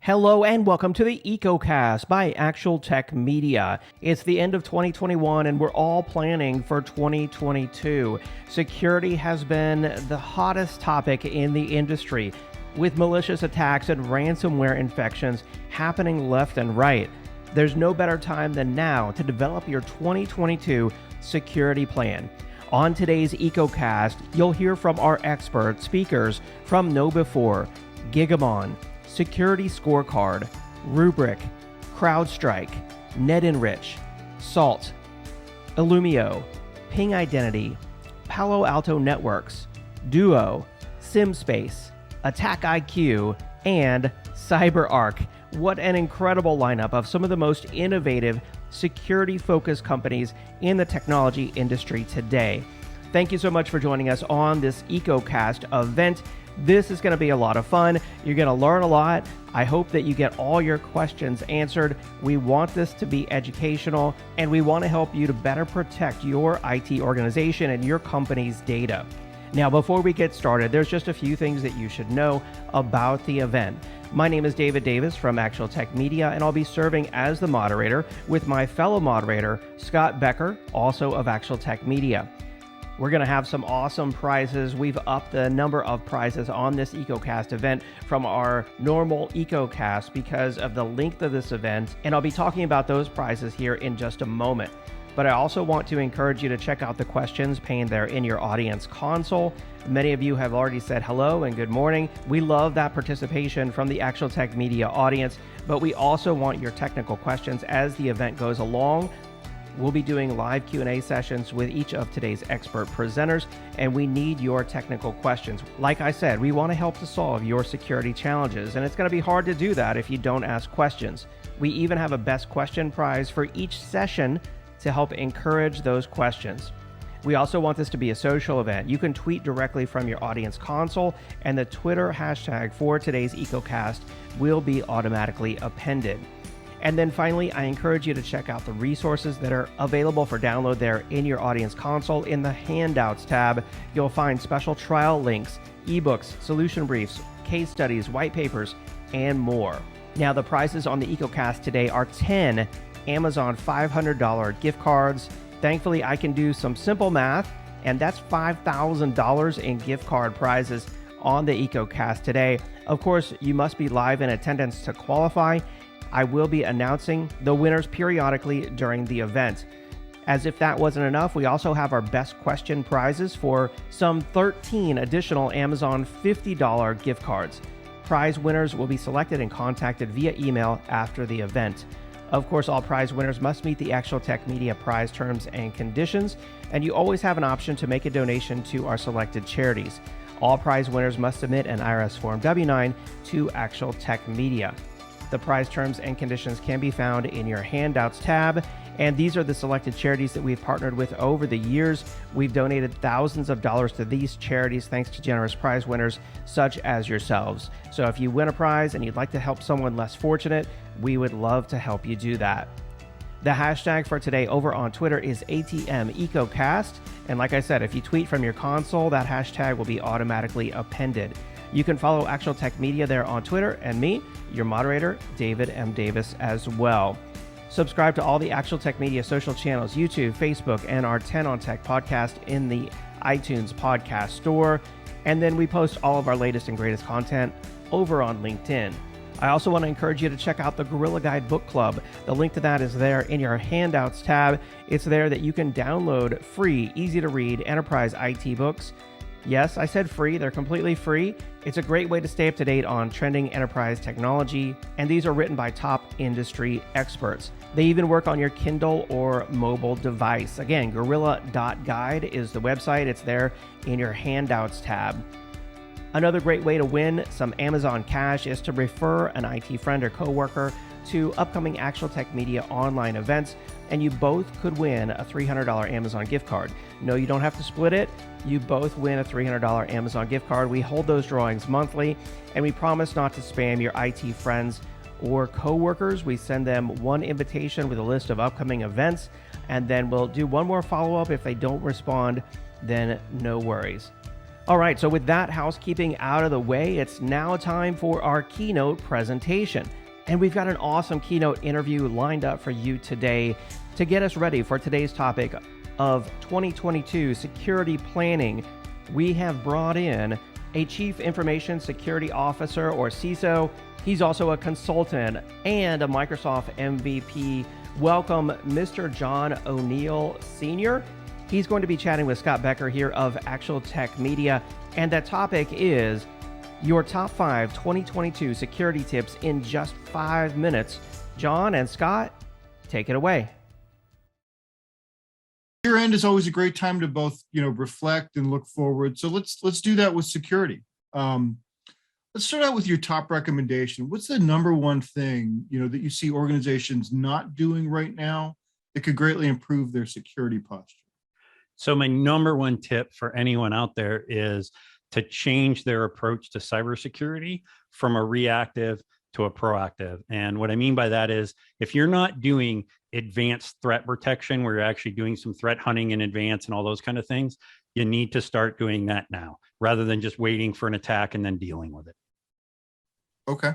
Hello and welcome to the EcoCast by Actual Tech Media. It's the end of 2021 and we're all planning for 2022. Security has been the hottest topic in the industry, with malicious attacks and ransomware infections happening left and right. There's no better time than now to develop your 2022 security plan. On today's EcoCast, you'll hear from our expert speakers from KnowBe4, Gigamon, Security Scorecard, Rubric, CrowdStrike, NetEnrich, Salt, Illumio, Ping Identity, Palo Alto Networks, Duo, SimSpace, Attack IQ, and CyberArk. What an incredible lineup of some of the most innovative security-focused companies in the technology industry today. Thank you so much for joining us on this EcoCast event. This is going to be a lot of fun. You're going to learn a lot. I hope that you get all your questions answered. We want this to be educational, and we want to help you to better protect your IT organization and your company's data. Now, before we get started, there's just a few things that you should know about the event. My name is David Davis from Actual Tech Media, and I'll be serving as the moderator with my fellow moderator, Scott Becker, also of Actual Tech Media. We're going to have some awesome prizes. We've upped the number of prizes on this EcoCast event from our normal EcoCast because of the length of this event, and I'll be talking about those prizes here in just a moment. But I also want to encourage you to check out the questions pane there in your audience console. Many of you have already said hello and good morning. We love that participation from the Actual Tech Media audience, but we also want your technical questions as the event goes along. We'll be doing live Q&A sessions with each of today's expert presenters, and we need your technical questions. Like I said, we want to help to solve your security challenges, and it's going to be hard to do that if you don't ask questions. We even have a best question prize for each session to help encourage those questions. We also want this to be a social event. You can tweet directly from your audience console, and the Twitter hashtag for today's EcoCast will be automatically appended. And then finally, I encourage you to check out the resources that are available for download there in your audience console. In the Handouts tab, you'll find special trial links, ebooks, solution briefs, case studies, white papers, and more. Now, the prizes on the EcoCast today are 10 Amazon $500 gift cards. Thankfully, I can do some simple math, and that's $5,000 in gift card prizes on the EcoCast today. Of course, you must be live in attendance to qualify. I will be announcing the winners periodically during the event. As if that wasn't enough, we also have our best question prizes for some 13 additional Amazon $50 gift cards. Prize winners will be selected and contacted via email after the event. Of course, all prize winners must meet the Actual Tech Media prize terms and conditions, and you always have an option to make a donation to our selected charities. All prize winners must submit an IRS Form W-9 to Actual Tech Media. The prize terms and conditions can be found in your Handouts tab, and these are the selected charities that we've partnered with over the years. We've donated thousands of dollars to these charities thanks to generous prize winners such as yourselves. So if you win a prize and you'd like to help someone less fortunate, we would love to help you do that. The hashtag for today over on Twitter is ATMEcoCast, and like I said, if you tweet from your console, that hashtag will be automatically appended. You can follow Actual Tech Media there on Twitter, and me, your moderator, David M. Davis, as well. Subscribe to all the Actual Tech Media social channels, YouTube, Facebook, and our 10 on Tech podcast in the iTunes podcast store. And then we post all of our latest and greatest content over on LinkedIn. I also want to encourage you to check out the Gorilla Guide Book Club. The link to that is there in your Handouts tab. It's there that you can download free, easy-to-read enterprise IT books. Yes, I said free. They're completely free. It's a great way to stay up to date on trending enterprise technology, and these are written by top industry experts. They even work on your Kindle or mobile device. Again, gorilla.guide is the website. It's there in your Handouts tab. Another great way to win some Amazon cash is to refer an IT friend or coworker to upcoming Actual Tech Media online events, and you both could win a $300 Amazon gift card. No, you don't have to split it. You both win a $300 Amazon gift card. We hold those drawings monthly, and we promise not to spam your IT friends or coworkers. We send them one invitation with a list of upcoming events, and then we'll do one more follow-up. If they don't respond, then no worries. All right, so with that housekeeping out of the way, it's now time for our keynote presentation. And we've got an awesome keynote interview lined up for you today to get us ready for today's topic of 2022 security planning. We have brought in a Chief Information Security Officer, or CISO. He's also a consultant and a Microsoft MVP. Welcome, Mr. John O'Neill Sr. He's going to be chatting with Scott Becker here of Actual Tech Media, and that topic is your top 5 2022 security tips in just 5 minutes. John and Scott, take it away. Year-end is always a great time to both, reflect and look forward. So let's do that with security. Let's start out with your top recommendation. What's the number one thing, that you see organizations not doing right now that could greatly improve their security posture? So my number one tip for anyone out there is to change their approach to cybersecurity from a reactive to a proactive. And what I mean by that is, if you're not doing advanced threat protection, where you're actually doing some threat hunting in advance and all those kind of things, you need to start doing that now, rather than just waiting for an attack and then dealing with it. Okay.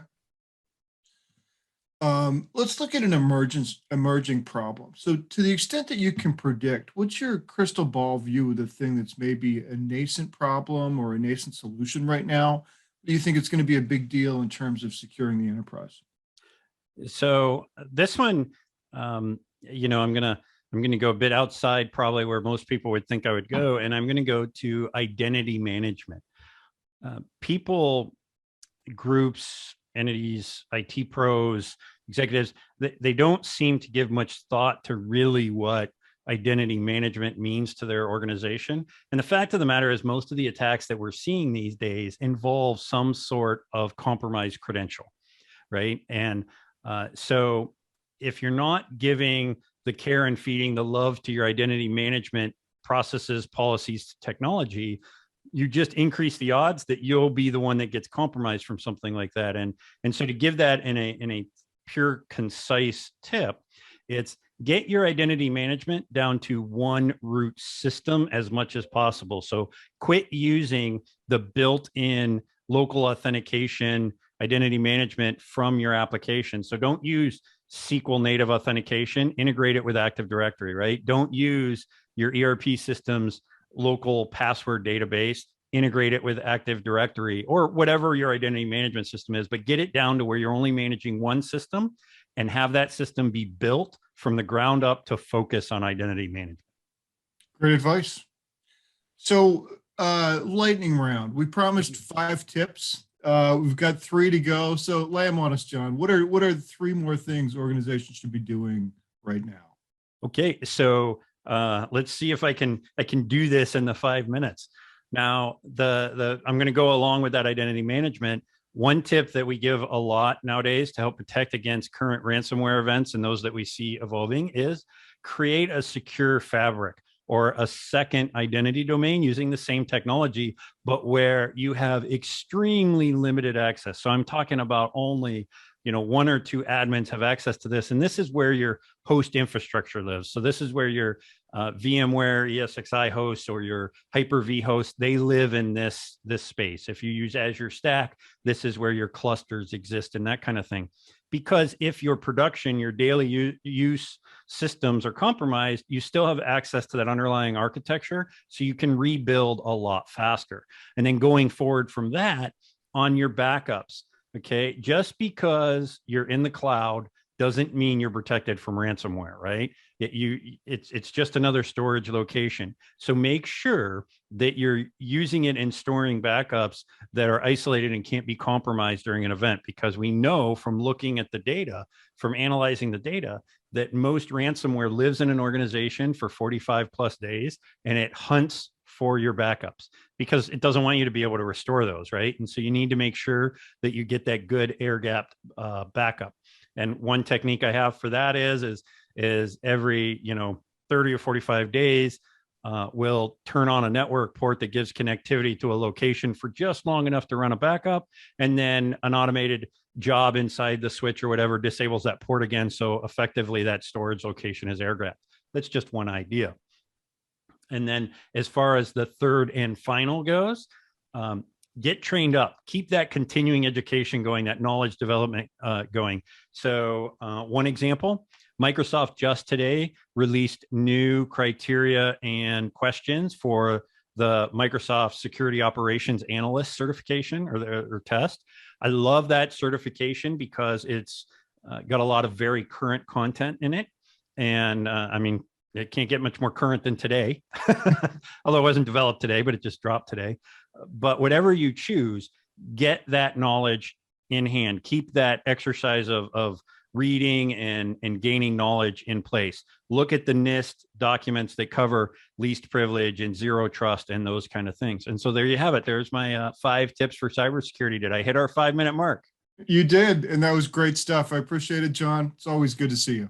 Let's look at an emerging problem. So to the extent that you can predict, what's your crystal ball view of the thing that's maybe a nascent problem or a nascent solution right now? Do you think it's going to be a big deal in terms of securing the enterprise? So this one, I'm gonna go a bit outside probably where most people would think I would go, and I'm gonna go to identity management. People, groups, entities, IT pros, executives, they don't seem to give much thought to really what identity management means to their organization. And the fact of the matter is, most of the attacks that we're seeing these days involve some sort of compromised credential, right? And so if you're not giving the care and feeding the love to your identity management processes, policies, technology, you just increase the odds that you'll be the one that gets compromised from something like that. And so to give that in a pure, concise tip, it's get your identity management down to one root system as much as possible. So quit using the built-in local authentication identity management from your application. So don't use SQL native authentication, integrate it with Active Directory, right? Don't use your ERP system's local password database, integrate it with Active Directory or whatever your identity management system is, but get it down to where you're only managing one system and have that system be built from the ground up to focus on identity management. Great advice. So lightning round, we promised 5 tips. We've got 3 to go. So lay them on us, John. What are 3 more things organizations should be doing right now? Okay, so let's see if I can do this in the 5 minutes. Now, I'm going to go along with that identity management. One tip that we give a lot nowadays to help protect against current ransomware events and those that we see evolving is create a secure fabric or a second identity domain using the same technology, but where you have extremely limited access. So I'm talking about only 1 or 2 admins have access to this. And this is where your host infrastructure lives. So this is where your VMware ESXi hosts or your Hyper-V hosts, they live in this space. If you use Azure Stack, this is where your clusters exist and that kind of thing. Because if your production, your daily use systems are compromised, you still have access to that underlying architecture. So you can rebuild a lot faster. And then going forward from that on your backups, okay, just because you're in the cloud doesn't mean you're protected from ransomware, right? It's just another storage location. So make sure that you're using it and storing backups that are isolated and can't be compromised during an event, because we know from looking at the data, from analyzing the data, that most ransomware lives in an organization for 45 plus days and it hunts for your backups because it doesn't want you to be able to restore those, right? And so you need to make sure that you get that good air-gapped backup. And one technique I have for that is every 30 or 45 days, we'll turn on a network port that gives connectivity to a location for just long enough to run a backup, and then an automated job inside the switch or whatever disables that port again. So effectively that storage location is air-gapped. That's just one idea. And then as far as the third and final goes, Get trained up, keep that continuing education going, that knowledge development going. So one example, Microsoft just today released new criteria and questions for the Microsoft Security Operations Analyst certification or test. I love that certification because it's got a lot of very current content in it. And I mean, it can't get much more current than today, although it wasn't developed today, but it just dropped today. But whatever you choose, get that knowledge in hand. Keep that exercise of reading and gaining knowledge in place. Look at the NIST documents that cover least privilege and zero trust and those kind of things. And so there you have it. There's my 5 tips for cybersecurity. Did I hit our 5-minute mark? You did, and that was great stuff. I appreciate it, John. It's always good to see you.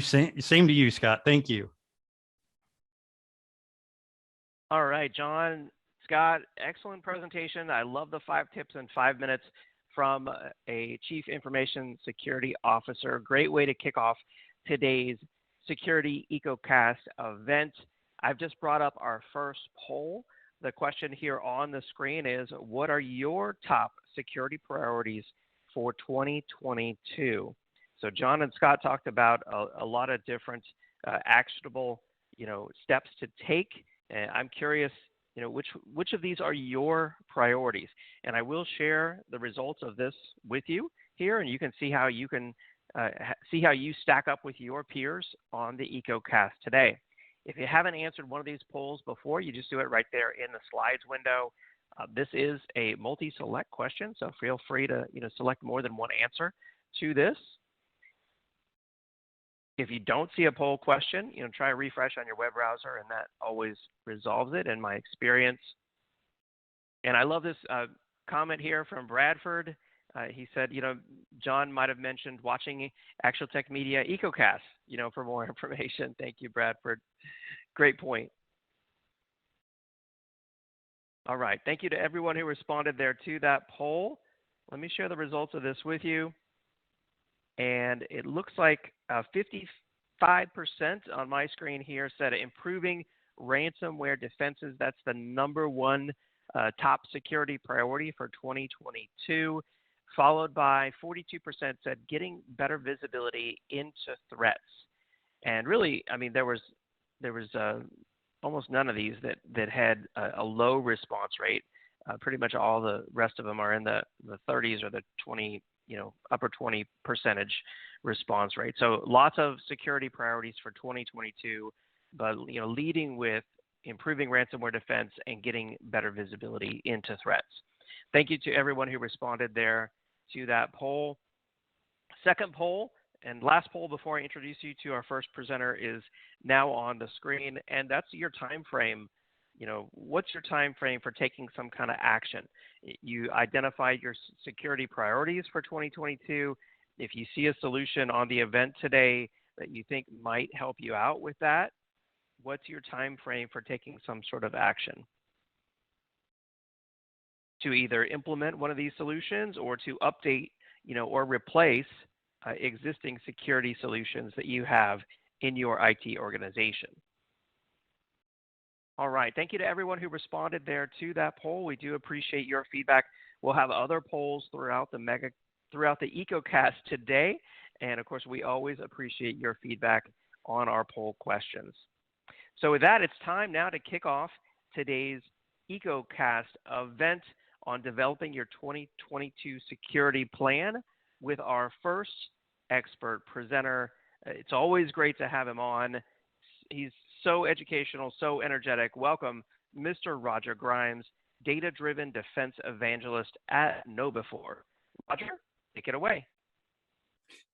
Same to you, Scott. Thank you. All right, John, Scott, excellent presentation. I love the 5 tips in 5 minutes from a Chief Information Security Officer. Great way to kick off today's Security EcoCast event. I've just brought up our first poll. The question here on the screen is, what are your top security priorities for 2022? So John and Scott talked about a lot of different actionable, steps to take. And I'm curious, which of these are your priorities? And I will share the results of this with you here, and you can see how you stack up with your peers on the EcoCast today. If you haven't answered one of these polls before, you just do it right there in the slides window. This is a multi-select question, so feel free to select more than one answer to this. If you don't see a poll question, try a refresh on your web browser, and that always resolves it in my experience. And I love this comment here from Bradford. He said, John might have mentioned watching Actual Tech Media EcoCast, for more information. Thank you, Bradford. Great point. All right. Thank you to everyone who responded there to that poll. Let me share the results of this with you. And it looks like 55% on my screen here said improving ransomware defenses. That's the #1 top security priority for 2022, followed by 42% said getting better visibility into threats. And really, I mean, there was almost none of these that had a low response rate. Pretty much all the rest of them are in the 30s or the 20, upper 20% response rate. So lots of security priorities for 2022, but leading with improving ransomware defense and getting better visibility into threats. Thank you to everyone who responded there to that poll. Second poll and last poll before I introduce you to our first presenter is now on the screen, and that's your time frame. What's your time frame for taking some kind of action? You identified your security priorities for 2022. If you see a solution on the event today that you think might help you out with that, what's your time frame for taking some sort of action to either implement one of these solutions or to update, or replace existing security solutions that you have in your IT organization? All right. Thank you to everyone who responded there to that poll. We do appreciate your feedback. We'll have other polls throughout the EcoCast today. And of course, we always appreciate your feedback on our poll questions. So with that, it's time now to kick off today's EcoCast event on developing your 2022 security plan with our first expert presenter. It's always great to have him on. He's so educational, so energetic. Welcome, Mr. Roger Grimes, data-driven defense evangelist at KnowBe4. Roger, take it away.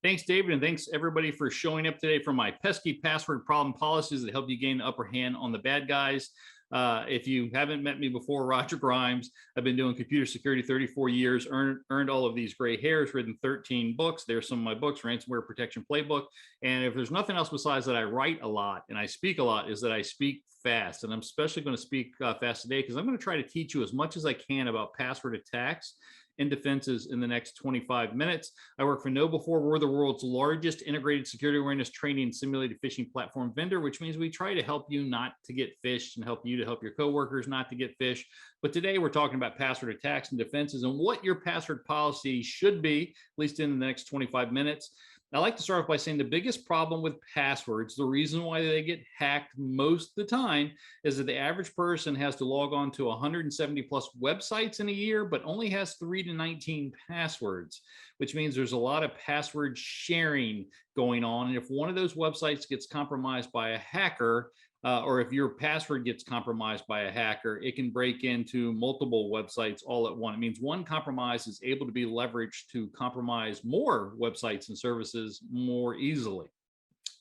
Thanks, David, and thanks everybody for showing up today for my pesky password problem policies that help you gain the upper hand on the bad guys. If you haven't met me before, Roger Grimes. I've been doing computer security 34 years, earned all of these gray hairs, written 13 books. There's some of my books, Ransomware Protection Playbook. And if there's nothing else besides that I write a lot and I speak a lot, is that I speak fast. And I'm especially going to speak fast today because I'm going to try to teach you as much as I can about password attacks and defenses in the next 25 minutes. I work for KnowBe4. We're the world's largest integrated security awareness training and simulated phishing platform vendor, which means we try to help you not to get phished and help you to help your coworkers not to get phished. But today we're talking about password attacks and defenses and what your password policy should be, at least in the next 25 minutes. I like to start off by saying the biggest problem with passwords, the reason why they get hacked most of the time, is that the average person has to log on to 170 plus websites in a year, but only has 3 to 19 passwords, which means there's a lot of password sharing going on. And if one of those websites gets compromised by a hacker, or if your password gets compromised by a hacker, it can break into multiple websites all at once. It means one compromise is able to be leveraged to compromise more websites and services more easily.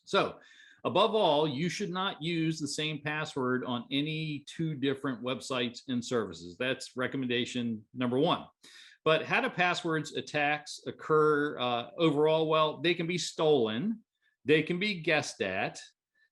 So above all, you should not use the same password on any 2 different websites and services. That's recommendation number 1. But how do passwords attacks occur overall? Well, they can be stolen. They can be guessed at.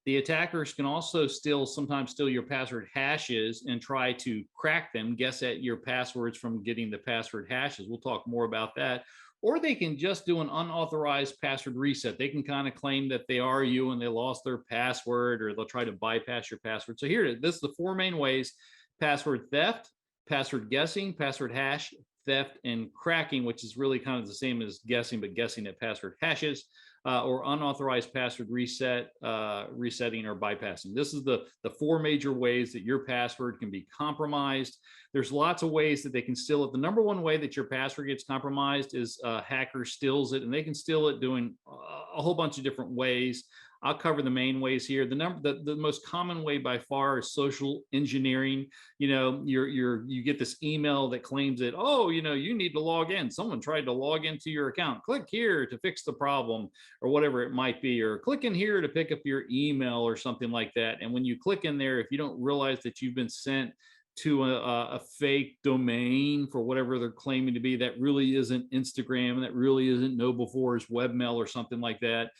The attackers can also sometimes steal your password hashes and try to crack them, guess at your passwords from getting the password hashes. We'll talk more about that. Or they can just do an unauthorized password reset. They can kind of claim that they are you and they lost their password, or they'll try to bypass your password. So this is the 4 main ways: password theft, password guessing, password hash theft, and cracking, which is really kind of the same as guessing, but guessing at password hashes. Or unauthorized password resetting or bypassing. This is the 4 major ways that your password can be compromised. There's lots of ways that they can steal it. The number 1 way that your password gets compromised is a hacker steals it, and they can steal it doing a whole bunch of different ways. I'll cover the main ways here. The most common way by far is social engineering. You get this email that claims that, oh, you need to log in. Someone tried to log into your account. Click here to fix the problem, or whatever it might be, or click in here to pick up your email or something like that. And when you click in there, if you don't realize that you've been sent to a fake domain for whatever they're claiming to be, that really isn't Instagram, and that really isn't KnowBe4's webmail or something like that,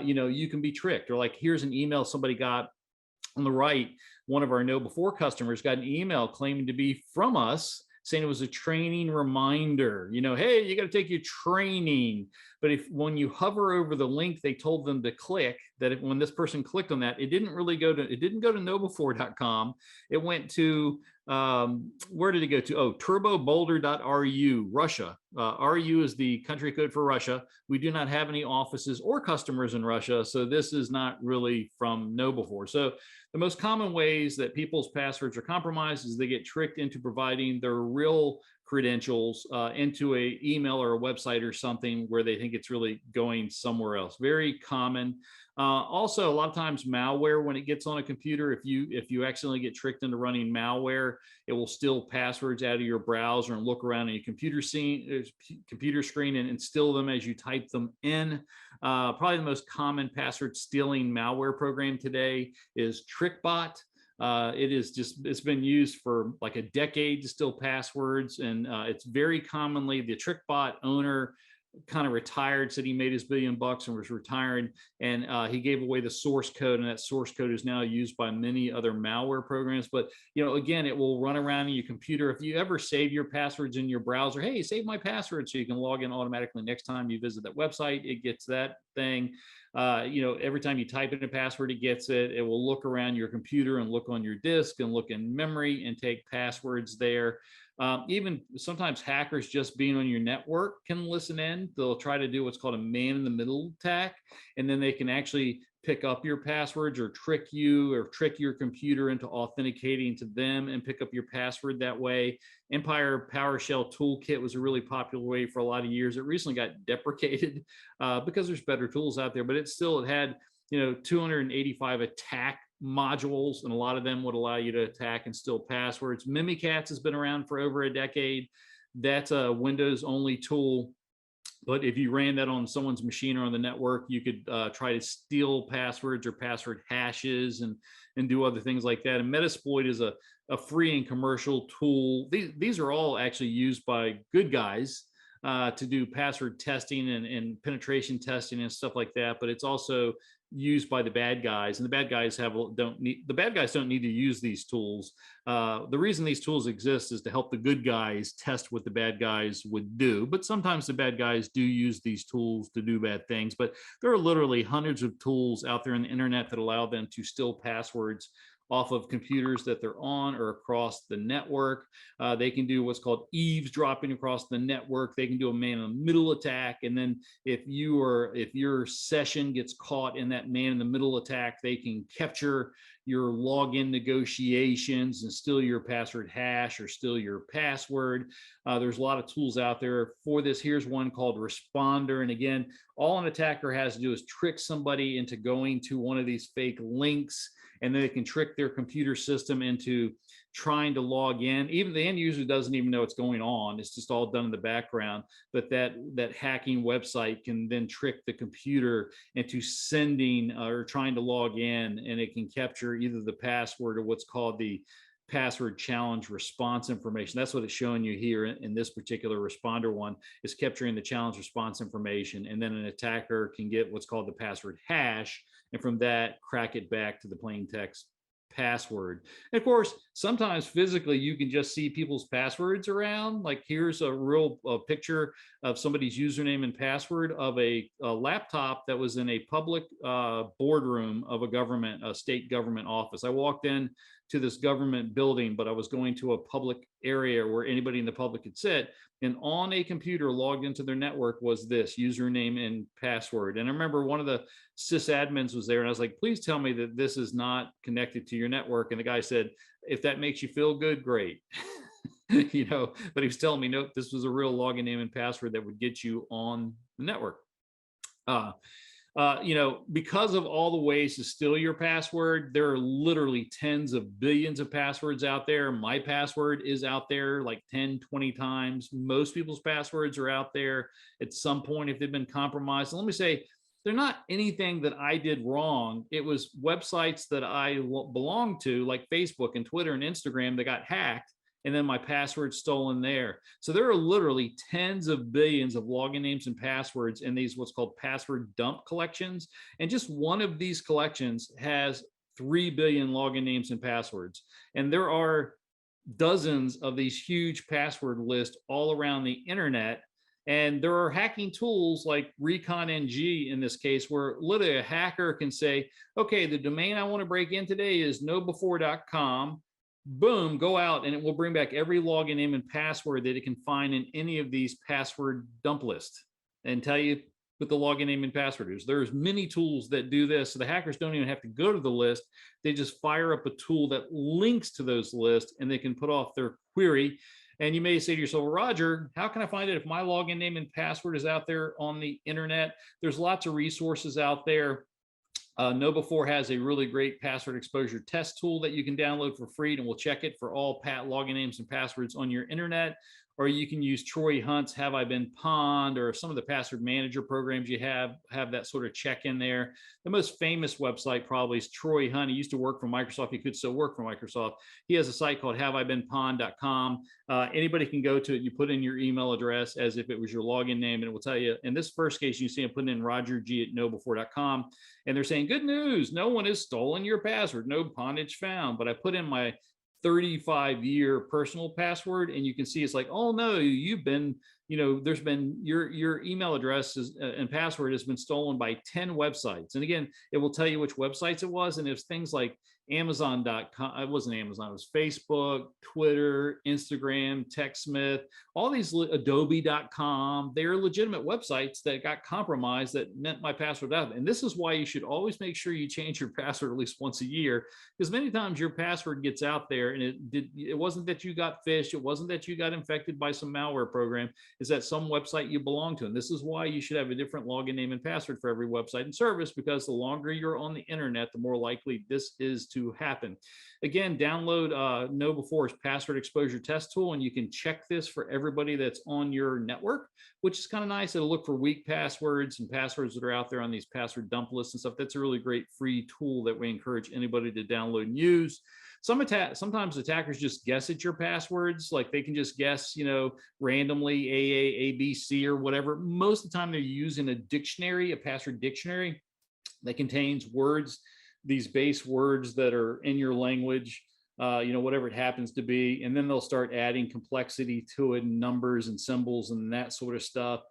you can be tricked. Or like, here's an email somebody got on the right. One of our KnowBe4 customers got an email claiming to be from us, saying it was a training reminder, hey, you got to take your training. But when you hover over the link they told them to click, that when this person clicked on that, it didn't go to knowbe4.com. It went to, where did it go to? Oh, turboboulder.ru, Russia. RU is the country code for Russia. We do not have any offices or customers in Russia, so this is not really from KnowBe4. So the most common ways that people's passwords are compromised is they get tricked into providing their real credentials into a email or a website or something where they think it's really going somewhere else. Very common. Also, a lot of times malware, when it gets on a computer, if you accidentally get tricked into running malware, it will steal passwords out of your browser and look around in your computer screen and steal them as you type them in. Probably the most common password stealing malware program today is TrickBot. It's been used for like a decade to steal passwords, and it's very commonly the TrickBot owner kind of retired, said he made his $1 billion and was retiring, and he gave away the source code, and that source code is now used by many other malware programs. But again, it will run around in your computer. If you ever save your passwords in your browser, hey, save my password so you can log in automatically next time you visit that website, it gets that thing. Every time you type in a password, it gets it. It will look around your computer and look on your disk and look in memory and take passwords there. Even sometimes hackers just being on your network can listen in. They'll try to do what's called a man-in-the-middle attack, and then they can actually pick up your passwords or trick you or trick your computer into authenticating to them and pick up your password that way. Empire PowerShell Toolkit was a really popular way for a lot of years. It recently got deprecated because there's better tools out there, but it had 285 attack modules, and a lot of them would allow you to attack and steal passwords. Mimikatz has been around for over a decade. That's a Windows only tool, but if you ran that on someone's machine or on the network, you could try to steal passwords or password hashes and do other things like that. And Metasploit is a free and commercial tool. These are all actually used by good guys to do password testing and penetration testing and stuff like that. But it's also used by the bad guys, and the bad guys don't need to use these tools. The reason these tools exist is to help the good guys test what the bad guys would do. But sometimes the bad guys do use these tools to do bad things. But there are literally hundreds of tools out there on the internet that allow them to steal passwords off of computers that they're on or across the network. They can do what's called eavesdropping across the network. They can do a man-in-the-middle attack. And then if your session gets caught in that man-in-the-middle attack, they can capture your login negotiations and steal your password hash or steal your password. There's a lot of tools out there for this. Here's one called Responder. And again, all an attacker has to do is trick somebody into going to one of these fake links, and then they can trick their computer system into trying to log in. Even the end user doesn't even know what's going on. It's just all done in the background. But that hacking website can then trick the computer into sending or trying to log in, and it can capture either the password or what's called the password challenge response information. That's what it's showing you here in this particular Responder one, is capturing the challenge response information. And then an attacker can get what's called the password hash, and from that crack it back to the plain text password. And of course, sometimes physically you can just see people's passwords around. Like here's a real picture of somebody's username and password of a laptop that was in a public boardroom of a state government office. I walked in to this government building, but I was going to a public area where anybody in the public could sit. And on a computer logged into their network was this username and password. And I remember one of the sysadmins was there, and I was like, please tell me that this is not connected to your network. And the guy said, if that makes you feel good, great. But he was telling me, nope, this was a real login name and password that would get you on the network. Because of all the ways to steal your password, there are literally tens of billions of passwords out there. My password is out there like 10, 20 times. Most people's passwords are out there at some point if they've been compromised. And let me say, they're not anything that I did wrong. It was websites that I belong to, like Facebook and Twitter and Instagram, that got hacked, and then my password stolen there. So there are literally tens of billions of login names and passwords in these what's called password dump collections. And just one of these collections has 3 billion login names and passwords. And there are dozens of these huge password lists all around the internet. And there are hacking tools like ReconNG in this case, where literally a hacker can say, okay, the domain I want to break in today is knowbefore.com. Boom, go out, and it will bring back every login name and password that it can find in any of these password dump lists and tell you what the login name and password is. There's many tools that do this. So the hackers don't even have to go to the list. They just fire up a tool that links to those lists, and they can put off their query. And you may say to yourself, Roger, how can I find it if my login name and password is out there on the internet? There's lots of resources out there. KnowBefore has a really great password exposure test tool that you can download for free, and we'll check it for all login names and passwords on your internet. Or you can use Troy Hunt's Have I Been Pwned, or some of the password manager programs you have that sort of check in there. The most famous website probably is Troy Hunt. He used to work for Microsoft. He could still work for Microsoft. He has a site called haveibeenpwned.com. Anybody can go to it. You put in your email address as if it was your login name, and it will tell you. In this first case, you see him putting in rogerg@knowbefore.com, and they're saying, good news, no one has stolen your password, no pwnage found. But I put in my 35-year personal password, and you can see it's like, oh no, you've been, there's been your email address and password has been stolen by 10 websites. And again, it will tell you which websites it was. And it's things like Amazon.com. It wasn't Amazon, it was Facebook, Twitter, Instagram, TechSmith, all these Adobe.com. They're legitimate websites that got compromised that meant my password out. And this is why you should always make sure you change your password at least once a year, because many times your password gets out there and it wasn't that you got phished, it wasn't that you got infected by some malware program, is that some website you belong to. And this is why you should have a different login name and password for every website and service, because the longer you're on the internet, the more likely this is to happen. Again, download KnowBefore's password exposure test tool, and you can check this for everybody that's on your network, which is kind of nice. It'll look for weak passwords and passwords that are out there on these password dump lists and stuff. That's a really great free tool that we encourage anybody to download and use. Sometimes attackers just guess at your passwords, like they can just guess, randomly AA, ABC, or whatever. Most of the time they're using a dictionary, a password dictionary. that contains words, these base words that are in your language, whatever it happens to be. And then they'll start adding complexity to it, and numbers and symbols and that sort of stuff.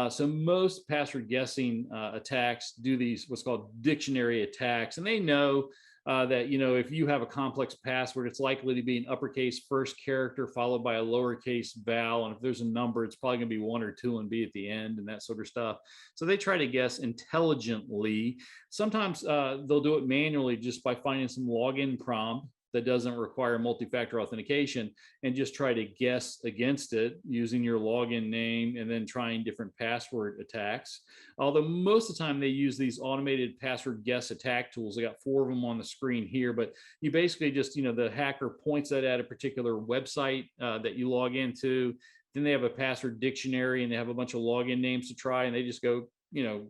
So most password guessing attacks do these what's called dictionary attacks. And they know that, if you have a complex password, it's likely to be an uppercase first character followed by a lowercase vowel. And if there's a number, it's probably going to be 1 or 2 and be at the end and that sort of stuff. So they try to guess intelligently. Sometimes they'll do it manually just by finding some login prompt that doesn't require multi-factor authentication, and just try to guess against it using your login name and then trying different password attacks. Although most of the time they use these automated password guess attack tools. I got 4 of them on the screen here, but you basically just, the hacker points that at a particular website that you log into. Then they have a password dictionary and they have a bunch of login names to try, and they just go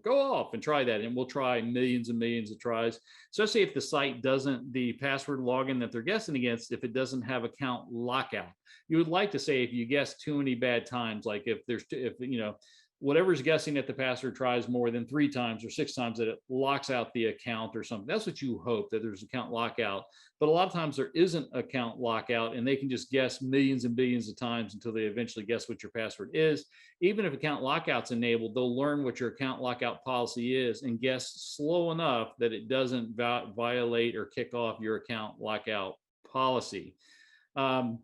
off and try that. And we'll try millions and millions of tries, especially if the site doesn't, the password login that they're guessing against, if it doesn't have account lockout. You would like to say if you guess too many bad times, like if whatever's guessing at the password tries more than 3 times or 6 times, that it locks out the account or something. That's what you hope, that there's account lockout. But a lot of times there isn't account lockout, and they can just guess millions and billions of times until they eventually guess what your password is. Even if account lockout's enabled, they'll learn what your account lockout policy is and guess slow enough that it doesn't violate or kick off your account lockout policy. The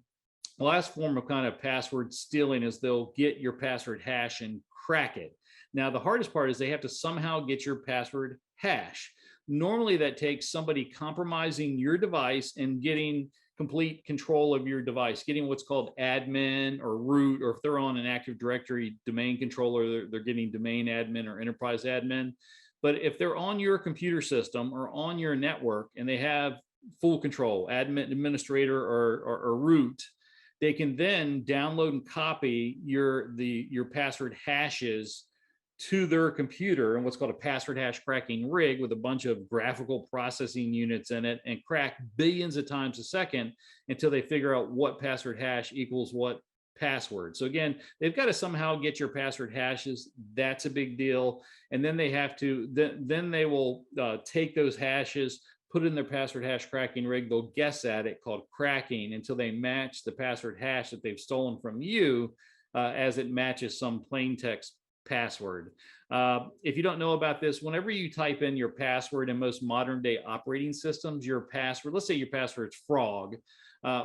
last form of kind of password stealing is they'll get your password hash and crack it. Now, the hardest part is they have to somehow get your password hash. Normally that takes somebody compromising your device and getting complete control of your device, getting what's called admin or root, or if they're on an Active Directory domain controller, they're getting domain admin or enterprise admin. But if they're on your computer system or on your network and they have full control, admin, administrator, or root, they can then download and copy your password hashes to their computer in what's called a password hash cracking rig with a bunch of graphical processing units in it, and crack billions of times a second until they figure out what password hash equals what password. So again, they've got to somehow get your password hashes. That's a big deal. And then they have to, then they will take those hashes, put it in their password hash cracking rig. They'll guess at it, called cracking, until they match the password hash that they've stolen from you as it matches some plain text password. If you don't know about this, whenever you type in your password in most modern day operating systems, your password, let's say your password's frog,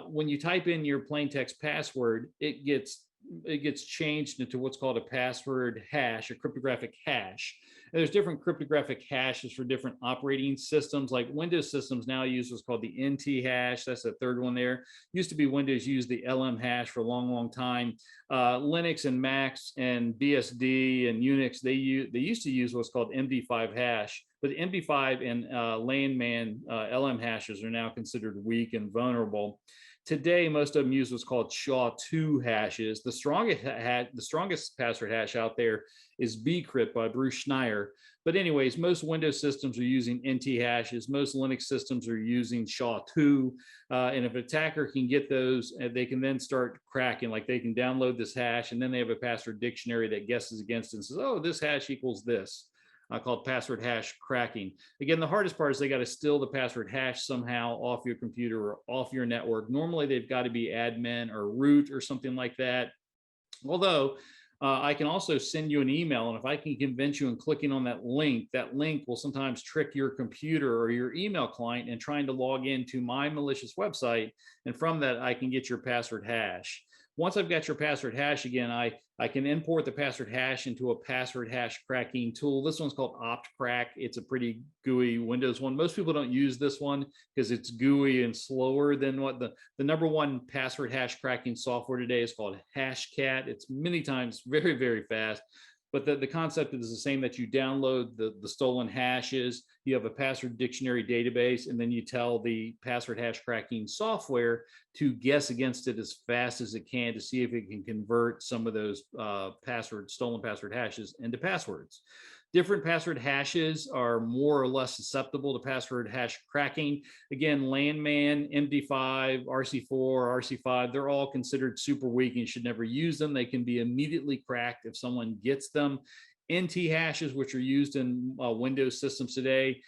when you type in your plain text password, it gets changed into what's called a password hash, a cryptographic hash. And there's different cryptographic hashes for different operating systems. Like Windows systems now use what's called the NT hash. That's the third one there. Used to be Windows used the LM hash for a long, long time. Linux and Macs and BSD and Unix, they used to use what's called MD5 hash. But MD5 and Landman LM hashes are now considered weak and vulnerable. Today, most of them use what's called SHA-2 hashes. The strongest password hash out there is bcrypt by Bruce Schneier. But anyways, most Windows systems are using NT hashes. Most Linux systems are using SHA-2. And if an attacker can get those, they can then start cracking. Like they can download this hash, and then they have a password dictionary that guesses against it and says, oh, this hash equals this. Called password hash cracking. Again, the hardest part is they got to steal the password hash somehow off your computer or off your network. Normally, they've got to be admin or root or something like that. Although I can also send you an email, and if I can convince you in clicking on that link will sometimes trick your computer or your email client in trying to log into my malicious website. And from that, I can get your password hash. Once I've got your password hash, again, I can import the password hash into a password hash cracking tool. This one's called OptCrack. It's a pretty GUI Windows one. Most people don't use this one because it's GUI and slower than what the number one password hash cracking software today is called Hashcat. It's many times very, very fast. But the concept is the same, that you download the stolen hashes, you have a password dictionary database, and then you tell the password hash cracking software to guess against it as fast as it can to see if it can convert some of those stolen password hashes into passwords. Different password hashes are more or less susceptible to password hash cracking. Again, Landman, MD5, RC4, RC5, they're all considered super weak and you should never use them. They can be immediately cracked if someone gets them. NT hashes, which are used in Windows systems today,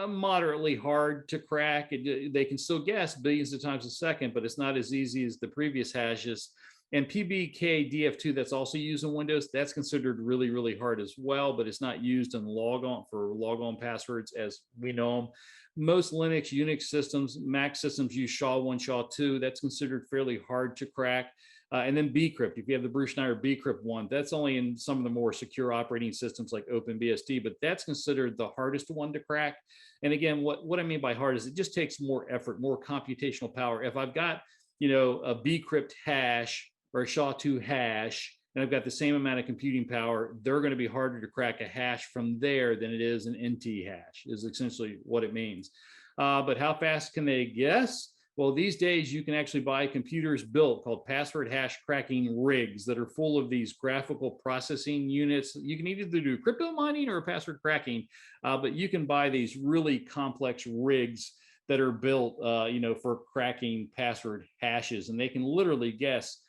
moderately hard to crack. They can still guess billions of times a second, but it's not as easy as the previous hashes. And PBKDF2, that's also used in Windows, that's considered really, really hard as well, but it's not used in logon passwords as we know them. Most Linux, Unix systems, Mac systems use SHA-1, SHA-2. That's considered fairly hard to crack. And then bcrypt, if you have the Bruce Schneider bcrypt one, that's only in some of the more secure operating systems like OpenBSD, but that's considered the hardest one to crack. And again, what I mean by hard is it just takes more effort, more computational power. If I've got, you know, a bcrypt hash or a SHA-2 hash, and I've got the same amount of computing power, they're going to be harder to crack a hash from there than it is an NT hash, is essentially what it means. But how fast can they guess? Well, these days you can actually buy computers built called password hash cracking rigs that are full of these graphical processing units. You can either do crypto mining or password cracking, but you can buy these really complex rigs that are built, you know, for cracking password hashes, and they can literally guess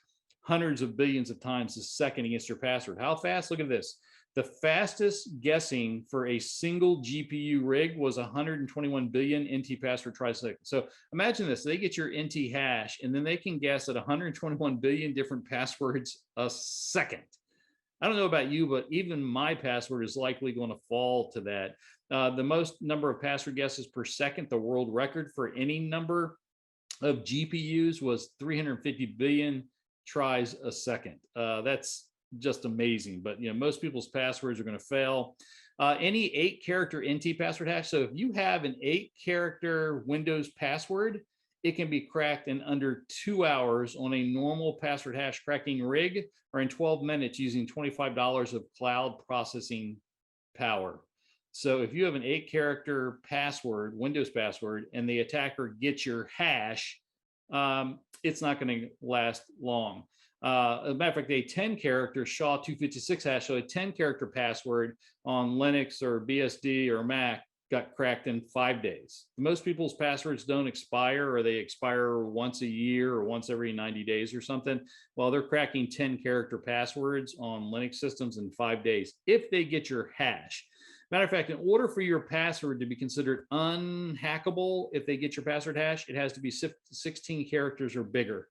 hundreds of billions of times a second against your password. How fast? Look at this. The fastest guessing for a single GPU rig was 121 billion NT password tries a second. So imagine this, they get your NT hash and then they can guess at 121 billion different passwords a second. I don't know about you, but even my password is likely going to fall to that. The most number of password guesses per second, the world record for any number of GPUs was 350 billion tries a second. That's just amazing. But you know, most people's passwords are going to fail. Any 8-character NT password hash. So if you have an 8-character Windows password, it can be cracked in under 2 hours on a normal password hash cracking rig, or in 12 minutes using $25 of cloud processing power. So if you have an 8-character password, Windows password, and the attacker gets your hash, it's not going to last long. As a matter of fact, a 10-character SHA-256 hash, so a 10-character password on Linux or BSD or Mac got cracked in 5 days. Most people's passwords don't expire, or they expire once a year or once every 90 days or something. Well, they're cracking 10-character passwords on Linux systems in 5 days if they get your hash. Matter of fact, in order for your password to be considered unhackable, if they get your password hash, it has to be 16 characters or bigger.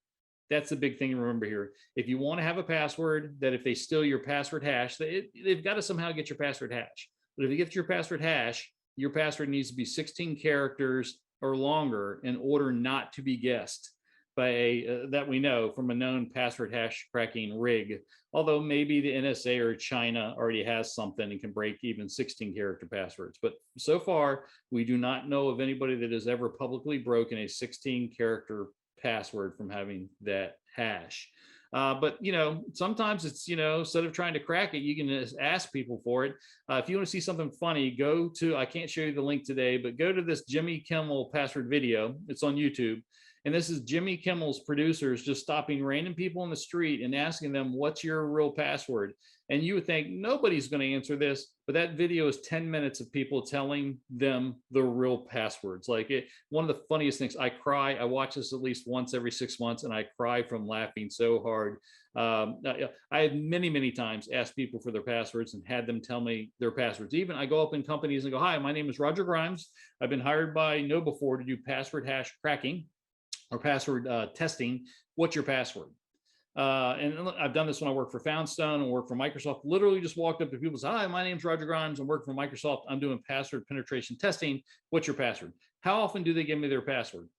That's the big thing to remember here. If you want to have a password that if they steal your password hash, they've got to somehow get your password hash. But if you get your password hash, your password needs to be 16 characters or longer in order not to be guessed by that we know from a known password hash cracking rig. Although maybe the NSA or China already has something and can break even 16-character passwords. But so far, we do not know of anybody that has ever publicly broken a 16-character password from having that hash. But you know, sometimes it's, you know, instead of trying to crack it, you can just ask people for it. If you want to see something funny, go to, I can't show you the link today, but go to this Jimmy Kimmel password video. It's on YouTube. And this is Jimmy Kimmel's producers just stopping random people in the street and asking them, what's your real password? And you would think nobody's going to answer this, but that video is 10 minutes of people telling them the real passwords. Like one of the funniest things, I cry. I watch this at least once every 6 months, and I cry from laughing so hard. I have many times asked people for their passwords and had them tell me their passwords. Even I go up in companies and go, hi, my name is Roger Grimes. I've been hired by KnowBe4 to do password hash cracking or password testing. What's your password? And I've done this when I work for Foundstone and work for Microsoft. Literally just walked up to people and said, hi, my name's Roger Grimes. I'm working for Microsoft. I'm doing password penetration testing. What's your password? How often do they give me their password?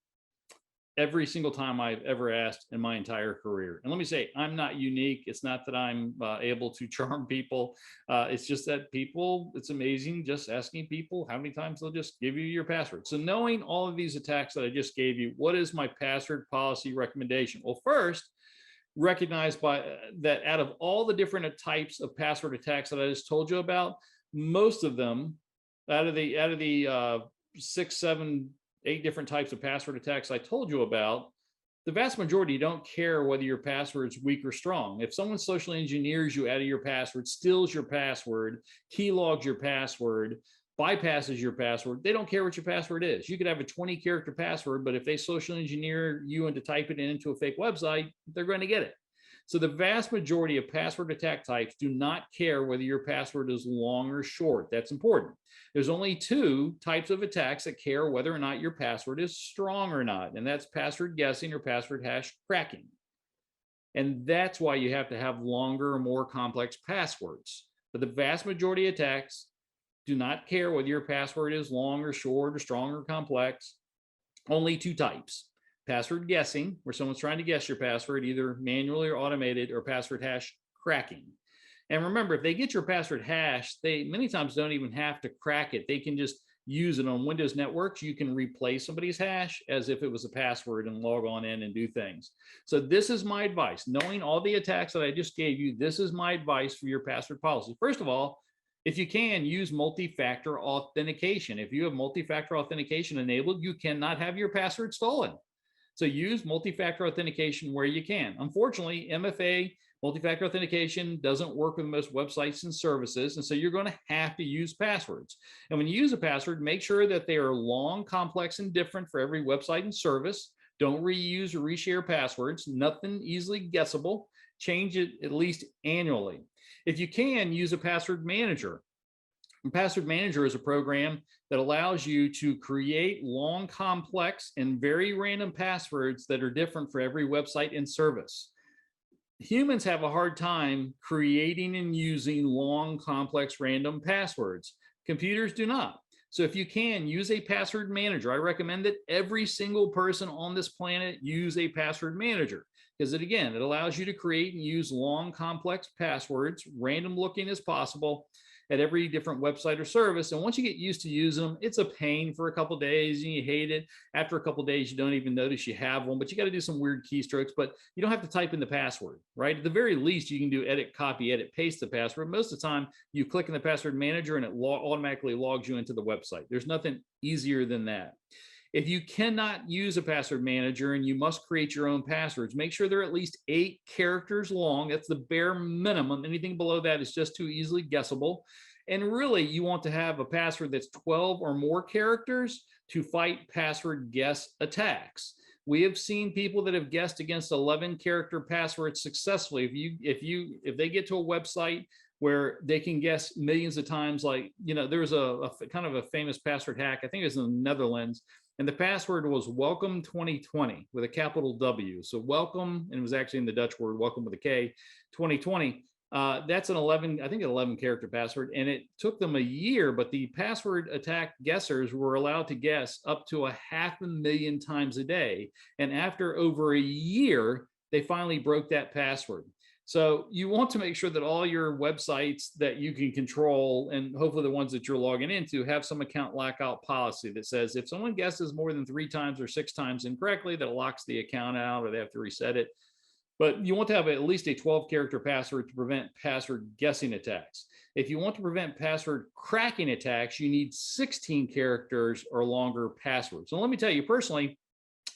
Every single time I've ever asked in my entire career. And let me say, I'm not unique. It's not that I'm able to charm people. It's just that people, it's amazing just asking people how many times they'll just give you your password. So knowing all of these attacks that I just gave you, what is my password policy recommendation? Well, first, recognize that out of all the different types of password attacks that I just told you about, most of them, out of the 6, 7, 8 different types of password attacks I told you about, the vast majority don't care whether your password's weak or strong. If someone socially engineers you out of your password, steals your password, keylogs your password, bypasses your password, they don't care what your password is. You could have a 20-character password, but if they social engineer you into typing it into a fake website, they're going to get it. So the vast majority of password attack types do not care whether your password is long or short. That's important. There's only two types of attacks that care whether or not your password is strong or not, and that's password guessing or password hash cracking. And that's why you have to have longer or more complex passwords. But the vast majority of attacks do not care whether your password is long or short or strong or complex. Only two types: password guessing, where someone's trying to guess your password, either manually or automated, or password hash cracking. And remember, if they get your password hash, they many times don't even have to crack it. They can just use it on Windows networks. You can replace somebody's hash as if it was a password and log on in and do things. So this is my advice. Knowing all the attacks that I just gave you, this is my advice for your password policy. First of all, if you can, use multi-factor authentication. If you have multi-factor authentication enabled, you cannot have your password stolen. So use multi-factor authentication where you can. Unfortunately, MFA, multi-factor authentication, doesn't work with most websites and services. And so you're going to have to use passwords. And when you use a password, make sure that they are long, complex, and different for every website and service. Don't reuse or reshare passwords. Nothing easily guessable. Change it at least annually. If you can, use a password manager. A password manager is a program that allows you to create long, complex, and very random passwords that are different for every website and service. Humans have a hard time creating and using long, complex, random passwords. Computers do not. So if you can, use a password manager. I recommend that every single person on this planet use a password manager, because it allows you to create and use long, complex passwords, random looking as possible, at every different website or service. And once you get used to using them, it's a pain for a couple of days and you hate it. After a couple of days, you don't even notice you have one, but you got to do some weird keystrokes, but you don't have to type in the password, right? At the very least, you can do edit, copy, edit, paste the password. Most of the time, you click in the password manager and it automatically logs you into the website. There's nothing easier than that. If you cannot use a password manager and you must create your own passwords, make sure they're at least 8 characters long. That's the bare minimum. Anything below that is just too easily guessable. And really, you want to have a password that's 12 or more characters to fight password guess attacks. We have seen people that have guessed against 11-character passwords successfully. If they get to a website where they can guess millions of times, like, there was a kind of a famous password hack, I think it was in the Netherlands, and the password was welcome 2020 with a capital W. So welcome, and it was actually in the Dutch word welcome with a K, 2020. That's an 11 character password, and it took them a year, but the password attack guessers were allowed to guess up to 500,000 times a day. And after over a year, they finally broke that password. So you want to make sure that all your websites that you can control, and hopefully the ones that you're logging into, have some account lockout policy that says if someone guesses more than 3 times or 6 times incorrectly, that locks the account out or they have to reset it. But you want to have at least a 12-character password to prevent password guessing attacks. If you want to prevent password cracking attacks, you need 16 characters or longer passwords. So let me tell you personally,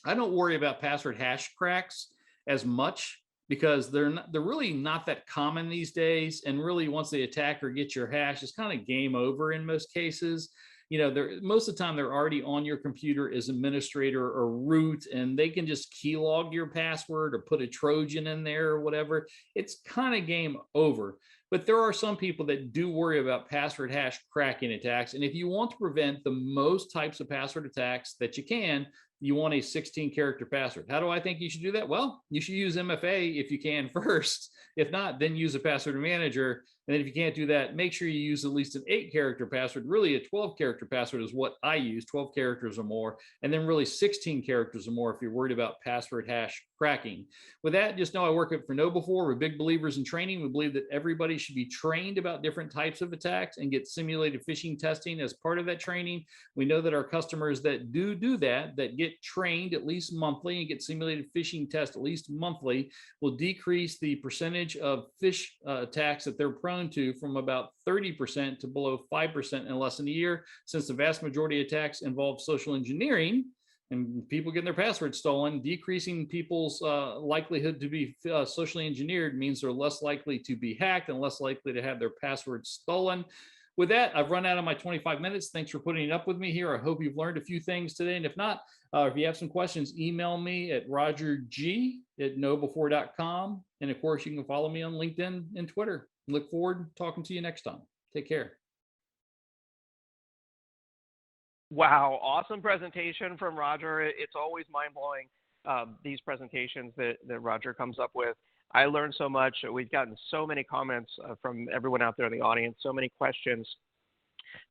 I don't worry about password hash cracks as much, because they're really not that common these days. And really, once the attacker gets your hash, it's kind of game over in most cases. Most of the time they're already on your computer as administrator or root, and they can just keylog your password or put a Trojan in there or whatever. It's kind of game over. But there are some people that do worry about password hash cracking attacks. And if you want to prevent the most types of password attacks that you can, you want a 16-character password. How do I think you should do that? Well, you should use MFA if you can first. If not, then use a password manager. And then if you can't do that, make sure you use at least an 8-character password. Really, a 12-character password is what I use, 12 characters or more. And then really 16 characters or more if you're worried about password hash cracking. With that, just know I work at KnowBe4. We're big believers in training. We believe that everybody should be trained about different types of attacks and get simulated phishing testing as part of that training. We know that our customers that do that get trained at least monthly and get simulated phishing tests at least monthly, will decrease the percentage of phish attacks that they're prone to from about 30% to below 5% in less than a year, since the vast majority of attacks involve social engineering and people getting their passwords stolen. Decreasing people's likelihood to be socially engineered means they're less likely to be hacked and less likely to have their passwords stolen. With that, I've run out of my 25 minutes. Thanks for putting it up with me here. I hope you've learned a few things today. And if not, if you have some questions, email me at rogerg@knowbefore.com. And of course, you can follow me on LinkedIn and Twitter. Look forward to talking to you next time. Take care. Wow, awesome presentation from Roger. It's always mind-blowing, these presentations that Roger comes up with. I learned so much. We've gotten so many comments from everyone out there in the audience, so many questions.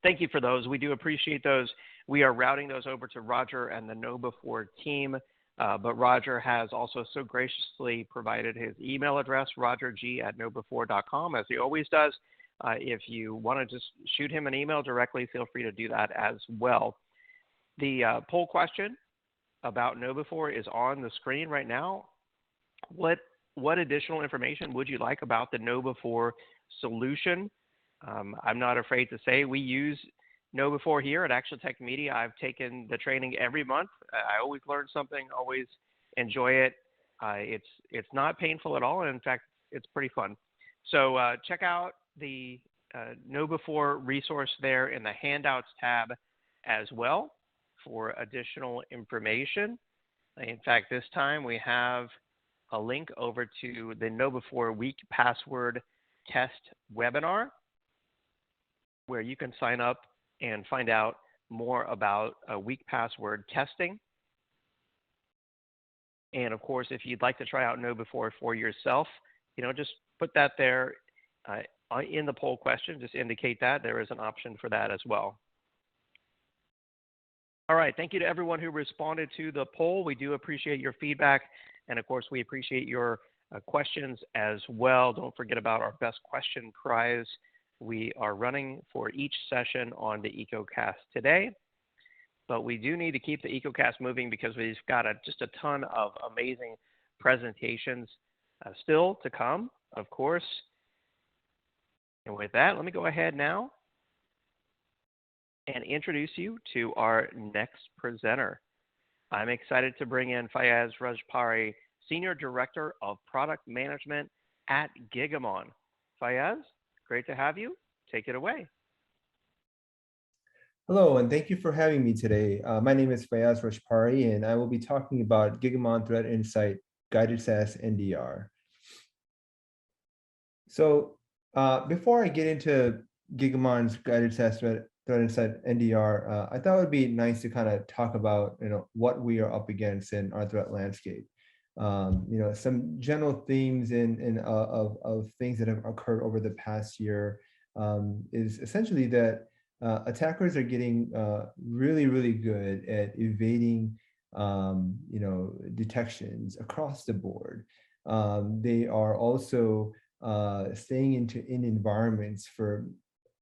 Thank you for those. We do appreciate those. We are routing those over to Roger and the Know Before team, but Roger has also so graciously provided his email address, rogerg@knowbefore.com, as he always does. If you want to just shoot him an email directly, feel free to do that as well. The poll question about Know Before is on the screen right now. What additional information would you like about the Know Before solution? I'm not afraid to say we use Know Before here at Actual Tech Media. I've taken the training every month. I always learn something, always enjoy it. It's not painful at all. And in fact, it's pretty fun. So check out the Know Before resource there in the Handouts tab as well for additional information. In fact, this time we have a link over to the Know Before Weak Password Test webinar, where you can sign up and find out more about weak password testing. And of course, if you'd like to try out Know Before for yourself, just put that there in the poll question. Just indicate that there is an option for that as well. All right, thank you to everyone who responded to the poll. We do appreciate your feedback. And of course, we appreciate your questions as well. Don't forget about our best question prize we are running for each session on the EcoCast today. But we do need to keep the EcoCast moving because we've got just a ton of amazing presentations still to come, of course. And with that, let me go ahead now and introduce you to our next presenter. I'm excited to bring in Fayaz Rajpari, Senior Director of Product Management at Gigamon. Fayaz, great to have you. Take it away. Hello, and thank you for having me today. My name is Fayaz Rajpari, and I will be talking about Gigamon Threat Insight Guided SAS Ndr. So before I get into Gigamon's Guided SAS Threat Insight Ndr, I thought it would be nice to kind of talk about what we are up against in our threat landscape. Some general themes of things that have occurred over the past year is essentially that attackers are getting really, really good at evading detections across the board. They are also staying in environments for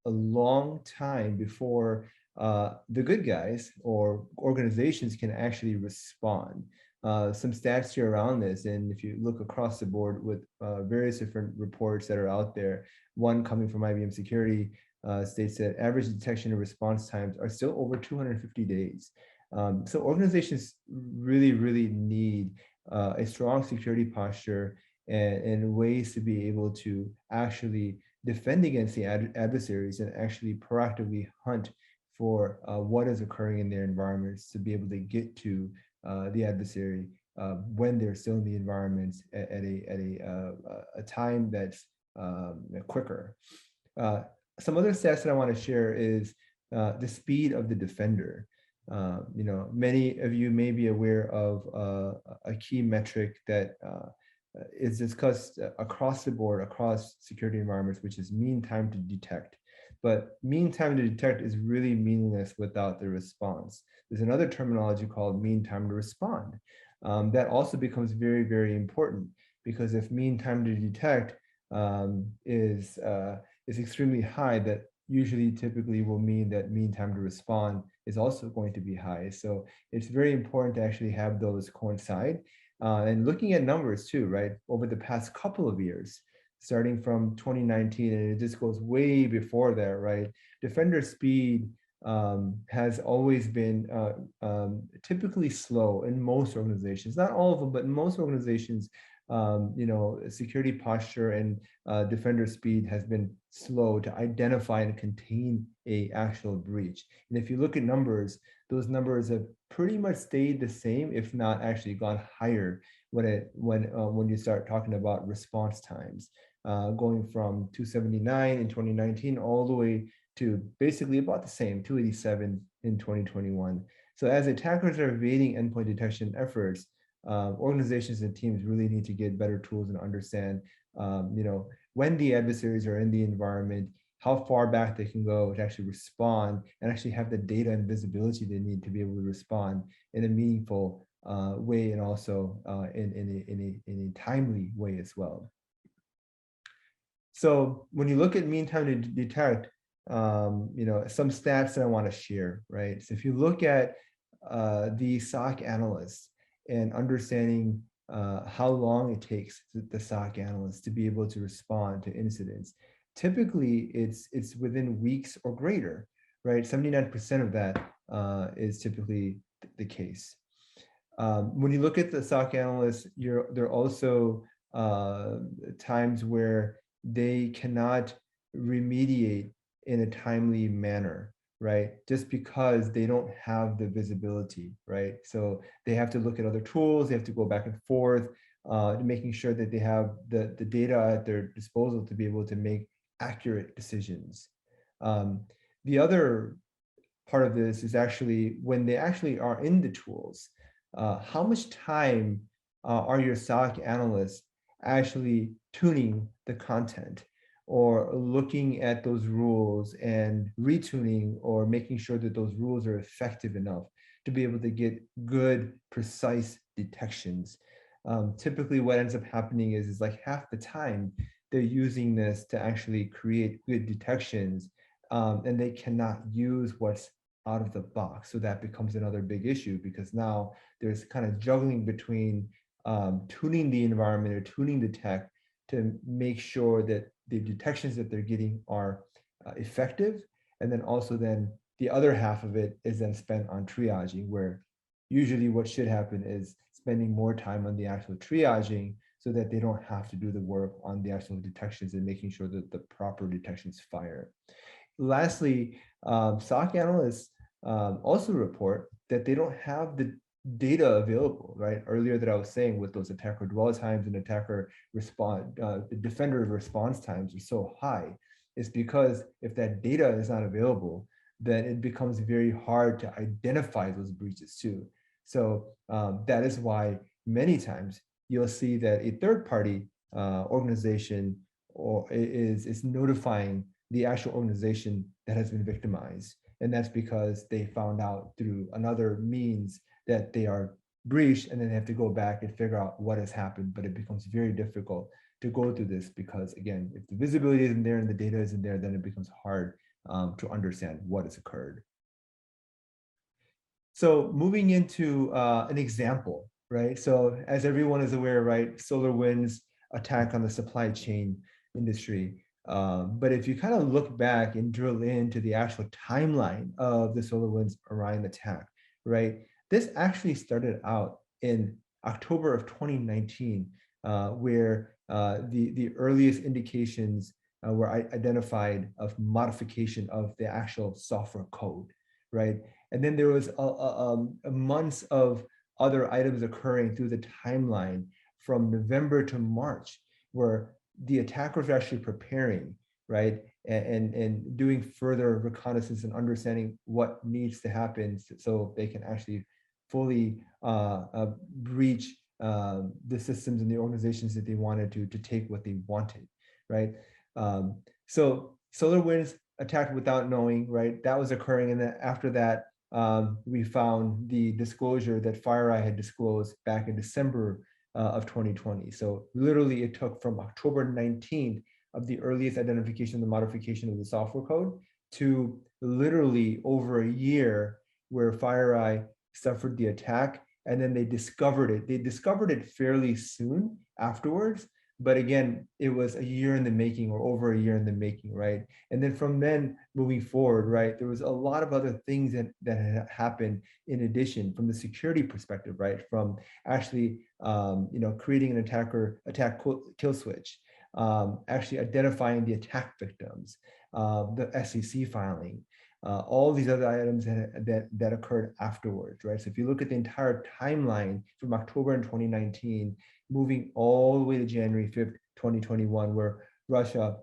a long time before the good guys or organizations can actually respond. Some stats here around this, and if you look across the board with various different reports that are out there, one coming from IBM Security states that average detection and response times are still over 250 days. So organizations really, really need a strong security posture and ways to be able to actually defend against the adversaries and actually proactively hunt for what is occurring in their environments to be able to get to the adversary when they're still in the environments at a time that's quicker. Some other stats that I want to share is the speed of the defender. Many of you may be aware of a key metric that is discussed across the board, across security environments, which is mean time to detect. But mean time to detect is really meaningless without the response. There's another terminology called mean time to respond. That also becomes very, very important, because if mean time to detect is extremely high, that typically will mean that mean time to respond is also going to be high. So it's very important to actually have those coincide. And looking at numbers too, right? Over the past couple of years, starting from 2019, and it just goes way before that, right? Defender speed has always been typically slow in most organizations, not all of them, but in most organizations. Security posture and defender speed has been slow to identify and contain a actual breach. And if you look at numbers, those numbers have pretty much stayed the same, if not actually gone higher when you start talking about response times, going from 279 in 2019 all the way to basically about the same, 287 in 2021. So as attackers are evading endpoint detection efforts, organizations and teams really need to get better tools and understand, when the adversaries are in the environment, how far back they can go to actually respond and actually have the data and visibility they need to be able to respond in a meaningful way, and also in a timely way as well. So when you look at mean time to detect, some stats that I want to share, right? So if you look at the SOC analysts and understanding how long it takes the SOC analysts to be able to respond to incidents, typically it's within weeks or greater, right? 79% of that is typically the case. When you look at the SOC analysts, there are also times where they cannot remediate in a timely manner, right? Just because they don't have the visibility, right? So they have to look at other tools, they have to go back and forth, making sure that they have the data at their disposal to be able to make accurate decisions. The other part of this is actually when they actually are in the tools, how much time are your SOC analysts actually tuning the content or looking at those rules and retuning or making sure that those rules are effective enough to be able to get good, precise detections. Typically what ends up happening is like half the time they're using this to actually create good detections, and they cannot use what's out of the box. So that becomes another big issue, because now there's kind of juggling between tuning the environment or tuning the tech to make sure that the detections that they're getting are effective. And then also then the other half of it is then spent on triaging, where usually what should happen is spending more time on the actual triaging so that they don't have to do the work on the actual detections and making sure that the proper detections fire. Lastly, SOC analysts also report that they don't have the data available, right? Earlier that I was saying with those attacker dwell times and attacker respond, the defender response times are so high. It's because if that data is not available, then it becomes very hard to identify those breaches too. So that is why many times you'll see that a third-party organization is notifying the actual organization that has been victimized. And that's because they found out through another means that they are breached, and then they have to go back and figure out what has happened. But it becomes very difficult to go through this because, again, if the visibility isn't there and the data isn't there, then it becomes hard to understand what has occurred. So moving into an example, right? So as everyone is aware, right, SolarWinds attack on the supply chain industry. But if you kind of look back and drill into the actual timeline of the SolarWinds Orion attack, right? This actually started out in October of 2019, where the earliest indications were identified of modification of the actual software code, right? And then there was a months of other items occurring through the timeline from November to March, where the attackers are actually preparing, right? And doing further reconnaissance and understanding what needs to happen so they can actually fully breach the systems and the organizations that they wanted to take what they wanted, right? So SolarWinds attacked without knowing, right? That was occurring. And then after that, we found the disclosure that FireEye had disclosed back in December of 2020. So literally it took from October 19th of the earliest identification and the modification of the software code to literally over a year where FireEye suffered the attack, and then they discovered it. They discovered it fairly soon afterwards, But again, it was a year in the making or over a year in the making, right? And then from then moving forward, right, there was a lot of other things that had happened in addition from the security perspective, right? From actually, creating an attack kill switch, actually identifying the attack victims, the SEC filing, all these other items that occurred afterwards, right? So if you look at the entire timeline from October in 2019, moving all the way to January 5th, 2021, where Russia,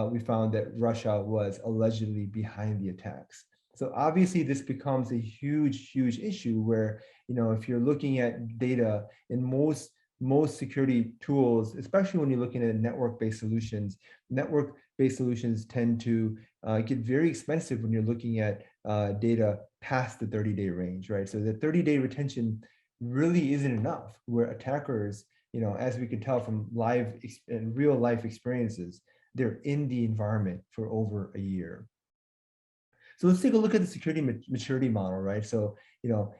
we found that Russia was allegedly behind the attacks. So obviously this becomes a huge, huge issue where, if you're looking at data in most security tools, especially when you're looking at network-based solutions tend to get very expensive when you're looking at data past the 30-day range, right? So the 30-day retention really isn't enough, where attackers, as we can tell from real life experiences, they're in the environment for over a year. So let's take a look at the security maturity model, right? So,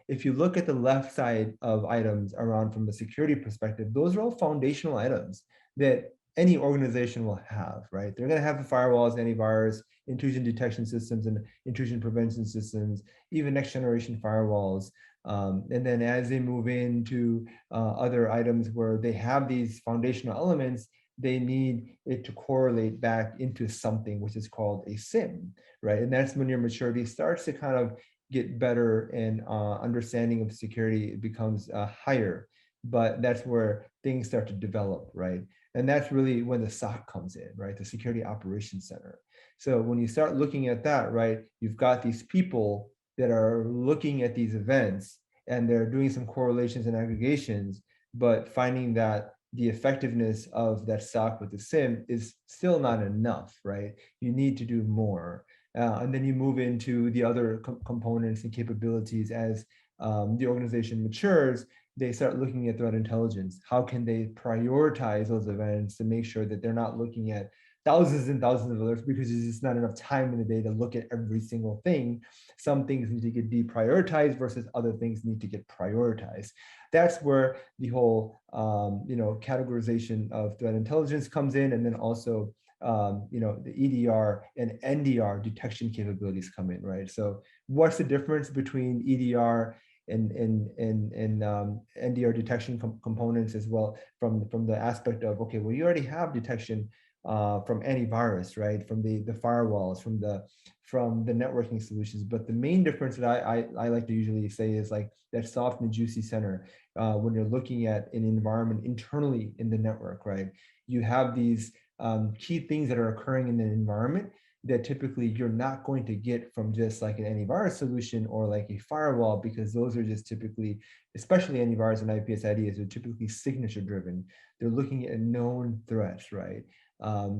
if you look at the left side of items around from the security perspective, those are all foundational items that any organization will have, right? They're going to have the firewalls, antivirus, intrusion detection systems, and intrusion prevention systems, even next generation firewalls. And then as they move into other items where they have these foundational elements, they need it to correlate back into something which is called a SIM, right? And that's when your maturity starts to kind of get better and understanding of security becomes higher. But that's where things start to develop, right? And that's really when the SOC comes in, right? The Security Operations Center. So when you start looking at that, right, you've got these people that are looking at these events and they're doing some correlations and aggregations, but finding that the effectiveness of that SOC with the SIM is still not enough, right? You need to do more. And then you move into the other components and capabilities as the organization matures. They start looking at threat intelligence. How can they prioritize those events to make sure that they're not looking at thousands and thousands of alerts because there's just not enough time in the day to look at every single thing. Some things need to get deprioritized versus other things need to get prioritized. That's where the whole categorization of threat intelligence comes in, and then also the EDR and NDR detection capabilities come in, right? So what's the difference between EDR and NDR detection components as well from the aspect of, okay, well, you already have detection from antivirus, right? From the firewalls, from the networking solutions. But the main difference that I like to usually say is like that soft and juicy center. When you're looking at an environment internally in the network, right? You have these key things that are occurring in the environment that typically you're not going to get from just like an antivirus solution or like a firewall, because those are just typically, especially antivirus and IPS IDs, are typically signature driven. They're looking at known threats, right?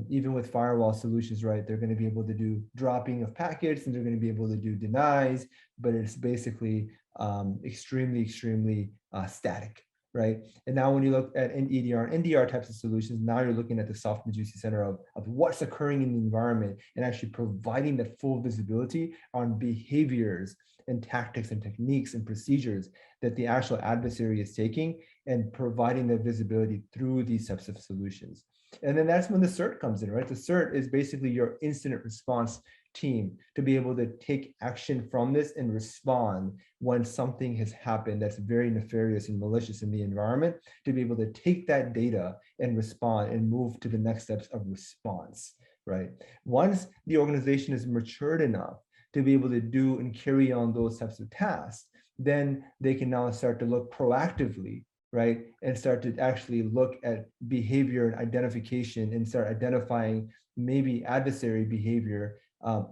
Even with firewall solutions, right, they're going to be able to do dropping of packets and they're going to be able to do denies, but it's basically extremely static, right? And now when you look at EDR and NDR types of solutions, now you're looking at the soft and juicy center of what's occurring in the environment and actually providing that full visibility on behaviors and tactics and techniques and procedures that the actual adversary is taking, and providing that visibility through these types of solutions. And then that's when the CERT comes in, right? The CERT is basically your incident response team to be able to take action from this and respond when something has happened that's very nefarious and malicious in the environment, to be able to take that data and respond and move to the next steps of response, right? Once the organization is matured enough to be able to do and carry on those types of tasks, then they can now start to look proactively, right? And start to actually look at behavior and identification and start identifying maybe adversary behavior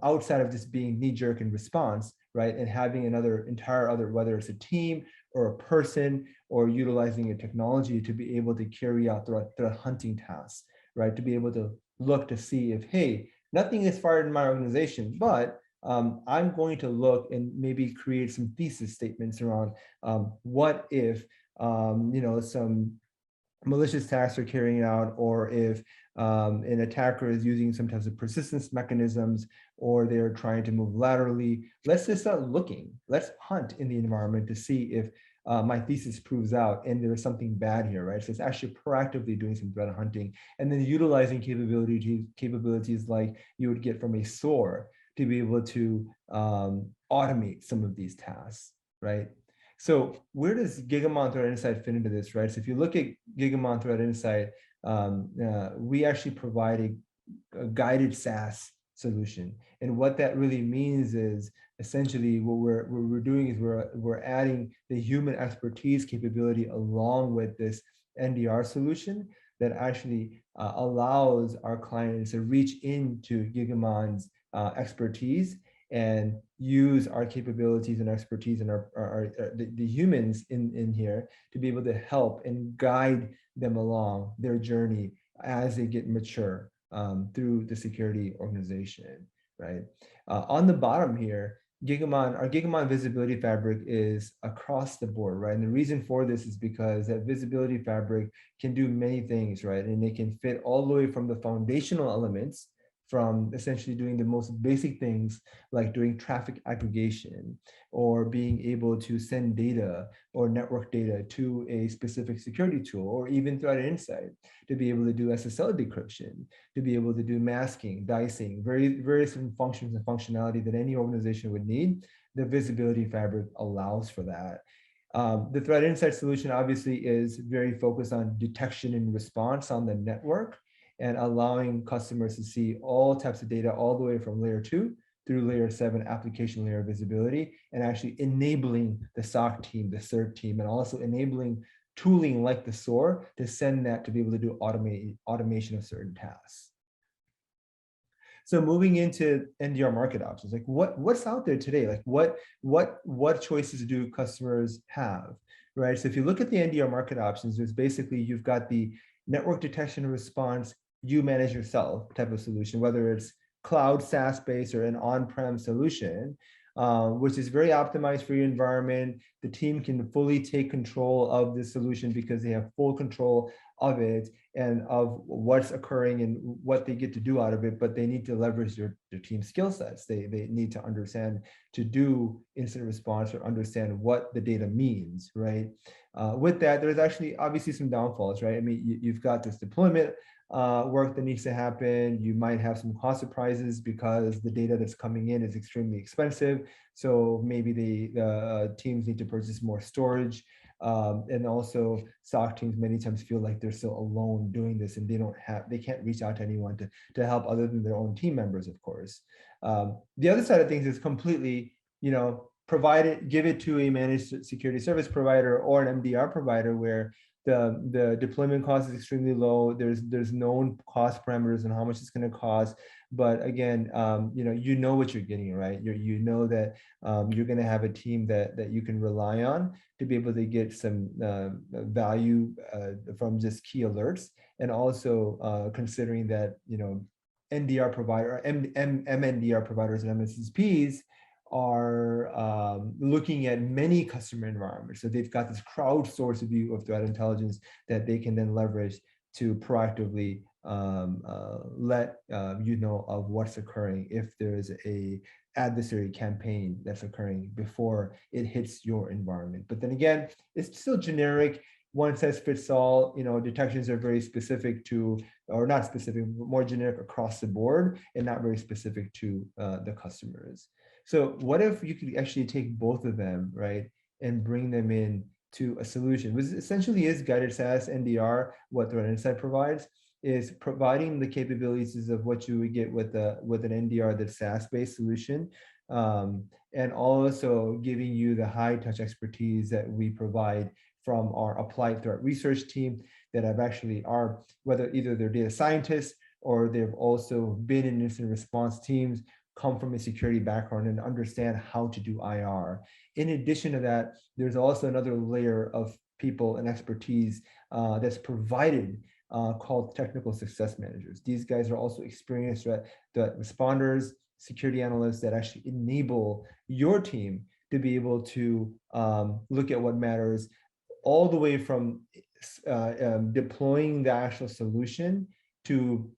outside of just being knee-jerk in response, right? And having entire other, whether it's a team or a person or utilizing a technology to be able to carry out threat hunting tasks, right? To be able to look to see if, hey, nothing is fired in my organization, but I'm going to look and maybe create some thesis statements around what if some malicious tasks are carrying out, or if an attacker is using some types of persistence mechanisms, or they're trying to move laterally. Let's just start looking. Let's hunt in the environment to see if my thesis proves out and there is something bad here, right? So it's actually proactively doing some threat hunting and then utilizing capabilities like you would get from a SOAR to be able to automate some of these tasks, right? So where does Gigamon Threat Insight fit into this, right? So if you look at Gigamon Threat Insight, we actually provide a guided SaaS solution. And what that really means is essentially what we're doing is we're adding the human expertise capability along with this NDR solution that actually allows our clients to reach into Gigamon's expertise and use our capabilities and expertise and the humans in here to be able to help and guide them along their journey as they get mature through the security organization, right? On the bottom here, our Gigamon Visibility Fabric is across the board, right? And the reason for this is because that Visibility Fabric can do many things, right? And it can fit all the way from the foundational elements, from essentially doing the most basic things like doing traffic aggregation or being able to send data or network data to a specific security tool, or even threat insight to be able to do SSL decryption, to be able to do masking, dicing, various functions and functionality that any organization would need. The Visibility Fabric allows for that. The threat insight solution obviously is very focused on detection and response on the network, and allowing customers to see all types of data all the way from layer 2 through layer 7 application layer visibility, and actually enabling the SOC team, the CERT team, and also enabling tooling like the SOAR to send that to be able to do automation of certain tasks. So moving into Ndr Market Options, like what's out there today? Like what choices do customers have, right? So if you look at the Ndr Market Options, there's basically, you've got the network detection and response, you manage yourself type of solution, whether it's cloud SaaS-based or an on-prem solution, which is very optimized for your environment. The team can fully take control of the solution because they have full control of it and of what's occurring and what they get to do out of it, but they need to leverage their team skill sets. They need to understand to do incident response or understand what the data means, right? With that, there's actually obviously some downfalls, right? I mean, you've got this deployment work that needs to happen. You might have some cost surprises because the data that's coming in is extremely expensive. So maybe the teams need to purchase more storage. And also SOC teams many times feel like they're still alone doing this and they can't reach out to anyone to help other than their own team members, of course. The other side of things is completely, give it to a managed security service provider or an MDR provider where the deployment cost is extremely low. There's known cost parameters and how much it's going to cost. But again, you know what you're getting, right? You know that you're going to have a team that you can rely on to be able to get some value from just key alerts, and also considering that NDR provider, MNDR providers and MSSPs are looking at many customer environments. So they've got this crowdsourced view of threat intelligence that they can then leverage to proactively let you know of what's occurring if there's a adversary campaign that's occurring before it hits your environment. But then again, it's still generic. One size fits all. Detections are very specific to, or not specific, but more generic across the board and not very specific to the customers. So what if you could actually take both of them, right, and bring them in to a solution, which essentially is guided SaaS NDR. What Threat Insight provides is providing the capabilities of what you would get with an NDR that's SaaS-based solution, and also giving you the high-touch expertise that we provide from our applied threat research team that are whether either they're data scientists or they've also been in incident response teams, come from a security background and understand how to do IR. In addition to that, there's also another layer of people and expertise that's provided called technical success managers. These guys are also experienced threat responders, security analysts that actually enable your team to be able to look at what matters, all the way from deploying the actual solution to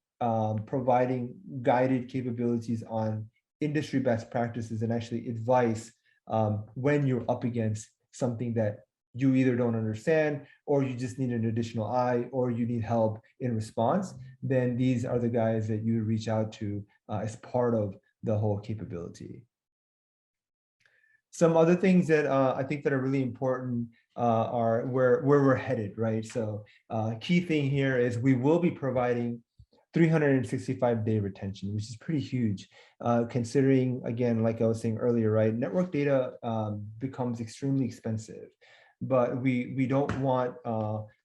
providing guided capabilities on industry best practices and actually advice when you're up against something that you either don't understand, or you just need an additional eye, or you need help in response, then these are the guys that you would reach out to as part of the whole capability. Some other things that I think that are really important are where we're headed, right? So key thing here is we will be providing 365-day retention, which is pretty huge, considering, again, like I was saying earlier, right? Network data becomes extremely expensive, but we don't want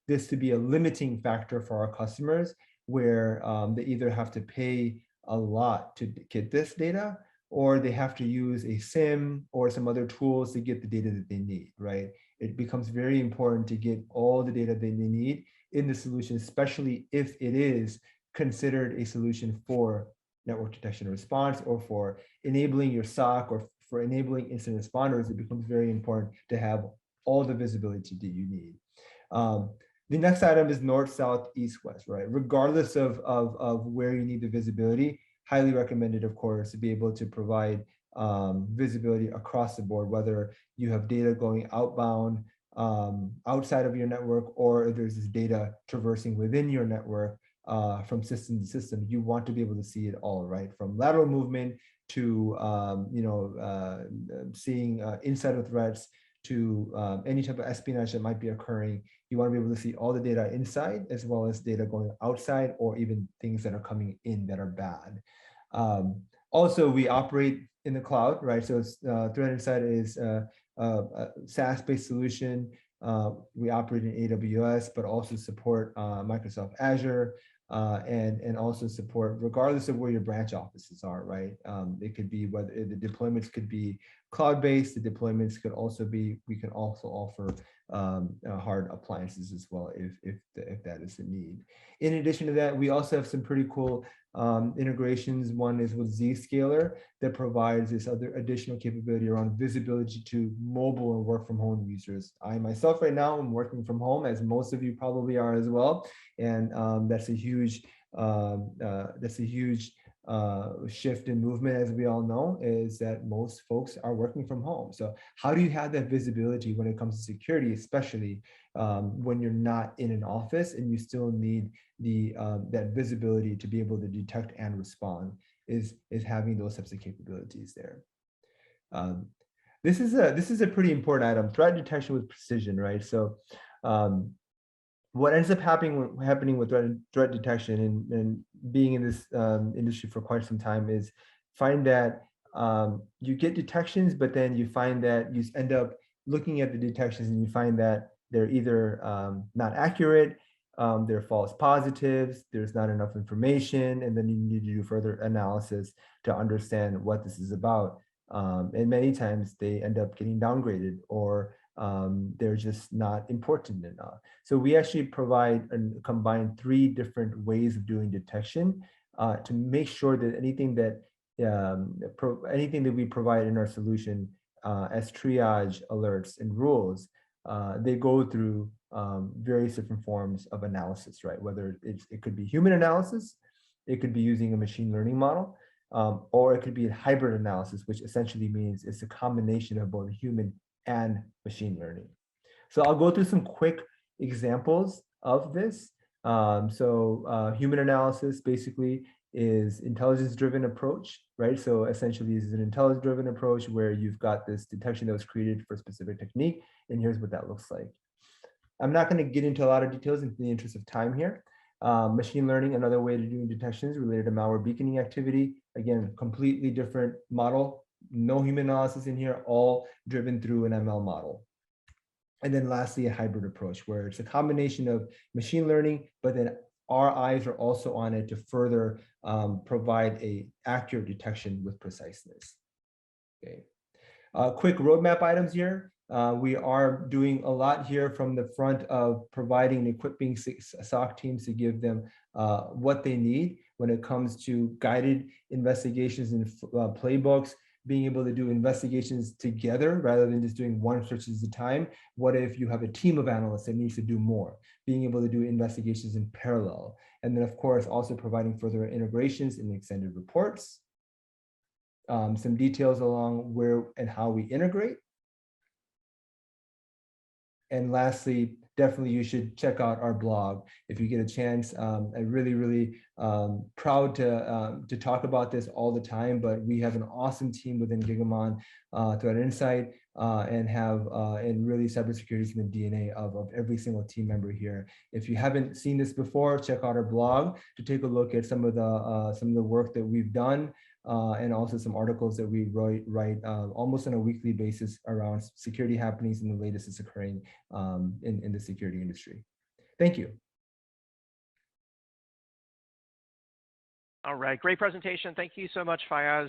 this to be a limiting factor for our customers, where they either have to pay a lot to get this data, or they have to use a SIM or some other tools to get the data that they need, right? It becomes very important to get all the data that they need in the solution, especially if it is considered a solution for network detection and response, or for enabling your SOC, or for enabling incident responders. It becomes very important to have all the visibility that you need. The next item is north, south, east, west, right? Regardless of where you need the visibility, highly recommended, of course, to be able to provide visibility across the board, whether you have data going outbound, outside of your network, or if there's this data traversing within your network from system to system. You want to be able to see it all, right? From lateral movement to seeing insider threats, to any type of espionage that might be occurring. You want to be able to see all the data inside, as well as data going outside, or even things that are coming in that are bad. Also, we operate in the cloud, right? So Threat Insight is a SaaS-based solution. We operate in AWS, but also support Microsoft Azure, and also support regardless of where your branch offices are, right? It could be whether the deployments could be cloud-based. The deployments could also be, we can also offer hard appliances as well if that is the need. In addition to that, we also have some pretty cool integrations. One is with Zscaler that provides this other additional capability around visibility to mobile and work from home users. I myself right now am working from home, as most of you probably are as well, and that's a huge shift in movement, as we all know, is that most folks are working from home. So how do you have that visibility when it comes to security, especially when you're not in an office and you still need that visibility to be able to detect and respond, is having those types of capabilities there. This is a pretty important item, threat detection with precision, right? So what ends up happening with threat detection and being in this industry for quite some time is find that you get detections, but then you find that you end up looking at the detections and you find that they're either not accurate, they're false positives, there's not enough information, and then you need to do further analysis to understand what this is about. And many times they end up getting downgraded, or they're just not important enough. So we actually provide and combine 3 different ways of doing detection to make sure that anything that we provide in our solution as triage alerts and rules, they go through various different forms of analysis, right? Whether it could be human analysis, it could be using a machine learning model, or it could be a hybrid analysis, which essentially means it's a combination of both human and machine learning. So I'll go through some quick examples of this. Human analysis basically is intelligence-driven approach, right? So essentially this is an intelligence-driven approach where you've got this detection that was created for a specific technique, and here's what that looks like. I'm not going to get into a lot of details in the interest of time here. Machine learning, another way to doing detections related to malware beaconing activity. Again, completely different model. No human analysis in here, all driven through an ML model. And then lastly, a hybrid approach where it's a combination of machine learning, but then our eyes are also on it to further provide a accurate detection with preciseness. Okay. Quick roadmap items here. We are doing a lot here from the front of providing and equipping SOC teams to give them what they need when it comes to guided investigations and playbooks, being able to do investigations together rather than just doing one search at a time. What if you have a team of analysts that needs to do more? Being able to do investigations in parallel. And then of course, also providing further integrations in extended reports. Some details along where and how we integrate. And lastly, definitely you should check out our blog if you get a chance. I'm really proud to talk about this all the time, but we have an awesome team within Gigamon throughout Insight and really cybersecurity is in the DNA of every single team member here. If you haven't seen this before, check out our blog to take a look at some of the work that we've done. And also some articles that we write almost on a weekly basis around security happenings and the latest that's occurring in the security industry. Thank you. All right, great presentation. Thank you so much, Fayaz.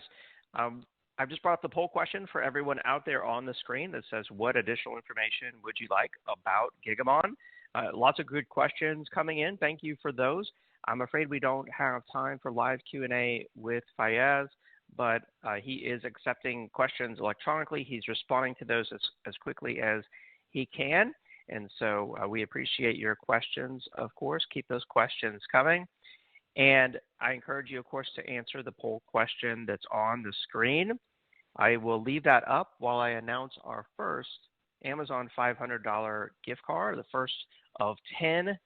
I've just brought up the poll question for everyone out there on the screen that says, what additional information would you like about Gigamon? Lots of good questions coming in. Thank you for those. I'm afraid we don't have time for live Q&A with Fayaz, but he is accepting questions electronically. He's responding to those as quickly as he can. And so we appreciate your questions, of course. Keep those questions coming. And I encourage you, of course, to answer the poll question that's on the screen. I will leave that up while I announce our first Amazon $500 gift card, the first of 10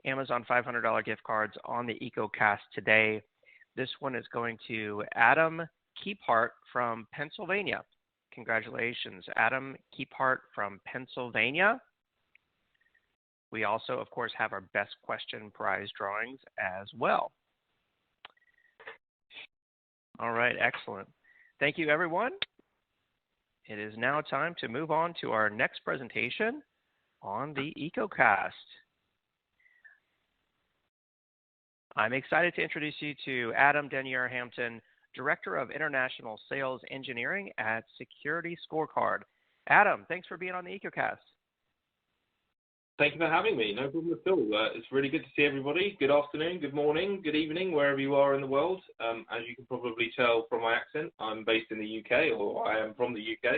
Amazon $500 gift cards on the EcoCast today. This one is going to Adam Keephart from Pennsylvania. Congratulations, Adam Keephart from Pennsylvania. We also, of course, have our best question prize drawings as well. All right, excellent. Thank you, everyone. It is now time to move on to our next presentation on the EcoCast. I'm excited to introduce you to Adam Denier Hampton, Director of International Sales Engineering at Security Scorecard. Adam, thanks for being on the EcoCast. Thank you for having me. No problem at all. It's really good to see everybody. Good afternoon, good morning, good evening, wherever you are in the world. As you can probably tell from my accent, I'm based in the UK, or I am from the UK.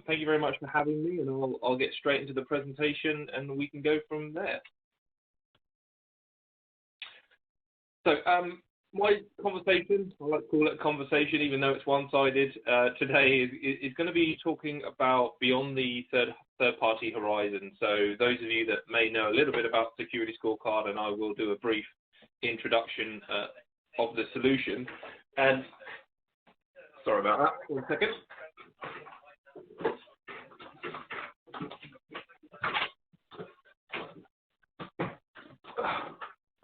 Thank you very much for having me, and I'll get straight into the presentation, and we can go from there. So my conversation, I like to call it a conversation, even though it's one-sided, today is going to be talking about beyond the third-party horizon. So those of you that may know a little bit about Security Scorecard, and I will do a brief introduction of the solution. And sorry about that, 1 second.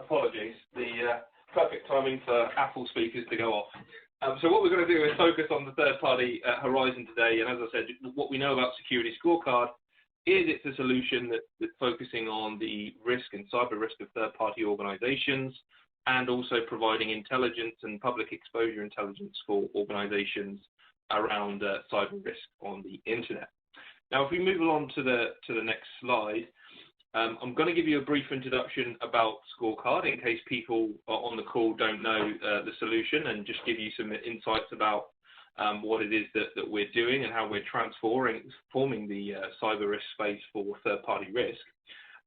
Apologies, the perfect timing for Apple speakers to go off. So what we're going to do is focus on the third-party horizon today. And as I said, what we know about Security Scorecard is it's a solution that's focusing on the risk and cyber risk of third-party organizations, and also providing intelligence and public exposure intelligence for organizations around cyber risk on the internet. Now, if we move along to the next slide, I'm going to give you a brief introduction about Scorecard in case people on the call don't know the solution, and just give you some insights about what it is that we're doing and how we're transforming the cyber risk space for third-party risk.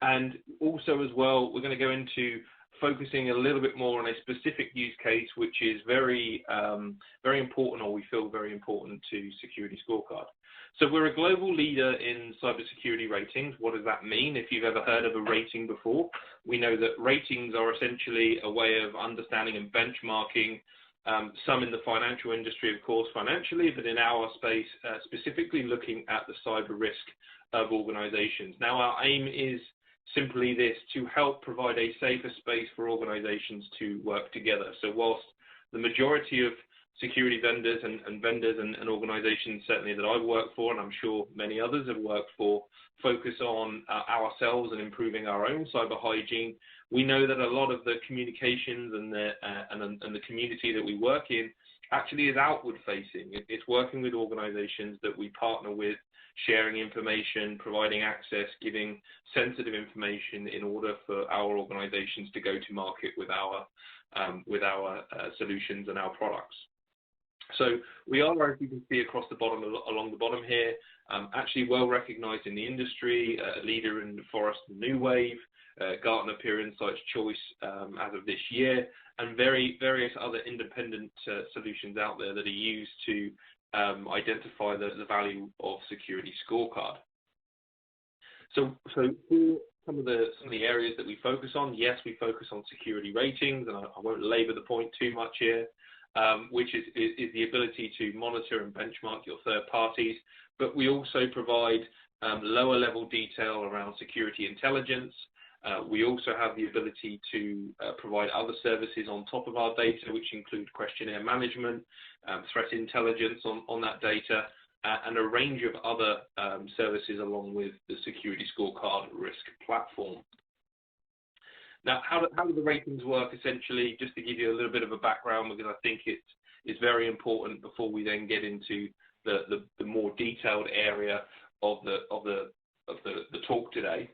And also as well, we're going to go into focusing a little bit more on a specific use case, which is very important, or we feel very important to Security Scorecard. So we're a global leader in cybersecurity ratings. What does that mean? If you've ever heard of a rating before, we know that ratings are essentially a way of understanding and benchmarking, some in the financial industry, of course, financially, but in our space, specifically looking at the cyber risk of organizations. Now, our aim is simply this: to help provide a safer space for organizations to work together. So whilst the majority of security vendors and vendors and organizations, certainly that I've worked for, and I'm sure many others have worked for, focus on ourselves and improving our own cyber hygiene, we know that a lot of the communications and the community that we work in actually is outward facing. It's working with organizations that we partner with, sharing information, providing access, giving sensitive information in order for our organizations to go to market with our solutions and our products. So we are, as you can see across the bottom, along the bottom here, actually well recognized in the industry, a leader in the Forrester New Wave, Gartner Peer Insights Choice as of this year, and various other independent solutions out there that are used to identify the value of Security Scorecard. So for some of the areas that we focus on, yes, we focus on security ratings, and I won't labor the point too much here, which is the ability to monitor and benchmark your third parties. But we also provide lower level detail around security intelligence. We also have the ability to provide other services on top of our data, which include questionnaire management, threat intelligence on that data, and a range of other services along with the security scorecard risk platform. Now, how do the ratings work? Essentially, just to give you a little bit of a background, because I think it's very important before we then get into the more detailed area of the talk today.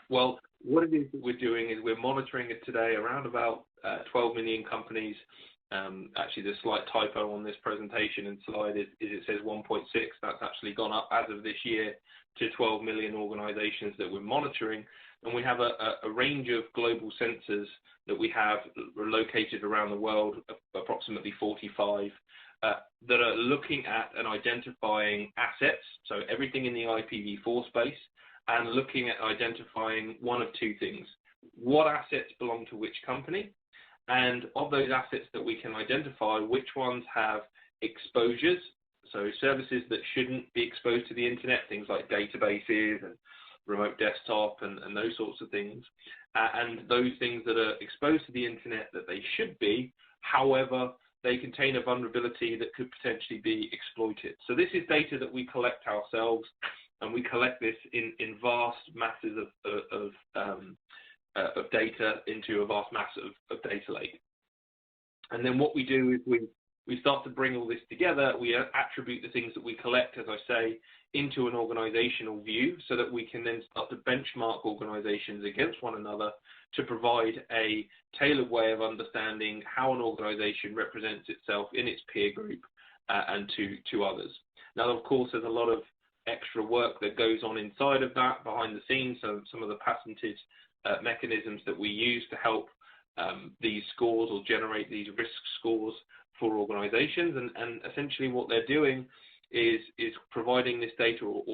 Well, what it is that we're doing is we're monitoring it today around about 12 million companies. Actually, there's a slight typo on this presentation and slide. It says 1.6. That's actually gone up as of this year to 12 million organizations that we're monitoring. And we have a range of global sensors that we have located around the world, approximately 45, that are looking at and identifying assets, so everything in the IPv4 space, and looking at identifying one of two things: what assets belong to which company, and of those assets that we can identify, which ones have exposures, so services that shouldn't be exposed to the internet, things like databases and remote desktop and those sorts of things, and those things that are exposed to the internet that they should be, however, they contain a vulnerability that could potentially be exploited. So this is data that we collect ourselves, and we collect this in vast masses of data into a vast mass of data lake. And then what we do is we start to bring all this together. We attribute the things that we collect, as I say, into an organizational view so that we can then start to benchmark organizations against one another to provide a tailored way of understanding how an organization represents itself in its peer group and to others. Now, of course, there's a lot of extra work that goes on inside of that behind the scenes. So some of the patented mechanisms that we use to help these scores or generate these risk scores for organizations, and essentially what they're doing is providing this data or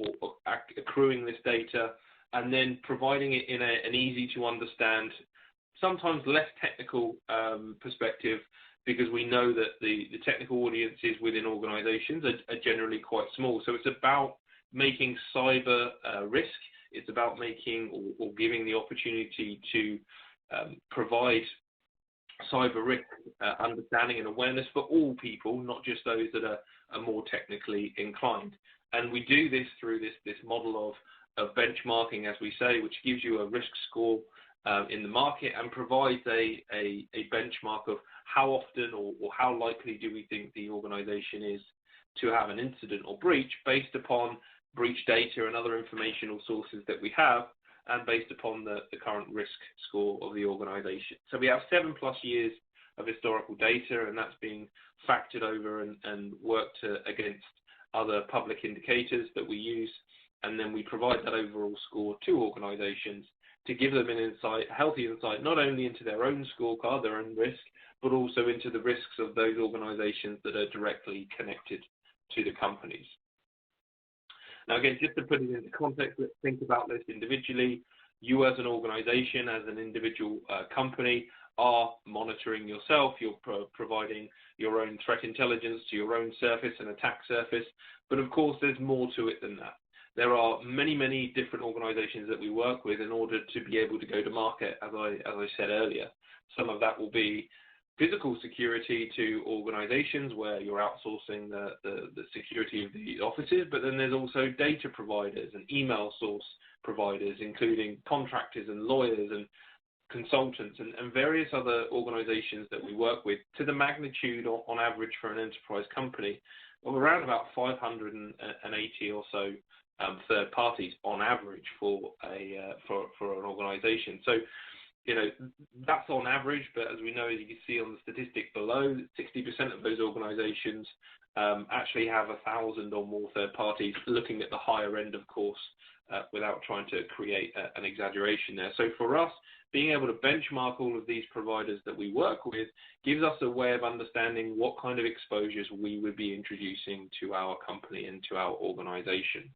accruing this data and then providing it in an easy to understand, sometimes less technical perspective, because we know that the technical audiences within organizations are generally quite small. So it's about making cyber risk. It's about making or giving the opportunity to provide cyber risk understanding and awareness for all people, not just those that are more technically inclined. And we do this through this model of benchmarking, as we say, which gives you a risk score in the market and provides a benchmark of how often or how likely do we think the organization is to have an incident or breach based upon breach data and other informational sources that we have, and based upon the current risk score of the organization. So we have 7+ years of historical data, and that's being factored over and worked against other public indicators that we use, and then we provide that overall score to organizations to give them an insight, healthy insight, not only into their own scorecard, their own risk, but also into the risks of those organizations that are directly connected to the companies. Now, again, just to put it into context, let's think about this individually. You as an organization, as an individual company, are monitoring yourself. You're providing your own threat intelligence to your own surface and attack surface. But of course, there's more to it than that. There are many, many different organizations that we work with in order to be able to go to market, as I said earlier. Some of that will be physical security to organizations where you're outsourcing the security of the offices, but then there's also data providers and email source providers, including contractors and lawyers and consultants and various other organizations that we work with, to the magnitude on average for an enterprise company of around about 580 or so third parties on average for an organization. So, you know, that's on average, but as we know, as you can see on the statistic below, 60% of those organizations actually have 1,000 or more third parties, looking at the higher end, of course, without trying to create an exaggeration there. So for us, being able to benchmark all of these providers that we work with gives us a way of understanding what kind of exposures we would be introducing to our company and to our organization.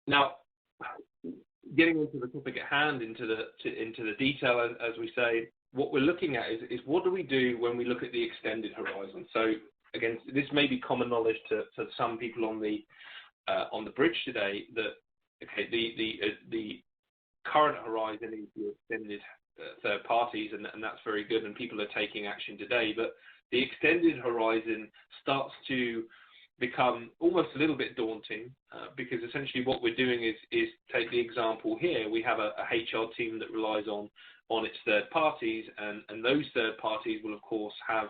Now, getting into the topic at hand, into the detail, as we say, what we're looking at is what do we do when we look at the extended horizon? So again, this may be common knowledge to some people on the bridge today, that okay, the current horizon is the extended third parties, and that's very good, and people are taking action today. But the extended horizon starts to become almost a little bit daunting, because essentially what we're doing is take the example here. We have a HR team that relies on its third parties, and those third parties will of course have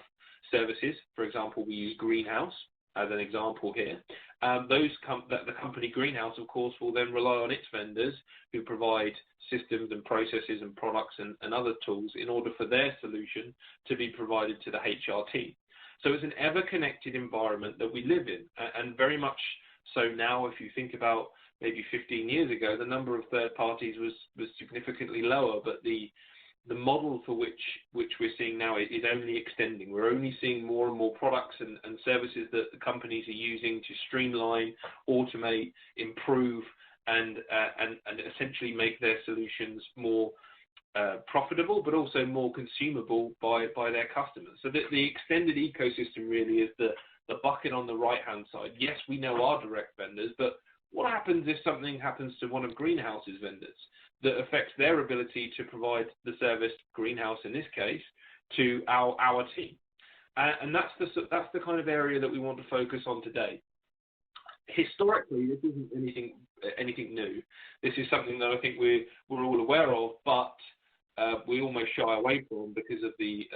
services. For example, we use Greenhouse as an example here. The company Greenhouse, of course, will then rely on its vendors who provide systems and processes and products and other tools in order for their solution to be provided to the HR team. So it's an ever-connected environment that we live in, and very much so now. If you think about maybe 15 years ago, the number of third parties was significantly lower, but the model for which we're seeing now is only extending. We're only seeing more and more products and services that the companies are using to streamline, automate, improve, and essentially make their solutions more profitable, but also more consumable by their customers. So the extended ecosystem really is the bucket on the right-hand side. Yes, we know our direct vendors, but what happens if something happens to one of Greenhouse's vendors that affects their ability to provide the service, Greenhouse in this case, to our team? And that's the kind of area that we want to focus on today. Historically, this isn't anything new. This is something that I think we're all aware of, but we almost shy away from because of the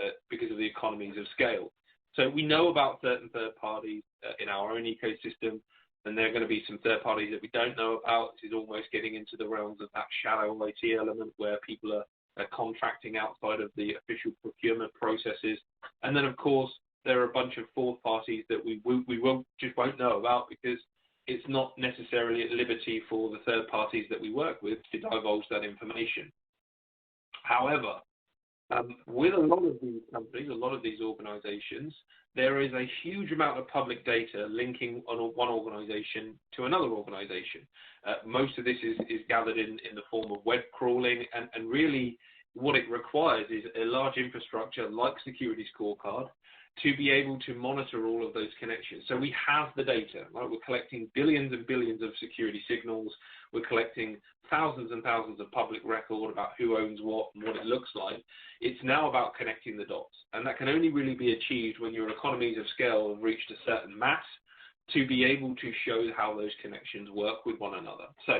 economies of scale. So we know about certain third parties in our own ecosystem, and there are going to be some third parties that we don't know about. This is almost getting into the realms of that shadow IT element where people are contracting outside of the official procurement processes. And then, of course, there are a bunch of fourth parties that we won't know about, because it's not necessarily at liberty for the third parties that we work with to divulge that information. However, with a lot of these companies, a lot of these organizations, there is a huge amount of public data linking on one organization to another organization. Most of this is gathered in the form of web crawling, and really what it requires is a large infrastructure like Security Scorecard to be able to monitor all of those connections. So we have the data, right? We're collecting billions and billions of security signals. We're collecting thousands and thousands of public record about who owns what and what it looks like. It's now about connecting the dots. And that can only really be achieved when your economies of scale have reached a certain mass to be able to show how those connections work with one another. So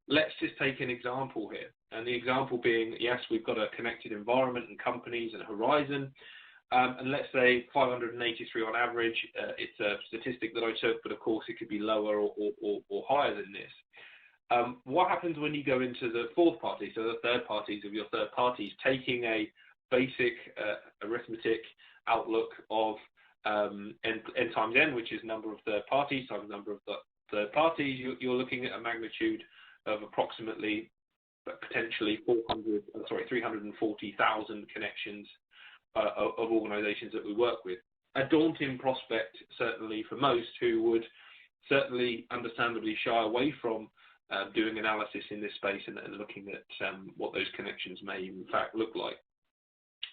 let's just take an example here. And the example being, yes, we've got a connected environment and companies and horizon. And let's say 583 on average. It's a statistic that I took, but of course it could be lower or higher than this. What happens when you go into the fourth party, so the third parties of your third parties, taking a basic arithmetic outlook of n times n, which is number of third parties times number of third parties, you're looking at a magnitude of approximately potentially 340,000 connections of organizations that we work with. A daunting prospect, certainly for most, who would certainly understandably shy away from doing analysis in this space and looking at what those connections may in fact look like.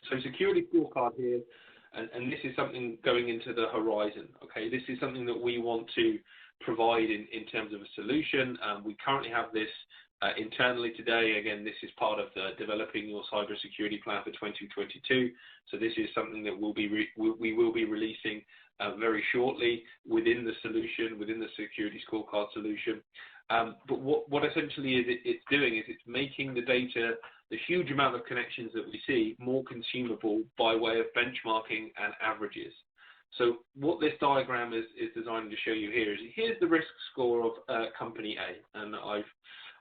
So Security Scorecard here, and this is something going into the horizon. Okay, this is something that we want to provide in terms of a solution. We currently have this internally today. Again, this is part of developing your cybersecurity plan for 2022. So this is something that we will be releasing very shortly within the solution, within the Security Scorecard solution. But what essentially it's doing is it's making the data, the huge amount of connections that we see, more consumable by way of benchmarking and averages. So what this diagram is designed to show you here is, here's the risk score of company A, and I've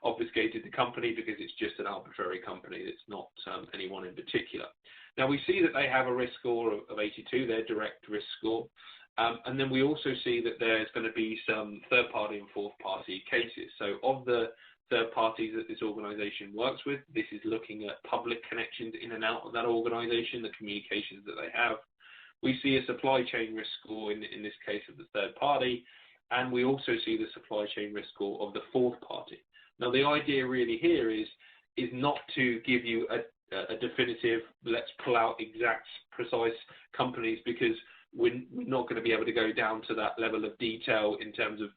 obfuscated the company because it's just an arbitrary company. It's not anyone in particular. Now we see that they have a risk score of 82, their direct risk score. And then we also see that there's going to be some third party and fourth party cases. So of the third parties that this organization works with, this is looking at public connections in and out of that organization, the communications that they have. We see a supply chain risk score in this case of the third party, and we also see the supply chain risk score of the fourth party. Now, the idea really here is not to give you a definitive, let's pull out exact, precise companies, because we're not going to be able to go down to that level of detail in terms of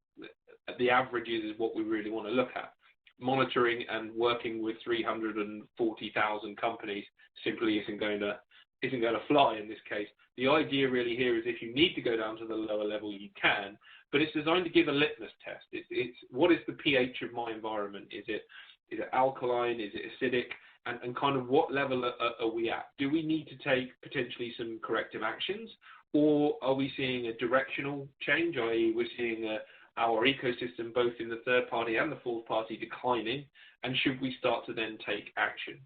the averages is what we really want to look at. Monitoring and working with 340,000 companies simply isn't going to fly in this case. The idea really here is if you need to go down to the lower level, you can, but it's designed to give a litmus test. It's what is the pH of my environment? Is it alkaline? Is it acidic? And kind of what level are we at? Do we need to take potentially some corrective actions, or are we seeing a directional change, i.e. we're seeing our ecosystem, both in the third party and the fourth party, declining, and should we start to then take action?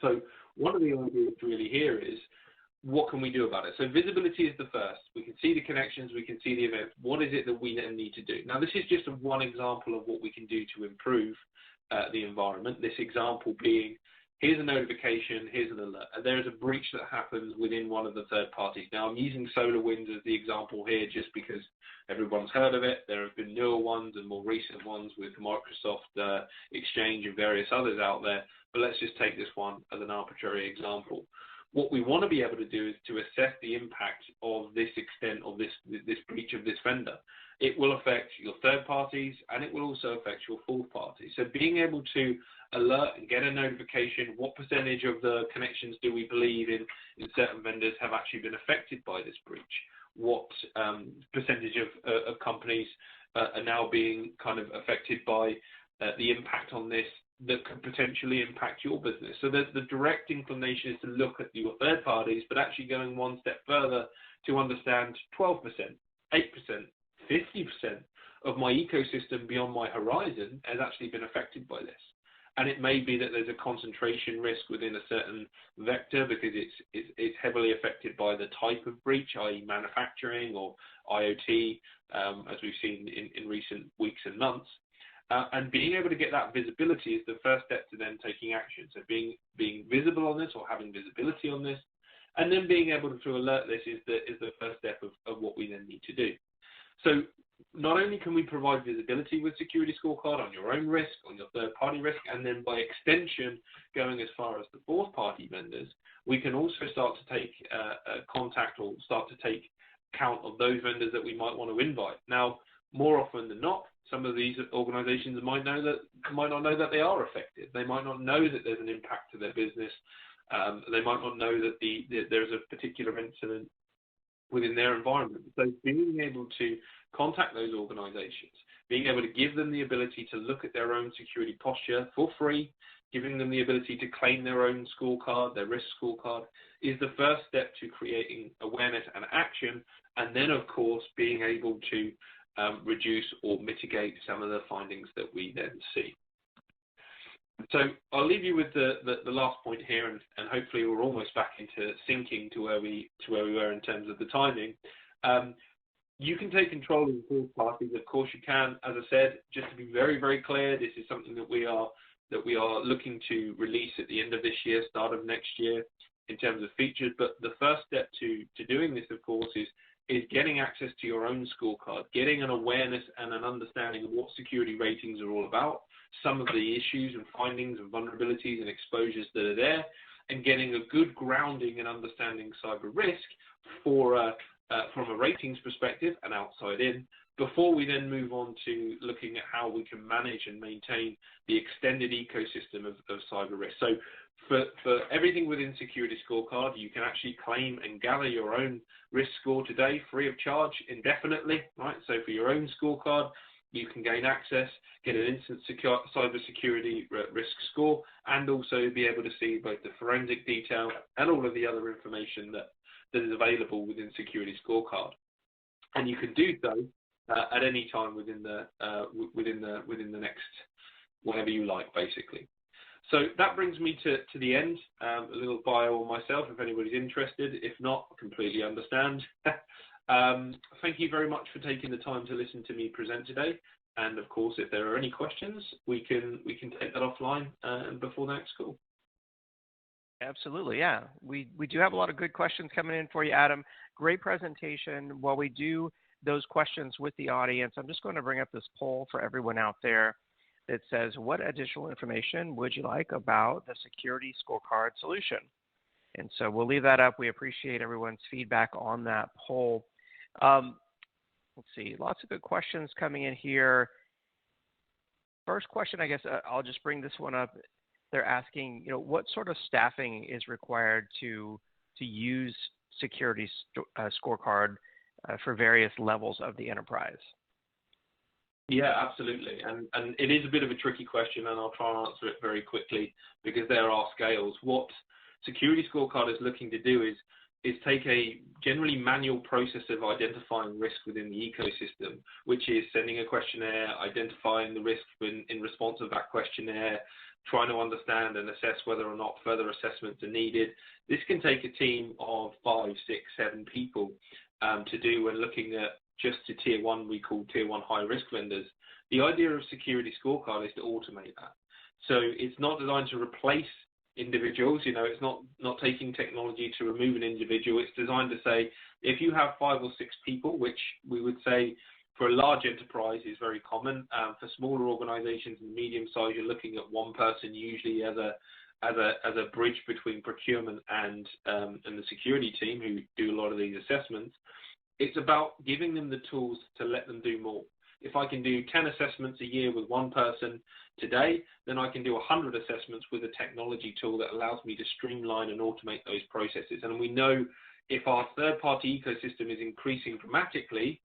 So one of the ideas really here is, what can we do about it? So visibility is the first. We can see the connections, we can see the events. What is it that we then need to do? Now, this is just one example of what we can do to improve the environment. This example being, here's a notification, here's an alert. And there is a breach that happens within one of the third parties. Now, I'm using SolarWinds as the example here just because everyone's heard of it. There have been newer ones and more recent ones with Microsoft Exchange and various others out there. But let's just take this one as an arbitrary example. What we want to be able to do is to assess the impact of this extent of this breach of this vendor. It will affect your third parties, and it will also affect your fourth party. So being able to alert and get a notification, what percentage of the connections do we believe in certain vendors have actually been affected by this breach? What percentage of companies are now being kind of affected by the impact on this that could potentially impact your business? So the direct inclination is to look at your third parties, but actually going one step further to understand 12%, 8%, 50% of my ecosystem beyond my horizon has actually been affected by this. And it may be that there's a concentration risk within a certain vector because it's heavily affected by the type of breach, i.e. manufacturing or IoT, as we've seen in recent weeks and months. And being able to get that visibility is the first step to then taking action. So being visible on this or having visibility on this, and then being able to alert this is the first step of what we then need to do. So not only can we provide visibility with Security Scorecard on your own risk, on your third-party risk, and then by extension, going as far as the fourth-party vendors, we can also start to take contact or start to take count of those vendors that we might want to invite. Now, more often than not, some of these organizations might not know that they are affected. They might not know that there's an impact to their business. They might not know that there's a particular incident within their environment. So being able to contact those organizations, being able to give them the ability to look at their own security posture for free, giving them the ability to claim their own scorecard, their risk scorecard, is the first step to creating awareness and action. And then, of course, being able to reduce or mitigate some of the findings that we then see. So I'll leave you with the last point here, and hopefully we're almost back into syncing to where we were in terms of the timing. You can take control of the fourth parties, of course you can. As I said, just to be very, very clear, this is something that we are looking to release at the end of this year, start of next year, in terms of features. But the first step to doing this, of course, is getting access to your own scorecard, getting an awareness and an understanding of what security ratings are all about, some of the issues and findings and vulnerabilities and exposures that are there, and getting a good grounding and understanding cyber risk from a ratings perspective and outside in, before we then move on to looking at how we can manage and maintain the extended ecosystem of cyber risk. So for everything within Security Scorecard, you can actually claim and gather your own risk score today free of charge indefinitely, right? So for your own scorecard, you can gain access, get an instant cybersecurity risk score, and also be able to see both the forensic detail and all of the other information that is available within Security Scorecard. And you can do so at any time within the next whatever you like, basically. So that brings me to the end. A little bio on myself, if anybody's interested. If not, I completely understand. Thank you very much for taking the time to listen to me present today. And of course, if there are any questions, we can take that offline before the next call. Absolutely, yeah. We do have a lot of good questions coming in for you, Adam. Great presentation. While we do those questions with the audience, I'm just going to bring up this poll for everyone out there. that says, what additional information would you like about the security scorecard solution? And so we'll leave that up. We appreciate everyone's feedback on that poll. Let's see, lots of good questions coming in here. First question, I guess I'll just bring this one up. They're asking, what sort of staffing is required to use security scorecard for various levels of the enterprise? Yeah, absolutely. And it is a bit of a tricky question, and I'll try and answer it very quickly because there are scales. What Security Scorecard is looking to do is take a generally manual process of identifying risk within the ecosystem, which is sending a questionnaire, identifying the risk in response of that questionnaire, trying to understand and assess whether or not further assessments are needed. This can take a team of 5, 6, 7 people to do when looking at just to tier 1, we call tier 1 high risk vendors. The idea of Security Scorecard is to automate that. So it's not designed to replace individuals, it's not taking technology to remove an individual. It's designed to say, if you have 5 or 6 people, which we would say for a large enterprise is very common. For smaller organizations and medium size, you're looking at one person usually as a bridge between procurement and the security team who do a lot of these assessments. It's about giving them the tools to let them do more. If I can do 10 assessments a year with one person today, then I can do 100 assessments with a technology tool that allows me to streamline and automate those processes. And we know if our third-party ecosystem is increasing dramatically,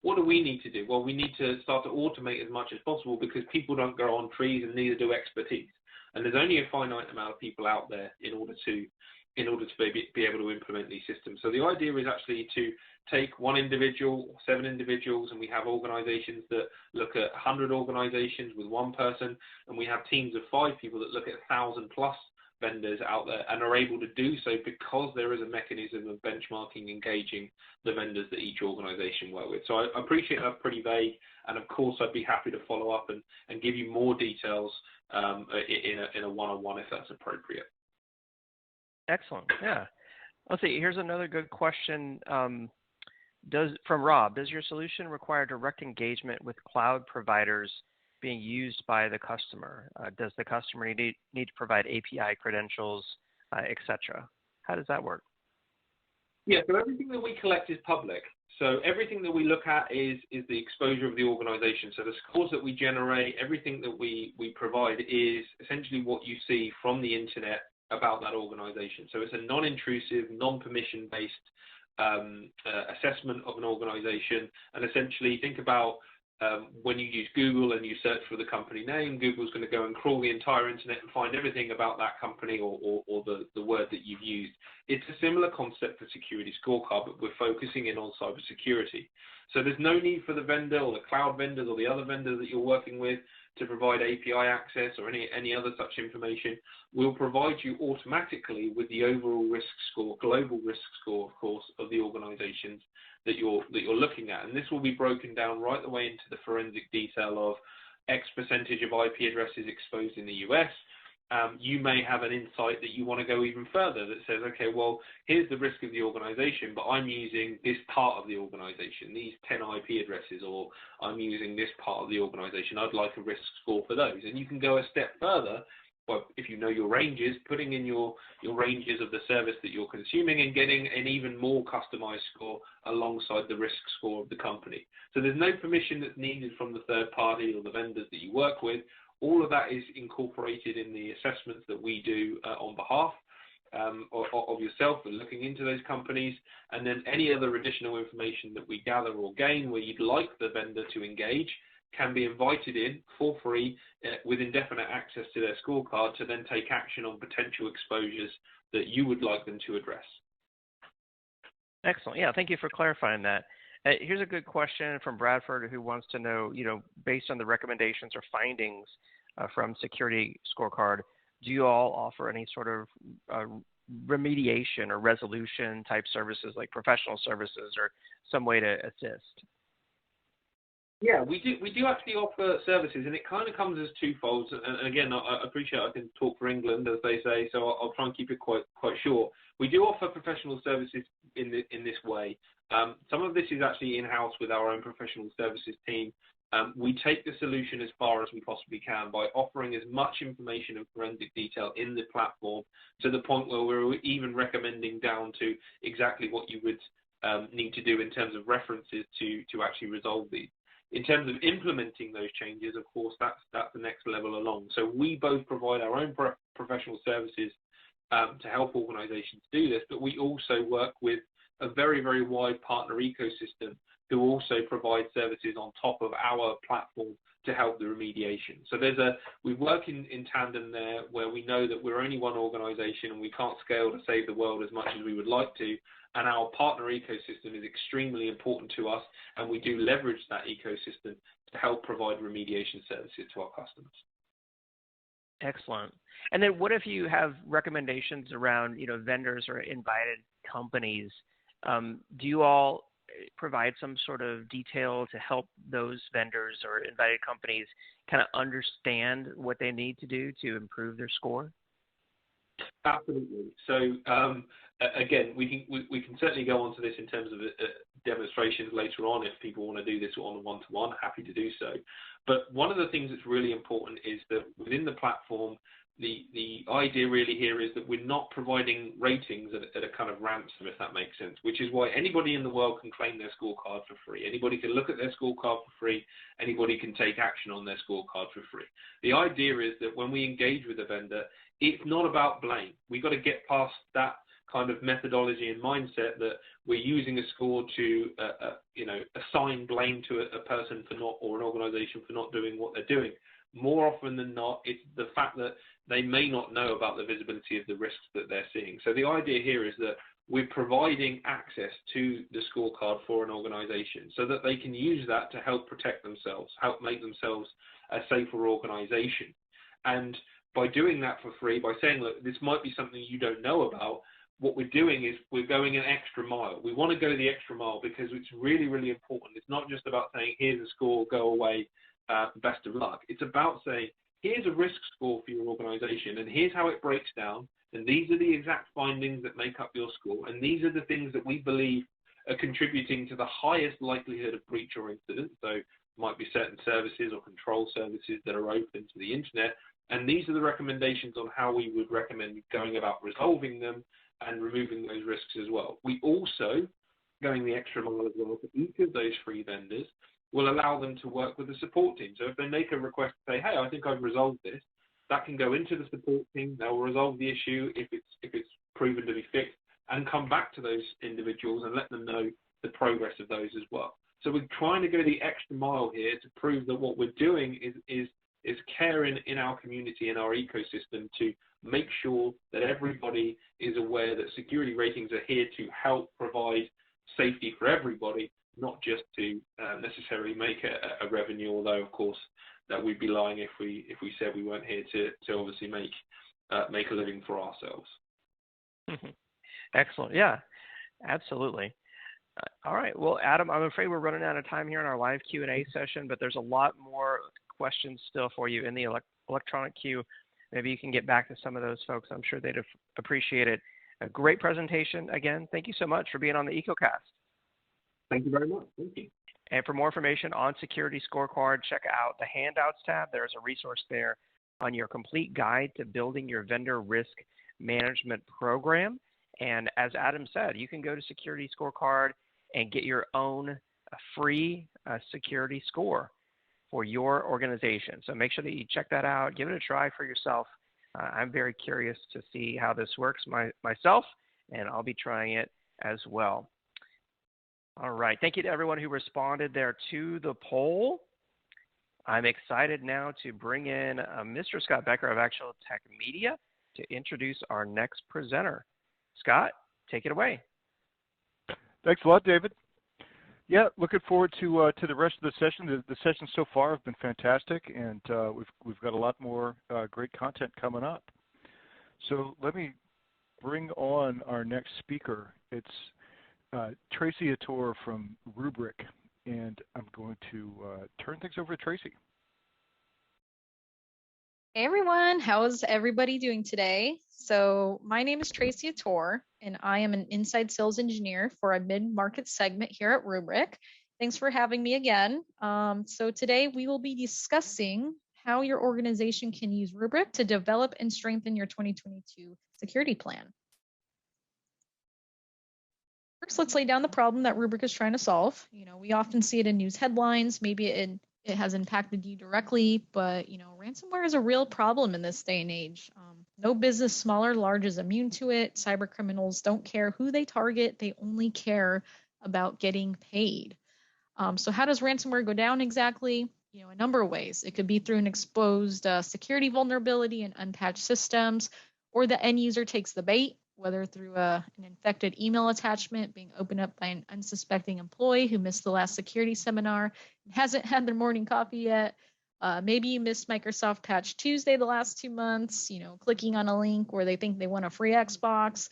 what do we need to do? Well, we need to start to automate as much as possible because people don't grow on trees and neither do expertise. And there's only a finite amount of people out there in order to be able to implement these systems. So the idea is actually to take one individual or 7 individuals, and we have organizations that look at 100 organizations with one person, and we have teams of 5 people that look at 1,000 plus vendors out there and are able to do so because there is a mechanism of benchmarking, engaging the vendors that each organization work with. So I appreciate that's pretty vague, and of course I'd be happy to follow up and give you more details in a one-on-one if that's appropriate. Excellent. Yeah. Let's see. Here's another good question. From Rob, does your solution require direct engagement with cloud providers being used by the customer? Does the customer need to provide API credentials, et cetera? How does that work? Yeah, so everything that we collect is public. So everything that we look at is the exposure of the organization. So the scores that we generate, everything that we provide is essentially what you see from the internet about that organization. So it's a non-intrusive, non-permission-based assessment of an organization. And essentially think about when you use Google and you search for the company name, Google's going to go and crawl the entire internet and find everything about that company or the word that you've used. It's a similar concept for Security Scorecard, but we're focusing in on cybersecurity. So there's no need for the vendor or the cloud vendors or the other vendors that you're working with to provide API access or any other such information. We'll provide you automatically with the overall risk score, global risk score, of course, of the organizations that you're looking at. And this will be broken down right the way into the forensic detail of X percentage of IP addresses exposed in the US. You may have an insight that you want to go even further that says, okay, well, here's the risk of the organization, but I'm using this part of the organization, these 10 IP addresses, or I'm using this part of the organization. I'd like a risk score for those. And you can go a step further, well, if you know your ranges, putting in your ranges of the service that you're consuming and getting an even more customized score alongside the risk score of the company. So there's no permission that's needed from the third party or the vendors that you work with. All of that is incorporated in the assessments that we do on behalf of yourself and looking into those companies. And then any other additional information that we gather or gain where you'd like the vendor to engage can be invited in for free with indefinite access to their scorecard to then take action on potential exposures that you would like them to address. Excellent. Yeah, thank you for clarifying that. Here's a good question from Bradford who wants to know, based on the recommendations or findings from Security Scorecard, do you all offer any sort of remediation or resolution type services like professional services or some way to assist? Yeah, we do actually offer services, and it kind of comes as twofold. And again, I appreciate I can talk for England, as they say, so I'll try and keep it quite short. We do offer professional services in this way. Some of this is actually in-house with our own professional services team We take the solution as far as we possibly can by offering as much information and forensic detail in the platform, to the point where we're even recommending down to exactly what you would need to do in terms of references to actually resolve these. In terms of implementing those changes, of course, that's the next level along. So we both provide our own professional services to help organizations do this, but we also work with a very, very wide partner ecosystem who also provide services on top of our platform to help the remediation. So we work in tandem there, where we know that we're only one organization and we can't scale to save the world as much as we would like to. And our partner ecosystem is extremely important to us, and we do leverage that ecosystem to help provide remediation services to our customers. Excellent. And then what if you have recommendations around, vendors or invited companies? Do you all provide some sort of detail to help those vendors or invited companies kind of understand what they need to do to improve their score? Absolutely. So again, we can certainly go on to this in terms of demonstrations later on if people want to do this on a one-to-one. Happy to do so. But one of the things that's really important is that within the platform, the idea really here is that we're not providing ratings at a kind of ransom, if that makes sense, which is why anybody in the world can claim their scorecard for free. Anybody can look at their scorecard for free. Anybody can take action on their scorecard for free. The idea is that when we engage with a vendor, it's not about blame. We've got to get past that kind of methodology and mindset that we're using a score to assign blame to a person for not, or an organization for not doing what they're doing. More often than not, it's the fact that they may not know about the visibility of the risks that they're seeing. So the idea here is that we're providing access to the scorecard for an organization so that they can use that to help protect themselves, help make themselves a safer organization. And by doing that for free, by saying, look, this might be something you don't know about, what we're doing is we're going an extra mile. We want to go the extra mile because it's really, really important. It's not just about saying, here's a score, go away, best of luck. It's about saying, here's a risk score for your organization, and here's how it breaks down, and these are the exact findings that make up your score, and these are the things that we believe are contributing to the highest likelihood of breach or incident. So it might be certain services or control services that are open to the internet, and these are the recommendations on how we would recommend going about resolving them and removing those risks as well. We also, going the extra mile as well, for each of those free vendors, will allow them to work with the support team. So if they make a request to say, hey, I think I've resolved this, that can go into the support team. They'll resolve the issue if it's proven to be fixed, and come back to those individuals and let them know the progress of those as well. So we're trying to go the extra mile here to prove that what we're doing is caring in our community and our ecosystem to make sure that everybody is aware that security ratings are here to help provide safety for everybody, not just to necessarily make a revenue, although of course that we'd be lying if we said we weren't here to obviously make a living for ourselves. Excellent. Yeah, absolutely. All right. Well, Adam, I'm afraid we're running out of time here in our live Q&A session, but there's a lot more questions still for you in the electronic queue. Maybe you can get back to some of those folks. I'm sure they'd appreciate it. A great presentation. Again, thank you so much for being on the EcoCast. Thank you very much. Thank you. And for more information on Security Scorecard, check out the Handouts tab. There's a resource there on your complete guide to building your vendor risk management program. And as Adam said, you can go to Security Scorecard and get your own free security score for your organization. So make sure that you check that out. Give it a try for yourself. I'm very curious to see how this works myself, and I'll be trying it as well. All right. Thank you to everyone who responded there to the poll. I'm excited now to bring in Mr. Scott Becker of Actual Tech Media to introduce our next presenter. Scott, take it away. Thanks a lot, David. Yeah, looking forward to the rest of the session. The sessions so far have been fantastic, and we've got a lot more great content coming up. So let me bring on our next speaker. It's Tracy Ator from Rubric, and I'm going to turn things over to Tracy. Hey everyone, how's everybody doing today? So my name is Tracy Ator, and I am an inside sales engineer for a mid-market segment here at Rubric. Thanks for having me again. So today we will be discussing how your organization can use Rubric to develop and strengthen your 2022 security plan. First, let's lay down the problem that Rubric is trying to solve. We often see it in news headlines. Maybe it has impacted you directly, but ransomware is a real problem in this day and age. No business, small or large, is immune to it. Cyber criminals don't care who they target. They only care about getting paid. So how does ransomware go down exactly? A number of ways. It could be through an exposed security vulnerability in unpatched systems, or the end user takes the bait, whether through an infected email attachment being opened up by an unsuspecting employee who missed the last security seminar and hasn't had their morning coffee yet. Maybe you missed Microsoft Patch Tuesday the last 2 months, clicking on a link where they think they want a free Xbox.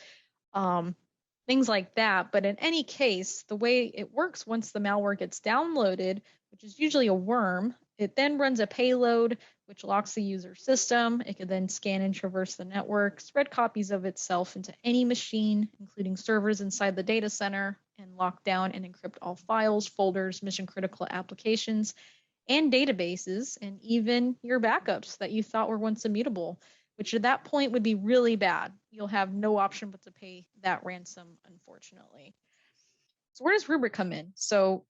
Things like that. But in any case, the way it works, once the malware gets downloaded, which is usually a worm, it then runs a payload, which locks the user system. It could then scan and traverse the network, spread copies of itself into any machine, including servers inside the data center, and lock down and encrypt all files, folders, mission critical applications, and databases, and even your backups that you thought were once immutable, which at that point would be really bad. You'll have no option but to pay that ransom, unfortunately. So where does Rubric come in? So,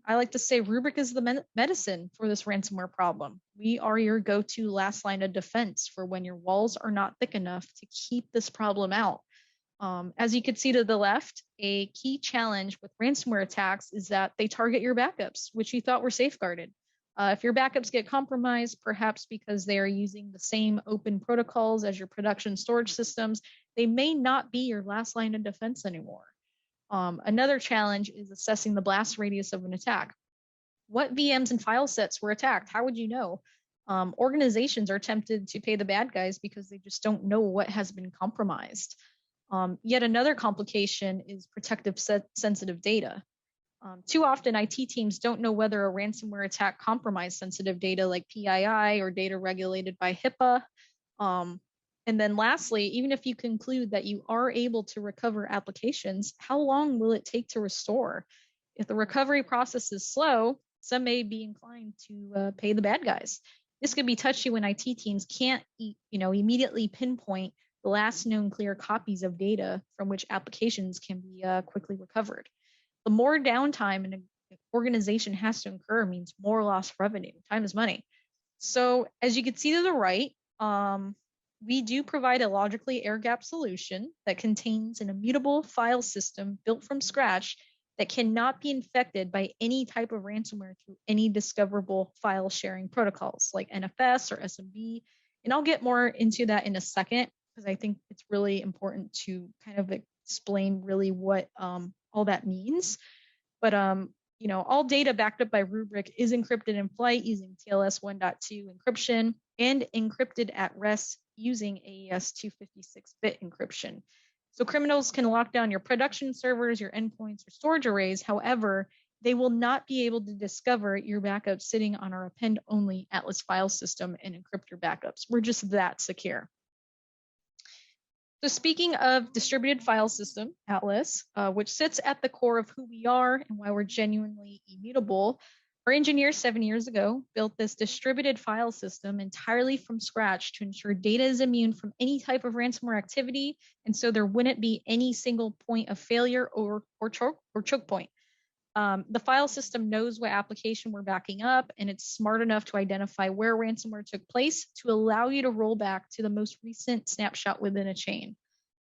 I like to say Rubric is the medicine for this ransomware problem. We are your go-to last line of defense for when your walls are not thick enough to keep this problem out. As you can see to the left, a key challenge with ransomware attacks is that they target your backups, which you thought were safeguarded. If your backups get compromised, perhaps because they are using the same open protocols as your production storage systems, they may not be your last line of defense anymore. Another challenge is assessing the blast radius of an attack. What VMs and file sets were attacked? How would you know? Organizations are tempted to pay the bad guys because they just don't know what has been compromised. Yet another complication is protective sensitive data. Too often, IT teams don't know whether a ransomware attack compromised sensitive data like PII or data regulated by HIPAA. And then lastly, even if you conclude that you are able to recover applications, how long will it take to restore? If the recovery process is slow, some may be inclined to pay the bad guys. This could be touchy when IT teams can't immediately pinpoint the last known clear copies of data from which applications can be quickly recovered. The more downtime an organization has to incur means more lost revenue. Time is money. So as you can see to the right, we do provide a logically air-gapped solution that contains an immutable file system built from scratch that cannot be infected by any type of ransomware through any discoverable file sharing protocols like NFS or SMB. And I'll get more into that in a second, because I think it's really important to kind of explain really what all that means. But all data backed up by Rubric is encrypted in flight using TLS 1.2 encryption and encrypted at rest using AES 256-bit encryption. So criminals can lock down your production servers, your endpoints, or storage arrays. However, they will not be able to discover your backups sitting on our append-only Atlas file system and encrypt your backups. We're just that secure. So speaking of distributed file system, Atlas, which sits at the core of who we are and why we're genuinely immutable, our engineers 7 years ago built this distributed file system entirely from scratch to ensure data is immune from any type of ransomware activity, and so there wouldn't be any single point of failure or choke point. The file system knows what application we're backing up, and it's smart enough to identify where ransomware took place to allow you to roll back to the most recent snapshot within a chain.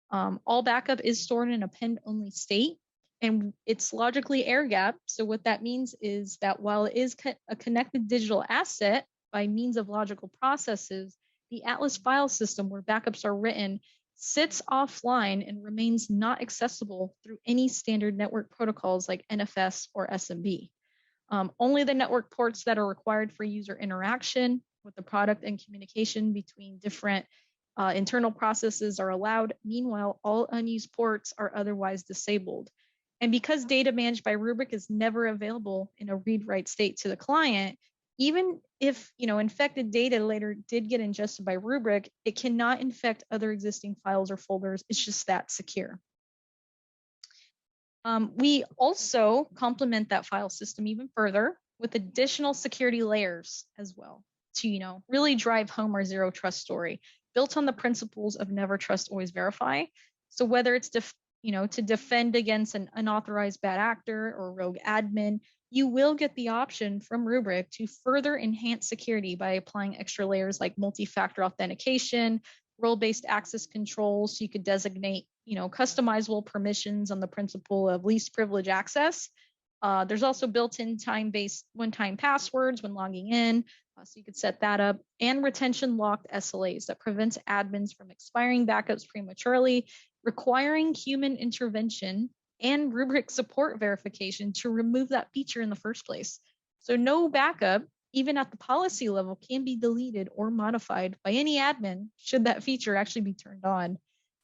All backup is stored in append-only state, and it's logically air-gapped. So what that means is that while it is a connected digital asset by means of logical processes, the Atlas file system where backups are written sits offline and remains not accessible through any standard network protocols like NFS or SMB. Only the network ports that are required for user interaction with the product and communication between different internal processes are allowed. Meanwhile, all unused ports are otherwise disabled. And because data managed by Rubric is never available in a read-write state to the client, even if infected data later did get ingested by Rubric, it cannot infect other existing files or folders. It's just that secure. We also complement that file system even further with additional security layers as well to, really drive home our zero trust story built on the principles of never trust, always verify. So whether it's to defend against an unauthorized bad actor or rogue admin, you will get the option from Rubric to further enhance security by applying extra layers like multi-factor authentication, role-based access control, so you could designate, customizable permissions on the principle of least privilege access. There's also built-in time-based one-time passwords when logging in, so you could set that up, and retention-locked SLAs that prevents admins from expiring backups prematurely, requiring human intervention and Rubric support verification to remove that feature in the first place. So no backup, even at the policy level, can be deleted or modified by any admin should that feature actually be turned on.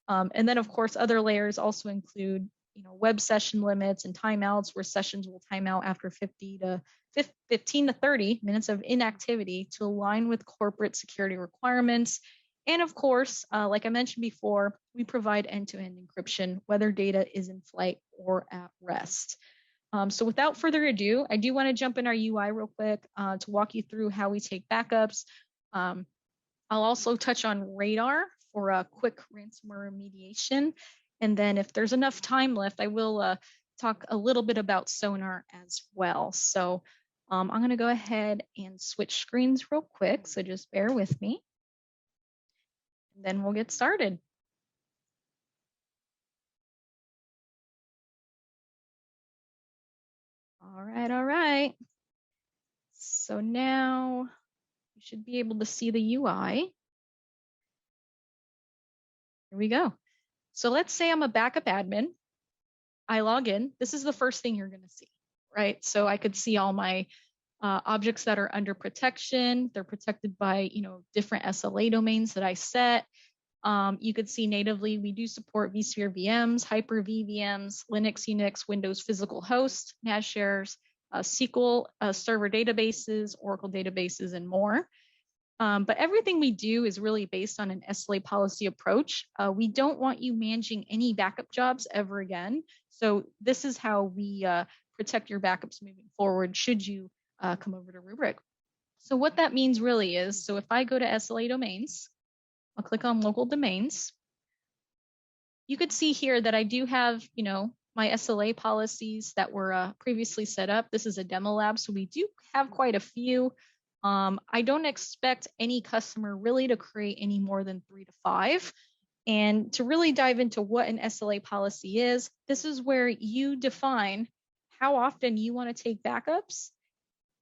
And then, of course, other layers also include, web session limits and timeouts, where sessions will time out after 15 to 30 minutes of inactivity to align with corporate security requirements. And of course, like I mentioned before, we provide end-to-end encryption, whether data is in flight or at rest. So without further ado, I do want to jump in our UI real quick to walk you through how we take backups. I'll also touch on Radar for a quick ransomware remediation. And then if there's enough time left, I will talk a little bit about Sonar as well. So I'm going to go ahead and switch screens real quick. So just bear with me. And then we'll get started. All right. So now you should be able to see the UI. Here we go. So let's say I'm a backup admin. I log in. This is the first thing you're going to see, right? So I could see all my objects that are under protection. They're protected by, different SLA domains that I set. You could see natively, we do support vSphere VMs, Hyper-V VMs, Linux, Unix, Windows physical hosts, NAS shares, SQL server databases, Oracle databases, and more. But everything we do is really based on an SLA policy approach. We don't want you managing any backup jobs ever again. So this is how we protect your backups moving forward should you come over to Rubric. So what that means really is, so if I go to SLA domains, I'll click on local domains. You could see here that I do have, my SLA policies that were previously set up. This is a demo lab, so we do have quite a few. I don't expect any customer really to create any more than 3 to 5. And to really dive into what an SLA policy is, this is where you define how often you want to take backups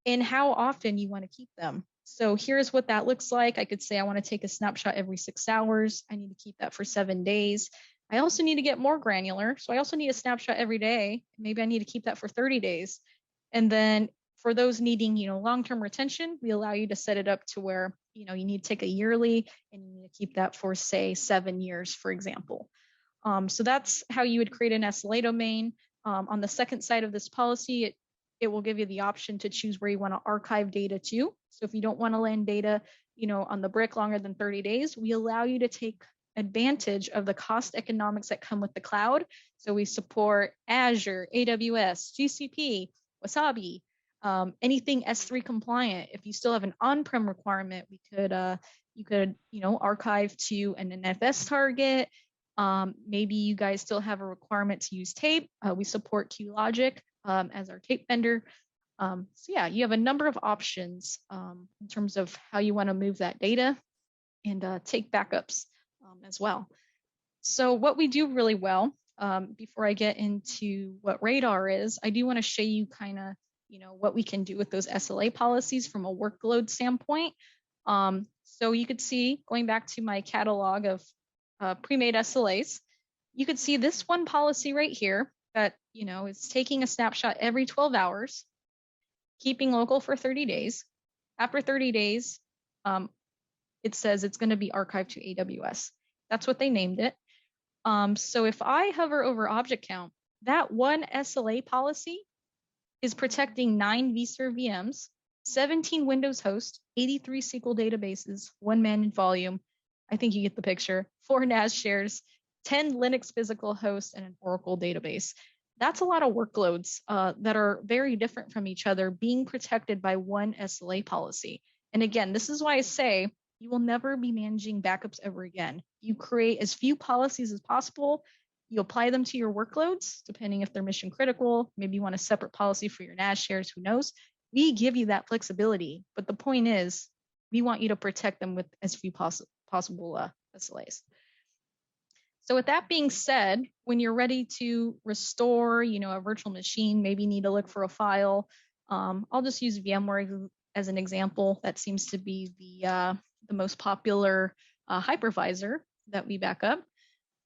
and how often you want to keep them. So here's what that looks like. I could say I want to take a snapshot every 6 hours. I need to keep that for 7 days. I also need to get more granular. So I also need a snapshot every day. Maybe I need to keep that for 30 days. And then for those needing, long-term retention, we allow you to set it up to where, you need to take a yearly and you need to keep that for, say, 7 years, for example. So that's how you would create an SLA domain. On the second side of this policy, it will give you the option to choose where you want to archive data to. So if you don't want to land data, on the brick longer than 30 days, we allow you to take advantage of the cost economics that come with the cloud. So we support Azure, AWS, GCP, Wasabi, anything S3 compliant. If you still have an on-prem requirement, you could archive to an NFS target. Maybe you guys still have a requirement to use tape. We support QLogic as our tape vendor. So yeah, you have a number of options in terms of how you want to move that data and take backups as well. So what we do really well, before I get into what Radar is, I do want to show you kind of, what we can do with those SLA policies from a workload standpoint. So you could see, going back to my catalog of pre-made SLAs, you could see this one policy right here that, is taking a snapshot every 12 hours, keeping local for 30 days. After 30 days, it says it's going to be archived to AWS. That's what they named it. So if I hover over object count, that one SLA policy is protecting 9 vSphere VMs, 17 Windows hosts, 83 SQL databases, 1 managed volume. I think you get the picture. 4 NAS shares, 10 Linux physical hosts, and an Oracle database. That's a lot of workloads that are very different from each other being protected by one SLA policy. And again, this is why I say you will never be managing backups ever again. You create as few policies as possible. You apply them to your workloads, depending if they're mission critical. Maybe you want a separate policy for your NAS shares, who knows? We give you that flexibility. But the point is, we want you to protect them with as few possible SLAs. So with that being said, when you're ready to restore, a virtual machine, maybe you need to look for a file. I'll just use VMware as an example. That seems to be the most popular hypervisor that we back up.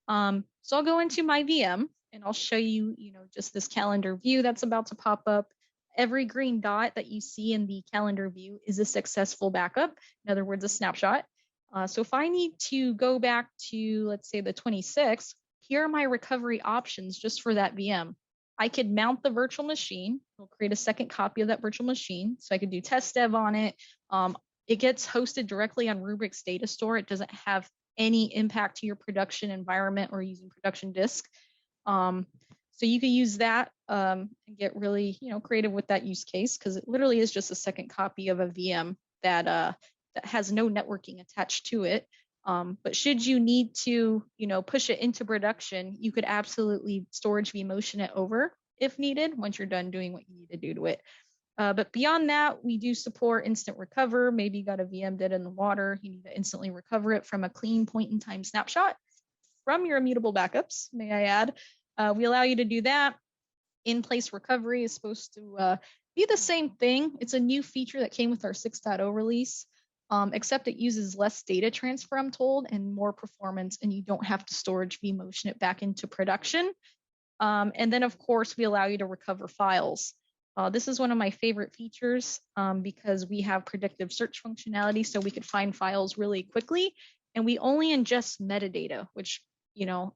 So I'll go into my VM and I'll show you, just this calendar view that's about to pop up. Every green dot that you see in the calendar view is a successful backup. In other words, a snapshot. So if I need to go back to, let's say, the 26th, here are my recovery options just for that VM. I could mount the virtual machine. It'll create a second copy of that virtual machine. So I could do test dev on it. It gets hosted directly on Rubric's data store. It doesn't have any impact to your production environment or using production disk. So you can use that and get really, creative with that use case, because it literally is just a second copy of a VM that has no networking attached to it. But should you need to, push it into production, you could absolutely storage vMotion it over if needed once you're done doing what you need to do to it. But beyond that, we do support instant recover. Maybe you got a VM dead in the water. You need to instantly recover it from a clean point-in-time snapshot from your immutable backups, may I add. We allow you to do that. In-place recovery is supposed to be the same thing. It's a new feature that came with our 6.0 release, except it uses less data transfer, I'm told, and more performance, and you don't have to storage vMotion it back into production. And then, of course, we allow you to recover files. This is one of my favorite features because we have predictive search functionality, so we could find files really quickly, and we only ingest metadata, which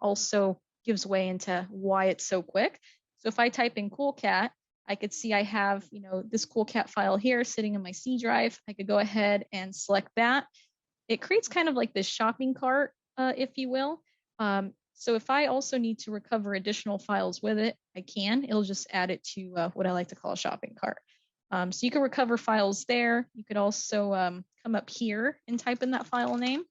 also gives way into why it's so quick. So if I type in CoolCat, I could see I have this CoolCat file here sitting in my C drive. I could go ahead and select that. It creates kind of like this shopping cart, if you will. So if I also need to recover additional files with it, I can. It'll just add it to what I like to call a shopping cart. So you can recover files there. You could also come up here and type in that file name.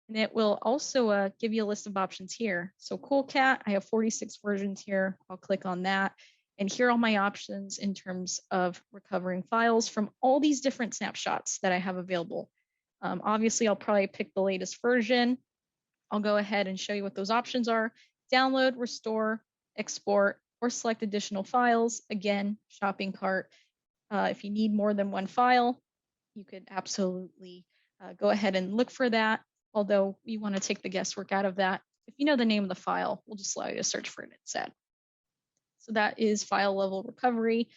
And it will also give you a list of options here. So CoolCat, I have 46 versions here. I'll click on that. And here are all my options in terms of recovering files from all these different snapshots that I have available. Obviously, I'll probably pick the latest version. I'll go ahead and show you what those options are. Download, restore, export, or select additional files. Again, shopping cart. If you need more than one file, you could absolutely go ahead and look for that. Although we want to take the guesswork out of that. If you know the name of the file, we'll just allow you to search for it instead. So that is file level recovery.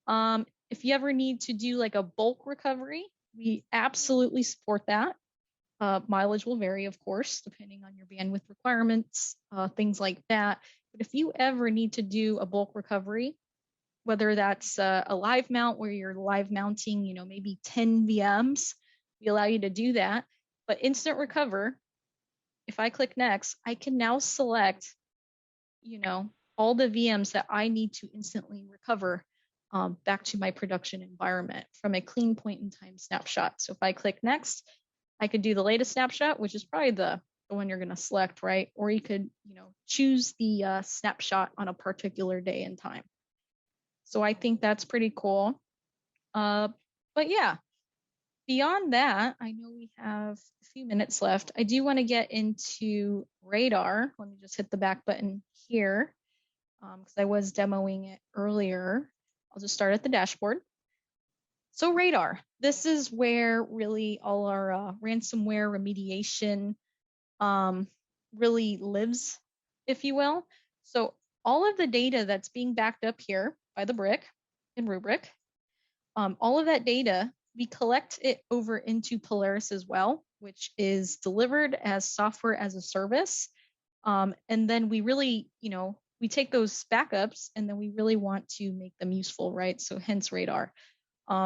If you ever need to do like a bulk recovery, we absolutely support that. Mileage will vary, of course, depending on your bandwidth requirements, things like that. But if you ever need to do a bulk recovery, whether that's a live mount where you're live mounting, maybe 10 VMs, we allow you to do that. But instant recover, if I click next, I can now select, all the VMs that I need to instantly recover back to my production environment from a clean point-in-time snapshot. So if I click next, I could do the latest snapshot, which is probably the one you're going to select, right? Or you could, choose the snapshot on a particular day and time. So I think that's pretty cool. But yeah. Beyond that, I know we have a few minutes left. I do want to get into Radar. Let me just hit the back button here because I was demoing it earlier. I'll just start at the dashboard. So Radar, this is where really all our ransomware remediation really lives, if you will. So all of the data that's being backed up here by the brick in Rubric, all of that data, we collect it over into Polaris as well, which is delivered as software as a service. And then we really, we take those backups and then we really want to make them useful, right? So hence Radar.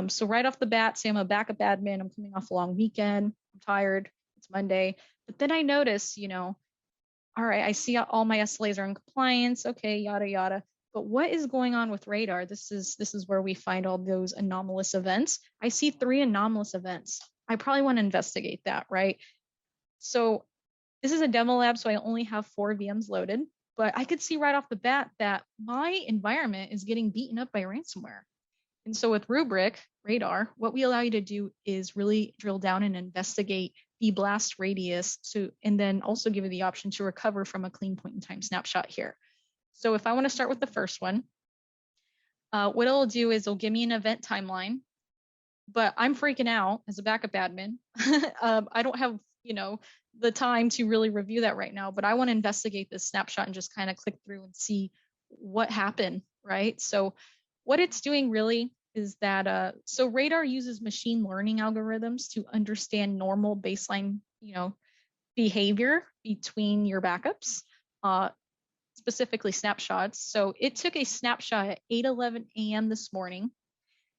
So right off the bat, say I'm a backup admin, I'm coming off a long weekend, I'm tired, it's Monday. But then I notice, all right, I see all my SLAs are in compliance. Okay, yada yada. But what is going on with radar? This is where we find all those anomalous events. I see 3 anomalous events. I probably want to investigate that, right? So this is a demo lab, so I only have 4 VMs loaded, but I could see right off the bat that my environment is getting beaten up by ransomware. And so with Rubric radar, what we allow you to do is really drill down and investigate the blast radius, and then also give you the option to recover from a clean point in time snapshot here. So if I want to start with the first one, what it'll do is it'll give me an event timeline, but I'm freaking out as a backup admin. I don't have, the time to really review that right now, but I want to investigate this snapshot and just kind of click through and see what happened, right? So what it's doing really is that, so radar uses machine learning algorithms to understand normal baseline, behavior between your backups, specifically snapshots. So it took a snapshot at 8:11 a.m. this morning.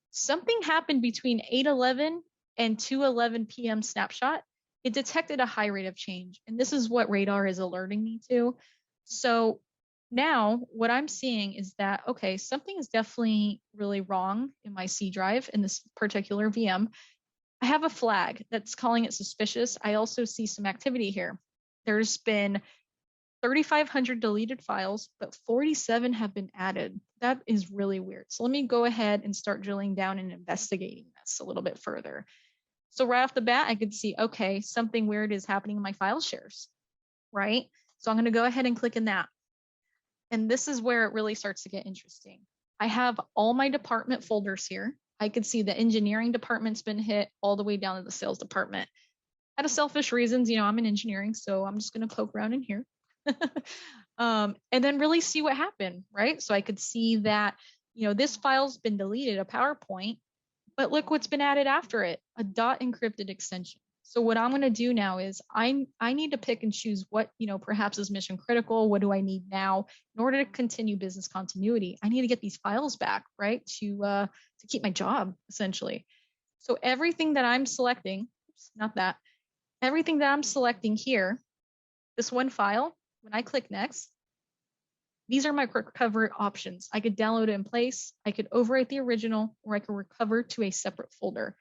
Something happened between 8:11 and 2:11 p.m. snapshot. It detected a high rate of change. And this is what radar is alerting me to. So now what I'm seeing is that, okay, something is definitely really wrong in my C drive in this particular VM. I have a flag that's calling it suspicious. I also see some activity here. There's been 3,500 deleted files, but 47 have been added. That is really weird. So let me go ahead and start drilling down and investigating this a little bit further. So right off the bat, I could see, okay, something weird is happening in my file shares, right? So I'm going to go ahead and click in that. And this is where it really starts to get interesting. I have all my department folders here. I could see the engineering department's been hit all the way down to the sales department. Out of selfish reasons, I'm in engineering, so I'm just going to poke around in here. And then really see what happened, right? So I could see that, this file's been deleted, a PowerPoint, but look what's been added after it, a .encrypted extension. So what I'm going to do now is I need to pick and choose what, perhaps is mission critical. What do I need now in order to continue business continuity? I need to get these files back, right? To keep my job, essentially. So everything that I'm selecting, everything that I'm selecting here, this one file, when I click next, these are my recovery options. I could download it in place, I could overwrite the original, or I could recover to a separate folder.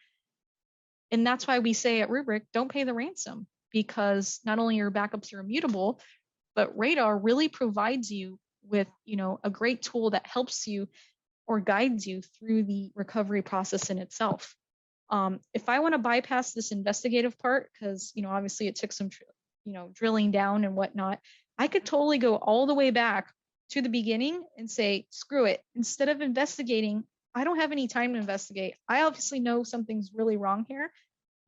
And that's why we say at Rubric, don't pay the ransom, because not only your backups are immutable, but radar really provides you with, a great tool that helps you or guides you through the recovery process in itself. If I want to bypass this investigative part, because, obviously it took some, drilling down and whatnot, I could totally go all the way back to the beginning and say, screw it. Instead of investigating, I don't have any time to investigate. I obviously know something's really wrong here.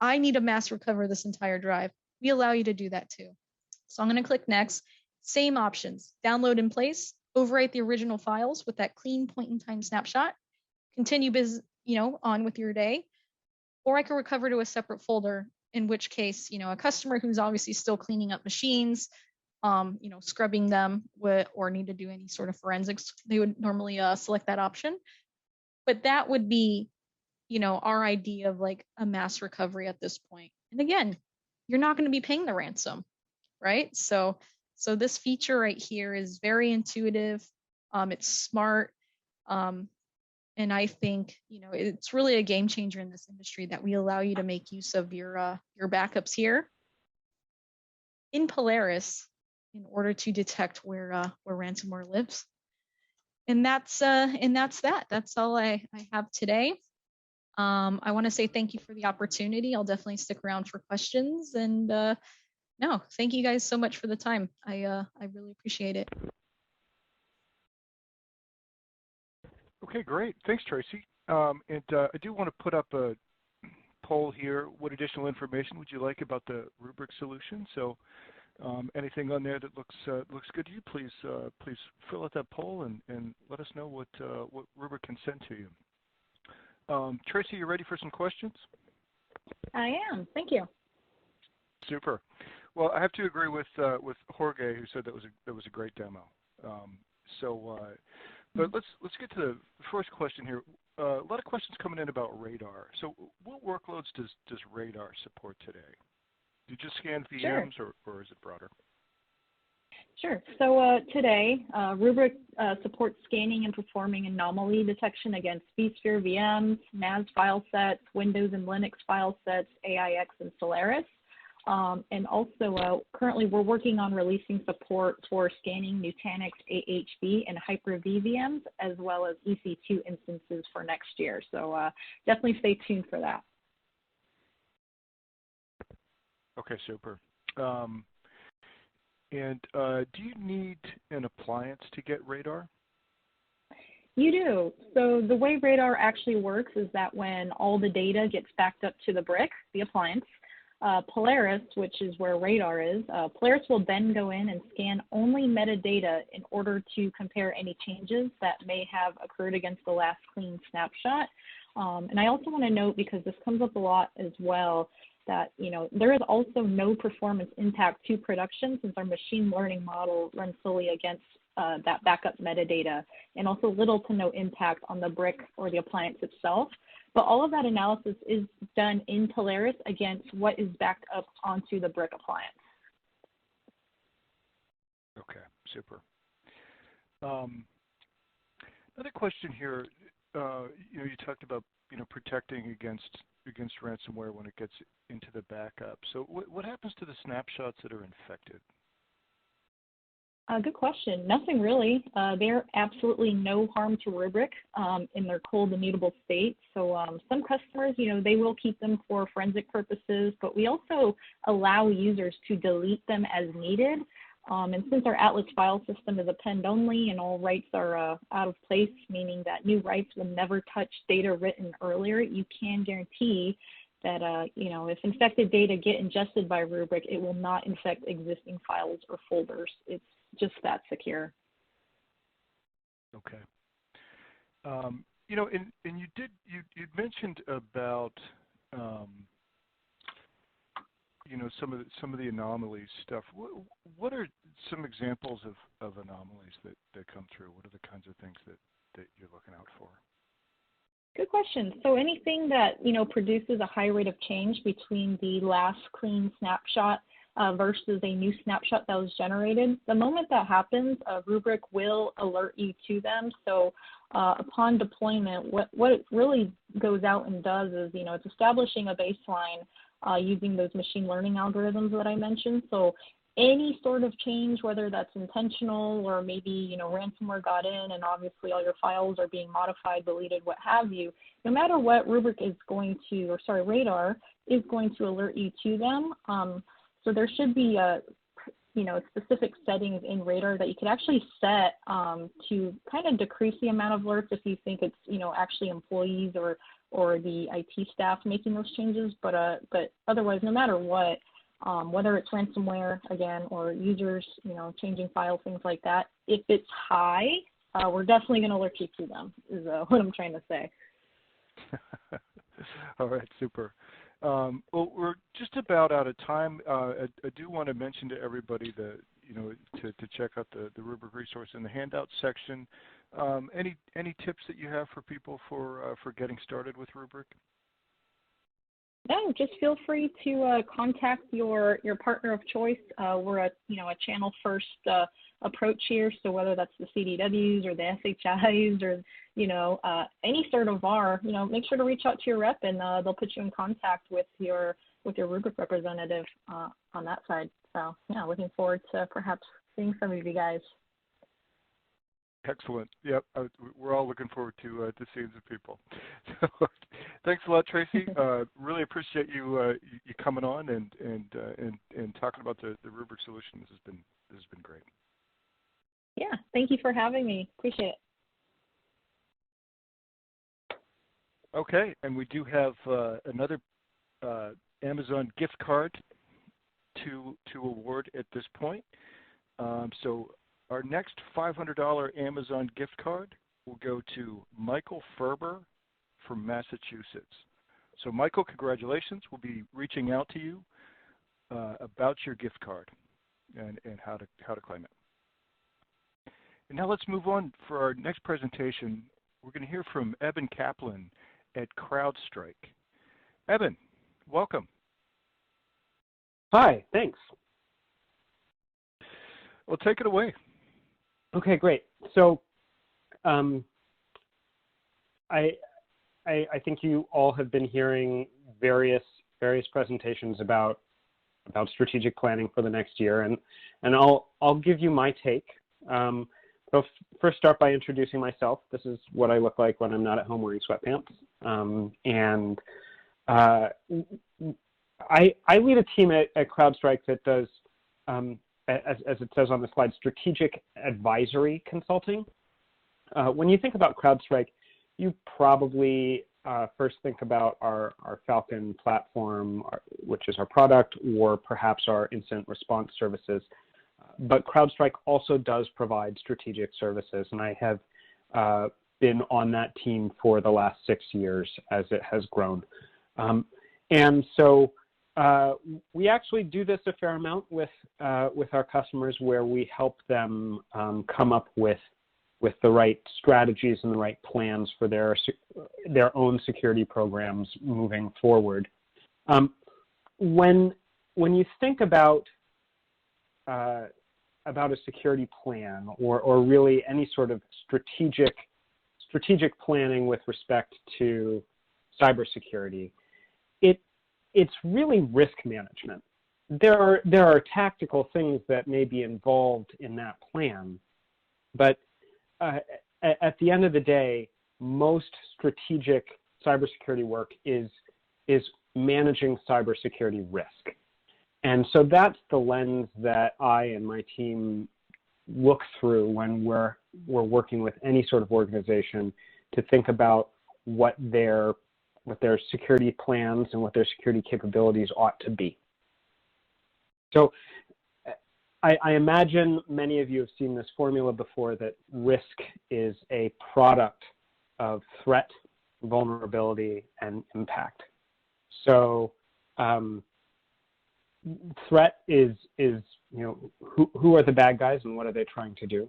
I need to mass recover this entire drive. We allow you to do that too. So I'm going to click next. Same options, download in place, overwrite the original files with that clean point in time snapshot, continue on with your day, or I can recover to a separate folder, in which case, a customer who's obviously still cleaning up machines, scrubbing them or need to do any sort of forensics, they would normally select that option. But that would be, our idea of like a mass recovery at this point. And again, you're not going to be paying the ransom, right? So this feature right here is very intuitive. It's smart. And I think, it's really a game changer in this industry that we allow you to make use of your backups here in Polaris in order to detect where ransomware lives. And that's that. That's all I have today. I want to say thank you for the opportunity. I'll definitely stick around for questions. And no, thank you guys so much for the time. I really appreciate it. Okay, great. Thanks, Tracy. And I do want to put up a poll here. What additional information would you like about the Rubric solution? So anything on there that looks good to you, please fill out that poll and let us know what Rubric can send to you. Tracy, you ready for some questions? I am. Thank you. Super. Well, I have to agree with Jorge, who said that was a great demo. But let's get to the first question here. A lot of questions coming in about radar. So what workloads does radar support today? Do you just scan VMs, or is it broader? Sure. So today, Rubric supports scanning and performing anomaly detection against vSphere VMs, NAS file sets, Windows and Linux file sets, AIX, and Solaris. And also, currently, we're working on releasing support for scanning Nutanix AHV and Hyper-V VMs, as well as EC2 instances for next year. So definitely stay tuned for that. Okay, super. And do you need an appliance to get Radar? You do. So the way Radar actually works is that when all the data gets backed up to the brick, the appliance, Polaris, which is where Radar is, Polaris will then go in and scan only metadata in order to compare any changes that may have occurred against the last clean snapshot. And I also want to note, because this comes up a lot as well, that there is also no performance impact to production, since our machine learning model runs solely against that backup metadata, and also little to no impact on the brick or the appliance itself. But all of that analysis is done in Polaris against what is backed up onto the brick appliance. Okay, super. Another question here. You talked about protecting against ransomware when it gets into the backup. So what happens to the snapshots that are infected? Good question. Nothing really. They're absolutely no harm to Rubric in their cold immutable state. So some customers, they will keep them for forensic purposes, but we also allow users to delete them as needed. And since our Atlas file system is append only and all writes are out of place, meaning that new writes will never touch data written earlier, you can guarantee that if infected data get ingested by Rubric, it will not infect existing files or folders. It's just that secure. Okay. And you'd mentioned about some of the anomalies stuff. What are some examples of anomalies that come through? What are the kinds of things that you're looking out for? Good question. So anything that produces a high rate of change between the last clean snapshot versus a new snapshot that was generated, the moment that happens, Rubric will alert you to them. So upon deployment, what it really goes out and does is it's establishing a baseline using those machine learning algorithms that I mentioned. So any sort of change, whether that's intentional or maybe ransomware got in and obviously all your files are being modified, deleted, what have you, no matter what, Rubric is going to, Radar is going to alert you to them. So there should be specific settings in Radar that you could actually set to kind of decrease the amount of alerts if you think it's actually employees or the IT staff making those changes. But otherwise, no matter what, whether it's ransomware again or users changing files, things like that, if it's high, we're definitely going to alert you to them. Is what I'm trying to say. All right, super. Well, we're just about out of time. I do want to mention to everybody that to check out the Rubric resource in the handout section. Any tips that you have for people for getting started with Rubric? No, just feel free to contact your partner of choice. We're a channel first approach here. So whether that's the CDWs or the SHIs or any sort of VAR, make sure to reach out to your rep and they'll put you in contact with your Rubric representative on that side. So yeah, looking forward to perhaps seeing some of you guys. Excellent. Yep, we're all looking forward to seeing some people. So, thanks a lot, Tracy. Really appreciate you coming on and talking about the Rubric solution. This has been great. Yeah, thank you for having me. Appreciate it. Okay, and we do have another Amazon gift card to award at this point. So our next $500 Amazon gift card will go to Michael Ferber from Massachusetts. So Michael, congratulations. We'll be reaching out to you about your gift card and how to claim it. And now let's move on. For our next presentation, we're going to hear from Eben Kaplan at CrowdStrike. Eben, welcome. Hi, thanks. Well, take it away. Okay, great. So I think you all have been hearing various presentations about strategic planning for the next year, and I'll give you my take. So first start by introducing myself. This is what I look like when I'm not at home wearing sweatpants. I lead a team at CrowdStrike that does, as it says on the slide, strategic advisory consulting. When you think about CrowdStrike, you probably first think about our Falcon platform, which is our product, or perhaps our incident response services. But CrowdStrike also does provide strategic services, and I have been on that team for the last 6 years as it has grown. And so we actually do this a fair amount with our customers, where we help them come up with the right strategies and the right plans for their own security programs moving forward. When you think about a security plan, or really any sort of strategic planning with respect to cybersecurity, it's really risk management. There are tactical things that may be involved in that plan, but at the end of the day, most strategic cybersecurity work is managing cybersecurity risk. And so that's the lens that I and my team look through when we're working with any sort of organization to think about what their security plans and what their security capabilities ought to be. So I imagine many of you have seen this formula before, that risk is a product of threat, vulnerability, and impact. So threat is who are the bad guys and what are they trying to do?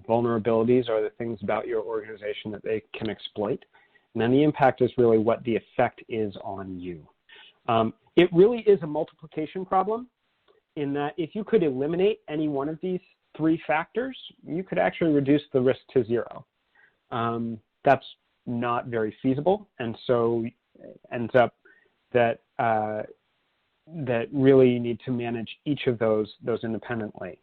Vulnerabilities are the things about your organization that they can exploit. And then the impact is really what the effect is on you. It really is a multiplication problem, in that if you could eliminate any one of these 3 factors, you could actually reduce the risk to 0. That's not very feasible, and so it ends up that really you need to manage each of those independently.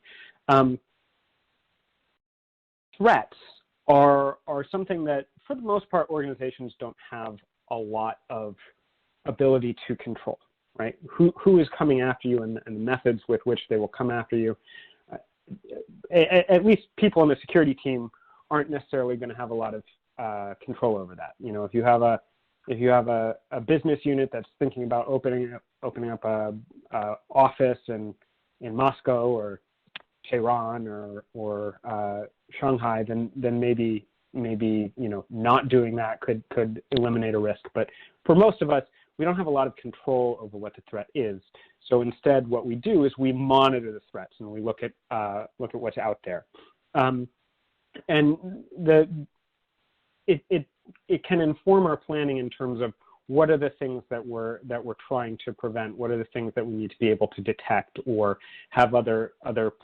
Threats are something that, for the most part, organizations don't have a lot of ability to control, right? Who is coming after you, and the methods with which they will come after you. At least people on the security team aren't necessarily going to have a lot of control over that. If you have a business unit that's thinking about opening up a office in Moscow or Tehran or Shanghai, then maybe not doing that could eliminate a risk. But for most of us, we don't have a lot of control over what the threat is. So instead, what we do is we monitor the threats, and we look at what's out there. And it can inform our planning in terms of what are the things that we're trying to prevent, what are the things that we need to be able to detect or have other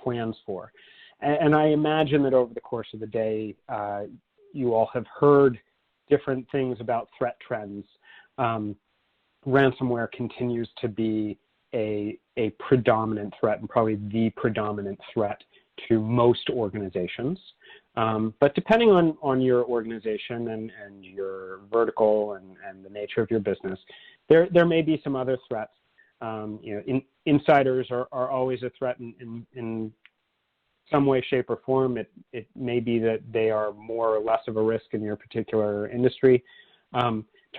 plans for. And I imagine that over the course of the day, you all have heard different things about threat trends. Ransomware continues to be a predominant threat, and probably the predominant threat to most organizations. But depending on your organization and your vertical and the nature of your business, there may be some other threats. Insiders are always a threat in some way, shape, or form. It may be that they are more or less of a risk in your particular industry.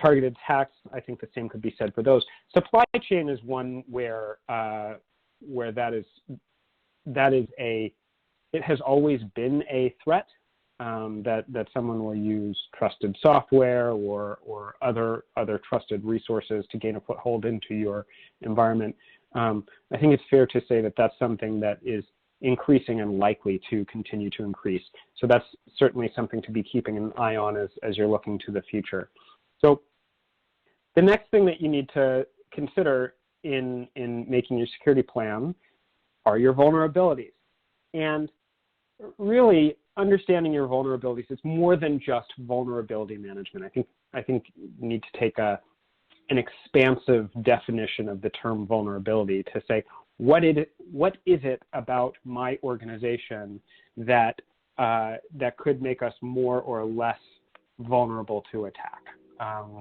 Targeted attacks, I think the same could be said for those. Supply chain is one where it has always been a threat, that someone will use trusted software or other trusted resources to gain a foothold into your environment. I think it's fair to say that that's something that is increasing and likely to continue to increase. So that's certainly something to be keeping an eye on as you're looking to the future. So the next thing that you need to consider in making your security plan are your vulnerabilities. And really understanding your vulnerabilities is more than just vulnerability management. I think you need to take an expansive definition of the term vulnerability to say, what is it about my organization that could make us more or less vulnerable to attack?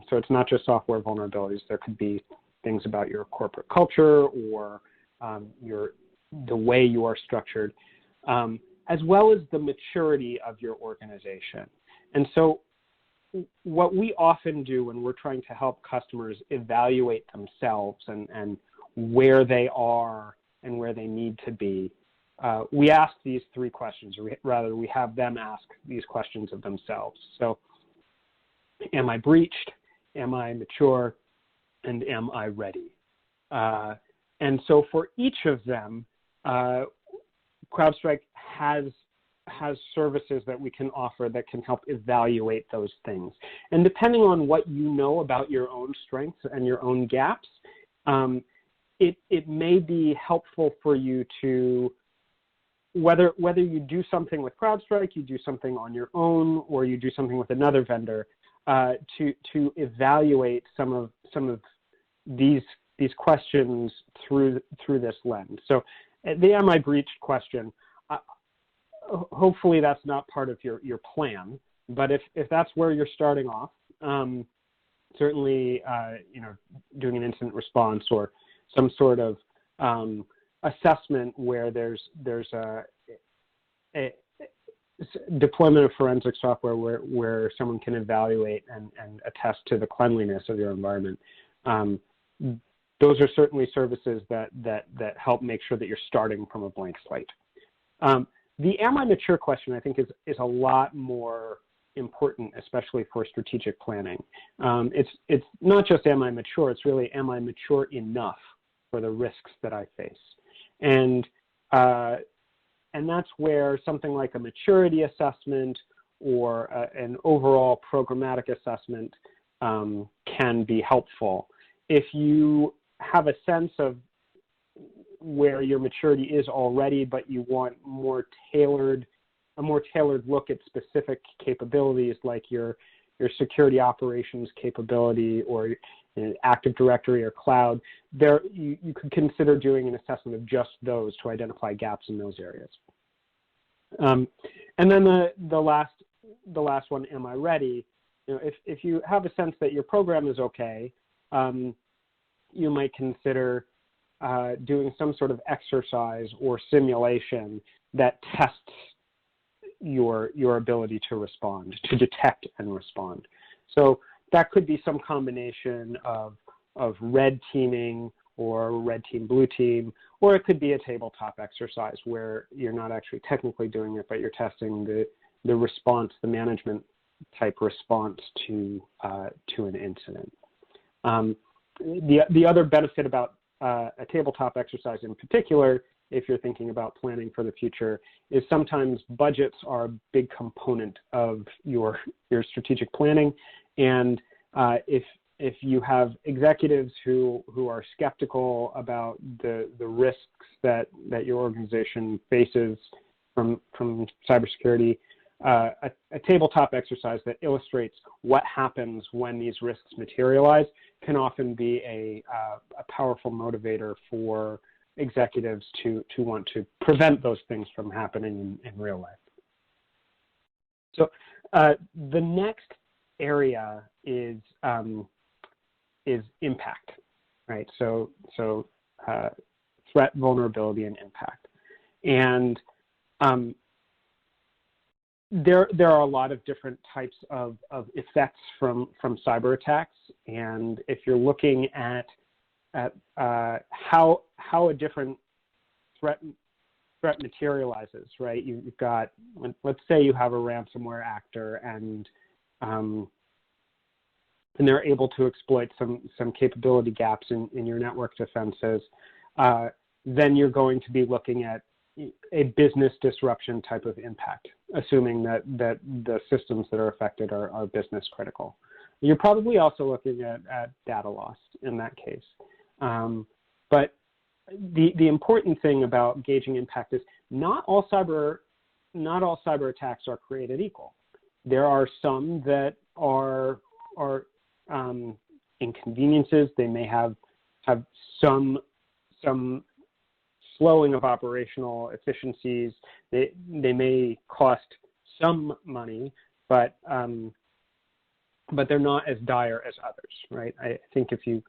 So it's not just software vulnerabilities. There could be things about your corporate culture or the way you are structured, as well as the maturity of your organization. And so what we often do when we're trying to help customers evaluate themselves and where they are and where they need to be, we ask these three questions, or rather we have them ask these questions of themselves. So, am I breached? Am I mature? And am I ready? And so for each of them, CrowdStrike has services that we can offer that can help evaluate those things. And depending on what you know about your own strengths and your own gaps, it may be helpful for you to, whether you do something with CrowdStrike, you do something on your own, or you do something with another vendor, to evaluate some of these questions through this lens. So the am I breached question, hopefully that's not part of your plan, but if that's where you're starting off, certainly doing an incident response or some sort of assessment where there's a deployment of forensic software where someone can evaluate and attest to the cleanliness of your environment. Those are certainly services that help make sure that you're starting from a blank slate. The am I mature question, I think, is a lot more important, especially for strategic planning. It's not just am I mature, it's really am I mature enough for the risks that I face. And that's where something like a maturity assessment or an overall programmatic assessment can be helpful. If you have a sense of where your maturity is already, but you want a more tailored look at specific capabilities like your security operations capability or Active Directory or cloud, you could consider doing an assessment of just those to identify gaps in those areas. And then the last one, am I ready? If you have a sense that your program is okay, you might consider doing some sort of exercise or simulation that tests your ability to respond, to detect and respond. So that could be some combination of red teaming or red team, blue team, or it could be a tabletop exercise where you're not actually technically doing it, but you're testing the response, the management type response to an incident. The other benefit about a tabletop exercise in particular, if you're thinking about planning for the future, is sometimes budgets are a big component of your strategic planning. And if you have executives who are skeptical about the risks that your organization faces from cybersecurity, a tabletop exercise that illustrates what happens when these risks materialize can often be a powerful motivator for executives to want to prevent those things from happening in real life. So the next area is impact, right? So threat, vulnerability, and impact. And there are a lot of different types of effects from cyber attacks, and if you're looking at how a different threat materializes, right? You've got, let's say you have a ransomware actor and they're able to exploit some capability gaps in your network defenses. Then you're going to be looking at a business disruption type of impact, assuming that the systems that are affected are business critical. You're probably also looking at data loss in that case. But the important thing about gauging impact is not all cyber attacks are created equal. There are some that are inconveniences. They may have some slowing of operational efficiencies. They may cost some money, but they're not as dire as others, right? I think if you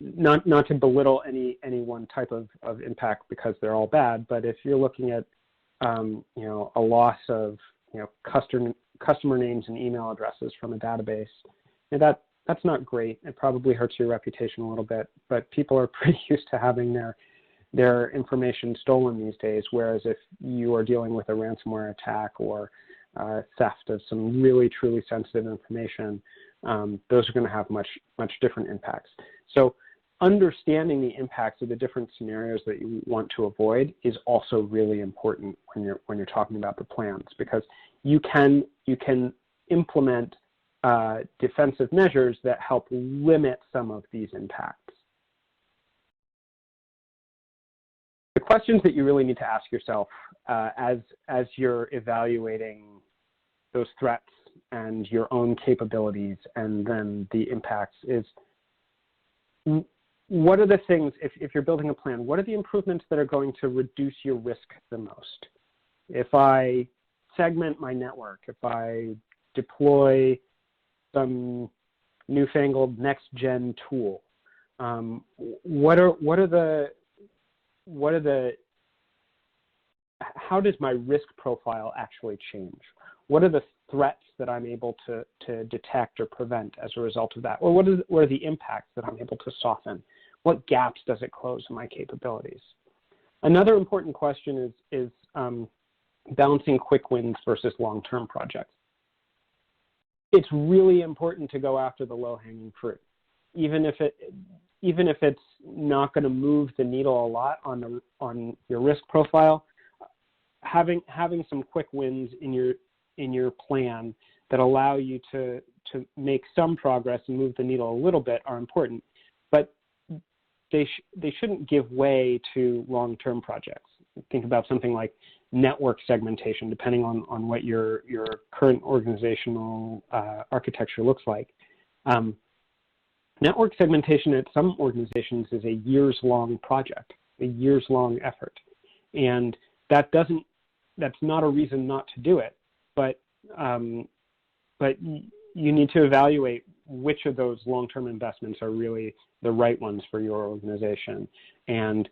not to belittle any one type of impact because they're all bad, but if you're looking at a loss of customer names and email addresses from a database, that's not great. It probably hurts your reputation a little bit, but people are pretty used to having their information stolen these days, whereas if you are dealing with a ransomware attack or theft of some really truly sensitive information, those are going to have much different impacts. So understanding the impacts of the different scenarios that you want to avoid is also really important when you're talking about the plans, because you can implement defensive measures that help limit some of these impacts. The questions that you really need to ask yourself as you're evaluating those threats and your own capabilities and then the impacts is, what are the things, if you're building a plan, what are the improvements that are going to reduce your risk the most? If I segment my network, if I deploy some newfangled next-gen tool, how does my risk profile actually change? What are the threats that I'm able to detect or prevent as a result of that? Or what are the impacts that I'm able to soften? What gaps does it close in my capabilities? Another important question is balancing quick wins versus long-term projects. It's really important to go after the low-hanging fruit, even if it's not going to move the needle a lot on your risk profile. Having some quick wins in your plan that allow you to make some progress and move the needle a little bit are important, but they shouldn't give way to long-term projects. Think about something like network segmentation, depending on what your current organizational architecture looks like. Network segmentation at some organizations is a years-long project, a years-long effort, and that's not a reason not to do it, but you need to evaluate which of those long-term investments are really the right ones for your organization, and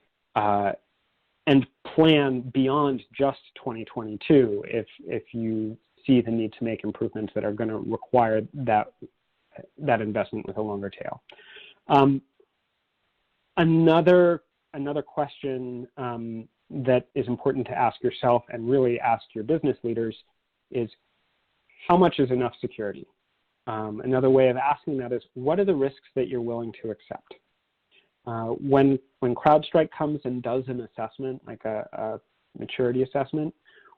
plan beyond just 2022 if you see the need to make improvements that are going to require that investment with a longer tail. Another question that is important to ask yourself and really ask your business leaders is, how much is enough security? Another way of asking that is, what are the risks that you're willing to accept? When CrowdStrike comes and does an assessment, like a maturity assessment,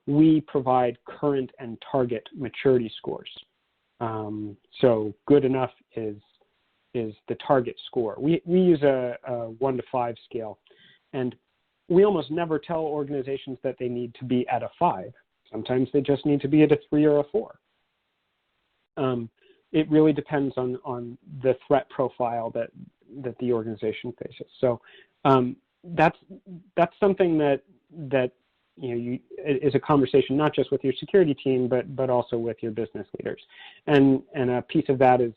we provide current and target maturity scores. So good enough is the target score. We use a 1 to 5 scale, and we almost never tell organizations that they need to be at a 5. Sometimes they just need to be at a 3 or a 4. It really depends on the threat profile that the organization faces. So that's something that is a conversation not just with your security team, but also with your business leaders. And a piece of that is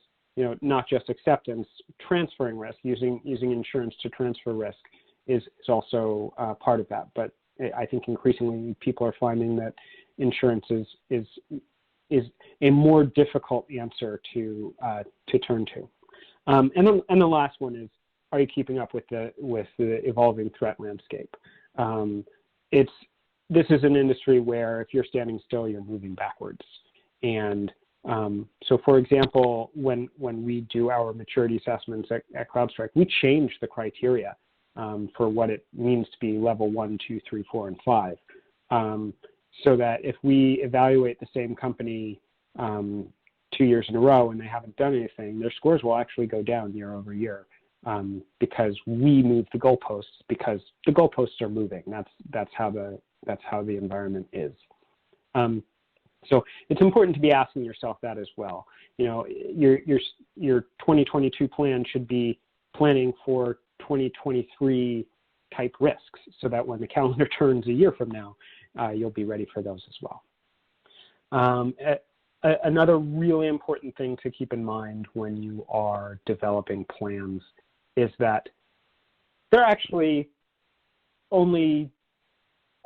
not just acceptance, transferring risk, using insurance to transfer risk is also part of that. But I think increasingly people are finding that insurance is a more difficult answer to turn to. And the last one is, are you keeping up with the evolving threat landscape? This is an industry where if you're standing still, you're moving backwards. And so, for example, when we do our maturity assessments at CrowdStrike, we change the criteria for what it means to be level 1, 2, 3, 4, and 5. So that if we evaluate the same company 2 years in a row and they haven't done anything, their scores will actually go down year over year. because we move the goalposts, because the goalposts are moving. That's how the environment is. So it's important to be asking yourself that as well. You know, your 2022 plan should be planning for 2023 type risks, so that when the calendar turns a year from now, you'll be ready for those as well. Another really important thing to keep in mind when you are developing plans is that they're actually only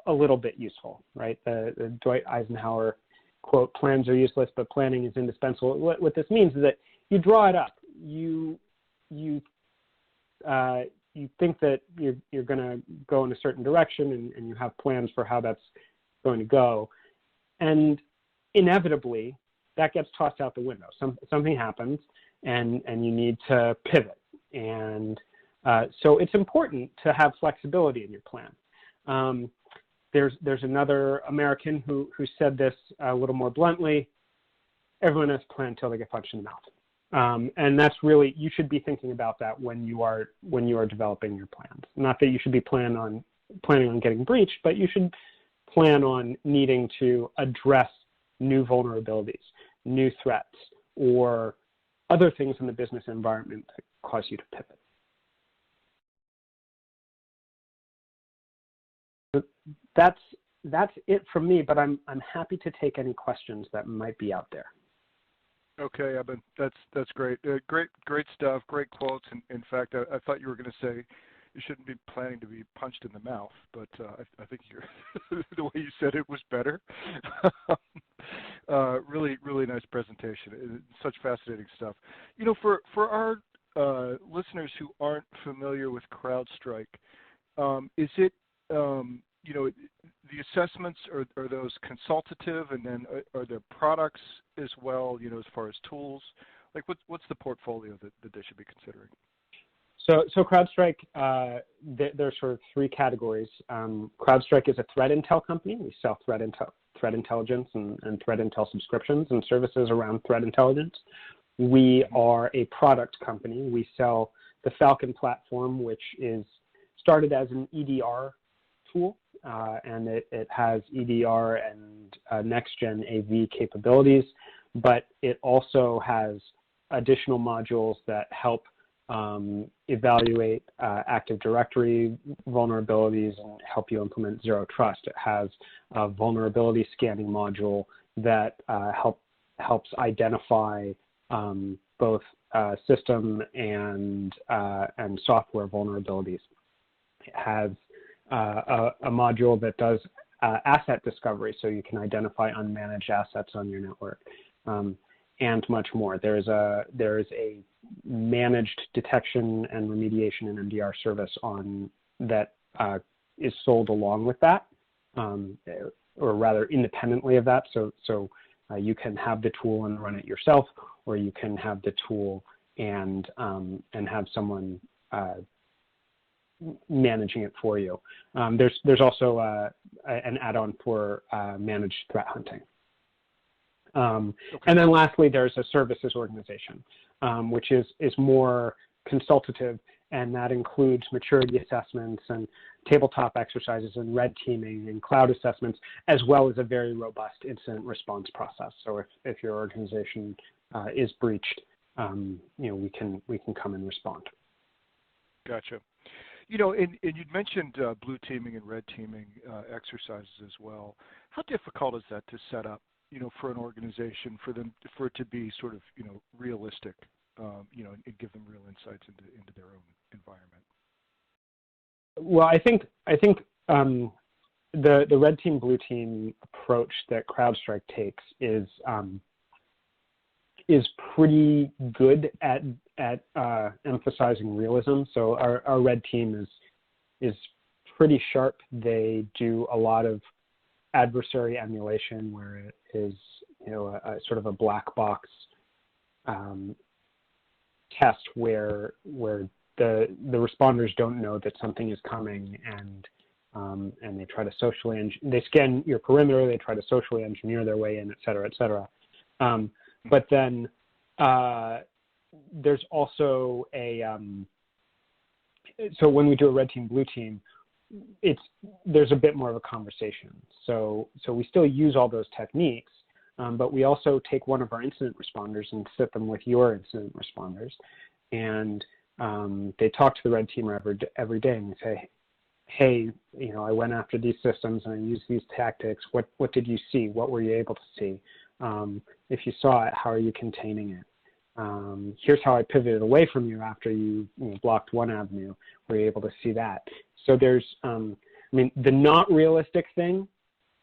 a little bit useful, right? The Dwight Eisenhower quote, "Plans are useless, but planning is indispensable." What this means is that you draw it up. You think that you're going to go in a certain direction, and you have plans for how that's going to go, and inevitably that gets tossed out the window. Something happens, and you need to pivot, and so it's important to have flexibility in your plan. There's another American who said this a little more bluntly: everyone has a plan until they get punched in the mouth. And that's really, you should be thinking about that when you are developing your plans. Not that you should be planning on getting breached, but you should plan on needing to address new vulnerabilities, new threats, or other things in the business environment that cause you to pivot. That's it from me, but I'm happy to take any questions that might be out there. Okay, Eben, that's great. Great stuff. Great quotes. In fact, I thought you were going to say you shouldn't be planning to be punched in the mouth, but I think the way you said it was better. Really nice presentation. Such fascinating stuff. You know, for our listeners who aren't familiar with CrowdStrike, is it you know, the assessments, are those consultative, and then are there products as well, you know, as far as tools? Like what's the portfolio that they should be considering? So CrowdStrike, there's sort of three categories. CrowdStrike is a threat intel company. We sell threat intelligence and threat intel subscriptions and services around threat intelligence. We are a product company. We sell the Falcon platform, which is started as an EDR tool, and it has EDR and next-gen AV capabilities, but it also has additional modules that help evaluate Active Directory vulnerabilities and help you implement Zero Trust. It has a vulnerability scanning module that helps identify both system and software vulnerabilities. It has a module that does asset discovery, so you can identify unmanaged assets on your network, and much more. There is a managed detection and remediation and MDR service that is sold along with that, or rather independently of that. So you can have the tool and run it yourself, or you can have the tool and have someone managing it for you. There's also an add-on for managed threat hunting. And then lastly, there's a services organization, which is more consultative, and that includes maturity assessments and tabletop exercises and red teaming and cloud assessments, as well as a very robust incident response process. So if your organization is breached, you know, we can come and respond. Gotcha. You know, and you'd mentioned blue teaming and red teaming exercises as well. How difficult is that to set up, you know, for an organization, for it to be sort of, you know, realistic, you know, and give them real insights into their own environment? Well, I think the red team, blue team approach that CrowdStrike takes is pretty good at emphasizing realism. So our red team is pretty sharp. They do a lot of adversary emulation, where it is, you know, a sort of a black box test where the responders don't know that something is coming, and they try to they scan your perimeter, they try to socially engineer their way in, et cetera, et cetera. But then there's also a so when we do a red team, blue team, there's a bit more of a conversation. So we still use all those techniques, but we also take one of our incident responders and sit them with your incident responders, and they talk to the red teamer every day, and they say, hey, I went after these systems and I used these tactics. What did you see? What were you able to see? If you saw it, how are you containing it? Here's how I pivoted away from you after you blocked one avenue. Were you able to see that? So there's, the not realistic thing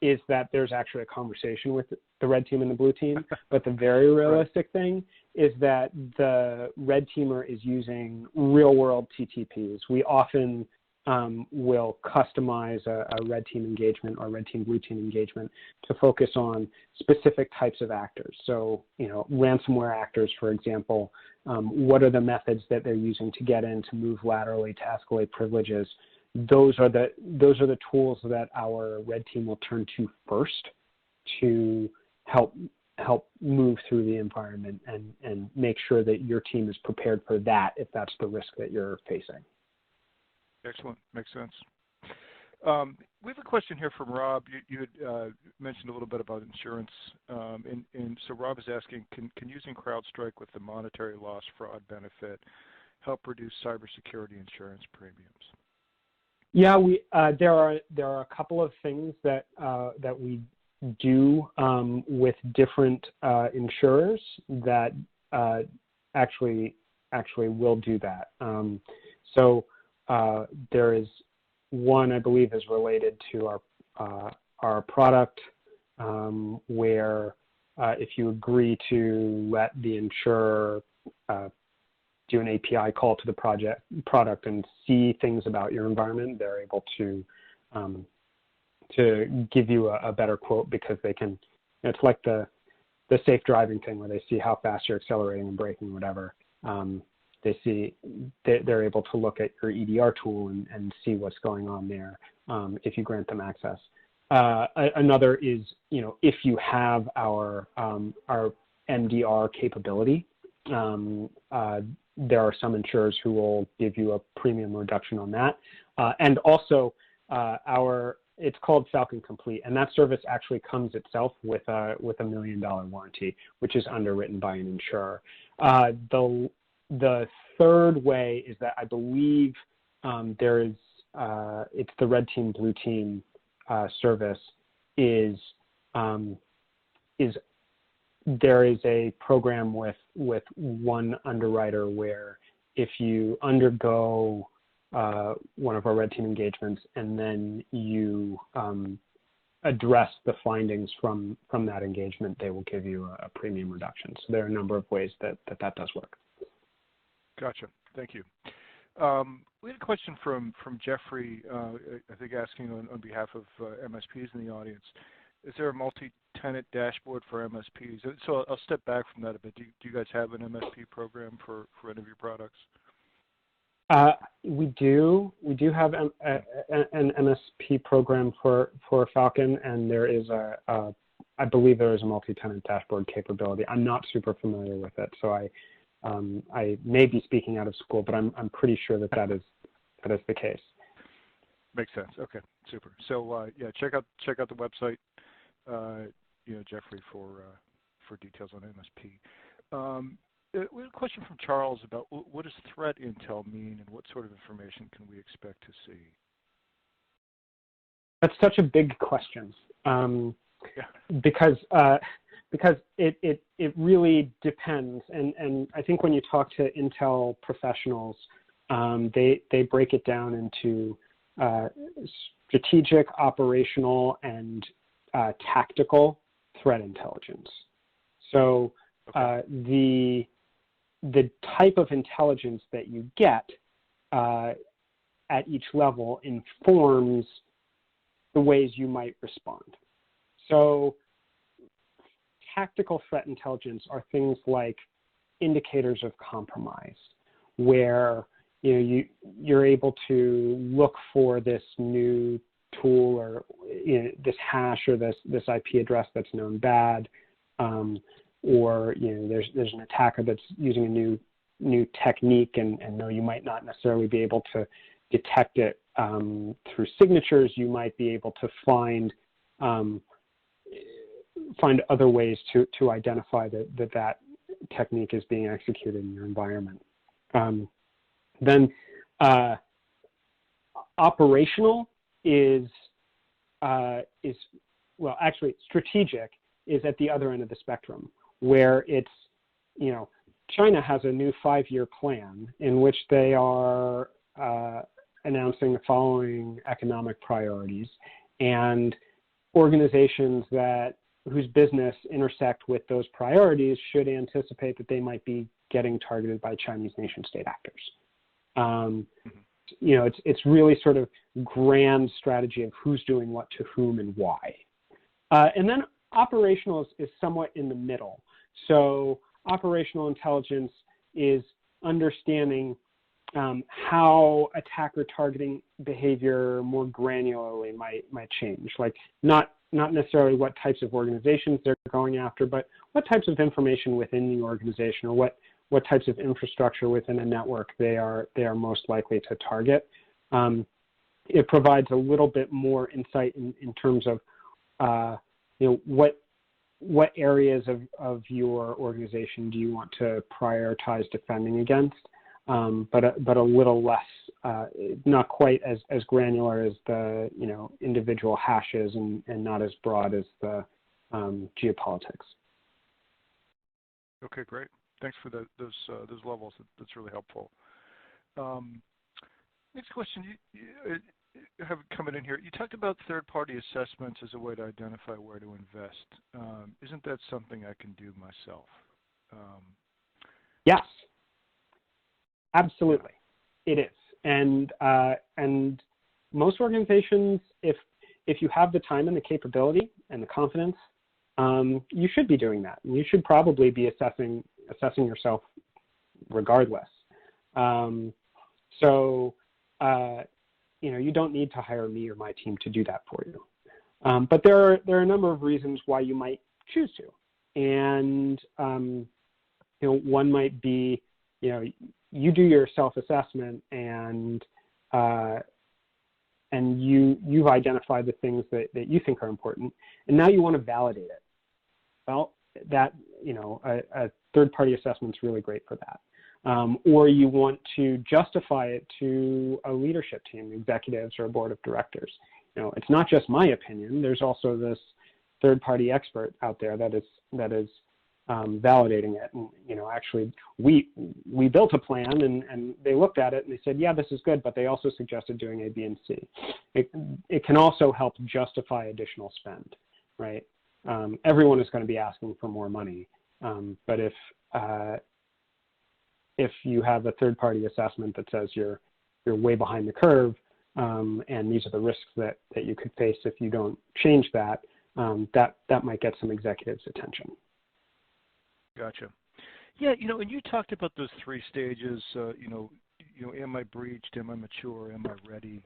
is that there's actually a conversation with the red team and the blue team, but the very realistic thing is that the red teamer is using real world TTPs. We often will customize a red team engagement or red team, blue team engagement to focus on specific types of actors. So, ransomware actors, for example, what are the methods that they're using to get in, to move laterally, to escalate privileges? Those are the tools that our red team will turn to first to help move through the environment and make sure that your team is prepared for that if that's the risk that you're facing. Excellent. Makes sense. We have a question here from Rob. You had mentioned a little bit about insurance, and so Rob is asking, can using CrowdStrike with the monetary loss fraud benefit help reduce cybersecurity insurance premiums? Yeah, there are a couple of things that we do with different insurers that actually will do that. There is one, I believe, is related to our product, where if you agree to let the insurer do an API call to the product and see things about your environment, they're able to give you a better quote, because they can. It's like the safe driving thing, where they see how fast you're accelerating and braking, whatever. They're able to look at your EDR tool and see what's going on there if you grant them access. Another is, if you have our MDR capability, there are some insurers who will give you a premium reduction on that. And also it's called Falcon Complete, and that service actually comes itself with a $1 million warranty, which is underwritten by an insurer. The third way is that I believe there is, it's the red team, blue team service is there is a program with one underwriter where if you undergo one of our red team engagements and then you address the findings from that engagement, they will give you a premium reduction. So there are a number of ways that does work. Gotcha. Thank you. We had a question from Jeffrey, I think asking on behalf of MSPs in the audience. Is there a multi-tenant dashboard for MSPs? So I'll step back from that a bit. Do you guys have an MSP program for any of your products? We do. We do have an MSP program for Falcon, and there is I believe there is a multi-tenant dashboard capability. I'm not super familiar with it, so I may be speaking out of school, but I'm pretty sure that is the case. Makes sense. Okay, super. So yeah, check out the website, Jeffrey, for details on MSP. We have a question from Charles about what does threat intel mean, and what sort of information can we expect to see? That's such a big question, because it really depends, and I think when you talk to Intel professionals, they break it down into strategic, operational, and tactical threat intelligence. So the type of intelligence that you get at each level informs the ways you might respond. So tactical threat intelligence are things like indicators of compromise, where you're able to look for this new tool or this hash or this IP address that's known bad, or there's an attacker that's using a new new technique, and though you might not necessarily be able to detect it through signatures, you might be able to find other ways to identify that technique is being executed in your environment. Then operational is well, actually strategic is at the other end of the spectrum, where it's, China has a new 5-year plan in which they are announcing the following economic priorities, and organizations whose business intersect with those priorities should anticipate that they might be getting targeted by Chinese nation-state actors. It's really sort of grand strategy of who's doing what to whom and why. And then operational is somewhat in the middle. So operational intelligence is understanding how attacker targeting behavior more granularly might change. Like not necessarily what types of organizations they're going after, but what types of information within the organization, or what types of infrastructure within a network they are most likely to target. It provides a little bit more insight in terms of what areas of your organization do you want to prioritize defending against, but a little less, not quite as granular as the individual hashes, and not as broad as the geopolitics. Okay, great. Thanks for those levels. That's really helpful. Next question, you have coming in here. You talked about third-party assessments as a way to identify where to invest. Isn't that something I can do myself? Yes, absolutely, it is. And most organizations, if you have the time and the capability and the confidence, you should be doing that. And you should probably be assessing yourself regardless. You don't need to hire me or my team to do that for you. But there are a number of reasons why you might choose to. And one might be, you do your self-assessment and you've identified the things that you think are important, and now you want to validate it. Well, that a third-party assessment is really great for that. Or you want to justify it to a leadership team, executives, or a board of directors. It's not just my opinion. There's also this third-party expert out there that is validating it. And actually, we built a plan, and they looked at it and they said, yeah, this is good, but they also suggested doing A, B, and C. It can also help justify additional spend, right? Everyone is going to be asking for more money, but if you have a third-party assessment that says you're way behind the curve, and these are the risks that you could face if you don't change that, that might get some executives' attention. Gotcha. Yeah, and you talked about those 3 stages. Am I breached? Am I mature? Am I ready?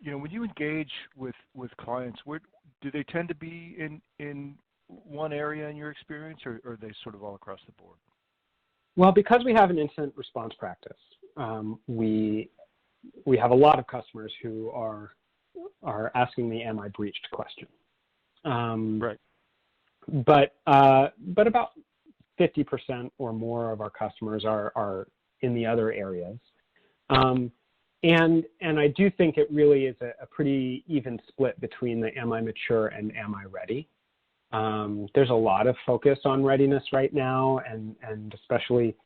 When you engage with clients, where do they tend to be in one area in your experience, or are they sort of all across the board? Well, because we have an incident response practice, we have a lot of customers who are asking the "Am I breached?" question. Right. But about 50% or more of our customers are in the other areas, and I do think it really is a pretty even split between the "Am I mature?" and "Am I ready?" There's a lot of focus on readiness right now, and especially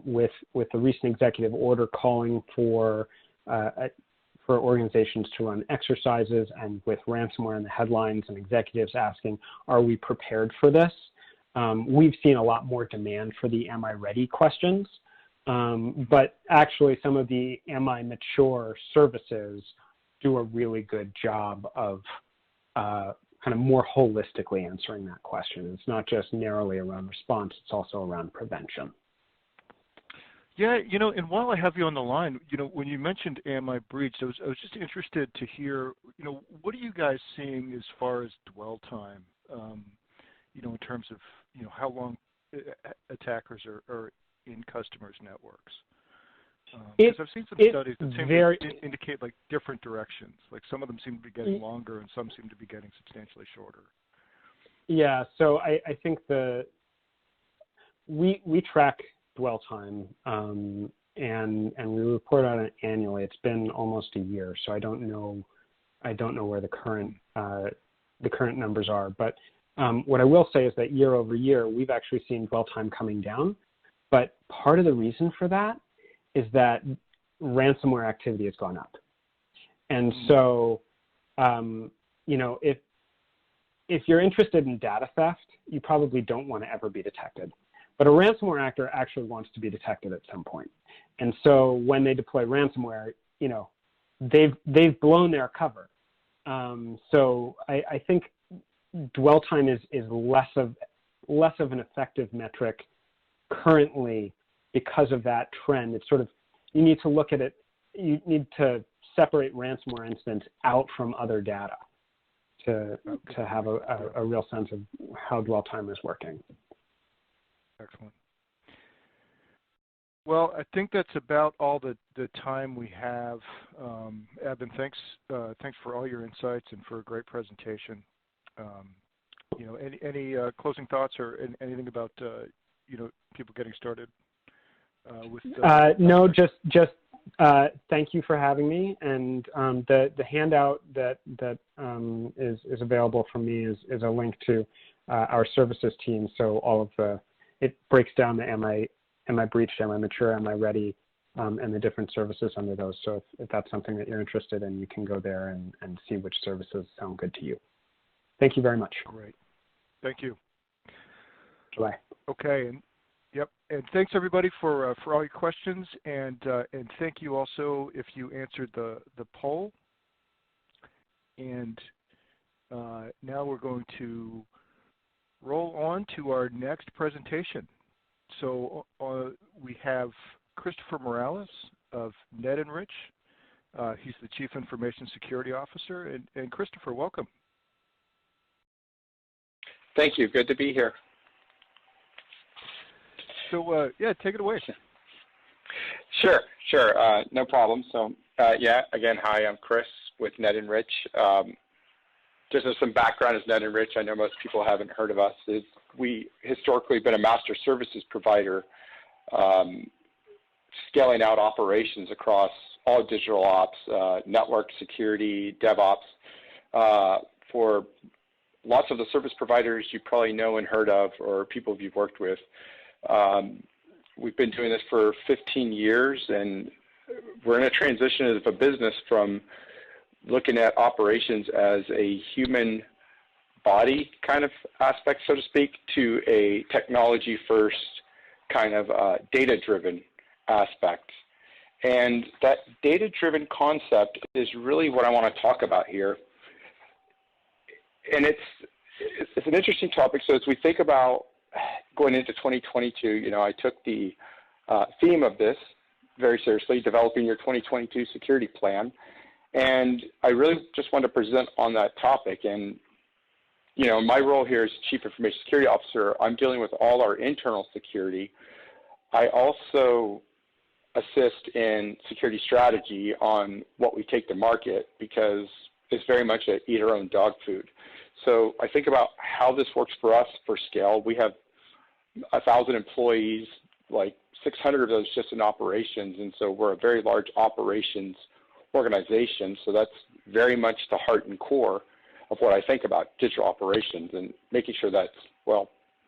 with the recent executive order calling for organizations to run exercises, and with ransomware in the headlines and executives asking, are we prepared for this? We've seen a lot more demand for the "Am I ready?" questions, but actually some of the "Am I mature?" services do a really good job of kind of more holistically answering that question. It's not just narrowly around response, it's also around prevention. Yeah, and while I have you on the line, when you mentioned "Am I breached?" I was just interested to hear, what are you guys seeing as far as dwell time, in terms of, how long attackers are in customers' networks? It- Because I've seen some it studies that seem very- to indicate like different directions. Like some of them seem to be getting longer and some seem to be getting substantially shorter. Yeah, so I think we track dwell time and we report on it annually. It's been almost a year, so I don't know where the current numbers are. But what I will say is that year over year, we've actually seen dwell time coming down. But part of the reason for that is that ransomware activity has gone up. And so, if you're interested in data theft, you probably don't want to ever be detected. But a ransomware actor actually wants to be detected at some point. And so when they deploy ransomware, they've blown their cover. So I think dwell time is less of an effective metric currently because of that trend. It's sort of, you need to look at it, you need to separate ransomware incidents out from other data to have a real sense of how dwell time is working. Excellent. Well, I think that's about all the time we have. Eben, thanks for all your insights and for a great presentation. Any closing thoughts or anything about people getting started with? No, just thank you for having me, and the handout that is available from me is a link to our services team. So all of it breaks down the am I breached, am I mature, am I ready, and the different services under those. So if that's something that you're interested in, you can go there and see which services sound good to you. Thank you very much. Great. Thank you. Bye. Okay. And thanks everybody for all your questions, and thank you also if you answered the poll. And now we're going to roll on to our next presentation. So we have Christopher Morales of Ndr. He's the Chief Information Security Officer. And Christopher, welcome. Thank you. Good to be here. So take it away. Sure. No problem. So again, hi, I'm Chris with Ndr. Just as some background as Ndr, I know most people haven't heard of us. We historically been a master services provider, scaling out operations across all digital ops, network security, DevOps, for lots of the service providers you probably know and heard of, or people you've worked with. We've been doing this for 15 years, and we're in a transition of a business from looking at operations as a human body kind of aspect, so to speak, to a technology-first kind of data-driven aspect. And that data-driven concept is really what I want to talk about here. And it's an interesting topic. So as we think about going into 2022, I took the theme of this very seriously, developing your 2022 security plan. And I really just want to present on that topic. And, my role here as Chief Information Security Officer, I'm dealing with all our internal security. I also assist in security strategy on what we take to market, because it's very much a eat our own dog food. So I think about how this works for us for scale. We have 1,000 employees, like 600 of those just in operations, and so we're a very large operations organization. So that's very much the heart and core of what I think about digital operations, and making sure that,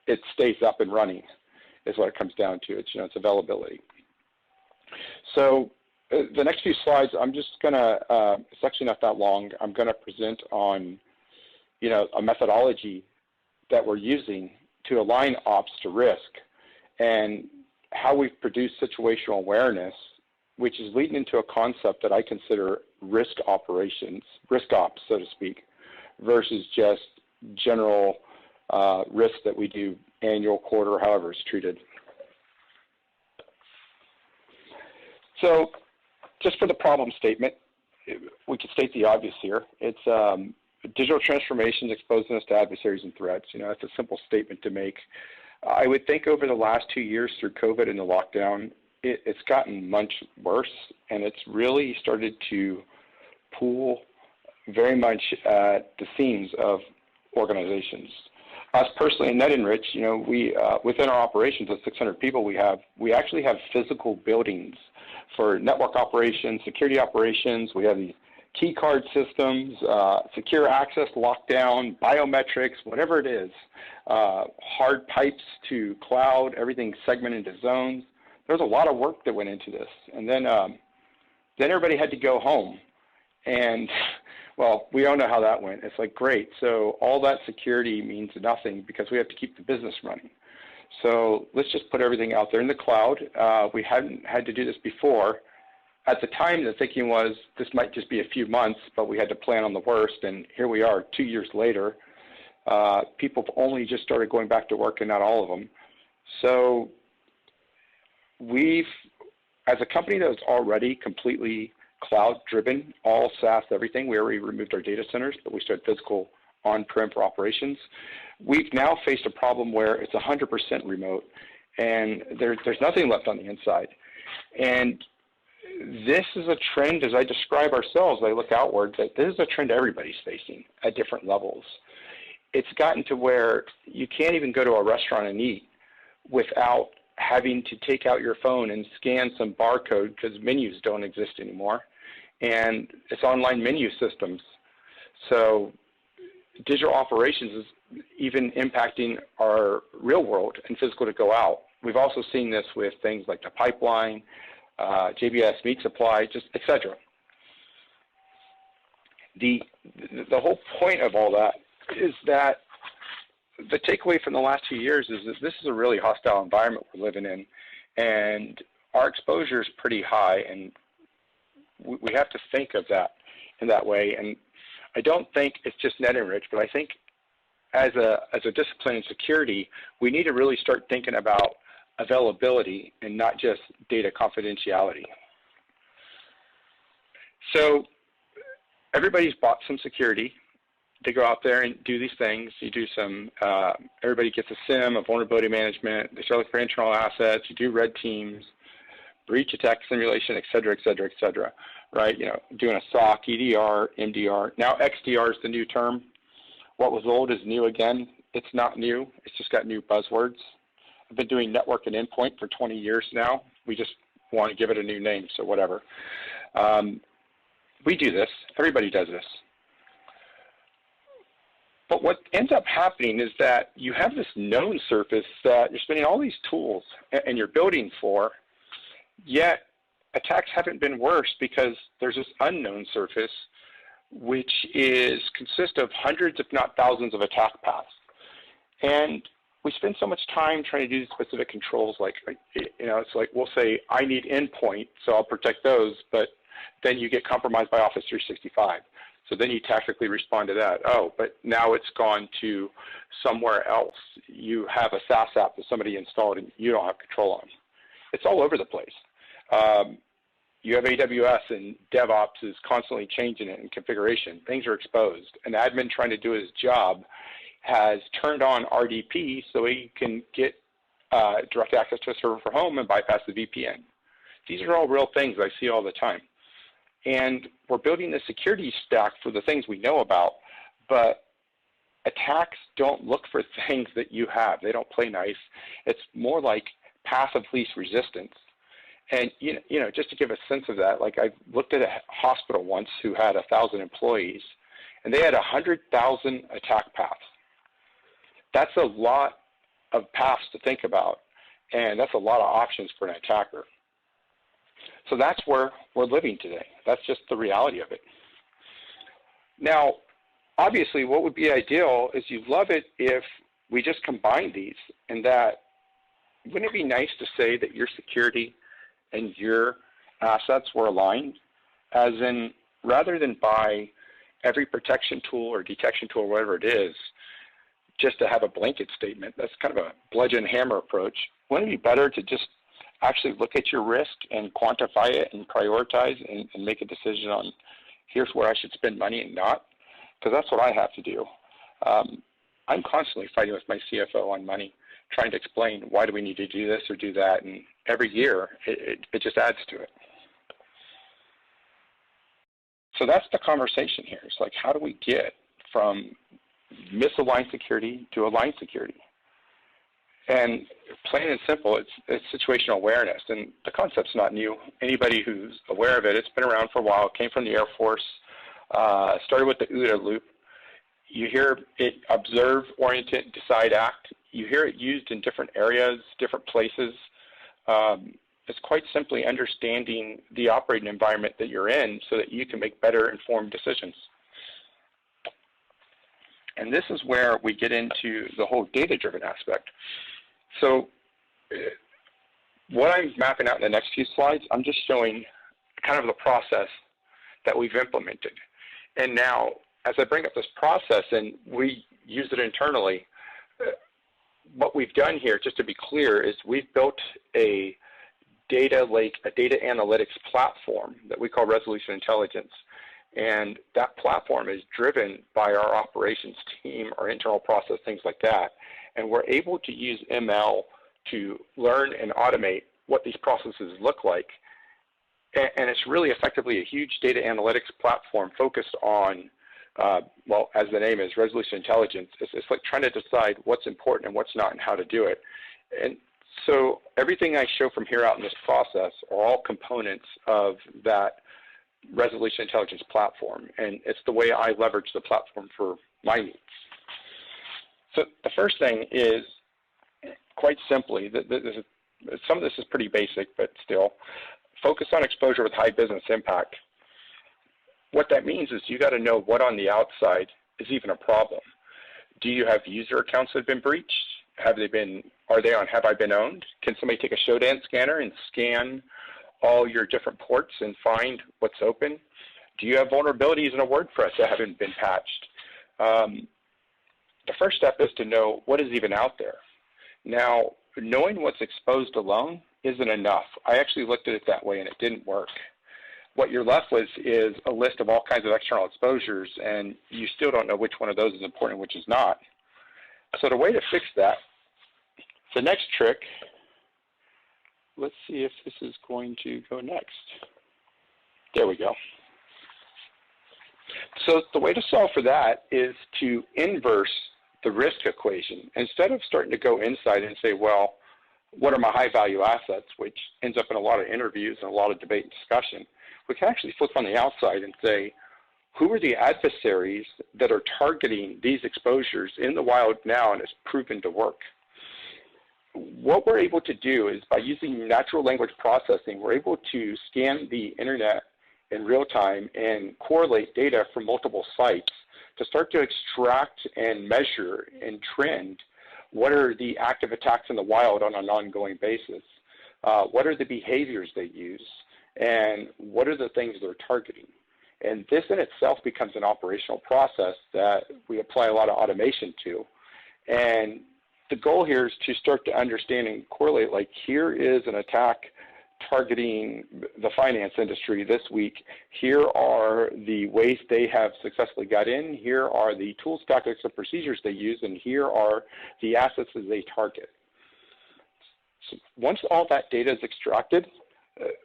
it stays up and running is what it comes down to. It's, it's availability. So the next few slides, I'm just gonna, it's actually not that long. I'm gonna present on, a methodology that we're using to align ops to risk, and how we've produced situational awareness, which is leading into a concept that I consider risk operations, risk ops, so to speak, versus just general risk that we do annual, quarter, however it's treated. So just for the problem statement, we could state the obvious here. It's digital transformation exposing us to adversaries and threats. It's a simple statement to make. I would think over the last 2 years through COVID and the lockdown, it's gotten much worse, and it's really started to pull very much at the seams of organizations. Us personally, and Ndr, you know, we within our operations of 600 people, we actually have physical buildings for network operations, security operations. We have these key card systems, secure access, lockdown, biometrics, whatever it is, hard pipes to cloud, everything segmented into zones. There's a lot of work that went into this, and then everybody had to go home, and well, we all know how that went. It's like, great, so all that security means nothing because we have to keep the business running. So let's just put everything out there in the cloud. We hadn't had to do this before. At the time, the thinking was this might just be a few months, but we had to plan on the worst, and here we are 2 years later. People have only just started going back to work, and not all of them. So we've, as a company that was already completely cloud-driven, all SaaS, everything, we already removed our data centers, but we started physical on-prem for operations. We've now faced a problem where it's 100% remote, and there's nothing left on the inside. And this is a trend, as I describe ourselves, I look outward, that this is a trend everybody's facing at different levels. It's gotten to where you can't even go to a restaurant and eat without having to take out your phone and scan some barcode because menus don't exist anymore. And it's online menu systems. So digital operations is even impacting our real world and physical to go out. We've also seen this with things like the pipeline, JBS meat supply, just et cetera. The whole point of all that is that the takeaway from the last 2 years is that this is a really hostile environment we're living in, and our exposure is pretty high, and we have to think of that in that way. And I don't think it's just Ndr, but I think as a discipline in security, we need to really start thinking about availability and not just data confidentiality. So everybody's bought some security. They go out there and do these things. You do some, everybody gets a SIM, a vulnerability management. They start looking for internal assets. You do red teams, breach attack simulation, et cetera, et cetera, et cetera, right? You know, doing a SOC, EDR, MDR. Now XDR is the new term. What was old is new again. It's not new. It's just got new buzzwords. I've been doing network and endpoint for 20 years now. We just want to give it a new name, so whatever. We do this. Everybody does this. But what ends up happening is that you have this known surface that you're spending all these tools and you're building for, yet attacks haven't been worse because there's this unknown surface which consists of hundreds, if not thousands, of attack paths. And we spend so much time trying to do specific controls, like, you know, it's like we'll say, I need endpoint, so I'll protect those, but then you get compromised by Office 365. So then you tactically respond to that. Oh, but now it's gone to somewhere else. You have a SaaS app that somebody installed and you don't have control on. It's all over the place. You have AWS and DevOps is constantly changing it in configuration. Things are exposed. An admin trying to do his job has turned on RDP so he can get direct access to a server for home and bypass the VPN. These are all real things I see all the time. And we're building the security stack for the things we know about, but attacks don't look for things that you have. They don't play nice. It's more like path of least resistance. And, you know, just to give a sense of that, like I looked at a hospital once who had 1,000 employees, and they had 100,000 attack paths. That's a lot of paths to think about, and that's a lot of options for an attacker. So that's where we're living today. That's just the reality of it. Now, obviously, what would be ideal is you'd love it if we just combine these, and that wouldn't it be nice to say that your security and your assets were aligned, as in rather than buy every protection tool or detection tool, whatever it is, just to have a blanket statement. That's kind of a bludgeon hammer approach. Wouldn't it be better to just actually look at your risk and quantify it and prioritize and make a decision on here's where I should spend money and not? Because that's what I have to do. I'm constantly fighting with my CFO on money. trying to explain why do we need to do this or do that, and every year it just adds to it. So that's the conversation here. It's like, how do we get from misaligned security to aligned security? And plain and simple, it's situational awareness, and the concept's not new. Anybody who's aware of it, it's been around for a while. It came from the Air Force, started with the OODA loop. You hear it: observe, orientate, decide, act. You hear it used in different areas, different places. It's quite simply understanding the operating environment that you're in so that you can make better informed decisions. And this is where we get into the whole data-driven aspect. So what I'm mapping out in the next few slides, I'm just showing kind of the process that we've implemented. And now, as I bring up this process and we use it internally, what we've done here, just to be clear, is we've built a data lake, a data analytics platform that we call Resolution Intelligence. And that platform is driven by our operations team, our internal process, things like that. And we're able to use ML to learn and automate what these processes look like. And it's really effectively a huge data analytics platform focused on, well, as the name is, resolution intelligence. It's like trying to decide what's important and what's not and how to do it. And so everything I show from here out in this process are all components of that resolution intelligence platform. And it's the way I leverage the platform for my needs. So the first thing is, quite simply, some of this is pretty basic, but still, focus on exposure with high business impact. What that means is you got to know what on the outside is even a problem. Do you have user accounts that have been breached? Are they on Have I Been Owned? Can somebody take a Shodan scanner and scan all your different ports and find what's open? Do you have vulnerabilities in a WordPress that haven't been patched? The first step is to know what is even out there. Now, knowing what's exposed alone isn't enough. I actually looked at it that way and it didn't work. What you're left with is a list of all kinds of external exposures, and you still don't know which one of those is important and which is not. So the way to fix that, the next trick, let's see if this is going to go next. There we go. So the way to solve for that is to inverse the risk equation. Instead of starting to go inside and say, well, what are my high value assets, which ends up in a lot of interviews and a lot of debate and discussion, we can actually flip on the outside and say, who are the adversaries that are targeting these exposures in the wild now and it's proven to work? What we're able to do is, by using natural language processing, we're able to scan the internet in real time and correlate data from multiple sites to start to extract and measure and trend what are the active attacks in the wild on an ongoing basis, what are the behaviors they use, and what are the things they're targeting. And this in itself becomes an operational process that we apply a lot of automation to. And the goal here is to start to understand and correlate, like, here is an attack targeting the finance industry this week. Here are the ways they have successfully got in. Here are the tools, tactics, and procedures they use, and here are the assets that they target. So once all that data is extracted,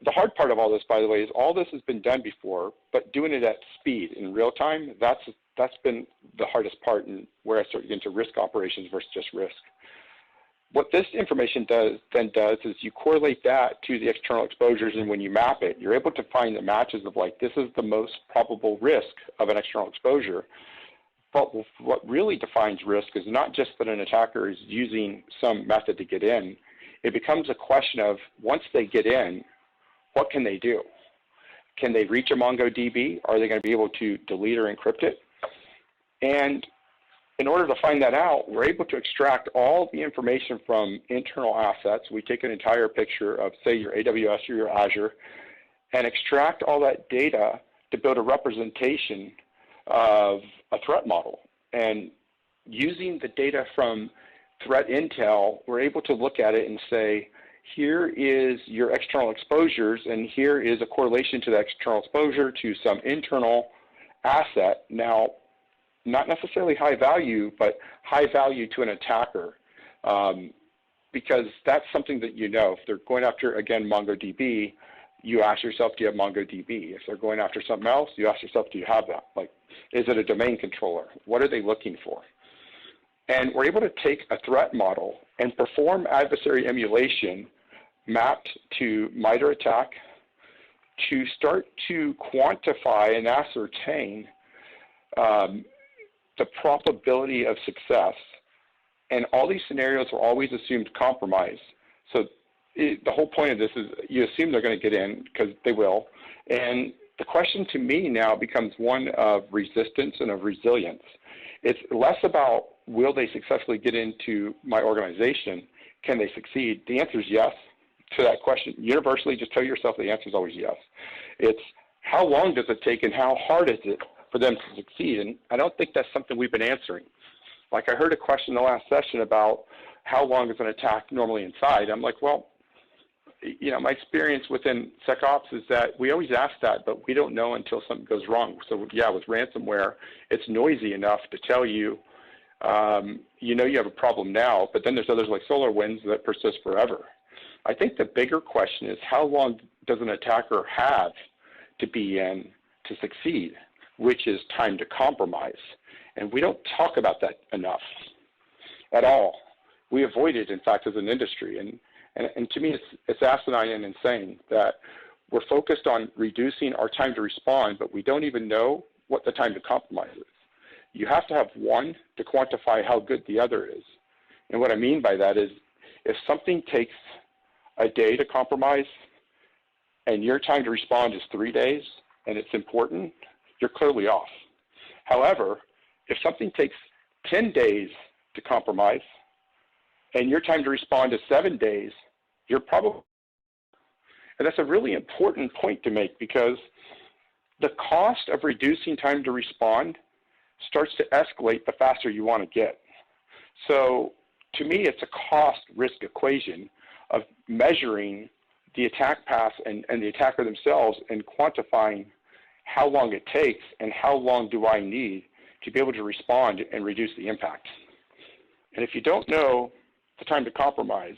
the hard part of all this, by the way, is all this has been done before, but doing it at speed in real time, that's been the hardest part, and where I start to get into risk operations versus just risk. What this information then does is you correlate that to the external exposures, and when you map it, you're able to find the matches of, like, this is the most probable risk of an external exposure. But what really defines risk is not just that an attacker is using some method to get in. It becomes a question of, once they get in, what can they do? Can they reach a MongoDB? Are they going to be able to delete or encrypt it? And in order to find that out, we're able to extract all the information from internal assets. We take an entire picture of, say, your AWS or your Azure, and extract all that data to build a representation of a threat model. And using the data from threat intel, we're able to look at it and say, here is your external exposures, and here is a correlation to the external exposure to some internal asset. Now, not necessarily high value, but high value to an attacker. because that's something that you know. If they're going after, again, MongoDB, you ask yourself, do you have MongoDB? If they're going after something else, you ask yourself, do you have that? Like, is it a domain controller? What are they looking for? And we're able to take a threat model and perform adversary emulation mapped to MITRE attack to start to quantify and ascertain the probability of success. And all these scenarios are always assumed compromise. So the whole point of this is you assume they're going to get in because they will. And the question to me now becomes one of resistance and of resilience. It's less about will they successfully get into my organization? Can they succeed? The answer is yes to that question. Universally, just tell yourself the answer is always yes. It's how long does it take and how hard is it for them to succeed? And I don't think that's something we've been answering. Like I heard a question in the last session about how long is an attack normally inside. I'm like, well, you know, my experience within SecOps is that we always ask that, but we don't know until something goes wrong. So yeah, with ransomware, it's noisy enough to tell you, you know you have a problem now, but then there's others like SolarWinds that persist forever. I think the bigger question is how long does an attacker have to be in to succeed, which is time to compromise. And we don't talk about that enough at all. We avoid it, in fact, as an industry. And to me, it's asinine and insane that we're focused on reducing our time to respond, but we don't even know what the time to compromise is. You have to have one to quantify how good the other is. And what I mean by that is if something takes a day to compromise and your time to respond is 3 days and it's important, you're clearly off. However, if something takes 10 days to compromise and your time to respond is 7 days, you're probably, and that's a really important point to make because the cost of reducing time to respond starts to escalate the faster you want to get. So to me, it's a cost-risk equation of measuring the attack path and the attacker themselves and quantifying how long it takes and how long do I need to be able to respond and reduce the impact. And if you don't know the time to compromise,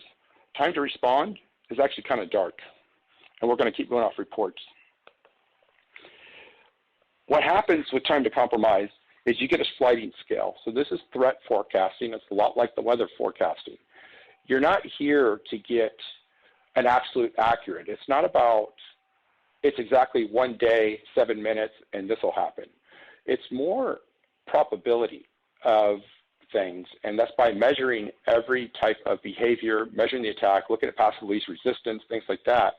time to respond is actually kind of dark. And we're going to keep going off reports. What happens with time to compromise is you get a sliding scale. So this is threat forecasting. It's a lot like the weather forecasting. You're not here to get an absolute accurate. It's not about it's exactly 1 day, 7 minutes, and this will happen. It's more probability of things, and that's by measuring every type of behavior, measuring the attack, looking at passive least resistance, things like that,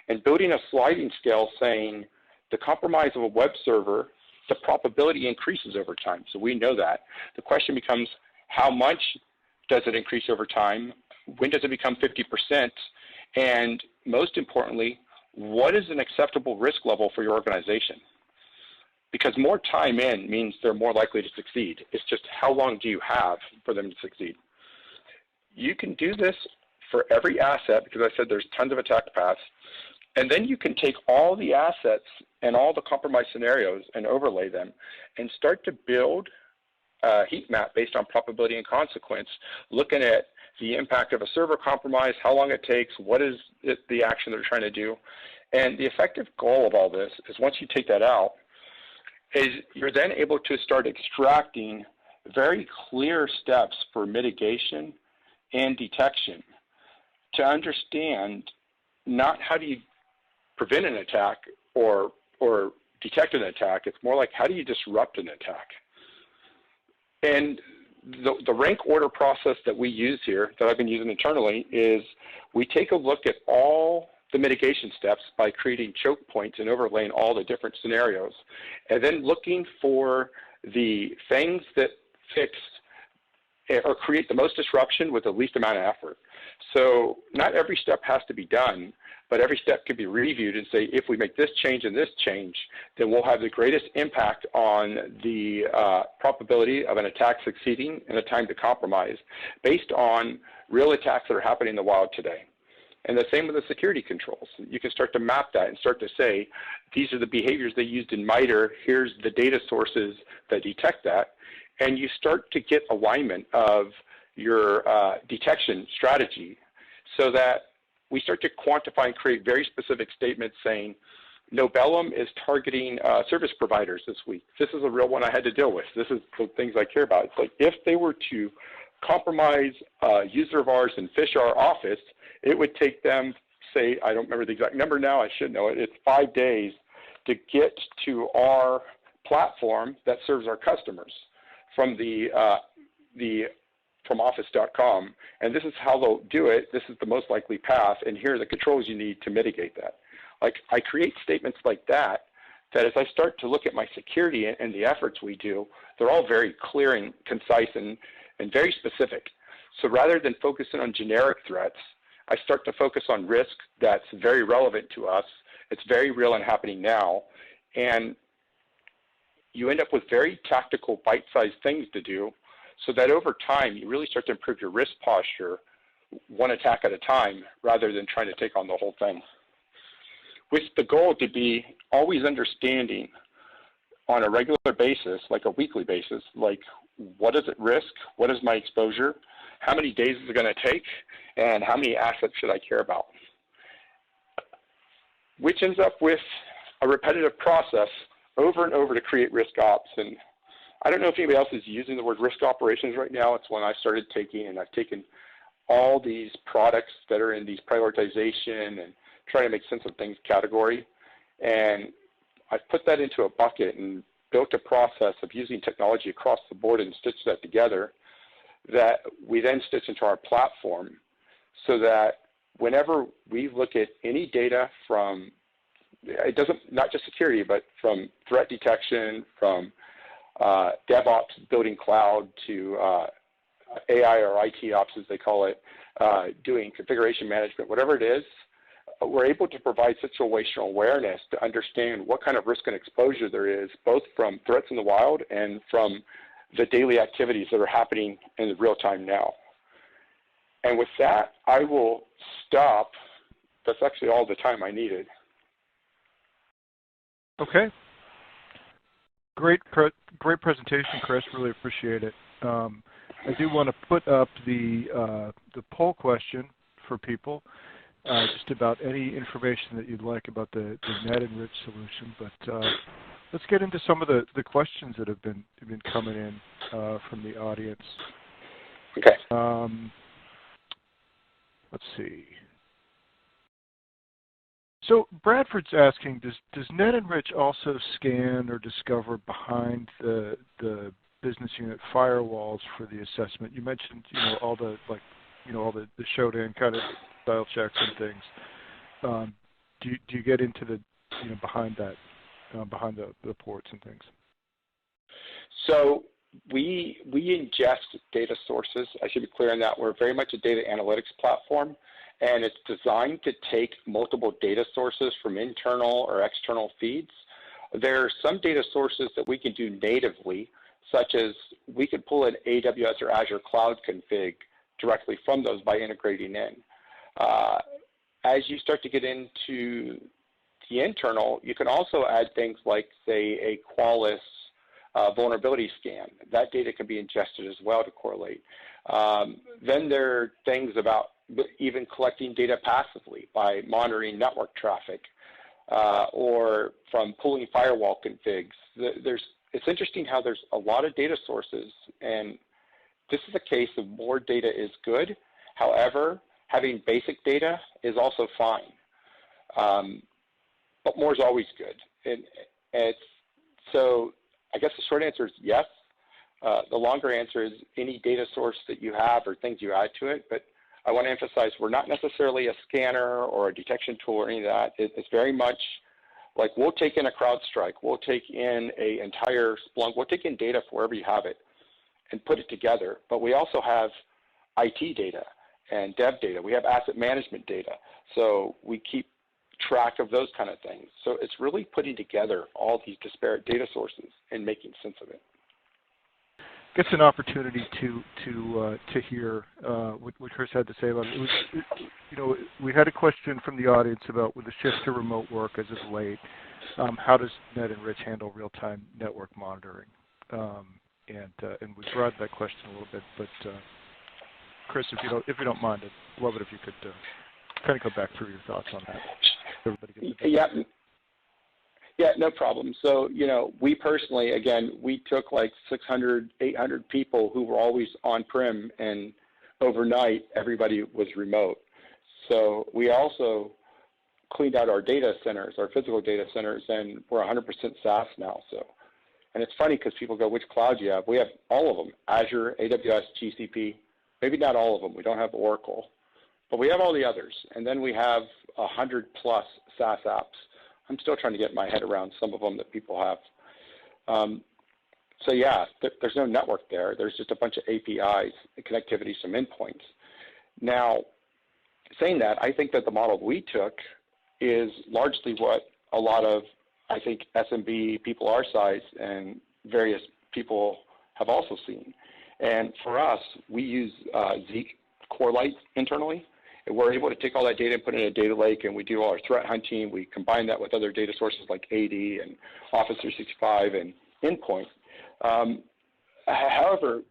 and building a sliding scale saying the compromise of a web server, the probability increases over time. So we know that. The question becomes how much does it increase over time? When does it become 50%? And most importantly, what is an acceptable risk level for your organization? Because more time in means they're more likely to succeed. It's just how long do you have for them to succeed? You can do this for every asset because I said there's tons of attack paths. And then you can take all the assets and all the compromise scenarios and overlay them and start to build a heat map based on probability and consequence, looking at the impact of a server compromise, how long it takes, what is the action they're trying to do. And the effective goal of all this is once you take that out, is you're then able to start extracting very clear steps for mitigation and detection to understand not how do you prevent an attack or detect an attack, it's more like how do you disrupt an attack. And the rank order process that we use here, that I've been using internally, is we take a look at all the mitigation steps by creating choke points and overlaying all the different scenarios, and then looking for the things that fix or create the most disruption with the least amount of effort. So not every step has to be done, but every step can be reviewed and say, if we make this change and this change, then we'll have the greatest impact on the probability of an attack succeeding and a time to compromise based on real attacks that are happening in the wild today. And the same with the security controls. You can start to map that and start to say, these are the behaviors they used in MITRE, here's the data sources that detect that, and you start to get alignment of your detection strategy so that we start to quantify and create very specific statements saying, Nobellum is targeting service providers this week. This is a real one I had to deal with. This is the things I care about. It's like if they were to compromise a user of ours and phish our office, it would take them, say, I don't remember the exact number now, I should know it, it's 5 days to get to our platform that serves our customers from from office.com. And this is how they'll do it. This is the most likely path, and here are the controls you need to mitigate that. Like, I create statements like that, that as I start to look at my security and the efforts we do, they're all very clear and concise and very specific. So rather than focusing on generic threats, I start to focus on risk that's very relevant to us. It's very real and happening now. And you end up with very tactical, bite-sized things to do, so that over time, you really start to improve your risk posture one attack at a time, rather than trying to take on the whole thing. With the goal to be always understanding on a regular basis, like a weekly basis, like what is at risk, what is my exposure, how many days is it going to take, and how many assets should I care about? Which ends up with a repetitive process over and over to create risk ops. And I don't know if anybody else is using the word risk operations right now. It's one I started taking, and I've taken all these products that are in these prioritization and trying to make sense of things category. And I've put that into a bucket and built a process of using technology across the board and stitched that together that we then stitch into our platform, so that whenever we look at any data from, it doesn't, not just security, but from threat detection, from DevOps, building cloud, to AI or IT ops, as they call it, doing configuration management, whatever it is, we're able to provide situational awareness to understand what kind of risk and exposure there is, both from threats in the wild and from the daily activities that are happening in real time now. And with that, I will stop. That's actually all the time I needed. Okay. Great presentation, Chris. Really appreciate it. I do want to put up the poll question for people, just about any information that you'd like about the NetEnrich solution. But let's get into some of the questions that have been coming in from the audience. Okay. Let's see. So Bradford's asking, does NetEnrich also scan or discover behind the business unit firewalls for the assessment? You mentioned, all the all the showdown kind of style checks and things. Do you get into the behind that, behind the ports and things? So we ingest data sources. I should be clear on that. We're very much a data analytics platform, and it's designed to take multiple data sources from internal or external feeds. There are some data sources that we can do natively, such as we could pull an AWS or Azure cloud config directly from those by integrating in. As you start to get into the internal, you can also add things like, say, a Qualys vulnerability scan. That data can be ingested as well to correlate. Then there are things about even collecting data passively by monitoring network traffic or from pulling firewall configs. It's interesting how there's a lot of data sources, and this is a case of more data is good. However, having basic data is also fine, but more is always good. So I guess the short answer is yes. The longer answer is any data source that you have or things you add to it, but I want to emphasize we're not necessarily a scanner or a detection tool or any of that. It's very much like we'll take in a CrowdStrike, we'll take in an entire Splunk, we'll take in data for wherever you have it and put it together. But we also have IT data and dev data. We have asset management data. So we keep track of those kind of things. So it's really putting together all these disparate data sources and making sense of it. Gets an opportunity to hear what Chris had to say about it. We had a question from the audience about with the shift to remote work as of late, how does NetEnrich handle real-time network monitoring? And we broadened that question a little bit, but Chris, if you don't mind, I'd love it if you could kind of go back through your thoughts on that. Everybody gets it. Yeah, no problem. So, we personally, again, we took like 600, 800 people who were always on-prem, and overnight, everybody was remote. So we also cleaned out our data centers, our physical data centers, and we're 100% SaaS now. So, and it's funny because people go, which cloud do you have? We have all of them: Azure, AWS, GCP. Maybe not all of them. We don't have Oracle, but we have all the others. And then we have 100+ SaaS apps. I'm still trying to get my head around some of them that people have. So yeah, there's no network there. There's just a bunch of APIs, connectivity, some endpoints. Now, saying that, I think that the model we took is largely what a lot of, I think, SMB people our size and various people have also seen. And for us, we use Zeek Corelight internally. And we're able to take all that data and put it in a data lake, and we do all our threat hunting. We combine that with other data sources like AD and Office 365 and Endpoint. However,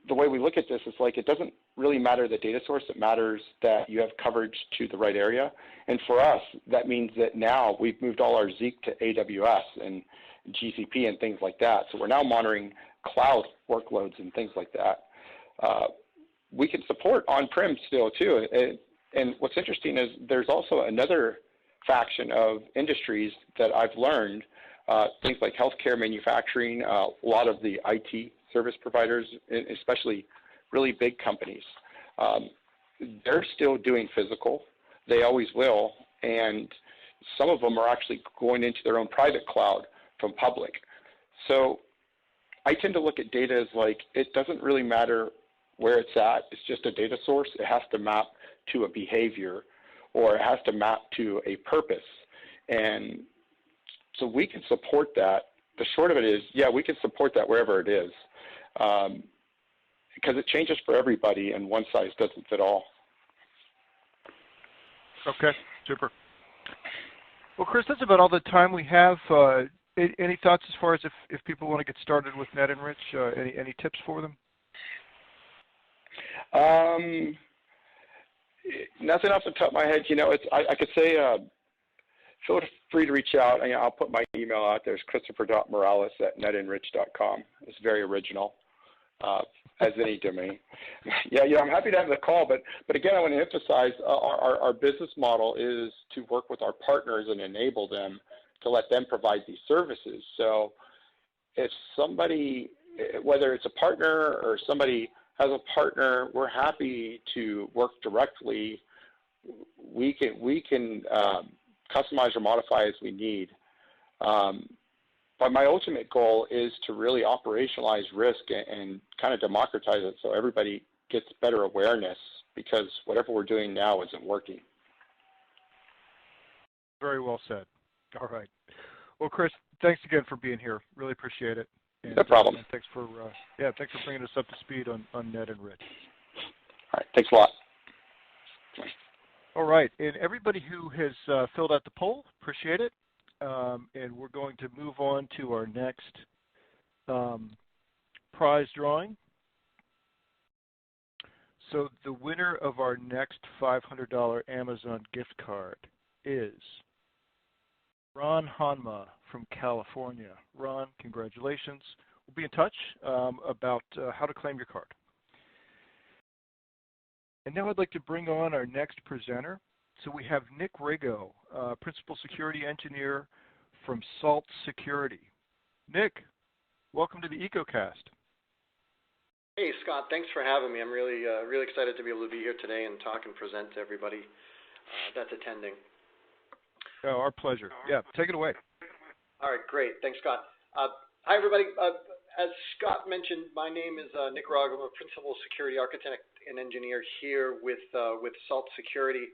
the way we look at this is like, it doesn't really matter the data source. It matters that you have coverage to the right area. And for us, that means that now we've moved all our Zeek to AWS and GCP and things like that. So we're now monitoring cloud workloads and things like that. We can support on-prem still too. And what's interesting is there's also another faction of industries that I've learned, things like healthcare, manufacturing, a lot of the IT service providers, especially really big companies. They're still doing physical. They always will. And some of them are actually going into their own private cloud from public. So I tend to look at data as like, it doesn't really matter where it's at. It's just a data source. It has to map to a behavior, or it has to map to a purpose. And so we can support that. The short of it is, yeah, we can support that wherever it is, because it changes for everybody, and one size doesn't fit all. Okay, super. Well, Chris, that's about all the time we have. Any thoughts as far as if people want to get started with NetEnrich? Any tips for them? Nothing off the top of my head. I could say feel free to reach out. I'll put my email out there. It's christopher.morales@netenrich.com. It's very original, as any domain. Yeah, I'm happy to have the call, but again, I want to emphasize our business model is to work with our partners and enable them to let them provide these services. So if somebody, whether it's a partner or somebody has a partner, we're happy to work directly. We can customize or modify as we need. But my ultimate goal is to really operationalize risk and kind of democratize it so everybody gets better awareness, because whatever we're doing now isn't working. Very well said. All right. Well, Chris, thanks again for being here. Really appreciate it. And, no problem. And thanks for bringing us up to speed on NetEnrich. All right. Thanks a lot. All right. And everybody who has filled out the poll, appreciate it. And we're going to move on to our next prize drawing. So the winner of our next $500 Amazon gift card is Ron Hanma from California. Ron, congratulations. We'll be in touch about how to claim your card. And now I'd like to bring on our next presenter. So we have Nick Rigo, Principal Security Engineer from Salt Security. Nick, welcome to the EcoCast. Hey, Scott, thanks for having me. I'm really excited to be able to be here today and talk and present to everybody that's attending. Oh, our pleasure. Yeah, take it away. All right, great. Thanks, Scott. Hi, everybody. As Scott mentioned, my name is Nick Rigo. I'm a Principal Security Architect and Engineer here with Salt Security.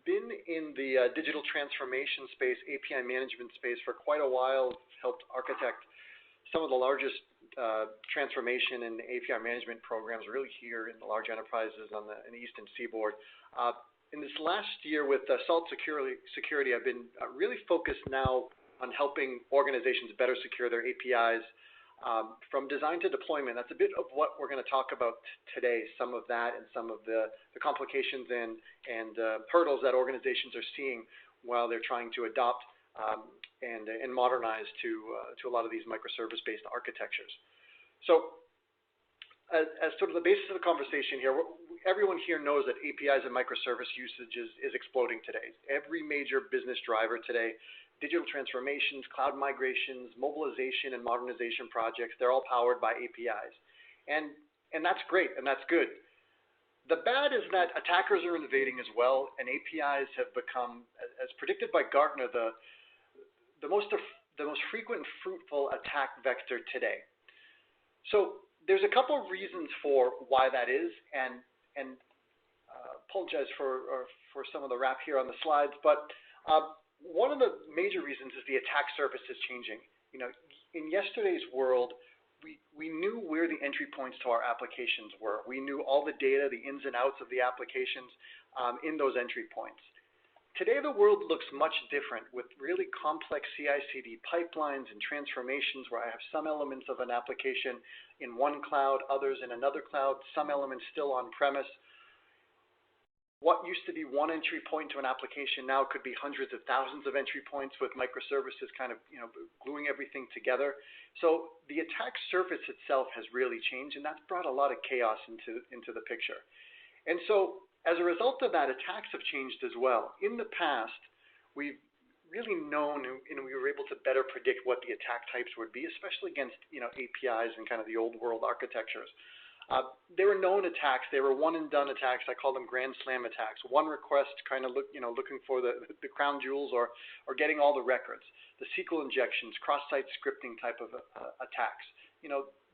Been in the digital transformation space, API management space for quite a while. Helped architect some of the largest transformation and API management programs really here in the large enterprises in the Eastern Seaboard. In this last year with Salt Security, I've been really focused now on helping organizations better secure their APIs, From design to deployment, that's a bit of what we're going to talk about today, some of that and some of the complications and hurdles that organizations are seeing while they're trying to adopt and modernize to a lot of these microservice-based architectures. So as sort of the basis of the conversation here, everyone here knows that APIs and microservice usage is exploding today. Every major business driver today, digital transformations, cloud migrations, mobilization and modernization projects, they're all powered by APIs. And that's great, and that's good. The bad is that attackers are invading as well, and APIs have become, as predicted by Gartner, the most frequent and fruitful attack vector today. So there's a couple of reasons for why that is, and apologize for some of the wrap here on the slides, but one of the major reasons is the attack surface is changing. You know, in yesterday's world, we knew where the entry points to our applications were. We knew all the data, the ins and outs of the applications in those entry points. Today, the world looks much different with really complex CI/CD pipelines and transformations where I have some elements of an application in one cloud, others in another cloud, some elements still on-premise. What used to be one entry point to an application now could be hundreds of thousands of entry points with microservices kind of gluing everything together. So the attack surface itself has really changed, and that's brought a lot of chaos into the picture. And so as a result of that, attacks have changed as well. In the past, we've really known, and we were able to better predict what the attack types would be, especially against APIs and kind of the old world architectures. They were known attacks. They were one and done attacks. I call them grand slam attacks. One request, kind of looking for the crown jewels or getting all the records. The SQL injections, cross-site scripting type of attacks.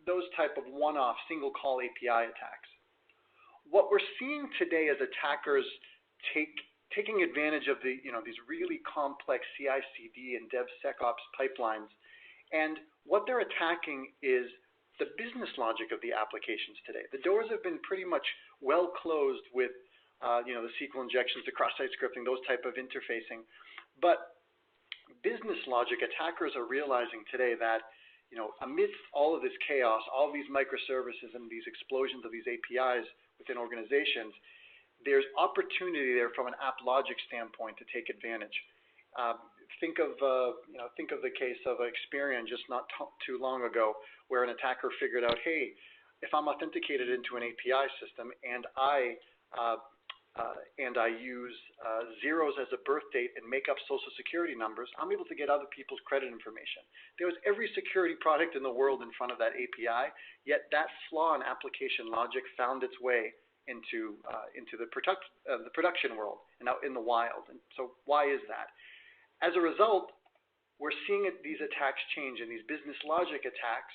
Those type of one-off single call API attacks. What we're seeing today is attackers taking advantage of these really complex CI/CD and DevSecOps pipelines, and what they're attacking is the business logic of the applications today. The doors have been pretty much well closed with the SQL injections, the cross-site scripting, those type of interfacing. But business logic, attackers are realizing today that amidst all of this chaos, all these microservices and these explosions of these APIs within organizations, there's opportunity there from an app logic standpoint to take advantage. Think of the case of Experian just not too long ago, where an attacker figured out, hey, if I'm authenticated into an API system and I use zeros as a birth date and make up social security numbers, I'm able to get other people's credit information. There was every security product in the world in front of that API, yet that flaw in application logic found its way into the production world and out in the wild. And so why is that? As a result, we're seeing these attacks change, and these business logic attacks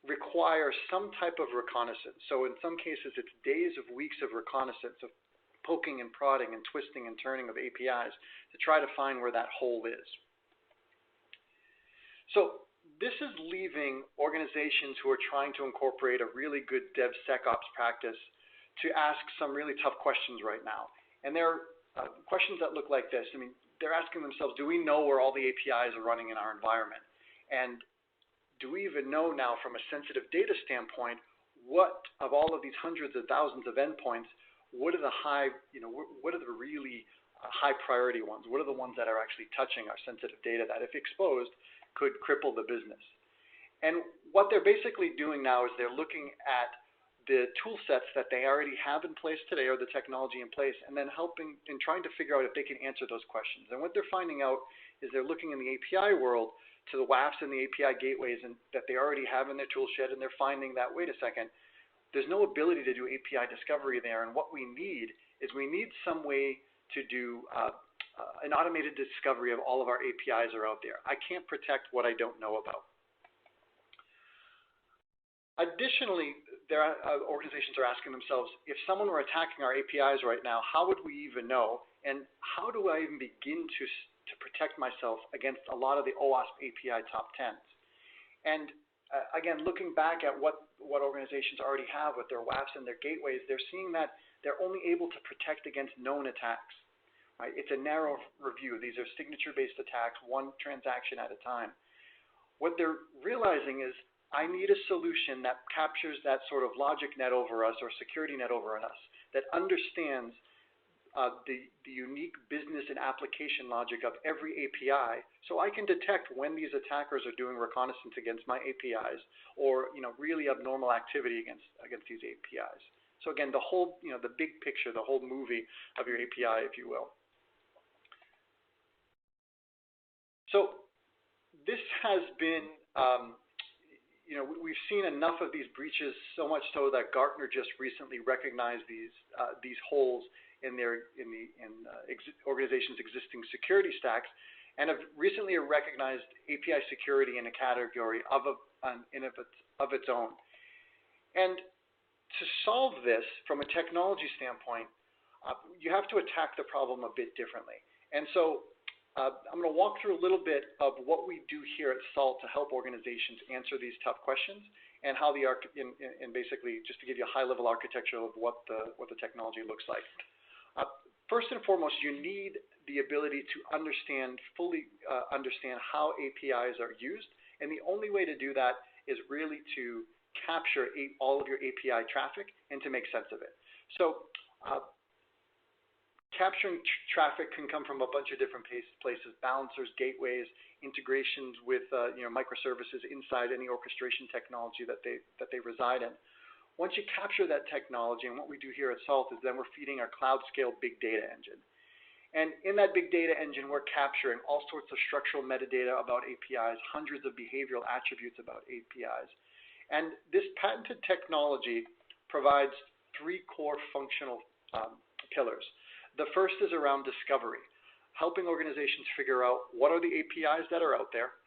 require some type of reconnaissance. So in some cases, it's days of weeks of reconnaissance, of poking and prodding and twisting and turning of APIs to try to find where that hole is. So this is leaving organizations who are trying to incorporate a really good DevSecOps practice to ask some really tough questions right now. And they're questions that look like this. I mean, they're asking themselves, do we know where all the APIs are running in our environment? And do we even know now from a sensitive data standpoint, what of all of these hundreds of thousands of endpoints, what are the what are the really high priority ones? What are the ones that are actually touching our sensitive data that, if exposed, could cripple the business? And what they're basically doing now is they're looking at the tool sets that they already have in place today, or the technology in place, and then helping and trying to figure out if they can answer those questions. And what they're finding out is they're looking in the API world to the WAFs and the API gateways that they already have in their tool shed, and they're finding that, wait a second, there's no ability to do API discovery there, and what we need is some way to do an automated discovery of all of our APIs are out there. I can't protect what I don't know about. Additionally, organizations are asking themselves, if someone were attacking our APIs right now, how would we even know? And how do I even begin to protect myself against a lot of the OWASP API top 10s? And again, looking back at what organizations already have with their WAFs and their gateways, they're seeing that they're only able to protect against known attacks. Right? It's a narrow review. These are signature-based attacks, one transaction at a time. What they're realizing is I need a solution that captures that sort of logic net over us or security net over us that understands the unique business and application logic of every API, so I can detect when these attackers are doing reconnaissance against my APIs or really abnormal activity against these APIs. So again, the whole the big picture, the whole movie of your API, if you will. So this has been we've seen enough of these breaches, so much so that Gartner just recently recognized these holes in organizations' existing security stacks, and have recently recognized API security in a category of its own. And to solve this from a technology standpoint, you have to attack the problem a bit differently. And so I'm going to walk through a little bit of what we do here at SALT to help organizations answer these tough questions, and how and basically just to give you a high-level architecture of what the technology looks like. First and foremost, you need the ability to fully understand how APIs are used, and the only way to do that is really to capture all of your API traffic and to make sense of it. So capturing traffic can come from a bunch of different places: balancers, gateways, integrations with microservices inside any orchestration technology that they reside in. Once you capture that technology, and what we do here at SALT is then we're feeding our cloud-scale big data engine. And in that big data engine, we're capturing all sorts of structural metadata about APIs, hundreds of behavioral attributes about APIs. And this patented technology provides three core functional pillars. The first is around discovery, helping organizations figure out what are the APIs that are out there,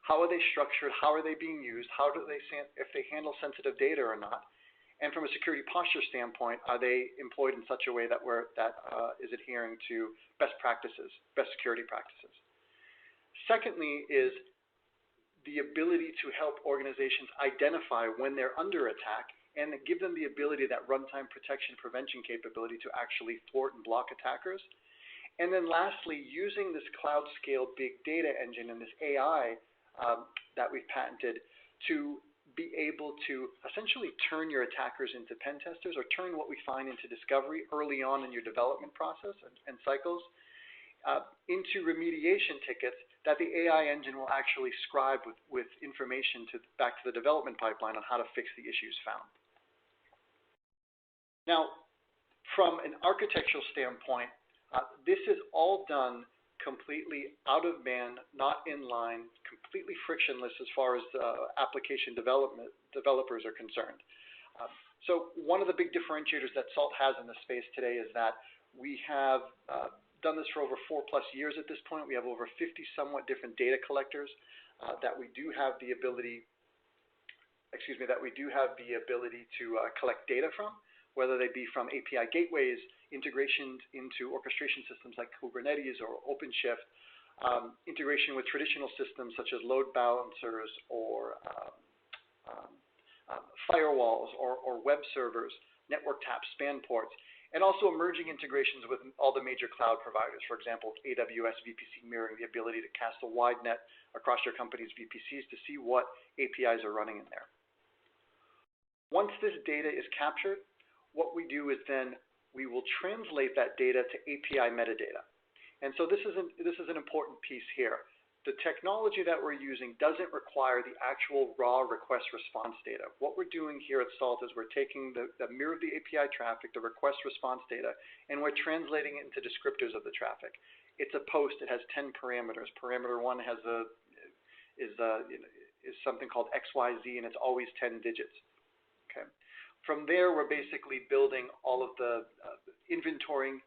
how are they structured, how are they being used, if they handle sensitive data or not, and from a security posture standpoint, are they employed in such a way that is adhering to best security practices. Secondly is the ability to help organizations identify when they're under attack and give them the ability, that runtime protection prevention capability, to actually thwart and block attackers. And then lastly, using this cloud scale big data engine and this AI that we've patented to be able to essentially turn your attackers into pen testers, or turn what we find into discovery early on in your development process and cycles into remediation tickets that the AI engine will actually scribe with information back to the development pipeline on how to fix the issues found. Now, from an architectural standpoint, this is all done completely out of band, not in line, completely frictionless as far as application developers are concerned. So one of the big differentiators that SALT has in this space today is that we have done this for over 4+ years at this point. We have over 50 somewhat different data collectors that we do have the ability to collect data from, whether they be from API gateways, integrations into orchestration systems like Kubernetes or OpenShift, integration with traditional systems such as load balancers or firewalls or web servers, network taps, span ports, and also emerging integrations with all the major cloud providers. For example, AWS VPC mirroring, the ability to cast a wide net across your company's VPCs to see what APIs are running in there. Once this data is captured, what we do is then we will translate that data to API metadata. And so this is an important piece here. The technology that we're using doesn't require the actual raw request response data. What we're doing here at SALT is we're taking the mirror of the API traffic, the request response data, and we're translating it into descriptors of the traffic. It's a post. It has 10 parameters. Parameter 1 is something called XYZ, and it's always 10 digits. Okay. From there, we're basically building all of the inventorying,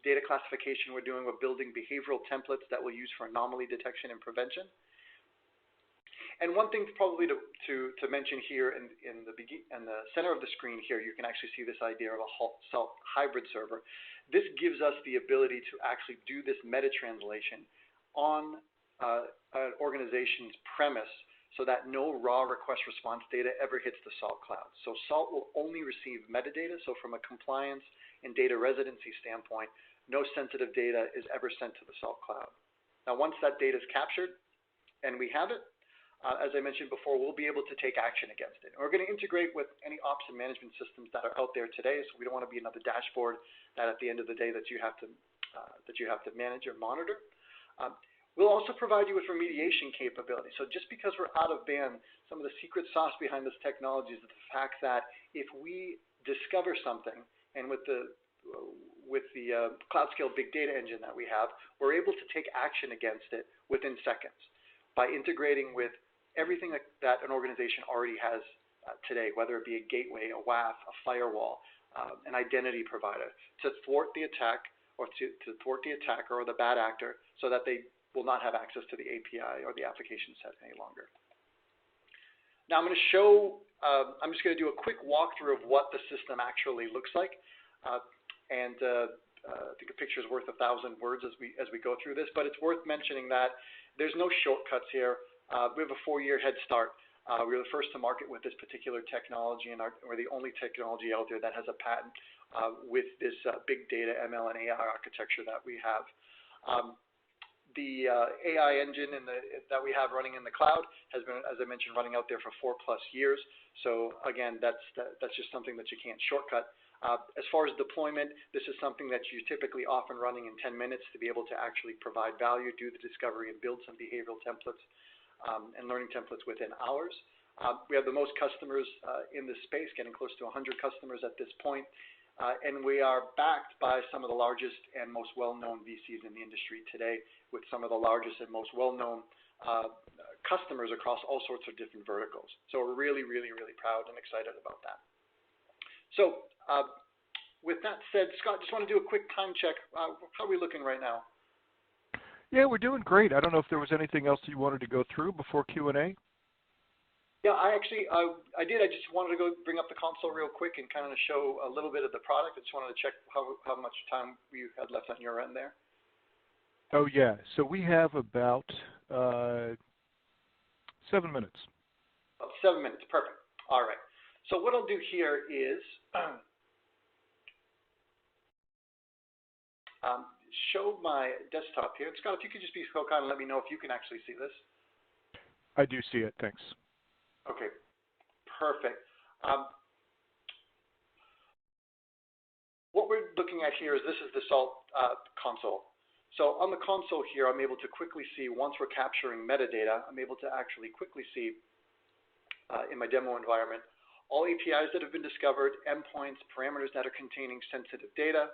data classification we're doing. We're building behavioral templates that we'll use for anomaly detection and prevention. And one thing probably to mention here in the center of the screen here, you can actually see this idea of a SALT hybrid server. This gives us the ability to actually do this meta translation on an organization's premise, so that no raw request response data ever hits the SALT cloud. So SALT will only receive metadata. So from a compliance and data residency standpoint, no sensitive data is ever sent to the SALT cloud. Now, once that data is captured and we have it, as I mentioned before, we'll be able to take action against it. And we're going to integrate with any ops and management systems that are out there today. So we don't want to be another dashboard that at the end of the day that you have to manage or monitor. We'll also provide you with remediation capability. So just because we're out of band, some of the secret sauce behind this technology is the fact that if we discover something, and with the cloud scale big data engine that we have, we're able to take action against it within seconds by integrating with everything that an organization already has today, whether it be a gateway, a WAF, a firewall, an identity provider, to thwart the attack or to thwart the attacker or the bad actor so that they will not have access to the API or the application set any longer. Now I'm going to show, I'm just going to do a quick walkthrough of what the system actually looks like. I think a picture is worth 1,000 words as we go through this, but it's worth mentioning that there's no shortcuts here. We have a 4-year head start. We were the first to market with this particular technology, and we're the only technology out there that has a patent with this big data ML and AI architecture that we have. The AI engine that we have running in the cloud has been, as I mentioned, running out there for 4+ years. So again, that's just something that you can't shortcut. As far as deployment, this is something that you typically off and running in 10 minutes to be able to actually provide value, do the discovery, and build some behavioral templates and learning templates within hours. We have the most customers in this space, getting close to 100 customers at this point. And we are backed by some of the largest and most well-known VCs in the industry today, with some of the largest and most well-known customers across all sorts of different verticals. So we're really, really, really proud and excited about that. So with that said, Scott, just want to do a quick time check. How are we looking right now? Yeah, we're doing great. I don't know if there was anything else you wanted to go through before Q&A. Yeah, I did. I just wanted to go bring up the console real quick and kind of show a little bit of the product. I just wanted to check how much time you had left on your end there. Oh, yeah. So we have about 7 minutes. About 7 minutes. Perfect. All right. So what I'll do here is show my desktop here. Scott, if you could just be so kind and let me know if you can actually see this. I do see it. Thanks. Okay, perfect. What we're looking at here is this is the SALT console. So on the console here, I'm able to quickly see, once we're capturing metadata, I'm able to actually quickly see in my demo environment all APIs that have been discovered, endpoints, parameters that are containing sensitive data.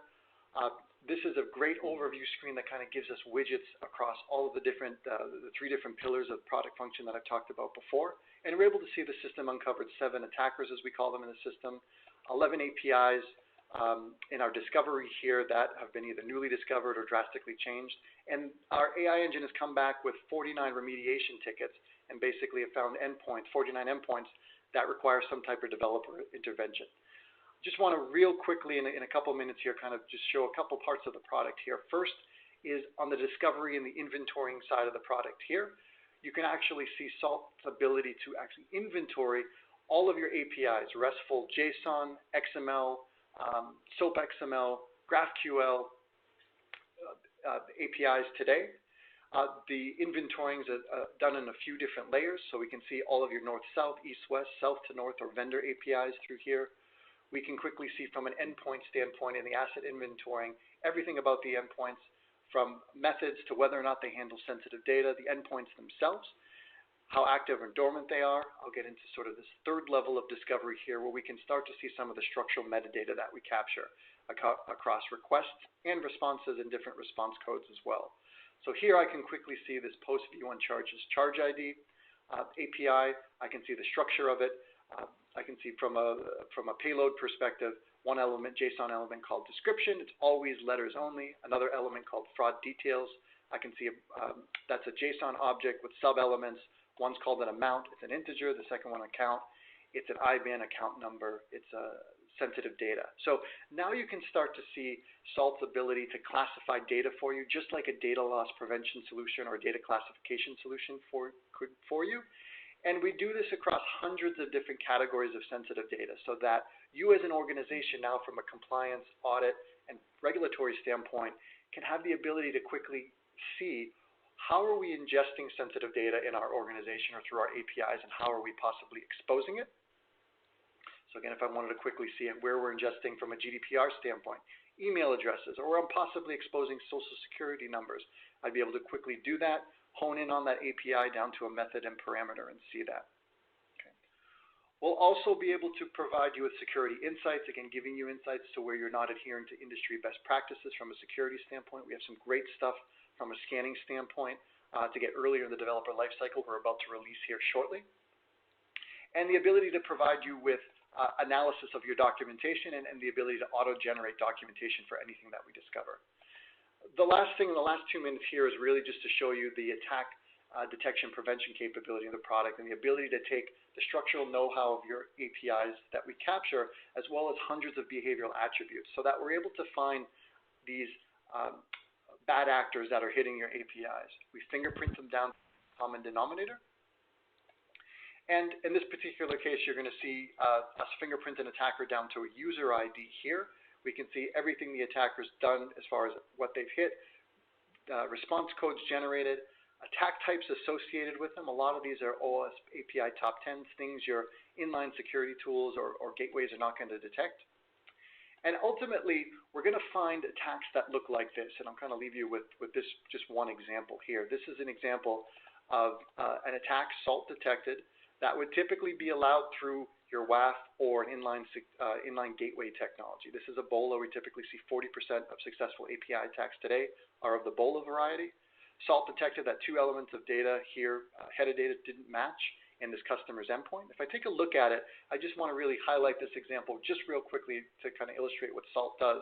This is a great overview screen that kind of gives us widgets across all of the different, the 3 different pillars of product function that I've talked about before. And we're able to see the system uncovered 7 attackers, as we call them in the system, 11 APIs in our discovery here that have been either newly discovered or drastically changed. And our AI engine has come back with 49 remediation tickets and basically have found endpoints, 49 endpoints that require some type of developer intervention. Just want to real quickly in a couple minutes here kind of just show a couple parts of the product here. First is on the discovery and the inventorying side of the product here. You can actually see SALT's ability to actually inventory all of your APIs, RESTful JSON, XML, SOAP XML, GraphQL APIs today. The inventorying is done in a few different layers, so we can see all of your north-south, east-west, south to north, or vendor APIs through here. We can quickly see from an endpoint standpoint in the asset inventorying everything about the endpoints, from methods to whether or not they handle sensitive data, the endpoints themselves, how active or dormant they are. I'll get into sort of this 3rd level of discovery here where we can start to see some of the structural metadata that we capture across requests and responses and different response codes as well. So here I can quickly see this post view on charges charge ID API. I can see the structure of it. I can see from a payload perspective, one element, JSON element called description. It's always letters only. Another element called fraud details. I can see that's a JSON object with sub-elements. One's called an amount. It's an integer. The second one, account. It's an IBAN account number. It's a sensitive data. So now you can start to see SALT's ability to classify data for you, just like a data loss prevention solution or a data classification solution could for you. And we do this across hundreds of different categories of sensitive data so that you as an organization now from a compliance, audit, and regulatory standpoint can have the ability to quickly see how are we ingesting sensitive data in our organization or through our APIs, and how are we possibly exposing it? So again, if I wanted to quickly see where we're ingesting from a GDPR standpoint, email addresses, or I'm possibly exposing social security numbers, I'd be able to quickly do that, hone in on that API down to a method and parameter and see that. We'll also be able to provide you with security insights, again, giving you insights to where you're not adhering to industry best practices from a security standpoint. We have some great stuff from a scanning standpoint to get earlier in the developer lifecycle we're about to release here shortly. And the ability to provide you with analysis of your documentation and the ability to auto-generate documentation for anything that we discover. The last thing in the last 2 minutes here is really just to show you the attack detection prevention capability of the product and the ability to take the structural know-how of your APIs that we capture, as well as hundreds of behavioral attributes, so that we're able to find these bad actors that are hitting your APIs. We fingerprint them down to the common denominator. And in this particular case, you're going to see us fingerprint an attacker down to a user ID here. We can see everything the attacker's done as far as what they've hit, response codes generated, attack types associated with them. A lot of these are OS API top 10s, things your inline security tools or gateways are not going to detect. And ultimately, we're going to find attacks that look like this. And I'm going to leave you with this just one example here. This is an example of an attack SALT detected that would typically be allowed through your WAF or an inline gateway technology. This is a BOLA. We typically see 40% of successful API attacks today are of the BOLA variety. SALT detected that 2 elements of data here, header data, didn't match in this customer's endpoint. If I take a look at it, I just want to really highlight this example just real quickly to kind of illustrate what SALT does.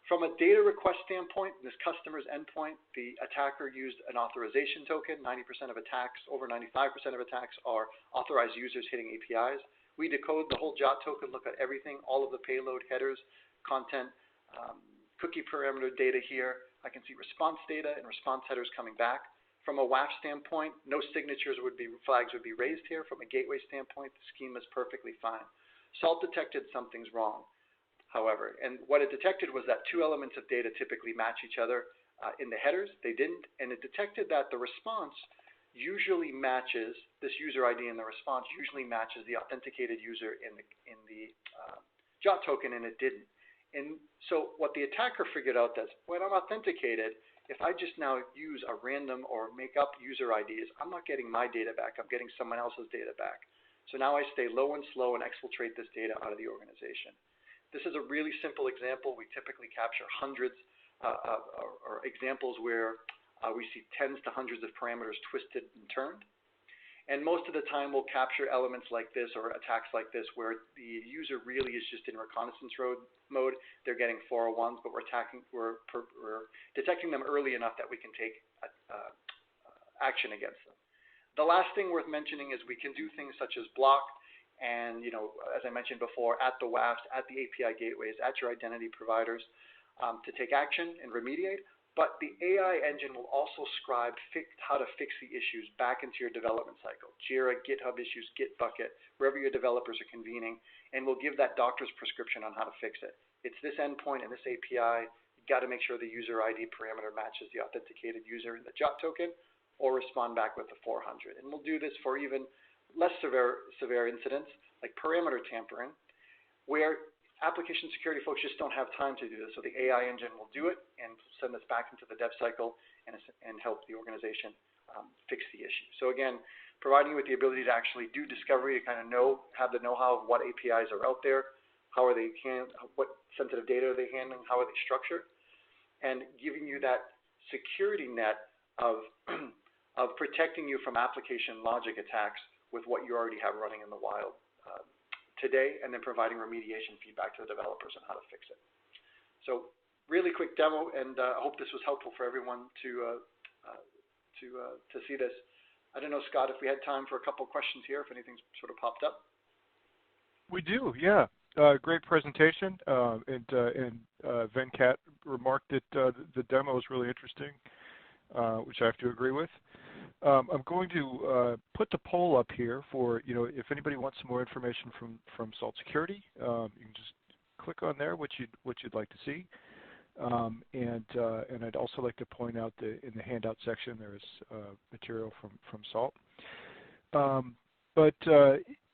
From a data request standpoint, this customer's endpoint, the attacker used an authorization token. 90% of attacks, over 95% of attacks are authorized users hitting APIs. We decode the whole JOT token, look at everything, all of the payload headers, content, cookie parameter data here. I can see response data and response headers coming back. From a WAF standpoint, no flags would be raised here. From a gateway standpoint, the schema is perfectly fine. SALT detected something's wrong, however, and what it detected was that 2 elements of data typically match each other in the headers. They didn't, and it detected that the response usually matches, this user ID in the response usually matches the authenticated user in the JOT token, and it didn't. And so what the attacker figured out is when I'm authenticated, if I just now use a random or make up user IDs, I'm not getting my data back. I'm getting someone else's data back. So now I stay low and slow and exfiltrate this data out of the organization. This is a really simple example. We typically capture hundreds or examples where we see tens to hundreds of parameters twisted and turned. And most of the time we'll capture elements like this or attacks like this where the user really is just in reconnaissance mode. They're getting 401s, but we're detecting them early enough that we can take action against them. The last thing worth mentioning is we can do things such as block and, as I mentioned before, at the WAFs, at the API gateways, at your identity providers to take action and remediate. But the AI engine will also scribe how to fix the issues back into your development cycle. Jira, GitHub issues, Gitbucket, wherever your developers are convening, and will give that doctor's prescription on how to fix it. It's this endpoint and this API. You've got to make sure the user ID parameter matches the authenticated user in the JOT token, or respond back with the 400. And we'll do this for even less severe incidents, like parameter tampering, where application security folks just don't have time to do this. So the AI engine will do it and send this back into the dev cycle and help the organization fix the issue. So again, providing you with the ability to actually do discovery, to kind of have the know-how of what APIs are out there, what sensitive data are they handling, how are they structured, and giving you that security net of protecting you from application logic attacks with what you already have running in the wild today, and then providing remediation feedback to the developers on how to fix it. So really quick demo, and I hope this was helpful for everyone to see this. I don't know, Scott, if we had time for a couple of questions here, if anything's sort of popped up. We do, yeah. Great presentation, and Venkat remarked that the demo is really interesting, which I have to agree with. I'm going to put the poll up here for, if anybody wants some more information from SALT Security, you can just click on there what you'd like to see. And I'd also like to point out that in the handout section there is material from SALT.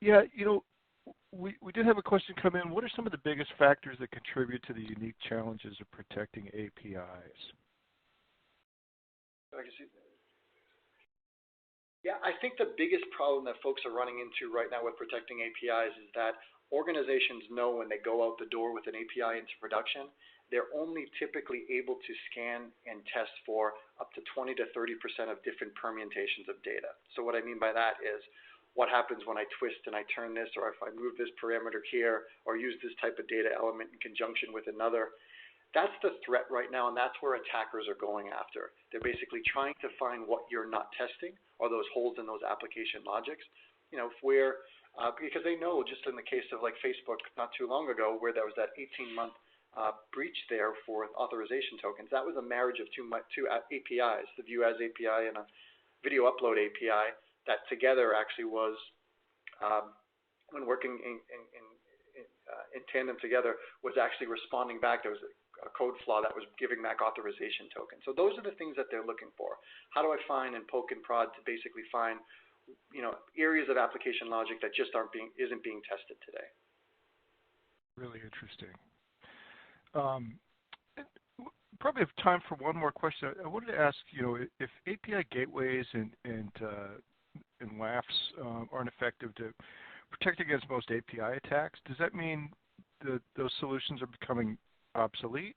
Yeah, you know, we did have a question come in. What are some of the biggest factors that contribute to the unique challenges of protecting APIs? Yeah, I think the biggest problem that folks are running into right now with protecting APIs is that organizations know when they go out the door with an API into production, they're only typically able to scan and test for up to 20 to 30% of different permutations of data. So what I mean by that is what happens when I twist and I turn this, or if I move this parameter here, or use this type of data element in conjunction with another. That's the threat right now, and that's where attackers are going after. They're basically trying to find what you're not testing, or those holes in those application logics. You know, if we're, because they know, just in the case of like Facebook not too long ago, where there was that 18-month breach there for authorization tokens. That was a marriage of two APIs, the View As API and a Video Upload API, that together actually was, when working in tandem together, was actually responding back. There was a code flaw that was giving back authorization tokens. So those are the things that they're looking for. How do I find and poke and prod to basically find, you know, areas of application logic that just isn't being tested today? Really interesting. Probably have time for one more question. I wanted to ask, you know, if API gateways and WAFs aren't effective to protect against most API attacks, does that mean that those solutions are becoming obsolete?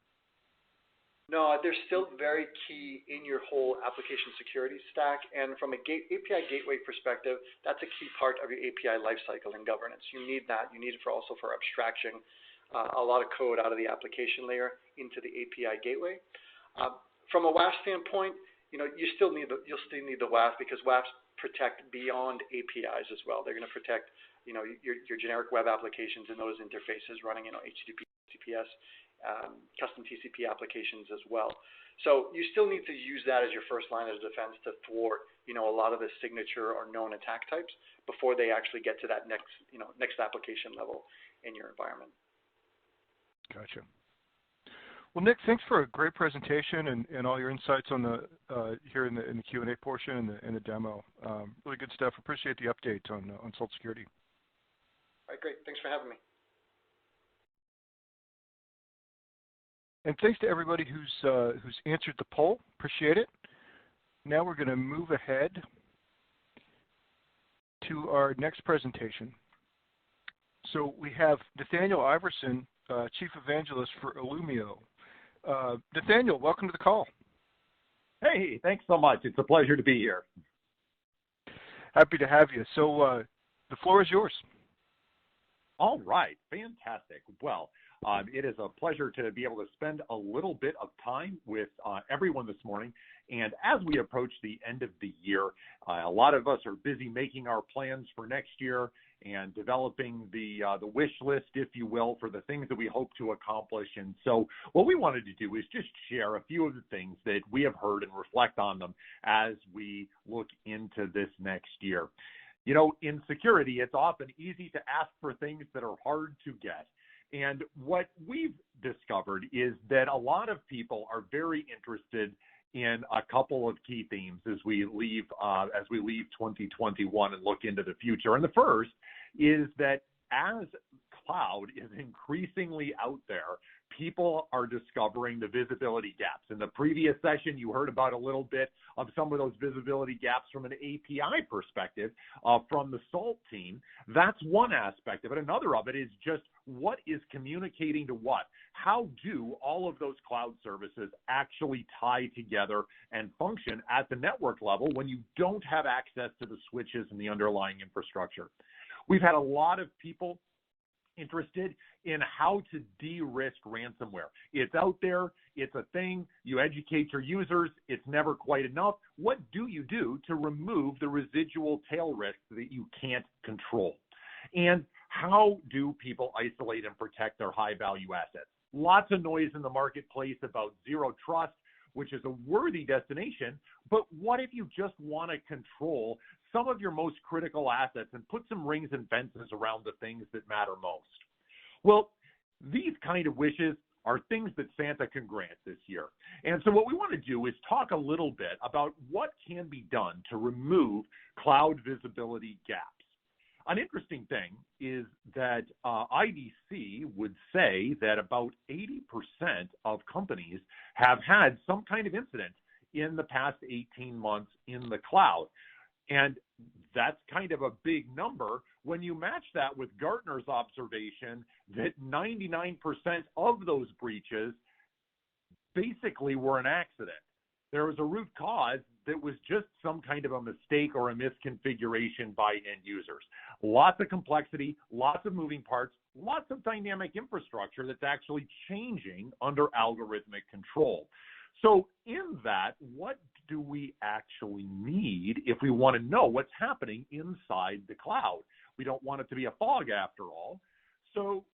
No, they're still very key in your whole application security stack. And from a API gateway perspective, that's a key part of your API lifecycle and governance. You need that. You need it also for abstracting a lot of code out of the application layer into the API gateway. From a WAF standpoint, you know, you'll still need the WAF, because WAFs protect beyond APIs as well. They're going to protect, you know, your generic web applications and those interfaces running, you know, HTTP, TCP/PS, custom TCP applications as well. So you still need to use that as your first line of defense to thwart, you know, a lot of the signature or known attack types before they actually get to that next application level in your environment. Gotcha. Well, Nick, thanks for a great presentation and all your insights on the here in the Q&A portion and the demo. Really good stuff. Appreciate the update on SALT Security. All right, great. Thanks for having me. And thanks to everybody who's answered the poll. Appreciate it. Now we're going to move ahead to our next presentation. So we have Nathaniel Iverson, Chief Evangelist for Illumio. Nathaniel, welcome to the call. Hey, thanks so much. It's a pleasure to be here. Happy to have you. So the floor is yours. All right, fantastic. Well, it is a pleasure to be able to spend a little bit of time with everyone this morning. And as we approach the end of the year, a lot of us are busy making our plans for next year and developing the wish list, if you will, for the things that we hope to accomplish. And so what we wanted to do is just share a few of the things that we have heard and reflect on them as we look into this next year. You know, in security, it's often easy to ask for things that are hard to get. And what we've discovered is that a lot of people are very interested in a couple of key themes as we leave 2021 and look into the future. And the first is that as cloud is increasingly out there, people are discovering the visibility gaps. In the previous session, you heard about a little bit of some of those visibility gaps from an API perspective from the SALT team. That's one aspect of it. Another of it is just what is communicating to what? How do all of those cloud services actually tie together and function at the network level when you don't have access to the switches and the underlying infrastructure? We've had a lot of people interested in how to de-risk ransomware. It's out there, it's a thing, you educate your users, it's never quite enough. What do you do to remove the residual tail risks that you can't control? And how do people isolate and protect their high-value assets? Lots of noise in the marketplace about zero trust, which is a worthy destination, but what if you just want to control some of your most critical assets and put some rings and fences around the things that matter most? Well, these kind of wishes are things that Santa can grant this year. And so what we want to do is talk a little bit about what can be done to remove cloud visibility gaps. An interesting thing is that IDC would say that about 80% of companies have had some kind of incident in the past 18 months in the cloud. And that's kind of a big number when you match that with Gartner's observation that 99% of those breaches basically were an accident. There was a root cause that was just some kind of a mistake or a misconfiguration by end users. Lots of complexity, lots of moving parts, lots of dynamic infrastructure that's actually changing under algorithmic control. So in that, what do we actually need if we want to know what's happening inside the cloud? We don't want it to be a fog after all. So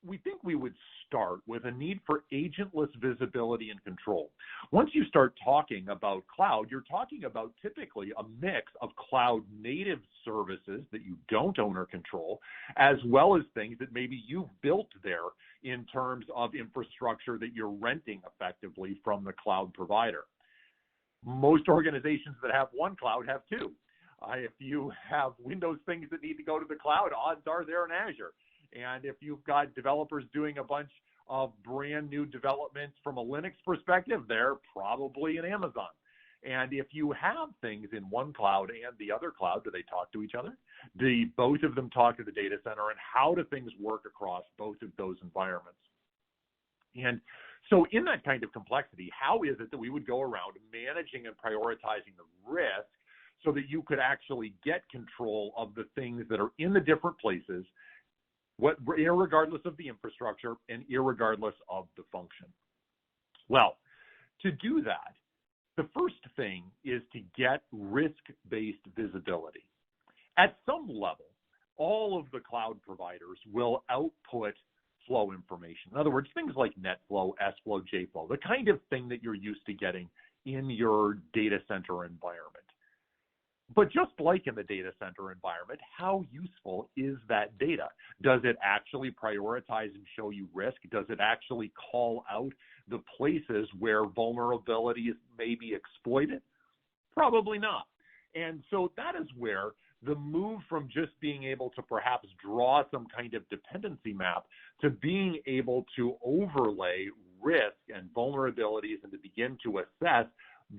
we think we would start with a need for agentless visibility and control. Once you start talking about cloud, you're talking about typically a mix of cloud native services that you don't own or control, as well as things that maybe you've built there in terms of infrastructure that you're renting effectively from the cloud provider. Most organizations that have one cloud have two. If you have Windows things that need to go to the cloud, odds are they're in Azure. And if you've got developers doing a bunch of brand new developments from a Linux perspective, they're probably in Amazon. And if you have things in one cloud and the other cloud, do they talk to each other? Do both of them talk to the data center? And how do things work across both of those environments? And so in that kind of complexity, how is it that we would go around managing and prioritizing the risk so that you could actually get control of the things that are in the different places, irregardless of the infrastructure and irregardless of the function? Well, to do that, the first thing is to get risk-based visibility. At some level, all of the cloud providers will output flow information. In other words, things like NetFlow, SFlow, JFlow, the kind of thing that you're used to getting in your data center environment. But just like in the data center environment, how useful is that data? Does it actually prioritize and show you risk? Does it actually call out the places where vulnerabilities may be exploited? Probably not. And so that is where the move from just being able to perhaps draw some kind of dependency map to being able to overlay risk and vulnerabilities and to begin to assess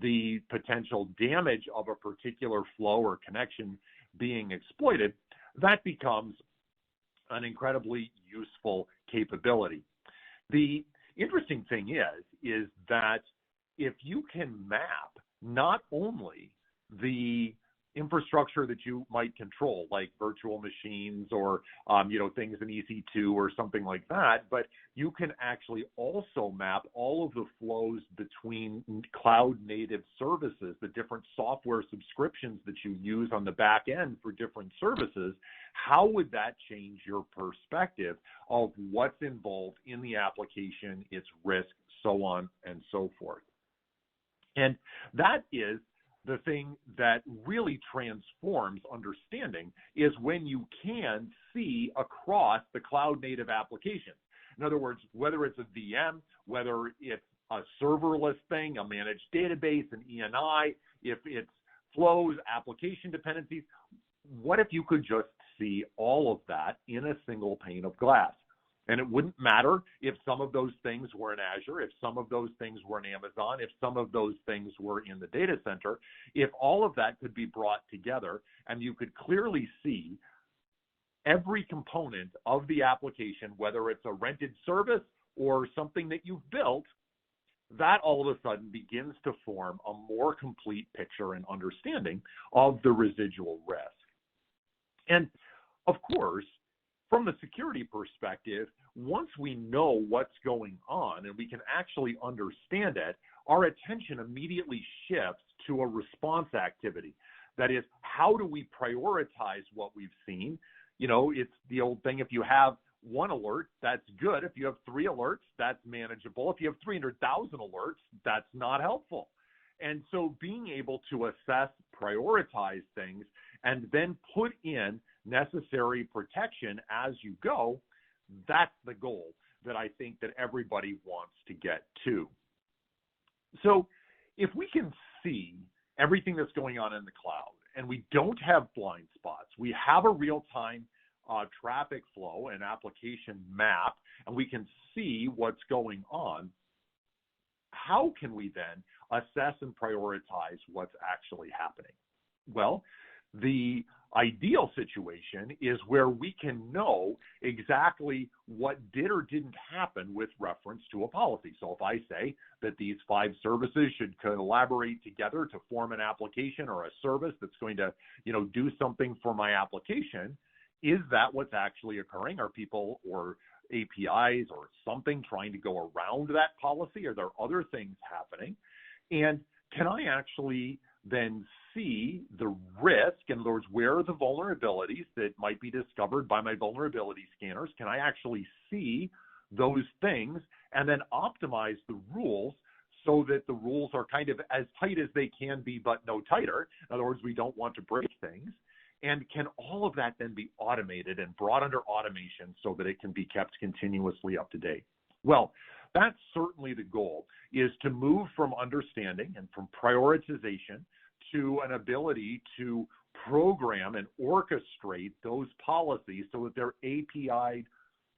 the potential damage of a particular flow or connection being exploited, that becomes an incredibly useful capability. The interesting thing is that if you can map not only the infrastructure that you might control, like virtual machines or things in EC2 or something like that, but you can actually also map all of the flows between cloud native services, the different software subscriptions that you use on the back end for different services. How would that change your perspective of what's involved in the application, its risk, so on and so forth? And that is the thing that really transforms understanding, is when you can see across the cloud native applications. In other words, whether it's a VM, whether it's a serverless thing, a managed database, an ENI, if it's flows, application dependencies, what if you could just see all of that in a single pane of glass? And it wouldn't matter if some of those things were in Azure, if some of those things were in Amazon, if some of those things were in the data center, if all of that could be brought together and you could clearly see every component of the application, whether it's a rented service or something that you've built, that all of a sudden begins to form a more complete picture and understanding of the residual risk. And of course, from the security perspective, once we know what's going on and we can actually understand it, our attention immediately shifts to a response activity. That is, how do we prioritize what we've seen? It's the old thing, if you have one alert, that's good. If you have 3 alerts, that's manageable. If you have 300,000 alerts, that's not helpful. And so being able to assess, prioritize things, and then put in necessary protection as you go, that's the goal. that I think that everybody wants to get to. So if we can see everything that's going on in the cloud and we don't have blind spots, we have a real-time traffic flow and application map, and we can see what's going on, how can we then assess and prioritize what's actually happening? Well, the ideal situation is where we can know exactly what did or didn't happen with reference to a policy. So if I say that these 5 services should collaborate together to form an application or a service that's going to, do something for my application, is that what's actually occurring? Are people or APIs or something trying to go around that policy? Are there other things happening? And can I actually then see the risk? In other words, where are the vulnerabilities that might be discovered by my vulnerability scanners? Can I actually see those things and then optimize the rules so that the rules are kind of as tight as they can be, but no tighter? In other words, we don't want to break things. And can all of that then be automated and brought under automation so that it can be kept continuously up to date? Well, that's certainly the goal, is to move from understanding and from prioritization to an ability to program and orchestrate those policies so that they're API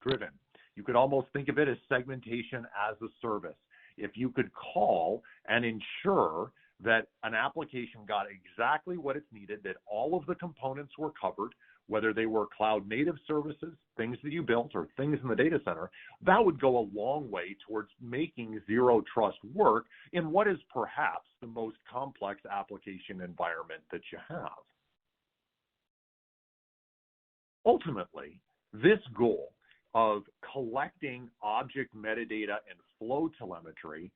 driven. You could almost think of it as segmentation as a service. If you could call and ensure that an application got exactly what it's needed, that all of the components were covered, whether they were cloud native services, things that you built, or things in the data center, that would go a long way towards making zero trust work in what is perhaps the most complex application environment that you have. Ultimately, this goal of collecting object metadata and flow telemetry,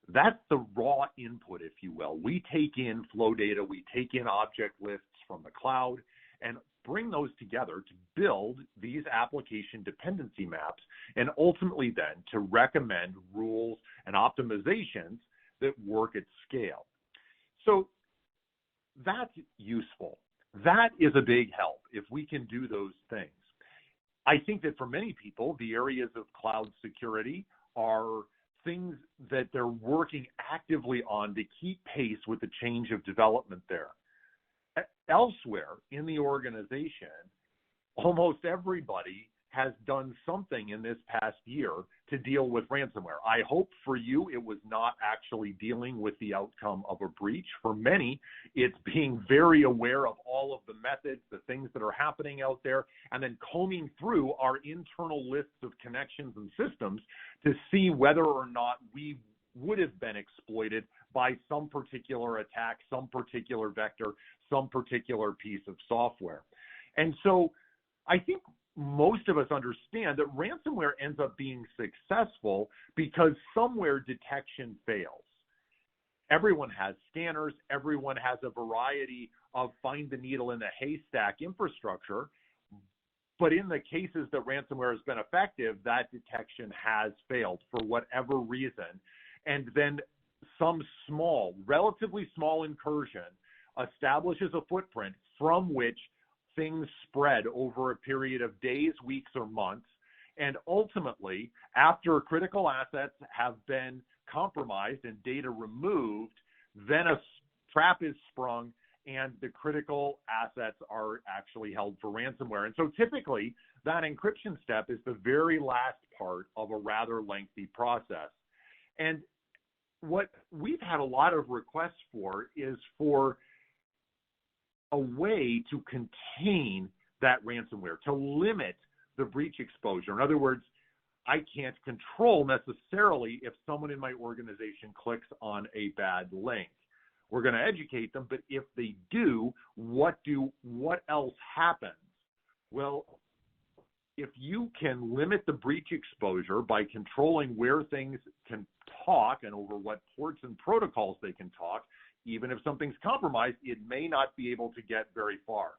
that's the raw input, if you will. We take in flow data, we take in object lists from the cloud, and bring those together to build these application dependency maps, and ultimately then to recommend rules and optimizations that work at scale. So that's useful. That is a big help if we can do those things. I think that for many people, the areas of cloud security are things that they're working actively on to keep pace with the change of development there. Elsewhere in the organization, almost everybody has done something in this past year to deal with ransomware. I hope for you it was not actually dealing with the outcome of a breach. For many, it's being very aware of all of the methods, the things that are happening out there, and then combing through our internal lists of connections and systems to see whether or not we would have been exploited by some particular attack, some particular vector, some particular piece of software. And so I think most of us understand that ransomware ends up being successful because somewhere detection fails. Everyone has scanners, everyone has a variety of find the needle in the haystack infrastructure, but in the cases that ransomware has been effective, that detection has failed for whatever reason. And then some small, relatively small incursion establishes a footprint from which things spread over a period of days, weeks, or months. And ultimately, after critical assets have been compromised and data removed, then a trap is sprung and the critical assets are actually held for ransomware. And so typically, that encryption step is the very last part of a rather lengthy process. And what we've had a lot of requests for is for a way to contain that ransomware, to limit the breach exposure. In other words, I can't control necessarily if someone in my organization clicks on a bad link. We're going to educate them, but if they do, what else happens? Well, if you can limit the breach exposure by controlling where things can talk and over what ports and protocols they can talk, even if something's compromised, it may not be able to get very far.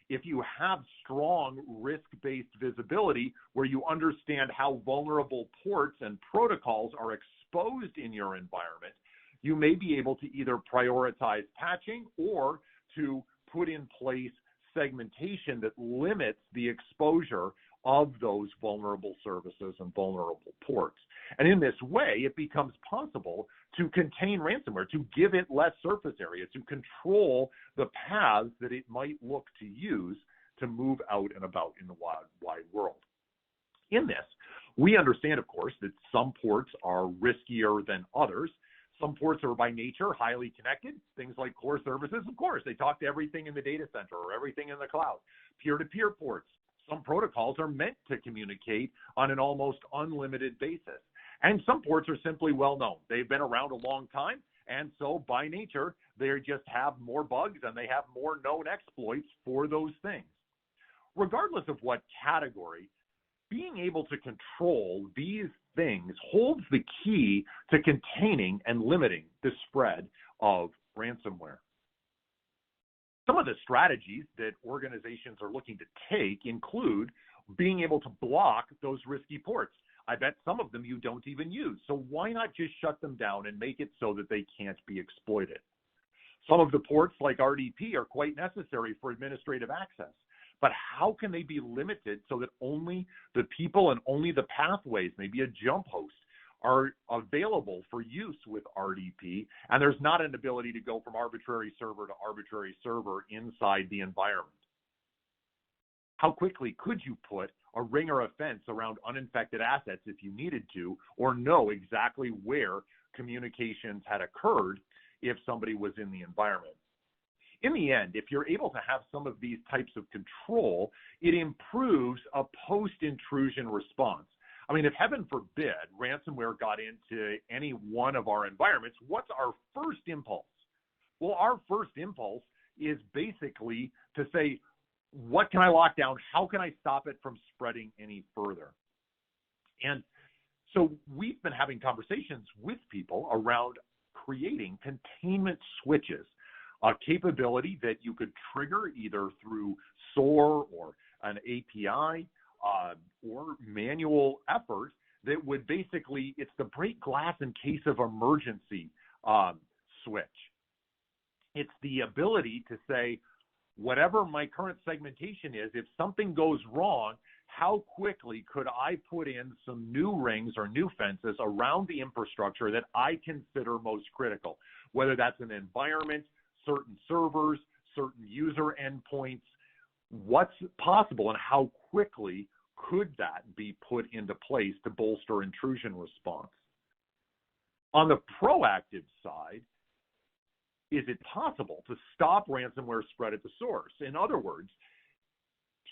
If you have strong risk-based visibility where you understand how vulnerable ports and protocols are exposed in your environment, you may be able to either prioritize patching or to put in place segmentation that limits the exposure of those vulnerable services and vulnerable ports. And in this way, it becomes possible to contain ransomware, to give it less surface area, to control the paths that it might look to use to move out and about in the wide world. In this, we understand, of course, that some ports are riskier than others. Some ports are by nature highly connected. Things like core services, of course, they talk to everything in the data center or everything in the cloud. Peer-to-peer ports, some protocols are meant to communicate on an almost unlimited basis. And some ports are simply well known. They've been around a long time, and so by nature, they just have more bugs and they have more known exploits for those things. Regardless of what category, being able to control these things holds the key to containing and limiting the spread of ransomware. Some of the strategies that organizations are looking to take include being able to block those risky ports. I bet some of them you don't even use, so why not just shut them down and make it so that they can't be exploited? Some of the ports, like RDP, are quite necessary for administrative access. But how can they be limited so that only the people and only the pathways, maybe a jump host, are available for use with RDP, and there's not an ability to go from arbitrary server to arbitrary server inside the environment? How quickly could you put a ring or a fence around uninfected assets if you needed to, or know exactly where communications had occurred if somebody was in the environment? In the end, if you're able to have some of these types of control, it improves a post-intrusion response. I mean, if heaven forbid ransomware got into any one of our environments, what's our first impulse? Well, our first impulse is basically to say, what can I lock down? How can I stop it from spreading any further? And so we've been having conversations with people around creating containment switches, a capability that you could trigger either through SOAR or an API or manual effort that would basically, it's the break glass in case of emergency switch. It's the ability to say, whatever my current segmentation is, if something goes wrong, how quickly could I put in some new rings or new fences around the infrastructure that I consider most critical, whether that's an environment, certain servers, certain user endpoints, what's possible and how quickly could that be put into place to bolster intrusion response? On the proactive side, is it possible to stop ransomware spread at the source? In other words,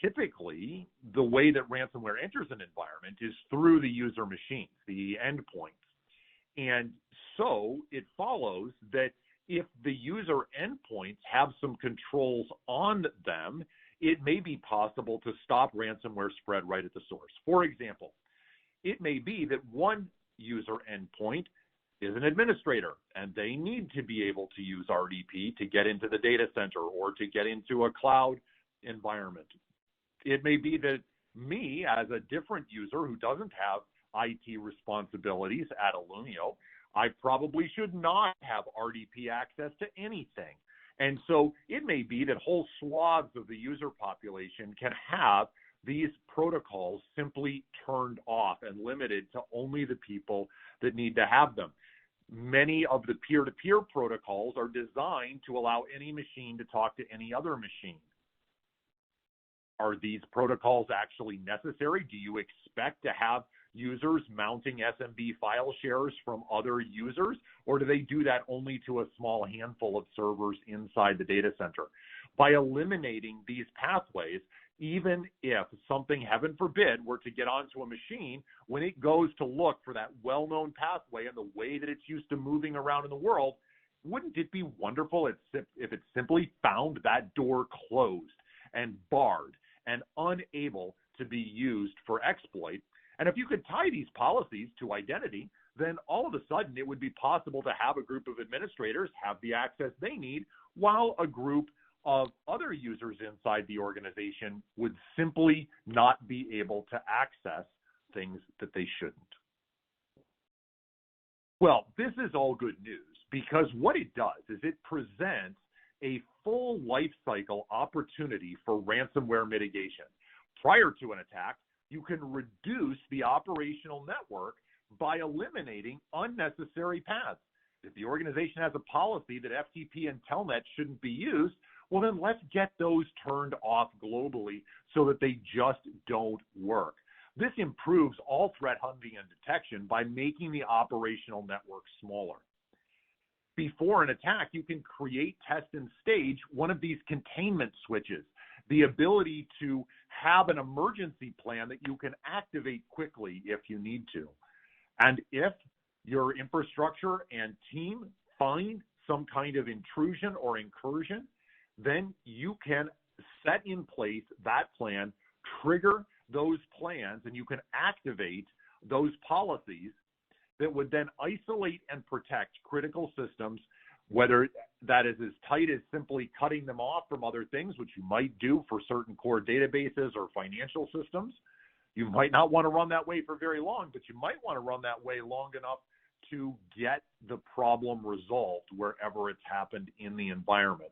typically the way that ransomware enters an environment is through the user machines, the endpoints. And so it follows that if the user endpoints have some controls on them, it may be possible to stop ransomware spread right at the source. For example, it may be that one user endpoint is an administrator, and they need to be able to use RDP to get into the data center or to get into a cloud environment. It may be that me, as a different user who doesn't have IT responsibilities at Illumio, I probably should not have RDP access to anything. And so it may be that whole swaths of the user population can have these protocols simply turned off and limited to only the people that need to have them. Many of the peer-to-peer protocols are designed to allow any machine to talk to any other machine. Are these protocols actually necessary? Do you expect to have users mounting SMB file shares from other users, or do they do that only to a small handful of servers inside the data center? By eliminating these pathways, even if something, heaven forbid, were to get onto a machine, when it goes to look for that well-known pathway and the way that it's used to moving around in the world, wouldn't it be wonderful if it simply found that door closed and barred and unable to be used for exploit? And if you could tie these policies to identity, then all of a sudden it would be possible to have a group of administrators have the access they need, while a group of other users inside the organization would simply not be able to access things that they shouldn't. Well, this is all good news, because what it does is it presents a full life cycle opportunity for ransomware mitigation. Prior to an attack, you can reduce the operational network by eliminating unnecessary paths. If the organization has a policy that FTP and Telnet shouldn't be used, well, then let's get those turned off globally so that they just don't work. This improves all threat hunting and detection by making the operational network smaller. Before an attack, you can create, test, and stage one of these containment switches, the ability to have an emergency plan that you can activate quickly if you need to. And if your infrastructure and team find some kind of intrusion or incursion, then you can set in place that plan, trigger those plans, and you can activate those policies that would then isolate and protect critical systems, whether that is as tight as simply cutting them off from other things, which you might do for certain core databases or financial systems. You might not want to run that way for very long, but you might want to run that way long enough to get the problem resolved wherever it's happened in the environment.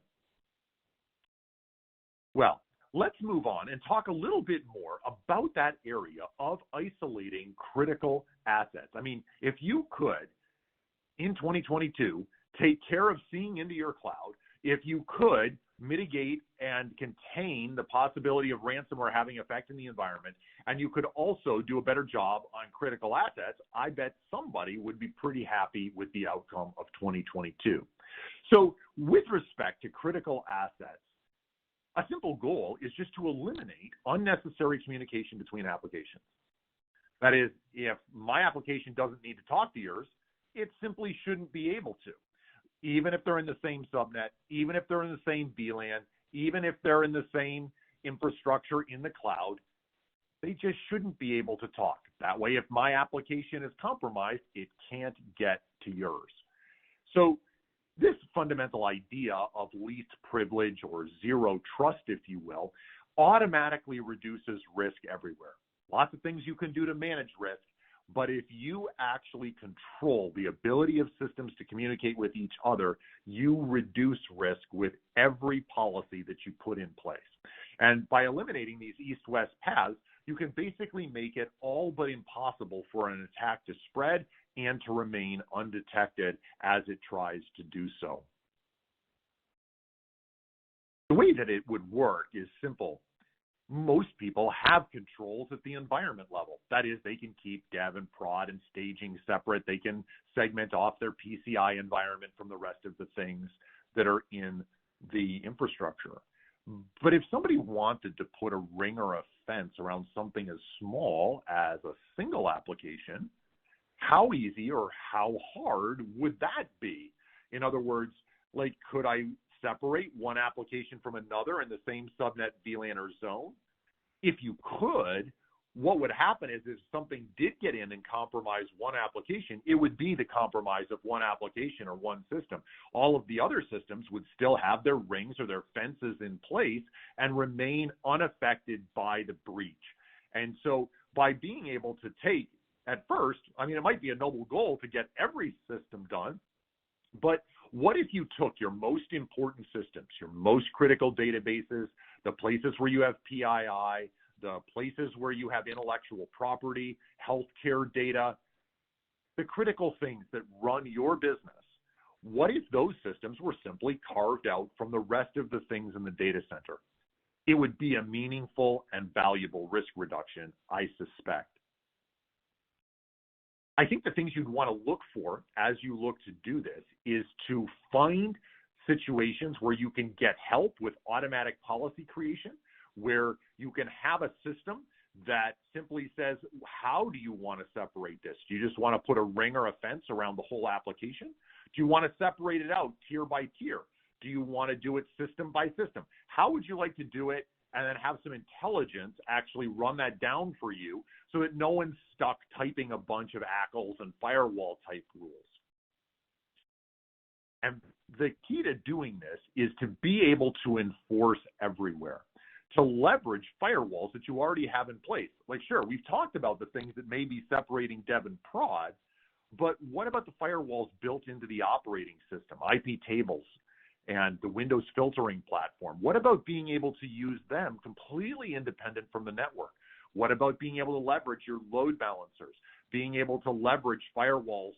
Well, let's move on and talk a little bit more about that area of isolating critical assets. I mean, if you could, in 2022, take care of seeing into your cloud, if you could mitigate and contain the possibility of ransomware having effect in the environment, and you could also do a better job on critical assets, I bet somebody would be pretty happy with the outcome of 2022. So with respect to critical assets, a simple goal is just to eliminate unnecessary communication between applications. That is, if my application doesn't need to talk to yours, it simply shouldn't be able to. Even if they're in the same subnet, even if they're in the same VLAN, even if they're in the same infrastructure in the cloud, they just shouldn't be able to talk. That way, if my application is compromised, it can't get to yours. So this fundamental idea of least privilege or zero trust, if you will, automatically reduces risk everywhere. Lots of things you can do to manage risk, but if you actually control the ability of systems to communicate with each other, you reduce risk with every policy that you put in place. And by eliminating these east-west paths, you can basically make it all but impossible for an attack to spread and to remain undetected as it tries to do so. The way that it would work is simple. Most people have controls at the environment level. That is, they can keep dev and prod and staging separate. They can segment off their PCI environment from the rest of the things that are in the infrastructure. But if somebody wanted to put a ring or a fence around something as small as a single application, how easy or how hard would that be? In other words, like, could I separate one application from another in the same subnet, VLAN, or zone? If you could, what would happen is if something did get in and compromise one application, it would be the compromise of one application or one system. All of the other systems would still have their rings or their fences in place and remain unaffected by the breach. And so by being able to take, at first, I mean, it might be a noble goal to get every system done, but what if you took your most important systems, your most critical databases, the places where you have PII, the places where you have intellectual property, healthcare data, the critical things that run your business? What if those systems were simply carved out from the rest of the things in the data center? It would be a meaningful and valuable risk reduction, I suspect. I think the things you'd want to look for as you look to do this is to find situations where you can get help with automatic policy creation, where you can have a system that simply says, how do you want to separate this? Do you just want to put a ring or a fence around the whole application? Do you want to separate it out tier by tier? Do you want to do it system by system? How would you like to do it? And then have some intelligence actually run that down for you so that no one's stuck typing a bunch of ACLs and firewall type rules. And the key to doing this is to be able to enforce everywhere, to leverage firewalls that you already have in place. Like, sure, we've talked about the things that may be separating dev and prod, but what about the firewalls built into the operating system, IP tables, and the Windows filtering platform? What about being able to use them completely independent from the network? What about being able to leverage your load balancers, being able to leverage firewalls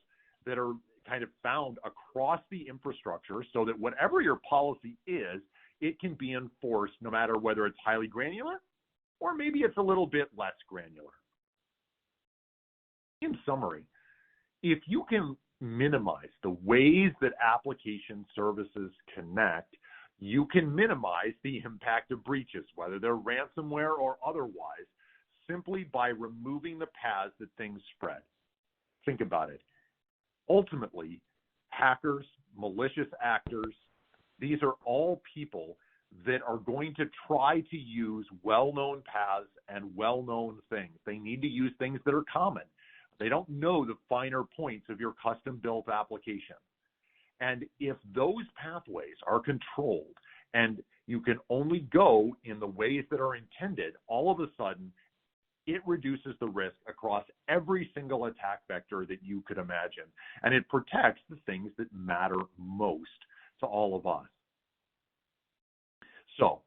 that are kind of found across the infrastructure so that whatever your policy is, it can be enforced no matter whether it's highly granular or maybe it's a little bit less granular. In summary, if you can minimize the ways that application services connect, you can minimize the impact of breaches, whether they're ransomware or otherwise, simply by removing the paths that things spread. Think about it. Ultimately, hackers, malicious actors, these are all people that are going to try to use well-known paths and well-known things. They need to use things that are common. They don't know the finer points of your custom-built application. And if those pathways are controlled and you can only go in the ways that are intended, all of a sudden, it reduces the risk across every single attack vector that you could imagine. And it protects the things that matter most to all of us. So,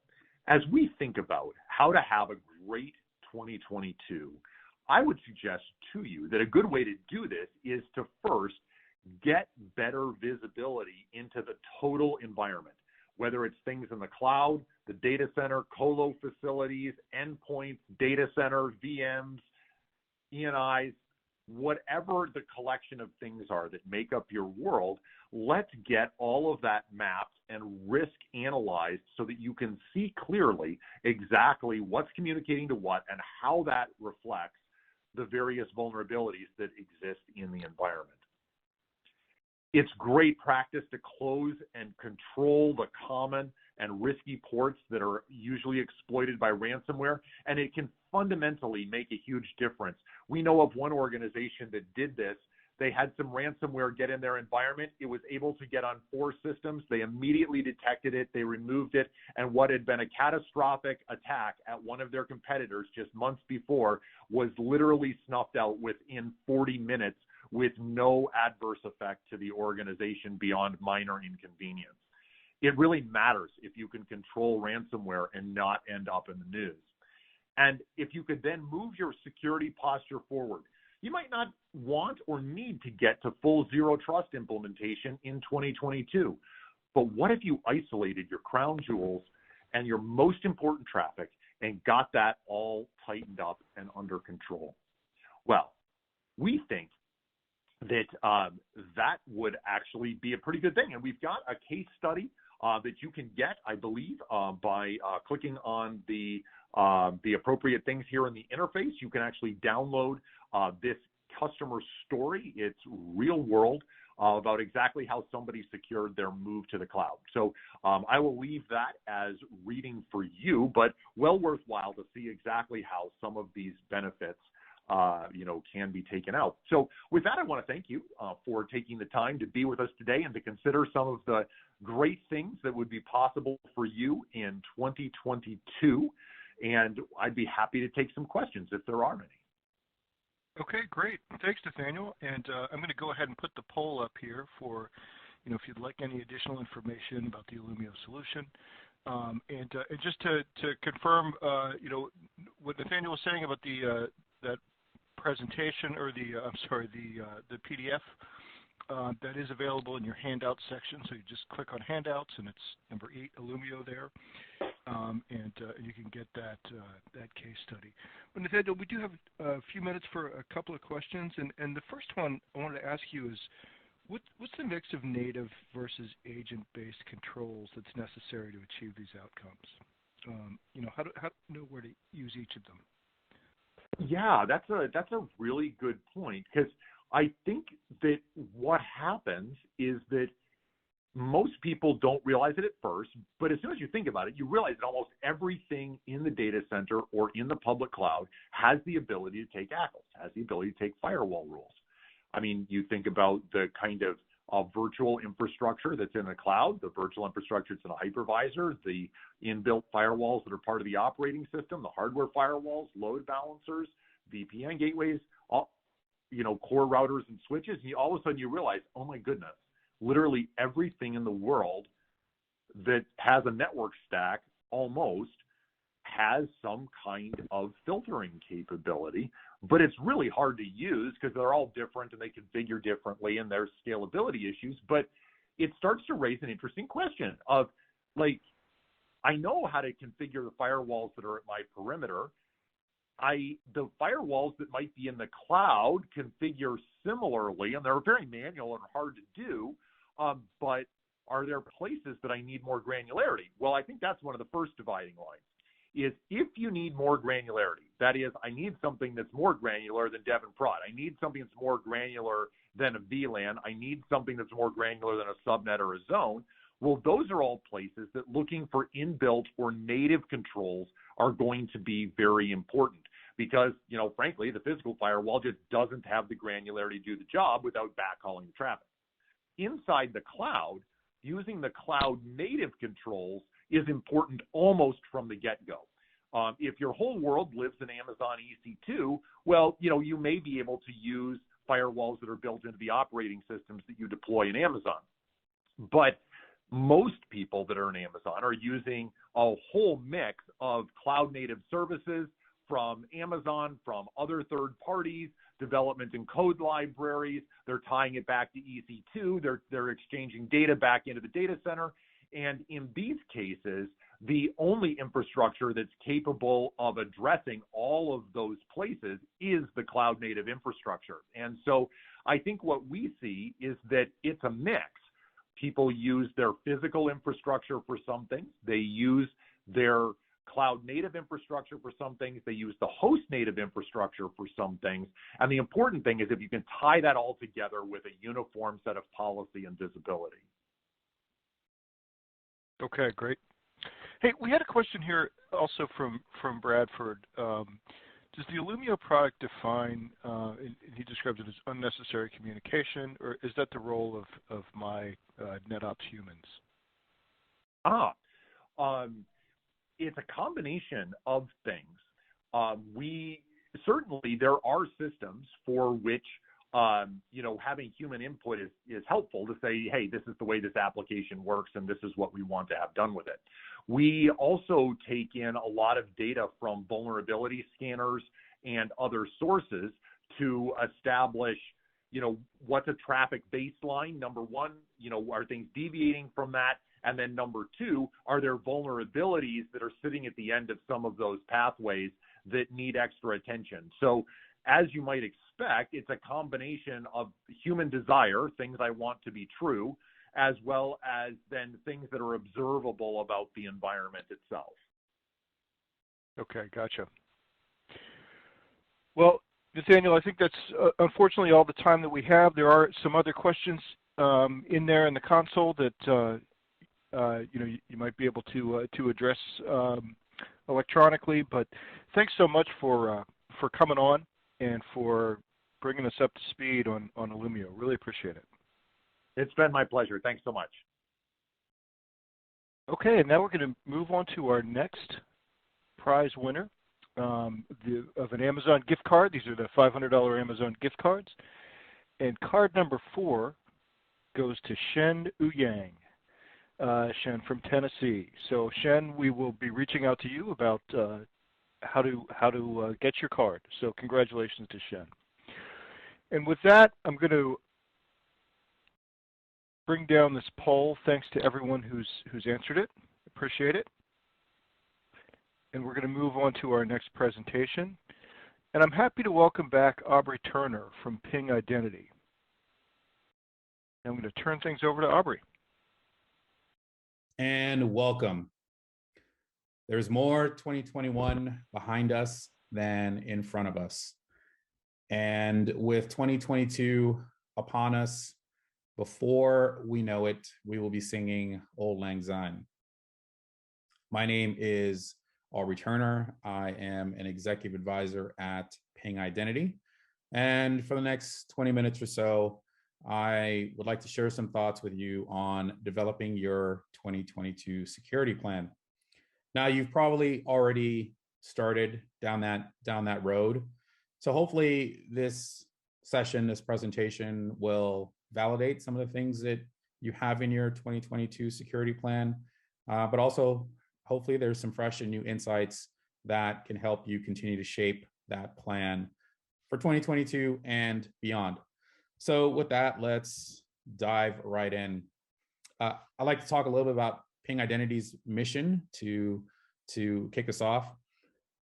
as we think about how to have a great 2022, I would suggest to you that a good way to do this is to first get better visibility into the total environment, whether it's things in the cloud, the data center, colo facilities, endpoints, data center, VMs, ENIs, whatever the collection of things are that make up your world. Let's get all of that mapped and risk analyzed so that you can see clearly exactly what's communicating to what and how that reflects the various vulnerabilities that exist in the environment. It's great practice to close and control the common and risky ports that are usually exploited by ransomware, and it can fundamentally make a huge difference. We know of one organization that did this. They had some ransomware get in their environment. It was able to get on 4 systems. They immediately detected it. They removed it. And what had been a catastrophic attack at one of their competitors just months before was literally snuffed out within 40 minutes with no adverse effect to the organization beyond minor inconvenience. It really matters if you can control ransomware and not end up in the news. And if you could then move your security posture forward, you might not want or need to get to full zero trust implementation in 2022. But what if you isolated your crown jewels and your most important traffic and got that all tightened up and under control? Well, we think that that would actually be a pretty good thing. And we've got a case study that you can get, I believe, by clicking on the appropriate things here in the interface. You can actually download this customer story. It's real world about exactly how somebody secured their move to the cloud. So I will leave that as reading for you, but well worthwhile to see exactly how some of these benefits can be taken out. So with that, I want to thank you for taking the time to be with us today and to consider some of the great things that would be possible for you in 2022. And I'd be happy to take some questions if there are any. Okay, great. Thanks, Nathaniel. And I'm going to go ahead and put the poll up here for, if you'd like any additional information about the Illumio solution. And just to confirm, what Nathaniel was saying about the that presentation or the PDF that is available in your handout section. So you just click on handouts and it's number 8 Illumio there, and you can get that case study. Well, Nathaniel, we do have a few minutes for a couple of questions, and the first one I wanted to ask you is, what's the mix of native versus agent-based controls that's necessary to achieve these outcomes? How to know where to use each of them? Yeah, that's a really good point, because I think that what happens is that most people don't realize it at first, but as soon as you think about it, you realize that almost everything in the data center or in the public cloud has the ability to take ACLs, has the ability to take firewall rules. I mean, you think about the kind of virtual infrastructure that's in the cloud, the virtual infrastructure that's in a hypervisor, the inbuilt firewalls that are part of the operating system, the hardware firewalls, load balancers, VPN gateways, core routers and switches. And all of a sudden you realize, oh my goodness, literally everything in the world that has a network stack almost has some kind of filtering capability, but it's really hard to use because they're all different and they configure differently and there's scalability issues. But it starts to raise an interesting question of, like, I know how to configure the firewalls that are at my perimeter. The firewalls that might be in the cloud configure similarly, and they're very manual and hard to do, but are there places that I need more granularity? Well, I think that's one of the first dividing lines, is if you need more granularity, that is, I need something that's more granular than dev and prod. I need something that's more granular than a VLAN. I need something that's more granular than a subnet or a zone. Well, those are all places that looking for inbuilt or native controls are going to be very important because, you know, frankly, the physical firewall just doesn't have the granularity to do the job without backhauling the traffic. Inside the cloud, using the cloud native controls is important almost from the get-go. If your whole world lives in Amazon EC2, well, you know, you may be able to use firewalls that are built into the operating systems that you deploy in Amazon. But most people that are in Amazon are using a whole mix of cloud native services from Amazon, from other third parties, development and code libraries. They're tying it back to EC2. They're exchanging data back into the data center. And in these cases, the only infrastructure that's capable of addressing all of those places is the cloud native infrastructure. And so I think what we see is that it's a mix. People use their physical infrastructure for some things. They use their cloud native infrastructure for some things. They use the host native infrastructure for some things. And the important thing is if you can tie that all together with a uniform set of policy and visibility. Okay, great. Hey, we had a question here also from Bradford. Does the Illumio product define, and he describes it as unnecessary communication, or is that the role of my NetOps humans? It's a combination of things. Certainly there are systems for which having human input is helpful to say, hey, this is the way this application works and this is what we want to have done with it. We also take in a lot of data from vulnerability scanners and other sources to establish, what's a traffic baseline. Number one, are things deviating from that? And then number two, are there vulnerabilities that are sitting at the end of some of those pathways that need extra attention? So as you might expect, it's a combination of human desire, things I want to be true, as well as then things that are observable about the environment itself. Okay, gotcha. Well, Nathaniel, I think that's unfortunately all the time that we have. There are some other questions in there in the console that you might be able to address electronically. But thanks so much for coming on and for bringing us up to speed on Illumio. Really appreciate it. It's been my pleasure. Thanks so much. Okay, and now we're going to move on to our next prize winner of an Amazon gift card. These are the $500 Amazon gift cards. And card number 4 goes to Shen Ouyang. Shen from Tennessee. So Shen, we will be reaching out to you about how to get your card. So congratulations to Shen. And with that, I'm going to bring down this poll. Thanks to everyone who's answered it. Appreciate it. And we're going to move on to our next presentation. And I'm happy to welcome back Aubrey Turner from Ping Identity. I'm going to turn things over to Aubrey. And welcome. There's more 2021 behind us than in front of us. And with 2022 upon us, before we know it, we will be singing Auld Lang Syne. My name is Aubrey Turner. I am an executive advisor at Ping Identity. And for the next 20 minutes or so, I would like to share some thoughts with you on developing your 2022 security plan. Now, you've probably already started down that road. So hopefully this session, this presentation will validate some of the things that you have in your 2022 security plan, but also hopefully there's some fresh and new insights that can help you continue to shape that plan for 2022 and beyond. So with that, let's dive right in. I'd like to talk a little bit about Ping Identity's mission to kick us off.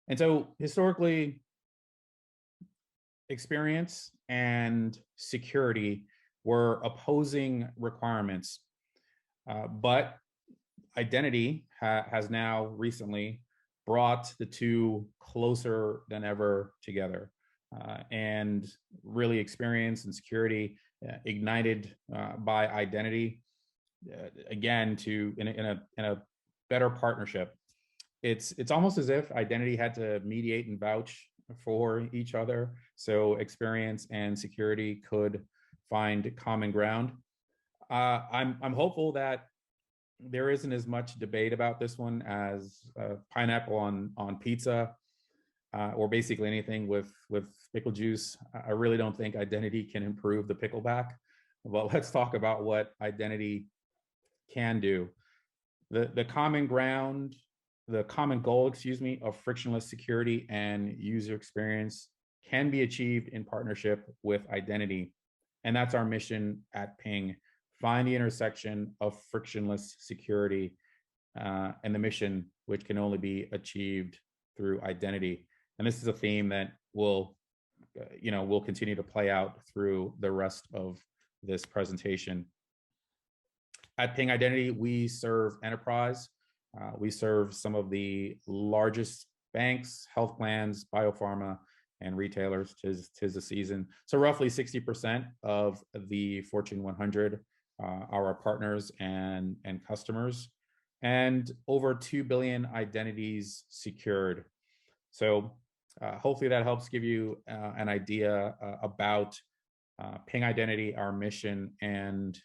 And so historically, experience and security were opposing requirements, but identity has now recently brought the two closer than ever together. And really experience and security ignited by identity, again, in a better partnership. It's almost as if identity had to mediate and vouch for each other, so experience and security could find common ground. I'm hopeful that there isn't as much debate about this one as pineapple on pizza, or basically anything with pickle juice. I really don't think identity can improve the pickleback. But let's talk about what identity can do. The common ground, the common goal, of frictionless security and user experience can be achieved in partnership with identity. And that's our mission at Ping. Find the intersection of frictionless security and the mission, which can only be achieved through identity. And this is a theme that will continue to play out through the rest of this presentation. At Ping Identity, we serve enterprise. We serve some of the largest banks, health plans, biopharma, and retailers. Tis the season. So roughly 60% of the Fortune 100 are our partners and customers, and over 2 billion identities secured. So hopefully that helps give you an idea about Ping Identity, our mission, and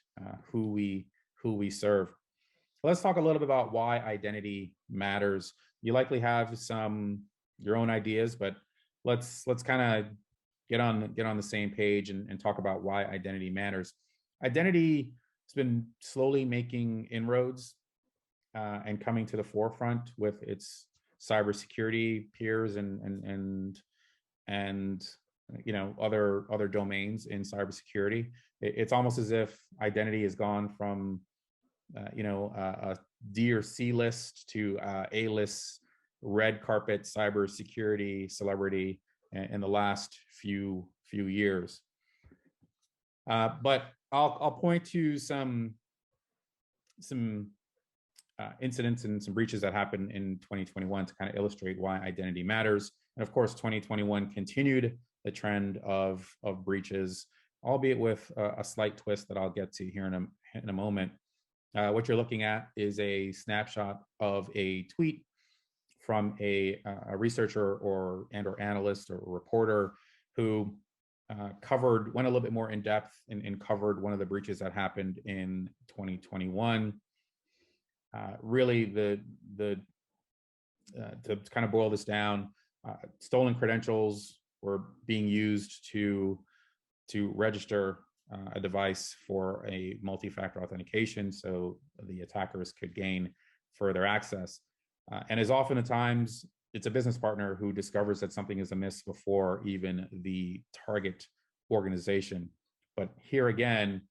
who we serve. Let's talk a little bit about why identity matters. You likely have your own ideas, but let's kind of get on the same page and talk about why identity matters. Identity has been slowly making inroads and coming to the forefront with its cybersecurity peers and other domains in cybersecurity. It's almost as if identity has gone from a D or C list to A list red carpet cybersecurity celebrity in the last few years. But I'll point to some incidents and some breaches that happened in 2021 to kind of illustrate why identity matters. And of course, 2021 continued the trend of breaches, albeit with a slight twist that I'll get to here in a moment. What you're looking at is a snapshot of a tweet from a researcher or analyst or reporter who went a little bit more in depth and covered one of the breaches that happened in 2021. Really, to kind of boil this down, stolen credentials were being used to register a device for a multi-factor authentication, so the attackers could gain further access. And as often at times, it's a business partner who discovers that something is amiss before even the target organization. But here again,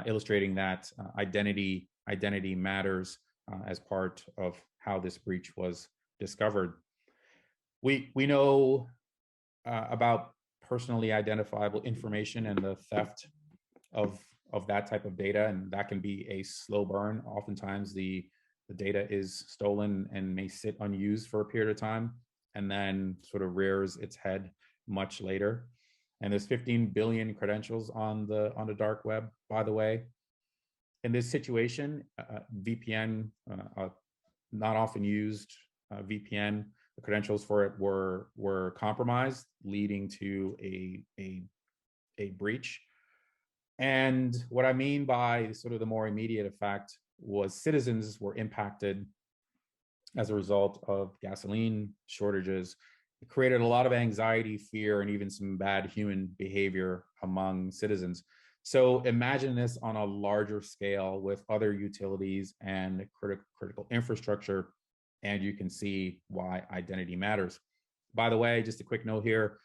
illustrating that identity matters as part of how this breach was discovered. We know about personally identifiable information and the theft of that type of data, and that can be a slow burn. Oftentimes the data is stolen and may sit unused for a period of time and then sort of rears its head much later. And there's 15 billion credentials on the dark web, by the way. In this situation, VPN, not often used VPN, the credentials for it were compromised, leading to a breach. And what I mean by sort of the more immediate effect was citizens were impacted as a result of gasoline shortages. It created a lot of anxiety, fear, and even some bad human behavior among citizens. So imagine this on a larger scale with other utilities and critical infrastructure and you can see why identity matters. By the way, just a quick note here,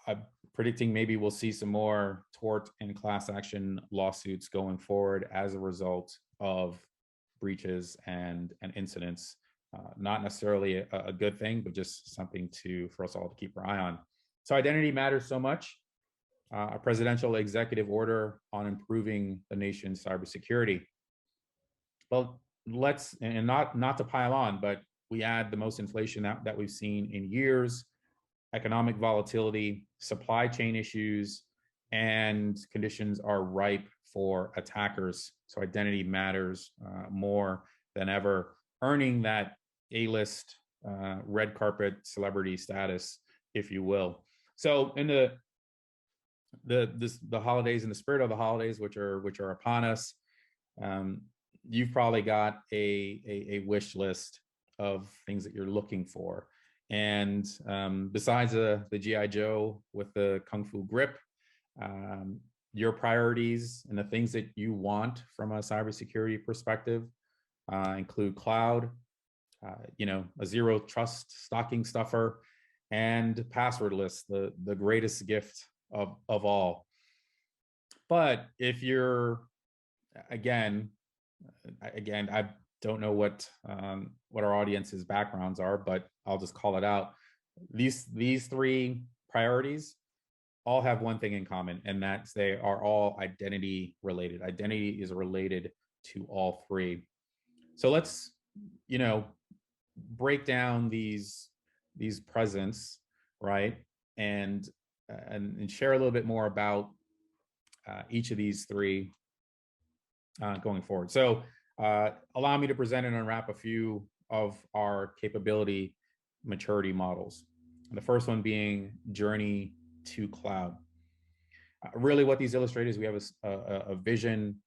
I'm predicting maybe we'll see some more tort and class action lawsuits going forward as a result of breaches and incidents. Not necessarily a good thing, but just something for us all to keep our eye on. So identity matters so much. A presidential executive order on improving the nation's cybersecurity. Well, and not to pile on, but we add the most inflation that we've seen in years, economic volatility, supply chain issues, and conditions are ripe for attackers. So identity matters more than ever, earning that A-list red carpet celebrity status, if you will. So in the holidays, in the spirit of the holidays, which are upon us, you've probably got a wish list of things that you're looking for. And besides the G.I. Joe with the Kung Fu grip, your priorities and the things that you want from a cybersecurity perspective include cloud, a zero trust stocking stuffer, and passwordless, the greatest gift of all. But if you're, again, I don't know what our audience's backgrounds are, but I'll just call it out. These three priorities all have one thing in common, and that's they are all identity related. Identity is related to all three. So let's, break down these presents, right? And share a little bit more about each of these three going forward. So allow me to present and unwrap a few of our capability maturity models. The first one being journey to cloud. Really what these illustrate is we have a vision,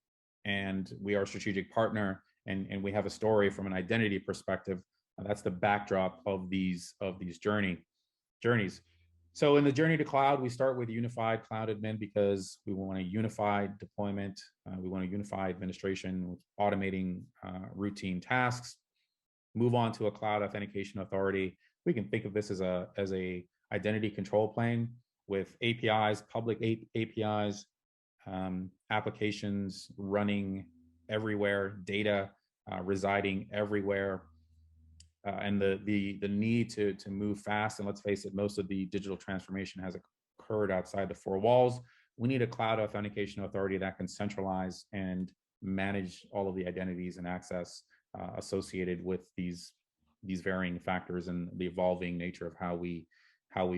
and we are a strategic partner, and we have a story from an identity perspective. That's the backdrop of these journeys. So in the journey to cloud, we start with unified cloud admin because we want a unified deployment. We want a unified administration with automating routine tasks. Move on to a cloud authentication authority. We can think of this as a identity control plane with APIs, public APIs, applications running everywhere, data residing everywhere. And the need to move fast. And let's face it, most of the digital transformation has occurred outside the four walls. We need a cloud authentication authority that can centralize and manage all of the identities and access associated with these varying factors and the evolving nature of how we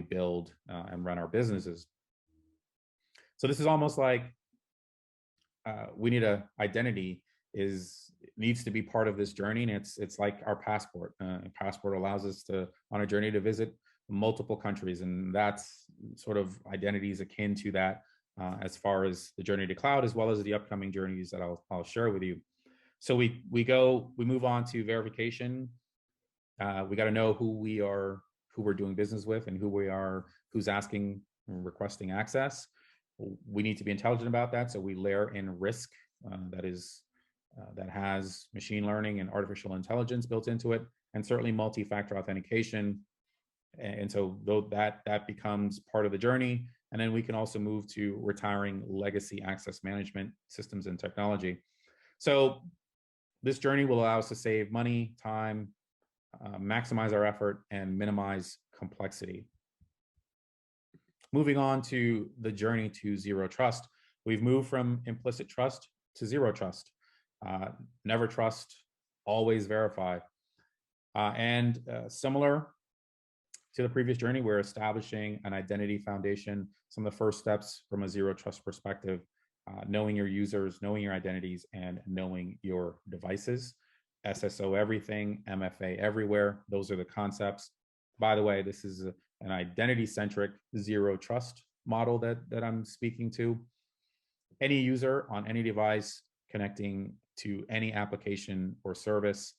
build and run our businesses. So this is almost like we need a identity needs to be part of this journey, and it's like our passport. Passport allows us to on a journey to visit multiple countries, and that's sort of identities akin to that as far as the journey to cloud, as well as the upcoming journeys that I'll share with you. So we move on to verification. We got to know who we're doing business with, and who's asking and requesting access. We need to be intelligent about that, so we layer in risk that has machine learning and artificial intelligence built into it, and certainly multi-factor authentication. And so that becomes part of the journey. And then we can also move to retiring legacy access management systems and technology. So this journey will allow us to save money, time, maximize our effort, and minimize complexity. Moving on to the journey to zero trust. We've moved from implicit trust to zero trust. Never trust, always verify. And similar to the previous journey, we're establishing an identity foundation. Some of the first steps from a zero trust perspective, knowing your users, knowing your identities, and knowing your devices. SSO everything, MFA everywhere. Those are the concepts. By the way, this is an identity-centric zero trust model that I'm speaking to. Any user on any device connecting to any application or service,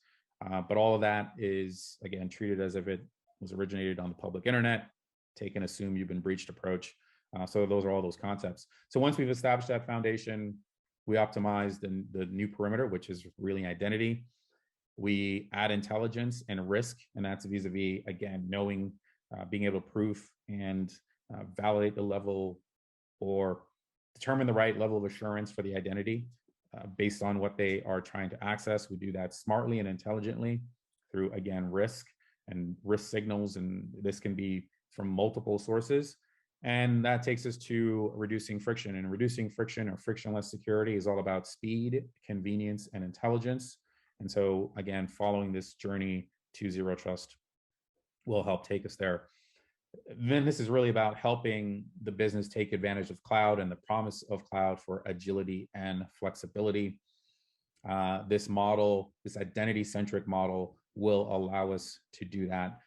but all of that is, again, treated as if it was originated on the public internet, take an assume you've been breached approach. So those are all those concepts. So once we've established that foundation, we optimize the new perimeter, which is really identity. We add intelligence and risk, and that's vis-a-vis, again, knowing, being able to prove and validate the level or determine the right level of assurance for the identity based on what they are trying to access. We do that smartly and intelligently through, again, risk and risk signals, and this can be from multiple sources. And that takes us to reducing friction. And reducing friction or frictionless security is all about speed, convenience, and intelligence. And so, again, following this journey to zero trust will help take us there. Then this is really about helping the business take advantage of cloud and the promise of cloud for agility and flexibility. This model, this identity-centric model, will allow us to do that,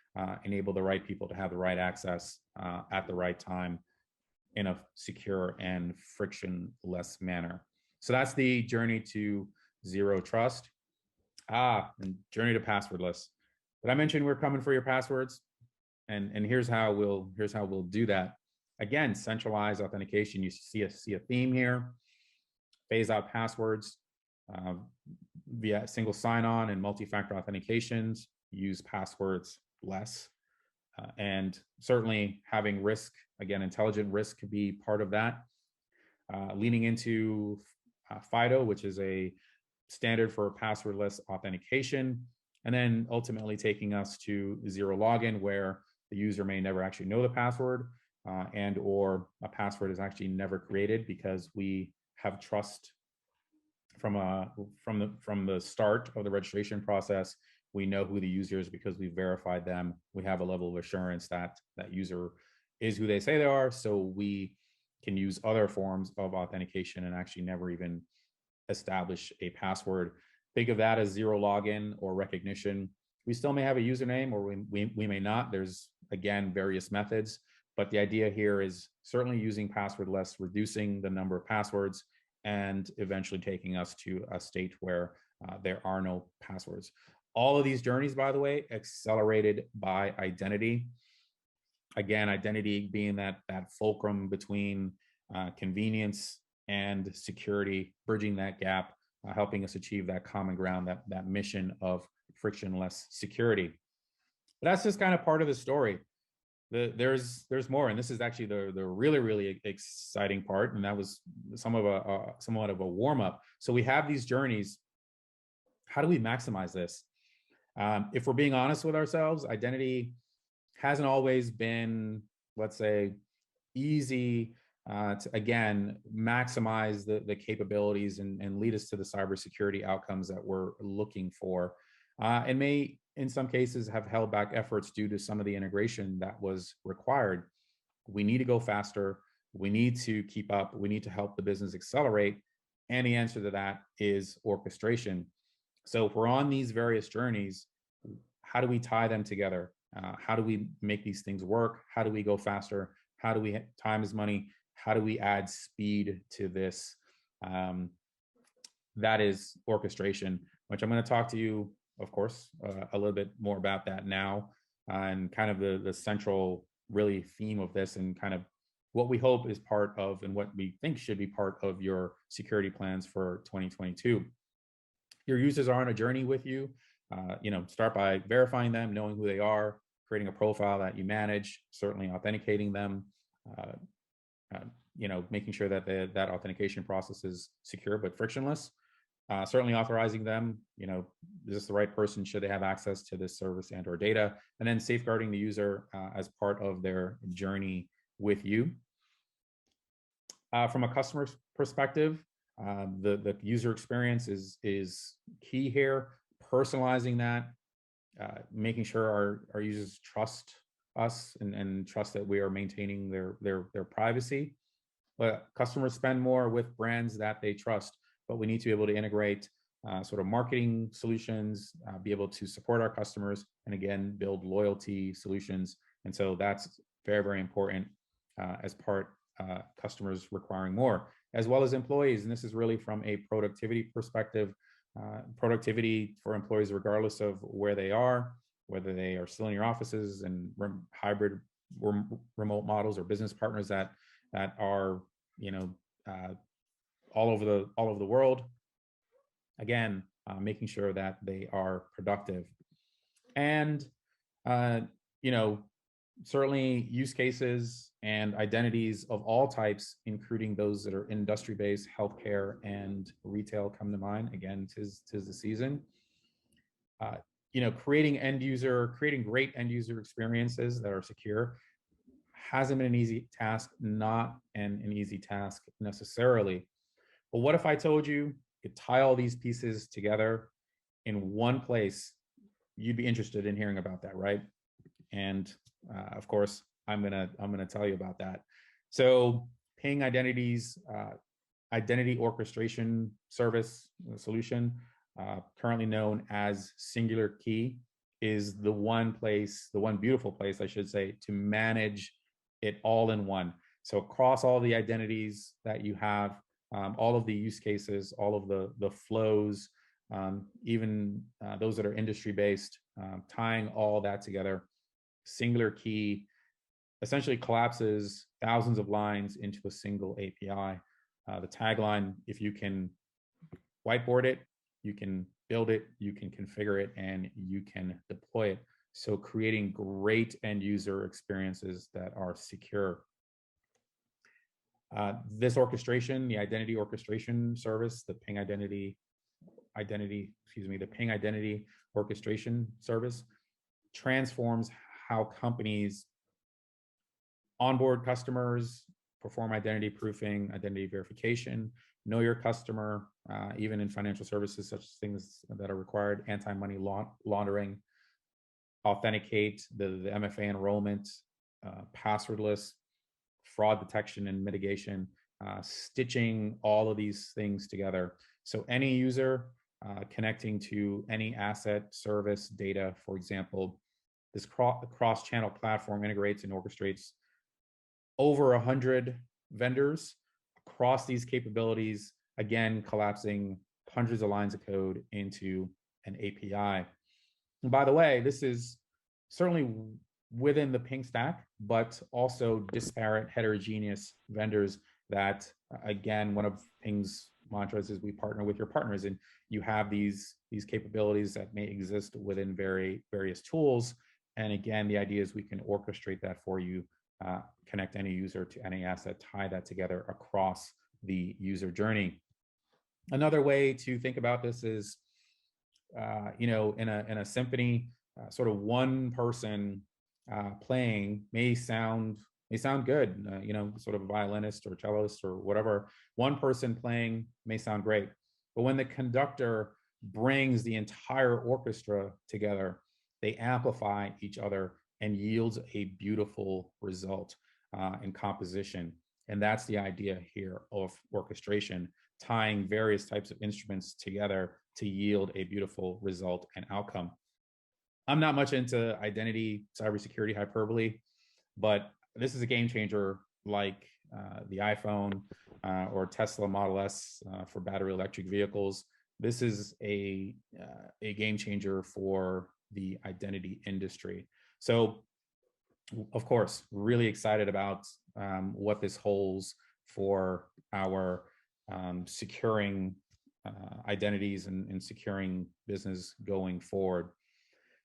enable the right people to have the right access at the right time in a secure and frictionless manner. So that's the journey to zero trust. And journey to passwordless. Did I mention we're coming for your passwords? And here's how we'll do that. Again, centralized authentication. You see a theme here. Phase out passwords via single sign-on and multi-factor authentications. Use passwords less, and certainly having risk. Again, intelligent risk could be part of that. Leaning into FIDO, which is a standard for passwordless authentication, and then ultimately taking us to zero login, where the user may never actually know the password, and or a password is actually never created because we have trust from the start of the registration process. We know who the user is because we verified them. We have a level of assurance that that user is who they say they are, so we can use other forms of authentication and actually never even establish a password. Think of that as zero login or recognition. We still may have a username, or we may not. There's, again, various methods, but the idea here is certainly using passwordless, reducing the number of passwords, and eventually taking us to a state where there are no passwords. All of these journeys, by the way, accelerated by identity. Again, identity being that fulcrum between convenience and security, bridging that gap, helping us achieve that common ground, that mission of frictionless security. But that's just kind of part of the story. There's more, and this is actually the really exciting part, and that was somewhat of a warm up. So we have these journeys. How do we maximize this? If we're being honest with ourselves, identity hasn't always been, let's say, easy to, again, maximize the capabilities and lead us to the cybersecurity outcomes that we're looking for, and may, in some cases, have held back efforts due to some of the integration that was required. We need to go faster. We need to keep up. We need to help the business accelerate. And the answer to that is orchestration. So if we're on these various journeys, how do we tie them together? How do we make these things work? How do we go faster? How do we, time is money? How do we add speed to this? That is orchestration, which I'm going to talk to you, of course, a little bit more about that now, and kind of the central really theme of this, and kind of what we hope is part of, and what we think should be part of your security plans for 2022. Your users are on a journey with you. Start by verifying them, knowing who they are, creating a profile that you manage, certainly authenticating them, making sure that that authentication process is secure but frictionless. Certainly authorizing them, is this the right person? Should they have access to this service and or data? And then safeguarding the user as part of their journey with you. From a customer perspective, the user experience is key here. Personalizing that, making sure our users trust us and trust that we are maintaining their privacy. But customers spend more with brands that they trust, but we need to be able to integrate sort of marketing solutions, be able to support our customers, and again, build loyalty solutions. And so that's very important as part customers requiring more, as well as employees. And this is really from a productivity perspective, productivity for employees, regardless of where they are, whether they are still in your offices and hybrid remote models, or business partners that are, all over the world. Again, making sure that they are productive. And, certainly use cases and identities of all types, including those that are industry-based, healthcare, and retail come to mind. Again, tis the season. Creating great end user experiences that are secure hasn't been an easy task, not an easy task necessarily. But what if I told you could tie all these pieces together in one place? You'd be interested in hearing about that, right? And of course, I'm gonna tell you about that. So, Ping Identity's identity orchestration service solution, currently known as Singular Key, is the one beautiful place, I should say, to manage it all in one. So across all the identities that you have, all of the use cases, all of the flows, even those that are industry-based, tying all that together, Singular Key essentially collapses thousands of lines into a single API. The tagline, if you can whiteboard it, you can build it, you can configure it, and you can deploy it. So creating great end user experiences that are secure. This orchestration, the identity orchestration service, the Ping Identity orchestration service, transforms how companies onboard customers, perform identity proofing, identity verification, know your customer, even in financial services, such things that are required, anti-money laundering, authenticate the MFA enrollment, passwordless, fraud detection and mitigation, stitching all of these things together. So any user connecting to any asset, service, data, for example, this cross-channel platform integrates and orchestrates over 100 vendors across these capabilities, again, collapsing hundreds of lines of code into an API. And by the way, this is certainly within the Ping stack, but also disparate, heterogeneous vendors that, again, one of Ping's mantras is we partner with your partners, and you have these capabilities that may exist within various tools. And again, the idea is we can orchestrate that for you, connect any user to any asset, tie that together across the user journey. Another way to think about this is, in a symphony, sort of one person playing may sound good. Sort of a violinist or cellist or whatever. One person playing may sound great, but when the conductor brings the entire orchestra together, they amplify each other and yields a beautiful result in composition. And that's the idea here of orchestration, tying various types of instruments together to yield a beautiful result and outcome. I'm not much into identity, cybersecurity hyperbole, but this is a game changer like the iPhone or Tesla Model S for battery electric vehicles. This is a game changer for the identity industry. So, of course, really excited about what this holds for our securing identities and securing business going forward.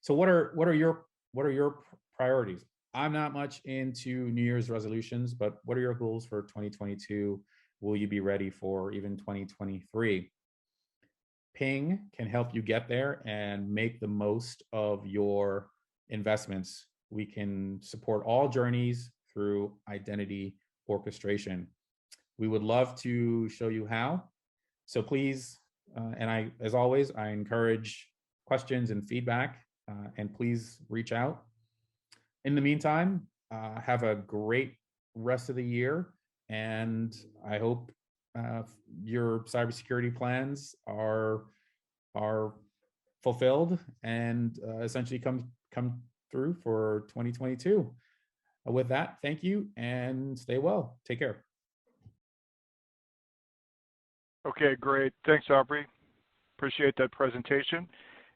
So, what are your priorities? I'm not much into New Year's resolutions, but what are your goals for 2022? Will you be ready for even 2023? Ping can help you get there and make the most of your investments. We can support all journeys through identity orchestration. We would love to show you how. So please, as always, I encourage questions and feedback, and please reach out. In the meantime, have a great rest of the year, and I hope your cybersecurity plans are fulfilled and essentially come through for 2022. With that, thank you and stay well. Take care. Okay, great. Thanks, Aubrey. Appreciate that presentation.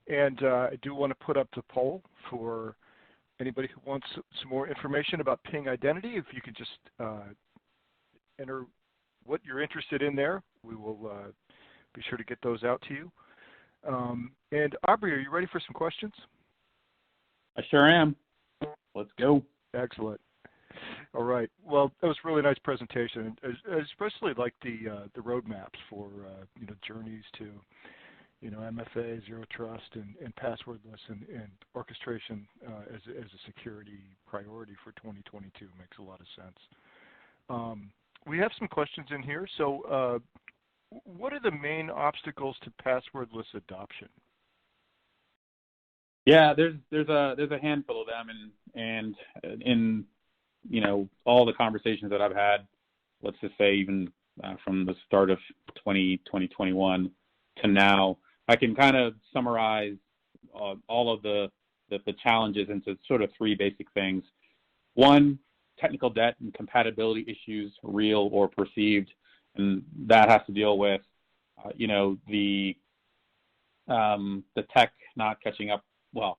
And I do want to put up the poll for anybody who wants some more information about Ping Identity. If you could just enter what you're interested in there, we will be sure to get those out to you. And Aubrey, are you ready for some questions? I sure am. Let's go. Excellent. All right. Well, that was a really nice presentation. I especially like the roadmaps for journeys to MFA, zero trust, and passwordless, and orchestration as a security priority for 2022 makes a lot of sense. We have some questions in here. So, what are the main obstacles to passwordless adoption? Yeah, there's a handful of them, and in all the conversations that I've had, let's just say even from the start of 2021 to now, I can kind of summarize all of the challenges into sort of three basic things. One, technical debt and compatibility issues, real or perceived, and that has to deal with the tech not catching up. Well,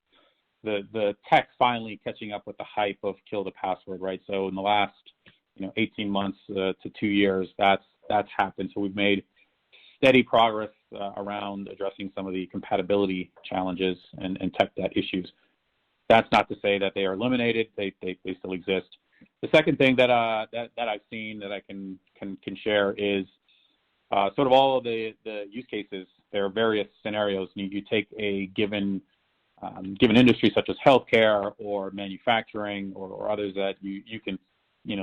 the tech finally catching up with the hype of kill the password, right? So in the last 18 months to 2 years, that's happened. So we've made steady progress around addressing some of the compatibility challenges and tech debt issues. That's not to say that they are eliminated; they still exist. The second thing that I've seen that I can share is sort of all of the use cases. There are various scenarios. You take a given industry such as healthcare or manufacturing or others that you can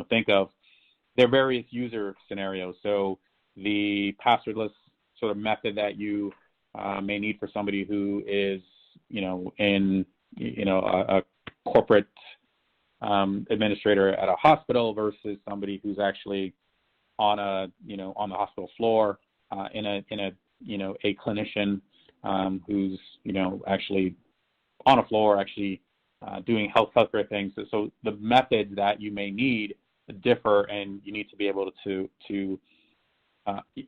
think of. There are various user scenarios. So the passwordless sort of method that you may need for somebody who is in a corporate administrator at a hospital versus somebody who's actually on the hospital floor in a clinician who's actually on a floor doing healthcare things. So the methods that you may need differ, and you need to be able to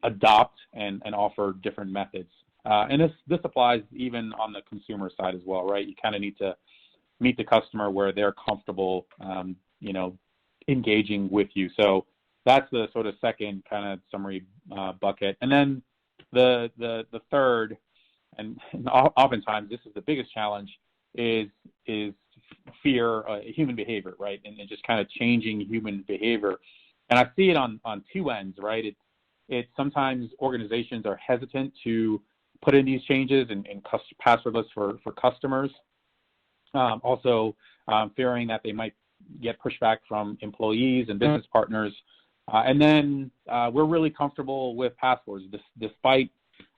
adopt and offer different methods. And this applies even on the consumer side as well, right? You kind of need to meet the customer where they're comfortable, engaging with you. So that's the sort of second kind of summary bucket. And then the third, and oftentimes this is the biggest challenge, is fear, human behavior, right? And just kind of changing human behavior. And I see it on two ends, right? It's sometimes organizations are hesitant to put in these changes and passwordless for customers. Also fearing that they might get pushback from employees and business partners. And then we're really comfortable with passwords, despite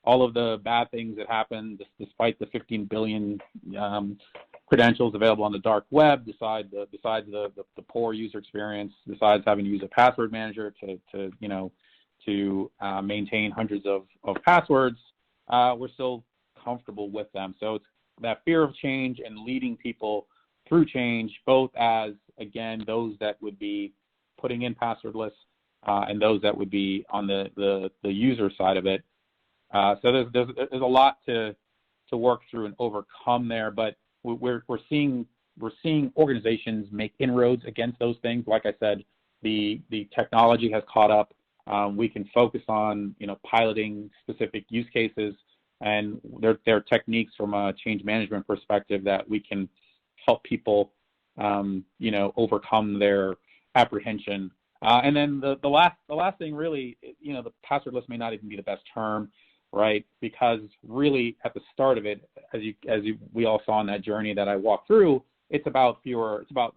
all of the bad things that happen, despite the 15 billion credentials available on the dark web, besides the poor user experience, besides having to use a password manager to maintain hundreds of passwords, we're still comfortable with them. So it's that fear of change and leading people through change, both as, again, those that would be putting in passwordless and those that would be on the user side of it. So there's a lot to work through and overcome there, but we're seeing organizations make inroads against those things. Like I said, the technology has caught up. We can focus on piloting specific use cases, and there are techniques from a change management perspective that we can help people overcome their apprehension. And then the last thing, really, the passwordless may not even be the best term, right? Because really at the start of it, we all saw on that journey that I walked through, it's about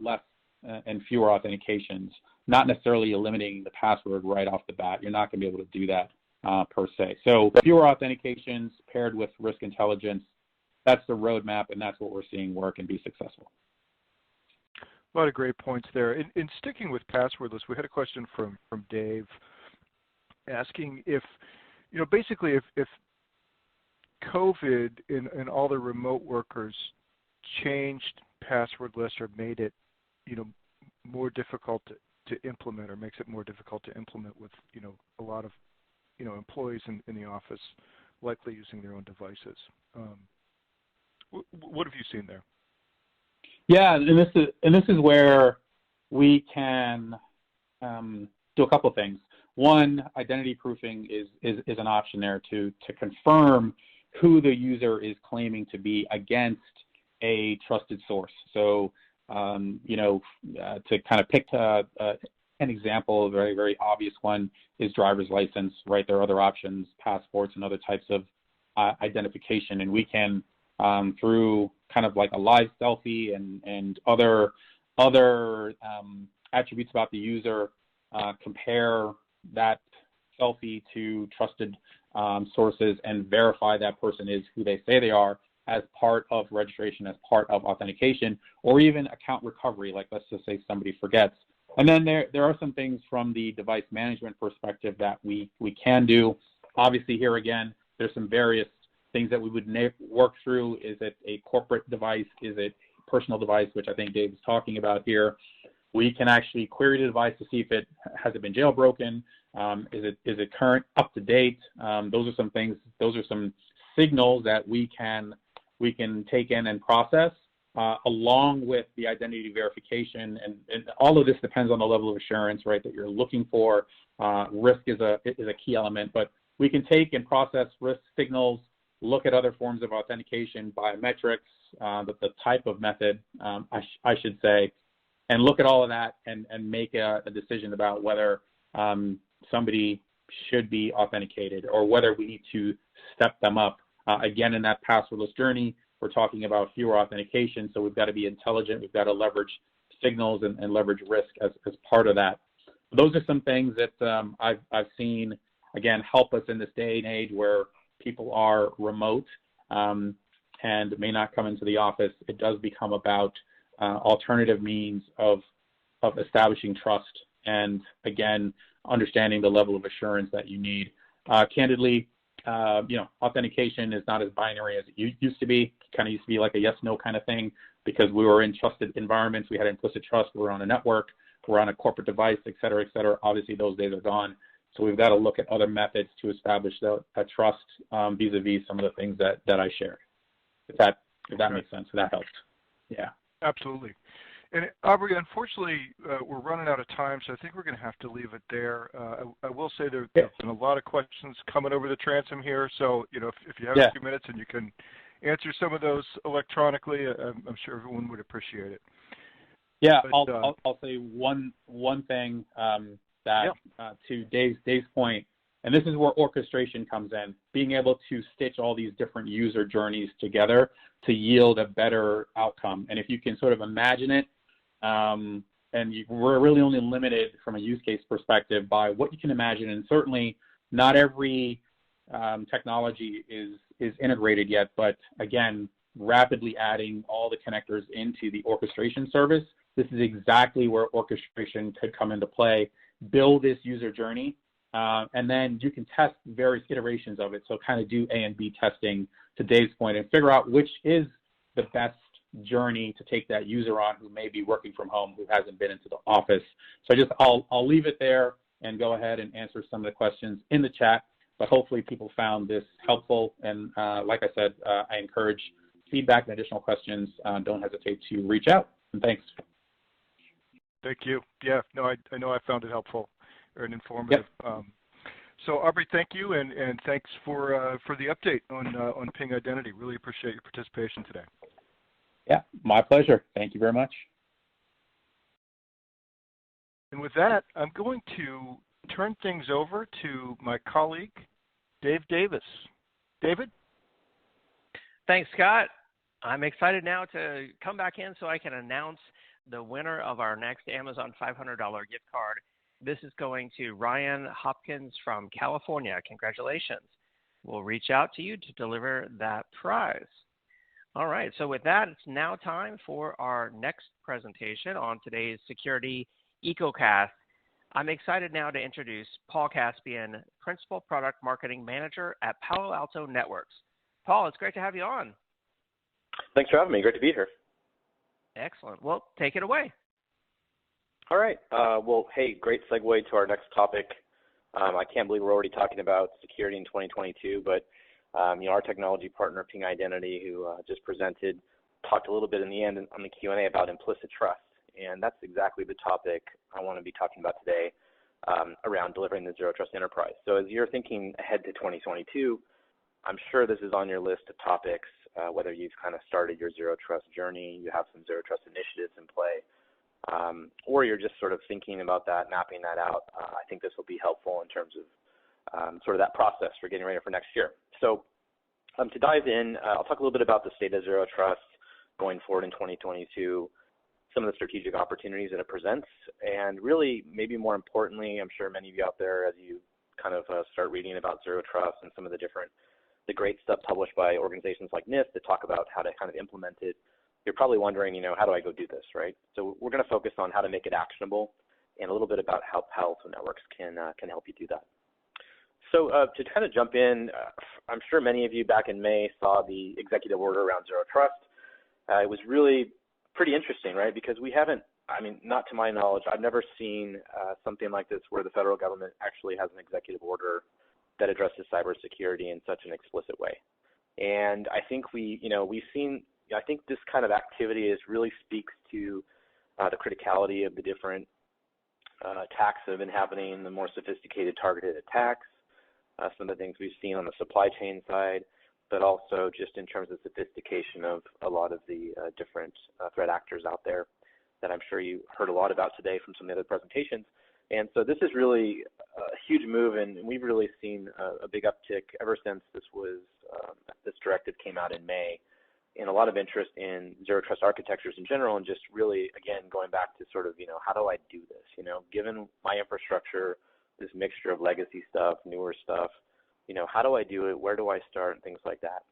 less and fewer authentications, not necessarily eliminating the password right off the bat. You're not going to be able to do that per se. So fewer authentications paired with risk intelligence, that's the roadmap, and that's what we're seeing work and be successful. A lot of great points there. In sticking with passwordless, we had a question from Dave asking if, basically if COVID and all the remote workers changed passwordless or made it, more difficult to implement, or makes it more difficult to implement with, a lot of, employees in the office likely using their own devices. What have you seen there? Yeah, and this is where we can do a couple of things. One, identity proofing is an option there to confirm who the user is claiming to be against a trusted source. So, to kind of pick an example, a very, very obvious one is driver's license, right? There are other options, passports and other types of identification. And we can, through kind of like a live selfie and other attributes about the user, compare that selfie to trusted sources and verify that person is who they say they are as part of registration, as part of authentication, or even account recovery, like let's just say somebody forgets. And then there are some things from the device management perspective that we can do. Obviously, here again, there's some various things that we would work through. Is it a corporate device? Is it a personal device, which I think Dave is talking about here? We can actually query the device to see if it has been jailbroken. Is it current, up to date? Those are some things. Those are some signals that we can take in and process, along with the identity verification, and all of this depends on the level of assurance, right, that you're looking for. Risk is a key element, but we can take and process risk signals, look at other forms of authentication, biometrics, the type of method, I should say, and look at all of that and make a decision about whether somebody should be authenticated or whether we need to step them up. Again, in that passwordless journey, we're talking about fewer authentication, so we've got to be intelligent. We've got to leverage signals and leverage risk as part of that. Those are some things that I've seen, again, help us in this day and age where people are remote and may not come into the office. It does become about alternative means of establishing trust and, again, understanding the level of assurance that you need. Candidly, authentication is not as binary as it used to be. It kind of used to be like a yes-no kind of thing because we were in trusted environments. We had implicit trust. We were on a network. We're on a corporate device, et cetera, et cetera. Obviously, those days are gone. So we've got to look at other methods to establish that trust vis-a-vis some of the things that I shared. If that makes sense, if that helps. Yeah. Absolutely. And Aubrey, unfortunately, we're running out of time, so I think we're going to have to leave it there. I will say there's been a lot of questions coming over the transom here, so if you have a few minutes and you can answer some of those electronically, I'm sure everyone would appreciate it. Yeah, but, I'll say one thing that to Dave's point, and this is where orchestration comes in, being able to stitch all these different user journeys together to yield a better outcome. And if you can sort of imagine it, we're really only limited from a use case perspective by what you can imagine, and certainly not every technology is integrated yet, but again, rapidly adding all the connectors into the orchestration service. This is exactly where orchestration could come into play. Build this user journey, and then you can test various iterations of it. So kind of do A and B testing, to Dave's point, and figure out which is the best journey to take that user on who may be working from home, who hasn't been into the office. So I'll leave it there and go ahead and answer some of the questions in the chat, but hopefully people found this helpful. And like I said, I encourage feedback and additional questions. Don't hesitate to reach out, and thanks. Thank you. Yeah, no, I know I found it helpful and informative. Yep. So Aubrey, thank you, and thanks for the update on Ping Identity. Really appreciate your participation today. Yeah, my pleasure. Thank you very much. And with that, I'm going to turn things over to my colleague, Dave Davis. David? Thanks, Scott. I'm excited now to come back in so I can announce the winner of our next Amazon $500 gift card. This is going to Ryan Hopkins from California. Congratulations. We'll reach out to you to deliver that prize. All right, so with that, it's now time for our next presentation on today's Security EcoCast. I'm excited now to introduce Paul Caspian, Principal Product Marketing Manager at Palo Alto Networks. Paul, it's great to have you on. Thanks for having me. Great to be here. Excellent. Well, take it away. All right. Well, hey, great segue to our next topic. I can't believe we're already talking about security in 2022, but our technology partner, Ping Identity, who just presented, talked a little bit in the end on the Q&A about implicit trust, and that's exactly the topic I want to be talking about today around delivering the Zero Trust Enterprise. So as you're thinking ahead to 2022, I'm sure this is on your list of topics, whether you've kind of started your Zero Trust journey, you have some Zero Trust initiatives in play, or you're just sort of thinking about that, mapping that out. I think this will be helpful in terms of sort of that process for getting ready for next year. So to dive in, I'll talk a little bit about the state of Zero Trust going forward in 2022, some of the strategic opportunities that it presents, and really, maybe more importantly, I'm sure many of you out there, as you kind of start reading about Zero Trust and some of the great stuff published by organizations like NIST that talk about how to kind of implement it, you're probably wondering, how do I go do this, right? So we're going to focus on how to make it actionable and a little bit about how Palo Alto Networks can help you do that. So to kind of jump in, I'm sure many of you back in May saw the executive order around Zero Trust. It was really pretty interesting, right? Because we haven't, not to my knowledge, I've never seen something like this where the federal government actually has an executive order that addresses cybersecurity in such an explicit way. And I think we've seen, I think this kind of activity really speaks to the criticality of the different attacks that have been happening, the more sophisticated targeted attacks, some of the things we've seen on the supply chain side, but also just in terms of sophistication of a lot of the different threat actors out there that I'm sure you heard a lot about today from some of the other presentations. And so this is really a huge move, and we've really seen a big uptick ever since this directive came out in May, and a lot of interest in Zero Trust architectures in general, and just really, again, going back to sort of, how do I do this? Given my infrastructure, this mixture of legacy stuff, newer stuff, how do I do it? Where do I start? And things like that.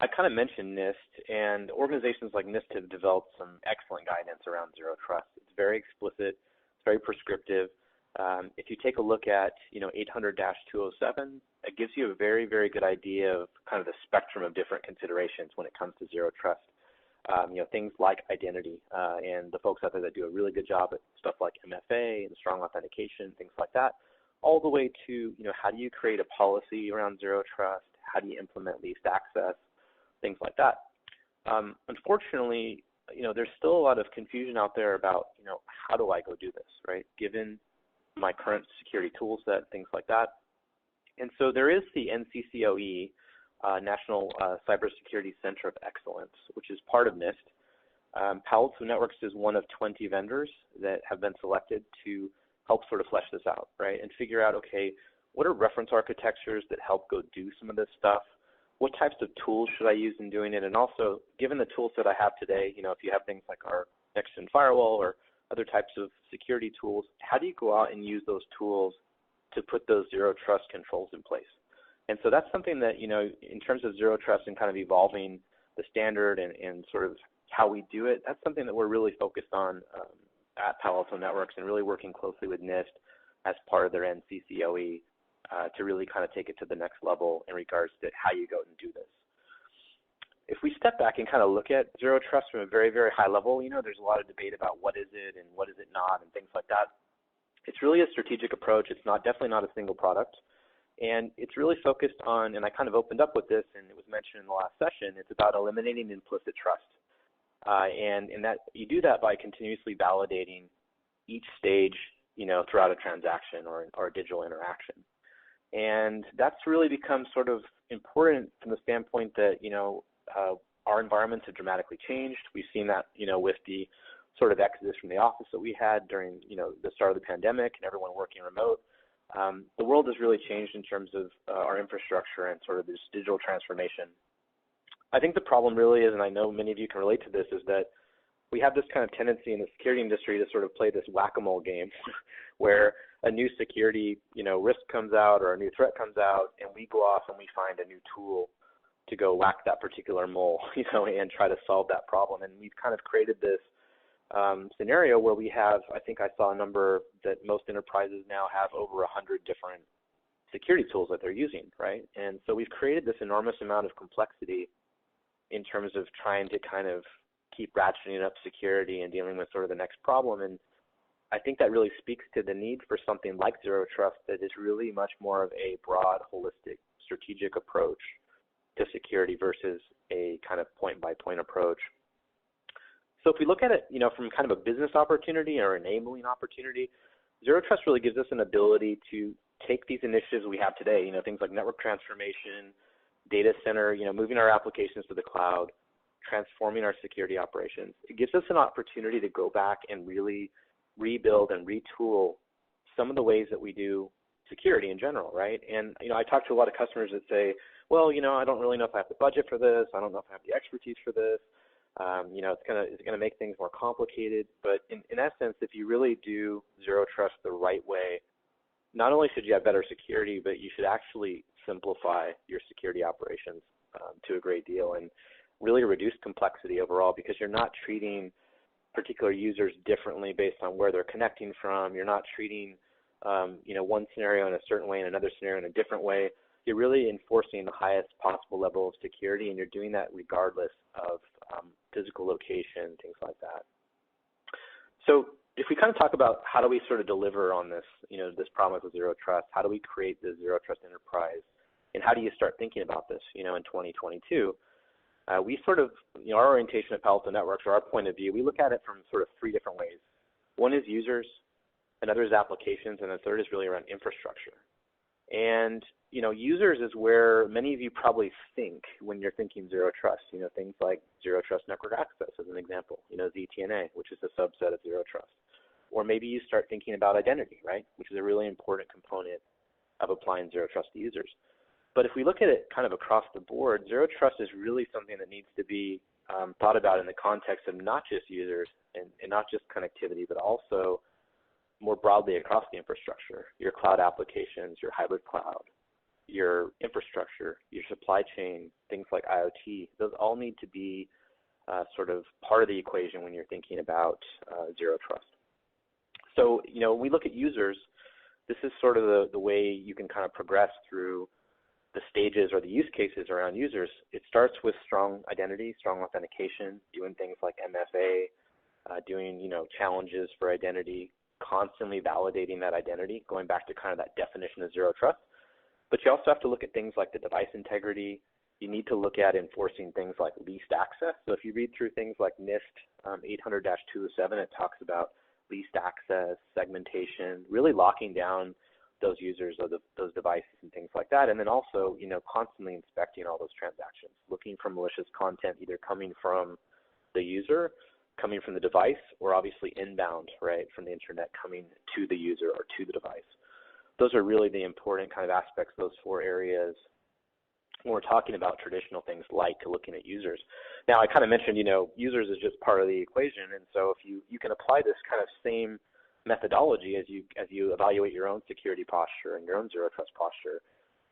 I kind of mentioned NIST, and organizations like NIST have developed some excellent guidance around Zero Trust. It's very explicit, it's very prescriptive. If you take a look at, 800-207, it gives you a very, very good idea of kind of the spectrum of different considerations when it comes to Zero Trust. Things like identity, and the folks out there that do a really good job at stuff like MFA and strong authentication, things like that, all the way to, how do you create a policy around Zero Trust? How do you implement least access? Things like that. Unfortunately, there's still a lot of confusion out there about, how do I go do this, right? Given my current security tool set, things like that. And so there is the NCCOE, National Cybersecurity Center of Excellence, which is part of NIST. Palo Alto Networks is one of 20 vendors that have been selected to help sort of flesh this out, right? And figure out, okay, what are reference architectures that help go do some of this stuff? What types of tools should I use in doing it? And also, given the tools that I have today, if you have things like our next-gen firewall or other types of security tools, how do you go out and use those tools to put those Zero Trust controls in place? And so that's something that, in terms of Zero Trust and kind of evolving the standard and sort of how we do it, that's something that we're really focused on at Palo Alto Networks, and really working closely with NIST as part of their NCCOE to really kind of take it to the next level in regards to how you go and do this. If we step back and kind of look at Zero Trust from a very, very high level, there's a lot of debate about what is it and what is it not and things like that. It's really a strategic approach. It's definitely not a single product. And it's really focused on, and I kind of opened up with this, and it was mentioned in the last session, it's about eliminating implicit trust. And that you do that by continuously validating each stage, throughout a transaction or a digital interaction. And that's really become sort of important from the standpoint that, our environments have dramatically changed. We've seen that, with the sort of exodus from the office that we had during, the start of the pandemic and everyone working remote. The world has really changed in terms of our infrastructure and sort of this digital transformation. I think the problem really is, and I know many of you can relate to this, is that we have this kind of tendency in the security industry to sort of play this whack-a-mole game where a new security, risk comes out or a new threat comes out, and we go off and we find a new tool to go whack that particular mole, and try to solve that problem. And we've kind of created this scenario where we have, I think I saw a number that most enterprises now have over 100 different security tools that they're using, right? And so we've created this enormous amount of complexity in terms of trying to kind of keep ratcheting up security and dealing with sort of the next problem. And I think that really speaks to the need for something like Zero Trust that is really much more of a broad, holistic, strategic approach to security versus a kind of point-by-point approach. So if we look at it, from kind of a business opportunity or enabling opportunity, Zero Trust really gives us an ability to take these initiatives we have today, things like network transformation, data center, moving our applications to the cloud, transforming our security operations. It gives us an opportunity to go back and really rebuild and retool some of the ways that we do security in general, right? And, I talk to a lot of customers that say, well, I don't really know if I have the budget for this. I don't know if I have the expertise for this. It's gonna make things more complicated. But in essence, if you really do zero trust the right way, not only should you have better security, but you should actually simplify your security operations to a great deal and really reduce complexity overall, because you're not treating particular users differently based on where they're connecting from. You're not treating one scenario in a certain way and another scenario in a different way. You're really enforcing the highest possible level of security, and you're doing that regardless of physical location, things like that. So if we kind of talk about how do we sort of deliver on this, this promise of zero trust, how do we create the zero trust enterprise, and how do you start thinking about this, in 2022? We sort of, our orientation at Palo Alto Networks, or our point of view, we look at it from sort of three different ways. One is users, another is applications, and the third is really around infrastructure. And, users is where many of you probably think when you're thinking zero trust, things like zero trust network access as an example, ZTNA, which is a subset of zero trust. Or maybe you start thinking about identity, right, which is a really important component of applying zero trust to users. But if we look at it kind of across the board, zero trust is really something that needs to be thought about in the context of not just users and not just connectivity, but also more broadly across the infrastructure, your cloud applications, your hybrid cloud, your infrastructure, your supply chain, things like IoT. Those all need to be sort of part of the equation when you're thinking about zero trust. So, when we look at users, this is sort of the way you can kind of progress through the stages or the use cases around users. It starts with strong identity, strong authentication, doing things like MFA, doing, challenges for identity, constantly validating that identity, going back to kind of that definition of zero trust. But you also have to look at things like the device integrity. You need to look at enforcing things like least access. So if you read through things like NIST 800-207, it talks about least access, segmentation, really locking down those users of those devices and things like that. And then also, constantly inspecting all those transactions, looking for malicious content either coming from the user, coming from the device, or obviously inbound, right, from the internet coming to the user or to the device. Those are really the important kind of aspects, those four areas, when we're talking about traditional things like looking at users. Now, I kind of mentioned, users is just part of the equation. And so if you can apply this kind of same methodology as you evaluate your own security posture and your own zero trust posture,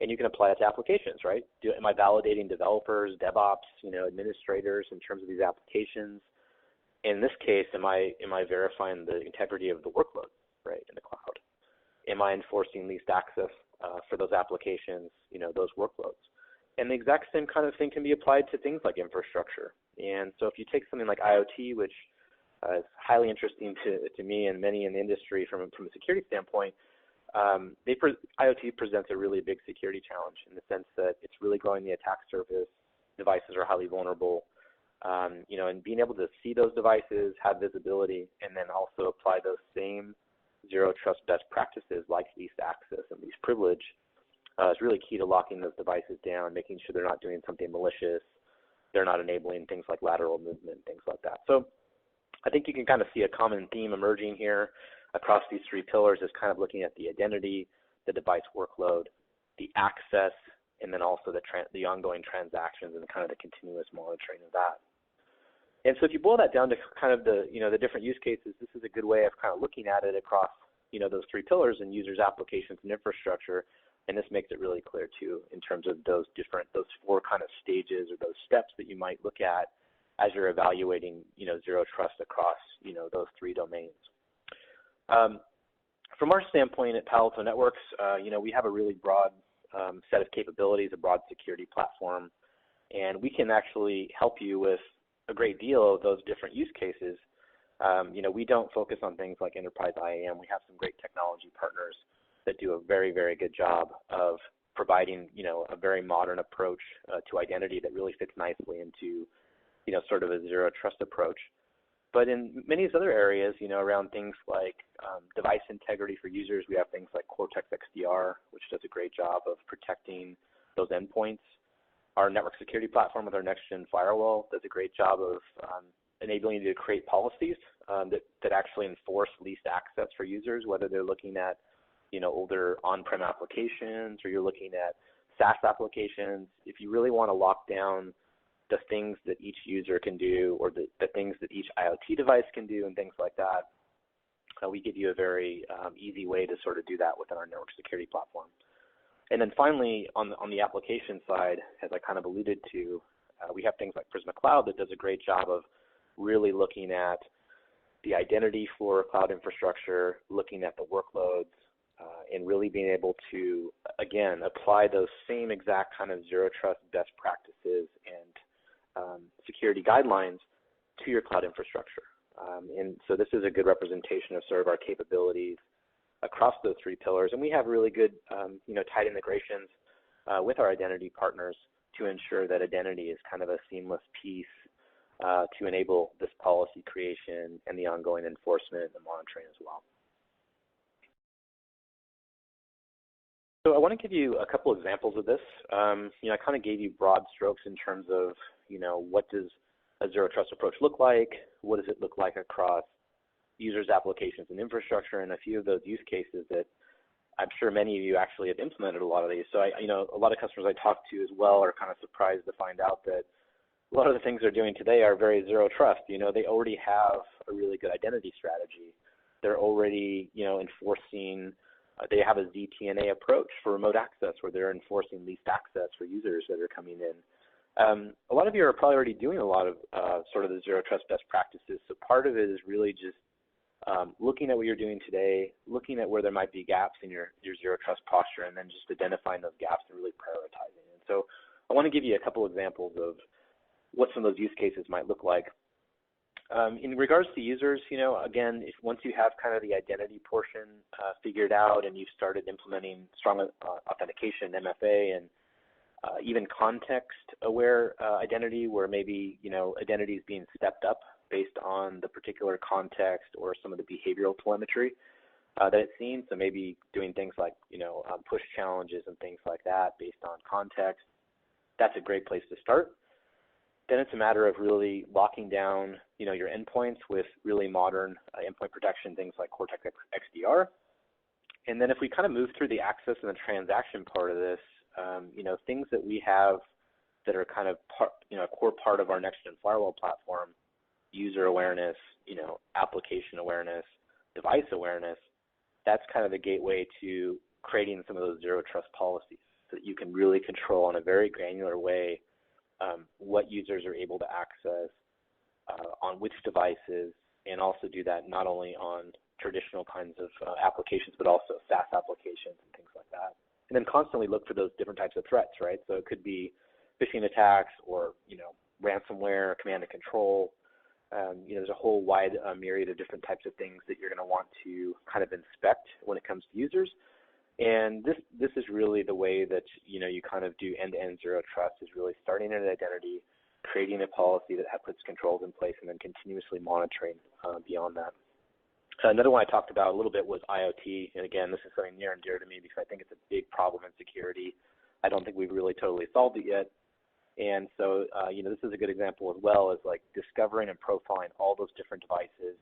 and you can apply it to applications, right? Am I validating developers, DevOps, administrators in terms of these applications? In this case, am I verifying the integrity of the workload, right, in the cloud? Am I enforcing least access for those applications, those workloads? And the exact same kind of thing can be applied to things like infrastructure. And so if you take something like IoT, which is highly interesting to me and many in the industry from a security standpoint, IoT presents a really big security challenge in the sense that it's really growing the attack surface. Devices are highly vulnerable. And being able to see those devices, have visibility, and then also apply those same zero trust best practices like least access and least privilege is really key to locking those devices down, making sure they're not doing something malicious, they're not enabling things like lateral movement, things like that. So I think you can kind of see a common theme emerging here across these three pillars is kind of looking at the identity, the device workload, the access, and then also the ongoing transactions and kind of the continuous monitoring of that. And so if you boil that down to kind of the different use cases, this is a good way of kind of looking at it across, those three pillars in users, applications, and infrastructure. And this makes it really clear too in terms of those four kind of stages or those steps that you might look at as you're evaluating, zero trust across, those three domains. From our standpoint at Palo Alto Networks, we have a really broad set of capabilities, a broad security platform, and we can actually help you with a great deal of those different use cases. We don't focus on things like enterprise IAM. We have some great technology partners that do a very, very good job of providing, a very modern approach to identity that really fits nicely into, sort of a zero trust approach. But in many of these other areas, around things like device integrity for users, we have things like Cortex XDR, Denier, which does a great job of protecting those endpoints. Our network security platform with our next-gen firewall does a great job of enabling you to create policies that actually enforce least access for users, whether they're looking at older on-prem applications or you're looking at SaaS applications. If you really want to lock down the things that each user can do or the things that each IoT device can do and things like that, we give you a very easy way to sort of do that within our network security platform. And then finally, on the application side, as I kind of alluded to, we have things like Prisma Cloud that does a great job of really looking at the identity for cloud infrastructure, looking at the workloads, and really being able to, again, apply those same exact kind of zero trust best practices and security guidelines to your cloud infrastructure. And so this is a good representation of sort of our capabilities across those three pillars. And we have really good, tight integrations with our identity partners to ensure that identity is kind of a seamless piece to enable this policy creation and the ongoing enforcement and monitoring as well. So I want to give you a couple examples of this. I kind of gave you broad strokes in terms of, what does a zero trust approach look like? What does it look like across users, applications, and infrastructure? And a few of those use cases that I'm sure many of you actually have implemented a lot of these. So a lot of customers I talk to as well are kind of surprised to find out that a lot of the things they're doing today are very zero trust. They already have a really good identity strategy. They're already, enforcing. They have a ZTNA approach for remote access where they're enforcing least access for users that are coming in. A lot of you are probably already doing a lot of sort of the zero trust best practices. So part of it is really just looking at what you're doing today, looking at where there might be gaps in your zero trust posture, and then just identifying those gaps and really prioritizing. And so I want to give you a couple examples of what some of those use cases might look like. In regards to users, again, once you have kind of the identity portion figured out and you've started implementing strong authentication, MFA, and even context-aware identity where maybe, identity is being stepped up based on the particular context or some of the behavioral telemetry that it's seen. So maybe doing things like, push challenges and things like that based on context. That's a great place to start. Then it's a matter of really locking down, your endpoints with really modern endpoint protection, things like Cortex XDR. And then if we kind of move through the access and the transaction part of this, things that we have that are kind of a core part of our next-gen firewall platform, user awareness, application awareness, device awareness, that's kind of the gateway to creating some of those zero trust policies so that you can really control in a very granular way what users are able to access on which devices, and also do that not only on traditional kinds of applications, but also SaaS applications and things like that. And then constantly look for those different types of threats, right? So it could be phishing attacks or, ransomware, command and control. There's a whole wide myriad of different types of things that you're going to want to kind of inspect when it comes to users. And this is really the way that, you kind of do end-to-end zero trust, is really starting at an identity, creating a policy that puts controls in place, and then continuously monitoring beyond that. Another one I talked about a little bit was IoT. And again, this is something near and dear to me because I think it's a big problem in security. I don't think we've really totally solved it yet. And so, this is a good example as well, as like discovering and profiling all those different devices.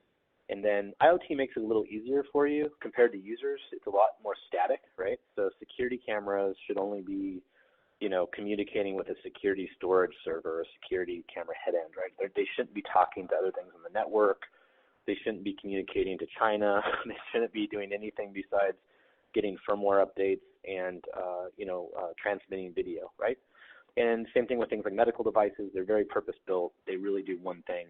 And then IoT makes it a little easier for you compared to users. It's a lot more static, right? So security cameras should only be, communicating with a security storage server, a security camera head end, right? They shouldn't be talking to other things on the network. They shouldn't be communicating to China. They shouldn't be doing anything besides getting firmware updates and, transmitting video, right? And same thing with things like medical devices. They're very purpose-built. They really do one thing.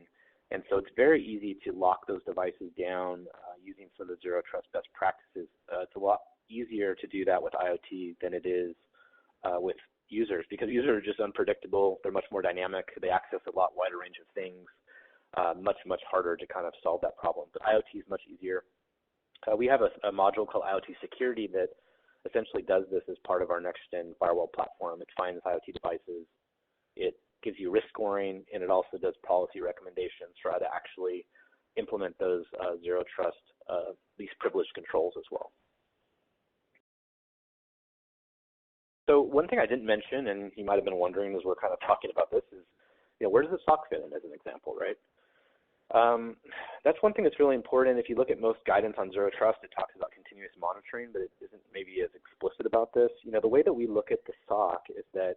And so it's very easy to lock those devices down using some of the zero trust best practices. It's a lot easier to do that with IoT than it is with users, because users are just unpredictable. They're much more dynamic. They access a lot wider range of things. Much harder to kind of solve that problem. But IoT is much easier. We have a module called IoT Security that essentially does this as part of our next-gen firewall platform. It finds IoT devices. It gives you risk scoring, and it also does policy recommendations for how to actually implement those zero trust, least privileged controls as well. So one thing I didn't mention, and you might have been wondering as we're kind of talking about this, is where does the SOC fit in as an example, right? That's one thing that's really important. If you look at most guidance on Zero Trust, it talks about continuous monitoring, but it isn't maybe as explicit about this. The way that we look at the SOC is that,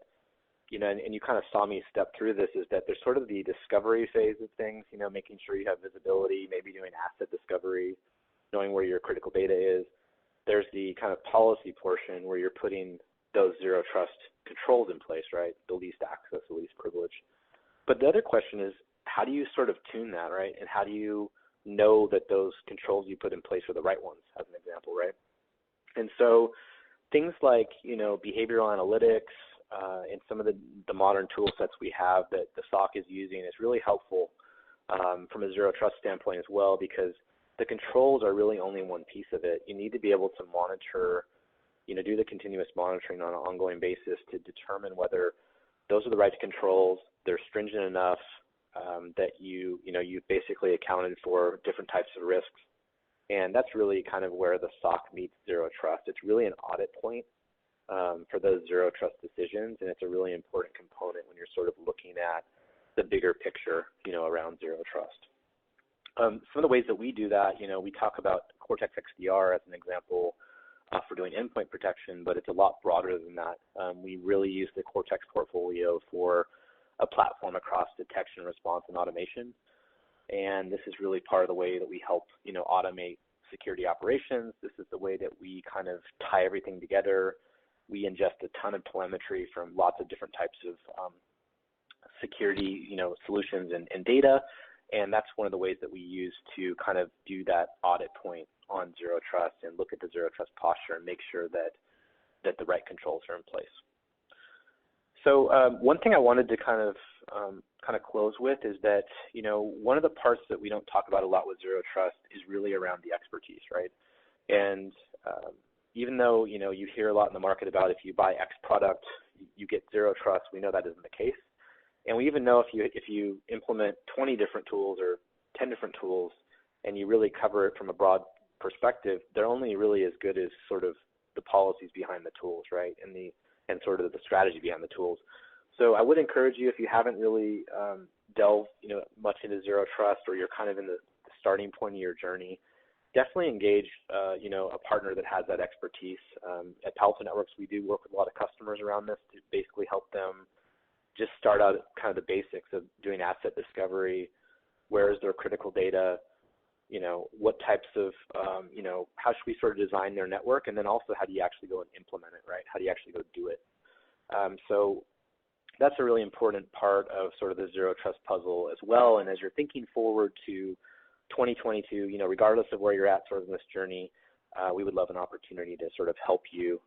and you kind of saw me step through this, is that there's sort of the discovery phase of things, making sure you have visibility, maybe doing asset discovery, knowing where your critical data is. There's the kind of policy portion where you're putting those Zero Trust controls in place, right? The least access, the least privilege. But the other question is, how do you sort of tune that, right? And how do you know that those controls you put in place are the right ones, as an example, right? And so things like, behavioral analytics and some of the modern tool sets we have that the SOC is using is really helpful from a Zero Trust standpoint as well, because the controls are really only one piece of it. You need to be able to monitor, do the continuous monitoring on an ongoing basis to determine whether those are the right controls, they're stringent enough, that you've basically accounted for different types of risks. And that's really kind of where the SOC meets Zero Trust. It's really an audit point for those Zero Trust decisions, and it's a really important component when you're sort of looking at the bigger picture, around Zero Trust. Some of the ways that we do that, we talk about Cortex XDR as an example for doing endpoint protection, but it's a lot broader than that. We really use the Cortex portfolio for a platform across detection, response, and automation. And this is really part of the way that we help, automate security operations. This is the way that we kind of tie everything together. We ingest a ton of telemetry from lots of different types of security, solutions and data. And that's one of the ways that we use to kind of do that audit point on Zero Trust and look at the Zero Trust posture and make sure that the right controls are in place. So one thing I wanted to kind of close with is that, one of the parts that we don't talk about a lot with Zero Trust is really around the expertise, right? And even though, you hear a lot in the market about if you buy X product, you get Zero Trust, we know that isn't the case. And we even know if you implement 20 different tools or 10 different tools and you really cover it from a broad perspective, they're only really as good as sort of the policies behind the tools, right? And sort of the strategy behind the tools. So I would encourage you, if you haven't really delved, much into Zero Trust, or you're kind of in the starting point of your journey, definitely engage, a partner that has that expertise. At Palo Alto Networks, we do work with a lot of customers around this to basically help them just start out at kind of the basics of doing asset discovery. Where is their critical data? What types of, how should we sort of design their network? And then also, how do you actually go and implement it, right? How do you actually go do it? So that's a really important part of sort of the Zero Trust puzzle as well. And as you're thinking forward to 2022, regardless of where you're at sort of in this journey, we would love an opportunity to sort of help you,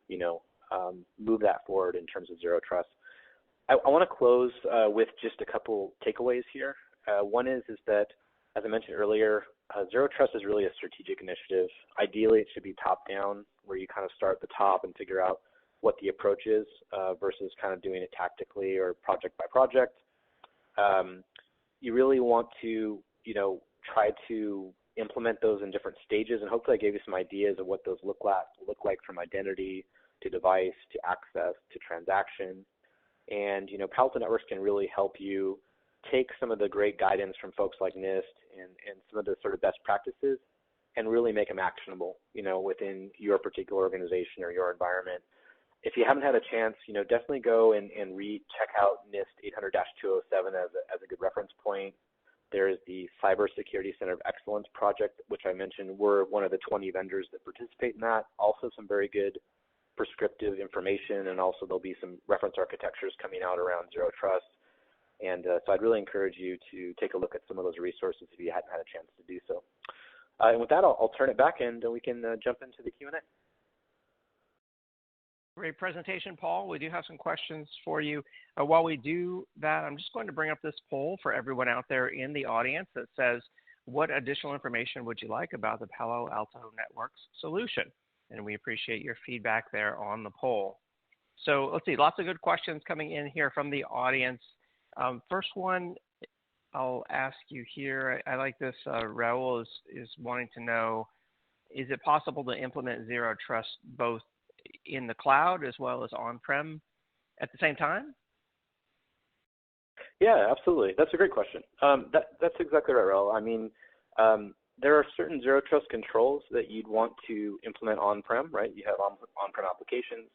move that forward in terms of Zero Trust. I want to close with just a couple takeaways here. One is that, as I mentioned earlier, Zero Trust is really a strategic initiative. Ideally, it should be top-down, where you kind of start at the top and figure out what the approach is versus kind of doing it tactically or project by project. You really want to, try to implement those in different stages, and hopefully I gave you some ideas of what those look like from identity to device to access to transaction. And, Palo Alto Networks can really help you take some of the great guidance from folks like NIST and some of the sort of best practices and really make them actionable, within your particular organization or your environment. If you haven't had a chance, definitely go and check out NIST 800-207 as a good reference point. There is the Cybersecurity Center of Excellence project, which I mentioned. We're one of the 20 vendors that participate in that. Also some very good prescriptive information, and also there'll be some reference architectures coming out around Zero Trust. And so I'd really encourage you to take a look at some of those resources if you hadn't had a chance to do so. And with that, I'll turn it back and we can jump into the Q&A. Great presentation, Paul. We do have some questions for you. While we do that, I'm just going to bring up this poll for everyone out there in the audience that says, what additional information would you like about the Palo Alto Networks solution? And we appreciate your feedback there on the poll. So let's see, lots of good questions coming in here from the audience. First one, I'll ask you here. I like this. Raul is wanting to know, is it possible to implement Zero Trust both in the cloud as well as on-prem at the same time? Yeah, absolutely. That's a great question. That's exactly right, Raul. I mean, there are certain zero trust controls that you'd want to implement on-prem, right? You have on-prem applications,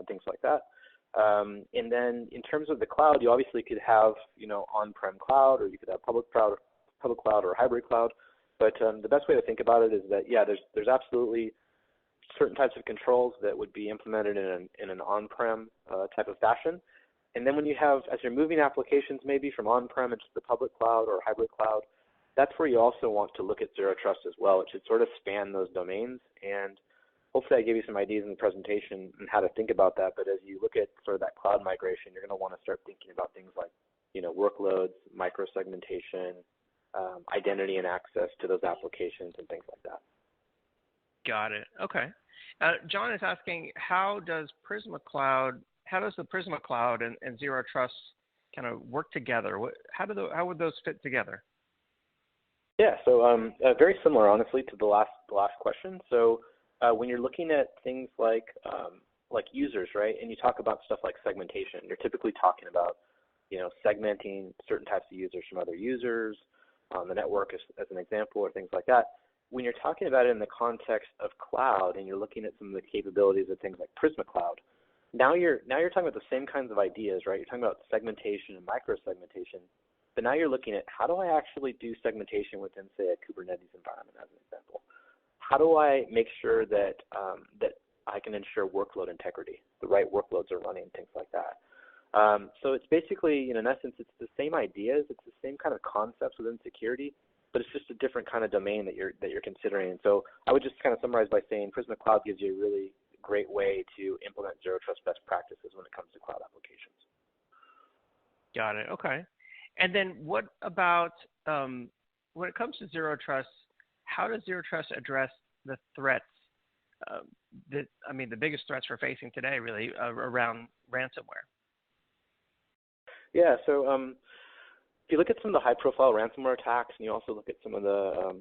things like that. And then in terms of the cloud, you obviously could have, on-prem cloud, or you could have public cloud or hybrid cloud. But the best way to think about it is that, yeah, there's absolutely certain types of controls that would be implemented in an on-prem type of fashion. And then when you have, as you're moving applications maybe from on-prem into the public cloud or hybrid cloud, that's where you also want to look at zero trust as well. It should sort of span those domains. And hopefully I gave you some ideas in the presentation on how to think about that. But as you look at sort of that cloud migration, you're going to want to start thinking about things like, workloads, micro-segmentation, identity and access to those applications and things like that. Got it. Okay. John is asking, how does the Prisma Cloud and Zero Trust kind of work together? How would those fit together? Yeah, so very similar, honestly, to the last question. So when you're looking at things like users, right, and you talk about stuff like segmentation, you're typically talking about, segmenting certain types of users from other users on the network, as an example, or things like that. When you're talking about it in the context of cloud, and you're looking at some of the capabilities of things like Prisma Cloud, now you're talking about the same kinds of ideas, right? You're talking about segmentation and micro-segmentation, but now you're looking at how do I actually do segmentation within, say, a Kubernetes environment, as an example? How do I make sure that that I can ensure workload integrity, the right workloads are running, things like that? So it's basically, in essence, it's the same ideas, it's the same kind of concepts within security, but it's just a different kind of domain that you're considering. And so I would just kind of summarize by saying Prisma Cloud gives you a really great way to implement zero trust best practices when it comes to cloud applications. Got it. Okay. And then what about when it comes to zero trust? How does zero trust address the threats? The biggest threats we're facing today, really, around ransomware. Yeah. So if you look at some of the high-profile ransomware attacks, and you also look at some of the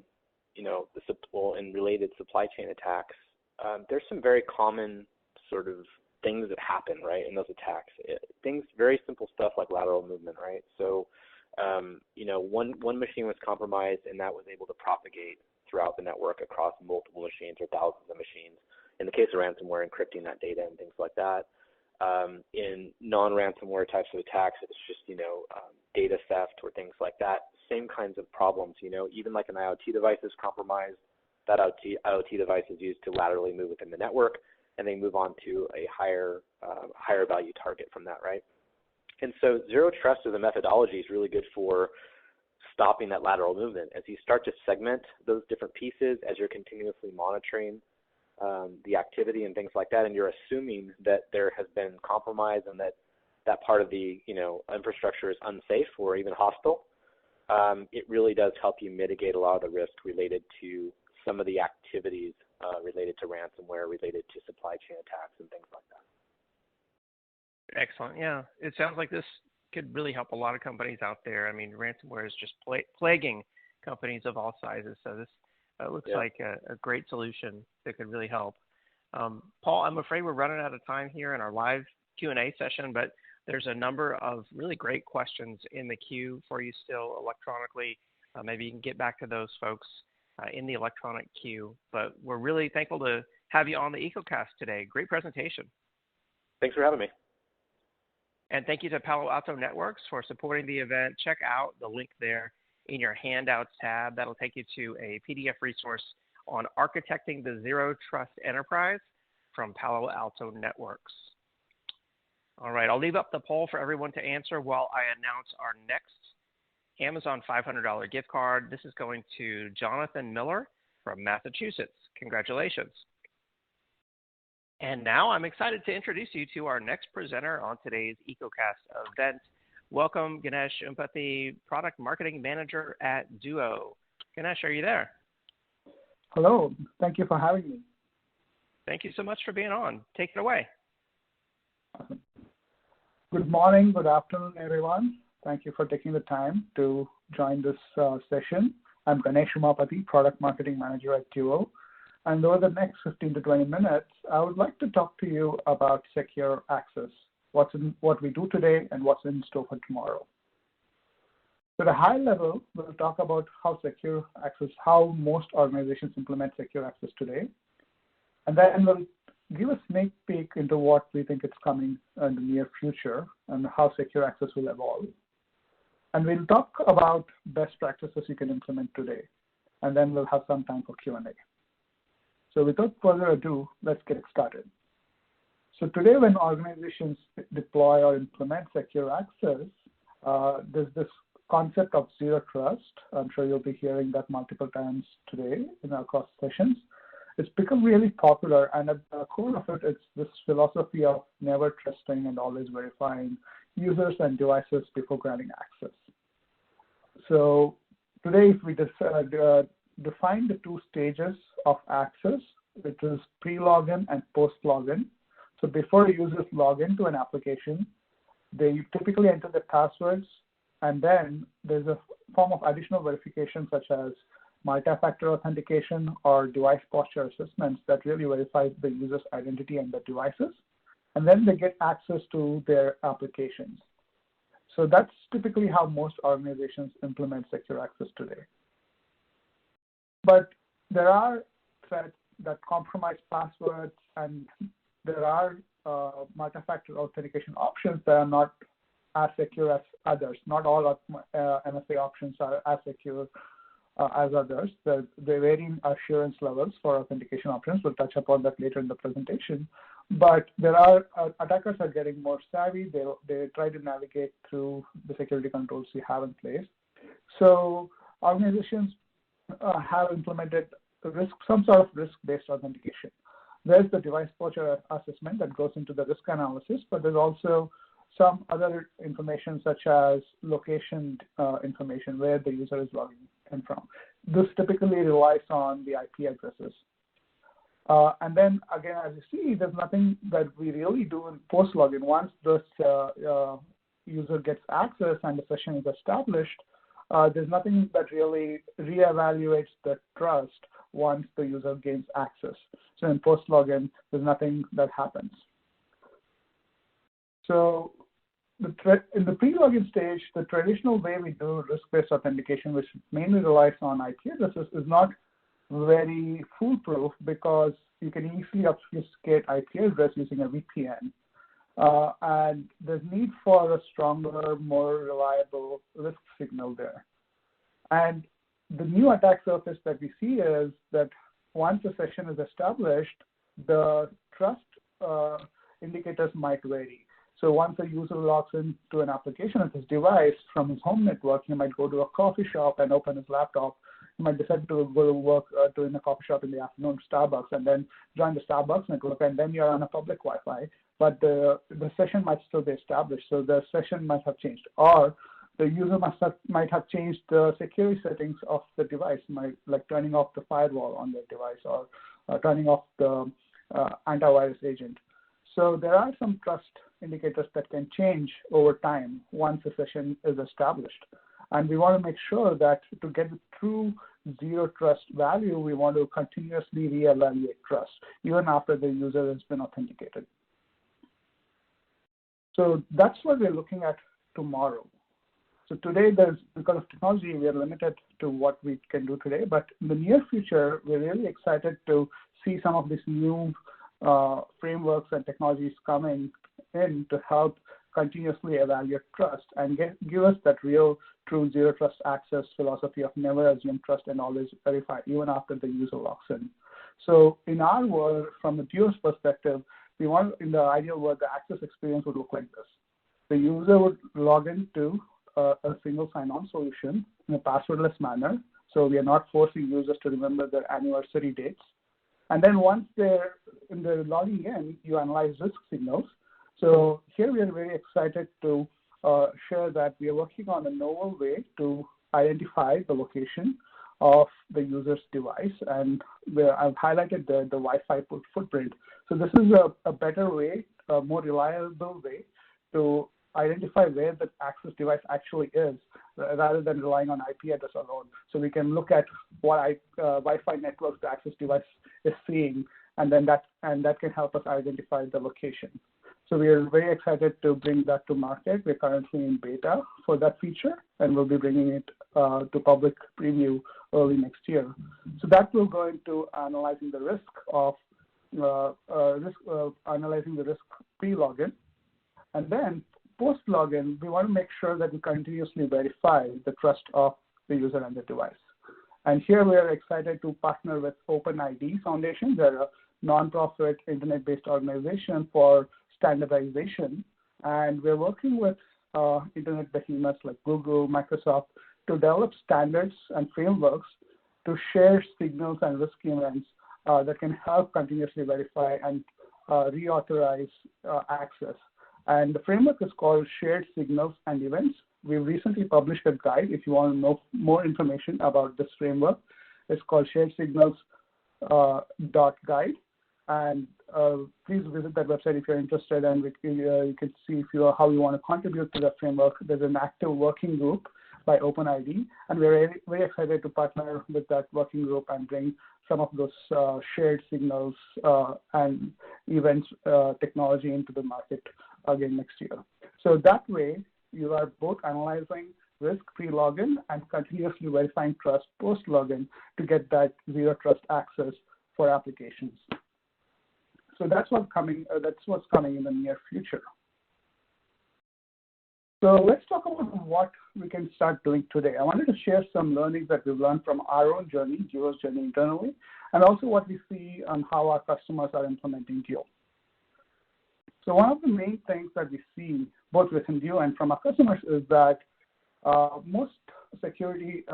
the simple and related supply chain attacks, there's some very common sort of things that happen, right, in those attacks. Things, very simple stuff like lateral movement, right? So, one machine was compromised, and that was able to propagate throughout the network across multiple machines or thousands of machines. In the case of ransomware, encrypting that data and things like that. In non-ransomware types of attacks, it's just, data theft or things like that. Same kinds of problems, even like an IoT device is compromised, that IoT device is used to laterally move within the network, and they move on to a higher value target from that, right? And so zero trust as a methodology is really good for stopping that lateral movement. As you start to segment those different pieces, as you're continuously monitoring the activity and things like that, and you're assuming that there has been compromise and that part of the infrastructure is unsafe or even hostile, it really does help you mitigate a lot of the risk related to some of the activities related to ransomware, related to supply chain attacks and things like that. Excellent. Yeah, it sounds like this could really help a lot of companies out there. I mean, ransomware is just plaguing companies of all sizes. So this looks like a great solution that could really help. Paul, I'm afraid we're running out of time here in our live Q&A session, but there's a number of really great questions in the queue for you still electronically. Maybe you can get back to those folks in the electronic queue. But we're really thankful to have you on the EcoCast today. Great presentation. Thanks for having me. And thank you to Palo Alto Networks for supporting the event. Check out the link there in your handouts tab. That'll take you to a PDF resource on architecting the Zero Trust Enterprise from Palo Alto Networks. All right, I'll leave up the poll for everyone to answer while I announce our next Amazon $500 gift card. This is going to Jonathan Miller from Massachusetts. Congratulations. And now I'm excited to introduce you to our next presenter on today's EcoCast event. Welcome, Ganesh Umpathy, Product Marketing Manager at Duo. Ganesh, are you there? Hello. Thank you for having me. Thank you so much for being on. Take it away. Awesome. Good morning, good afternoon, everyone. Thank you for taking the time to join this session. I'm Ganesh Umpathy, Product Marketing Manager at Duo. And over the next 15 to 20 minutes, I would like to talk to you about secure access, what we do today and what's in store for tomorrow. So at a high level, we'll talk about how secure access, how most organizations implement secure access today. And then we'll give a sneak peek into what we think is coming in the near future and how secure access will evolve. And we'll talk about best practices you can implement today. And then we'll have some time for Q&A. So without further ado, let's get started. So today when organizations deploy or implement secure access, there's this concept of zero trust. I'm sure you'll be hearing that multiple times today in our cross sessions. It's become really popular, and at the core of it, it's this philosophy of never trusting and always verifying users and devices before granting access. So today, if we define the two stages of access, which is pre-login and post-login. So before users log into an application, they typically enter their passwords, and then there's a form of additional verification such as multi-factor authentication or device posture assessments that really verifies the user's identity and the devices. And then they get access to their applications. So that's typically how most organizations implement secure access today. But there are threats that compromise passwords, and there are multi-factor authentication options that are not as secure as others. Not all MFA options are as secure as others. They vary in assurance levels for authentication options. We'll touch upon that later in the presentation. But there are attackers are getting more savvy. They try to navigate through the security controls we have in place. So organizations have implemented some sort of risk-based authentication. There's the device posture assessment that goes into the risk analysis, but there's also some other information such as location information, where the user is logging in from. This typically relies on the IP addresses. And then again, as you see, there's nothing that we really do in post-login. Once this user gets access and the session is established, there's nothing that really reevaluates the trust once the user gains access. So in post-login, there's nothing that happens. So in the pre-login stage, the traditional way we do risk-based authentication, which mainly relies on IP addresses, is not very foolproof because you can easily obfuscate IP address using a VPN. And there's need for a stronger, more reliable risk signal there. And the new attack surface that we see is that once a session is established, the trust indicators might vary. So once a user logs into an application at his device from his home network, he might go to a coffee shop and open his laptop. He might decide to go to work in a coffee shop in the afternoon, Starbucks, and then join the Starbucks network, and then you're on a public Wi-Fi. But the session might still be established, so the session might have changed. Or the user might have changed the security settings of the device, like turning off the firewall on the device or turning off the antivirus agent. So there are some trust indicators that can change over time once a session is established. And we want to make sure that to get the true zero trust value, we want to continuously reevaluate trust, even after the user has been authenticated. So that's what we're looking at tomorrow. So today, because of technology, we are limited to what we can do today. But in the near future, we're really excited to see some of these new frameworks and technologies coming in to help continuously evaluate trust and give us that real, true zero trust access philosophy of never assume trust and always verify, even after the user logs in. So in our world, from the Duo's perspective, we want, in the ideal world, the access experience would look like this. The user would log into a single sign-on solution in a passwordless manner. So we are not forcing users to remember their anniversary dates. And then once they're logging in, you analyze risk signals. So here we are very excited to share that we are working on a novel way to identify the location of the user's device. And I've highlighted the Wi-Fi footprint. So this is a better way, a more reliable way to identify where the access device actually is rather than relying on IP address alone. So we can look at what Wi-Fi networks the access device is seeing, and then that can help us identify the location. So we are very excited to bring that to market. We're currently in beta for that feature, and we'll be bringing it to public preview early next year. So that will go into analyzing the risk of analyzing the risk pre-login, and then post-login, we want to make sure that we continuously verify the trust of the user and the device. And here we are excited to partner with OpenID Foundation. They're a nonprofit internet-based organization for standardization, and we're working with internet behemoths like Google, Microsoft to develop standards and frameworks to share signals and risk events that can help continuously verify and reauthorize access. And the framework is called Shared Signals and Events. We recently published a guide. If you want to know more information about this framework, it's called sharedsignals.guide. And please visit that website if you're interested, and you can see how you want to contribute to that framework. There's an active working group by OpenID, and we're very excited to partner with that working group and bring some of those shared signals and events technology into the market again next year. So that way, you are both analyzing risk pre-login and continuously verifying trust post-login to get that zero trust access for applications. So that's what's coming. That's what's coming in the near future. So let's talk about what we can start doing today. I wanted to share some learnings that we've learned from our own journey, Duo's journey internally, and also what we see on how our customers are implementing Duo. So one of the main things that we see both within Duo and from our customers is that most security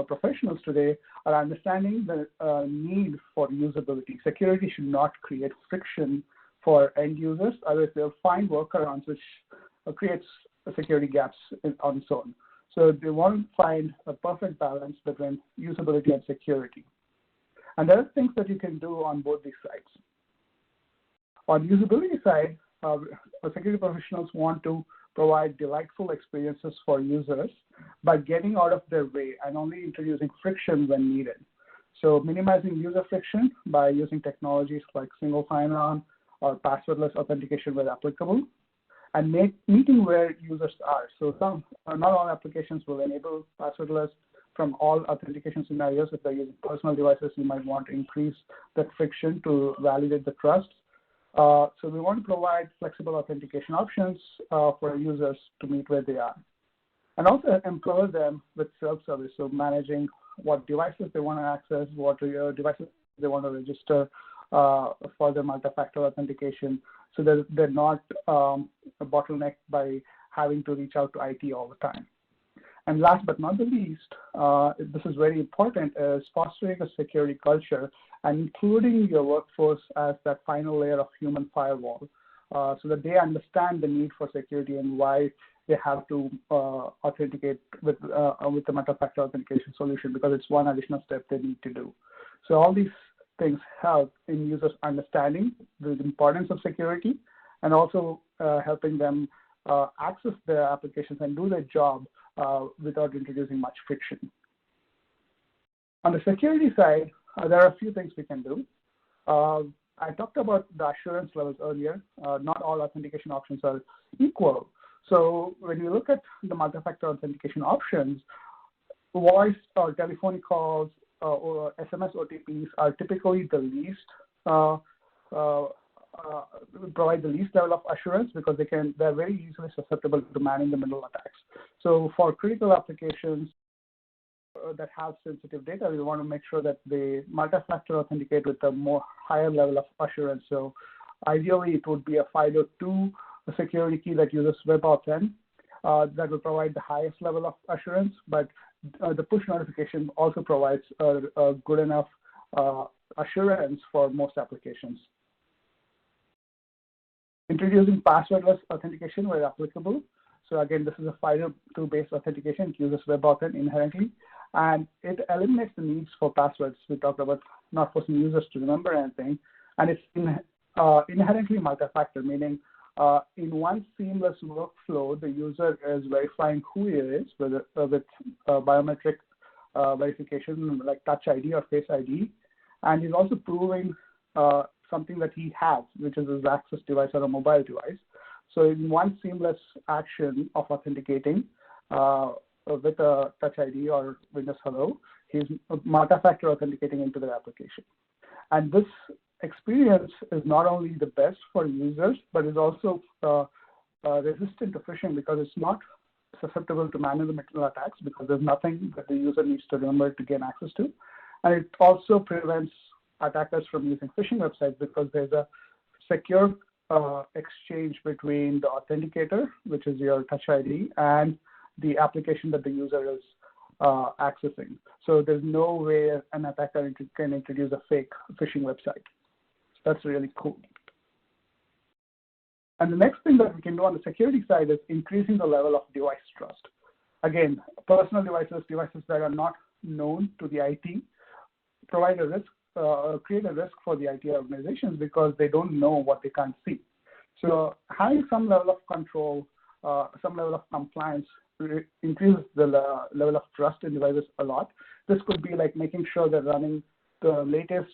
professionals today are understanding the need for usability. Security should not create friction for end users, otherwise they'll find workarounds which creates security gaps on its own. So they want to find a perfect balance between usability and security. And there are things that you can do on both these sides. On usability side, security professionals want to provide delightful experiences for users by getting out of their way and only introducing friction when needed. So minimizing user friction by using technologies like single sign-on or passwordless authentication where applicable, and meeting where users are. So not all applications will enable passwordless from all authentication scenarios. If they're using personal devices, you might want to increase that friction to validate the trust. So we want to provide flexible authentication options for users to meet where they are. And also empower them with self-service, so managing what devices they want to access, what devices they want to register for their multi-factor authentication, so that they're not bottlenecked by having to reach out to IT all the time. And last but not the least, this is very important, is fostering a security culture and including your workforce as that final layer of human firewall, so that they understand the need for security and why they have to authenticate with the multi-factor authentication solution, because it's one additional step they need to do. So all these things help in users understanding the importance of security and also helping them access their applications and do their job without introducing much friction. On the security side, there are a few things we can do. I talked about the assurance levels earlier. Not all authentication options are equal. So when you look at the multi-factor authentication options, voice or telephonic calls or SMS OTPs are typically the least, provide the least level of assurance because they're very easily susceptible to man-in-the-middle attacks. So for critical applications that have sensitive data, we want to make sure that they multi-factor authenticate with a more higher level of assurance. So ideally, it would be a FIDO2 security key that uses WebAuthn that will provide the highest level of assurance, but the push notification also provides a good enough assurance for most applications. Introducing passwordless authentication where applicable. So again, this is a FIDO2 based authentication. It uses WebAuthn inherently, and it eliminates the needs for passwords. We talked about not forcing users to remember anything, and it's inherently multi-factor, meaning In one seamless workflow, the user is verifying who he is with biometric verification like Touch ID or Face ID, and he's also proving something that he has, which is his access device or a mobile device. So in one seamless action of authenticating with a Touch ID or Windows Hello, he's multi-factor authenticating into the application. And this experience is not only the best for users, but is also resistant to phishing because it's not susceptible to man-in-the-middle attacks because there's nothing that the user needs to remember to gain access to. And it also prevents attackers from using phishing websites because there's a secure exchange between the authenticator, which is your Touch ID, and the application that the user is accessing. So there's no way an attacker can introduce a fake phishing website. So that's really cool. And the next thing that we can do on the security side is increasing the level of device trust. Again, personal devices that are not known to the IT, provide a risk, create a risk for the IT organizations because they don't know what they can't see. So having some level of control, some level of compliance increases the level of trust in devices a lot. This could be like making sure they're running the latest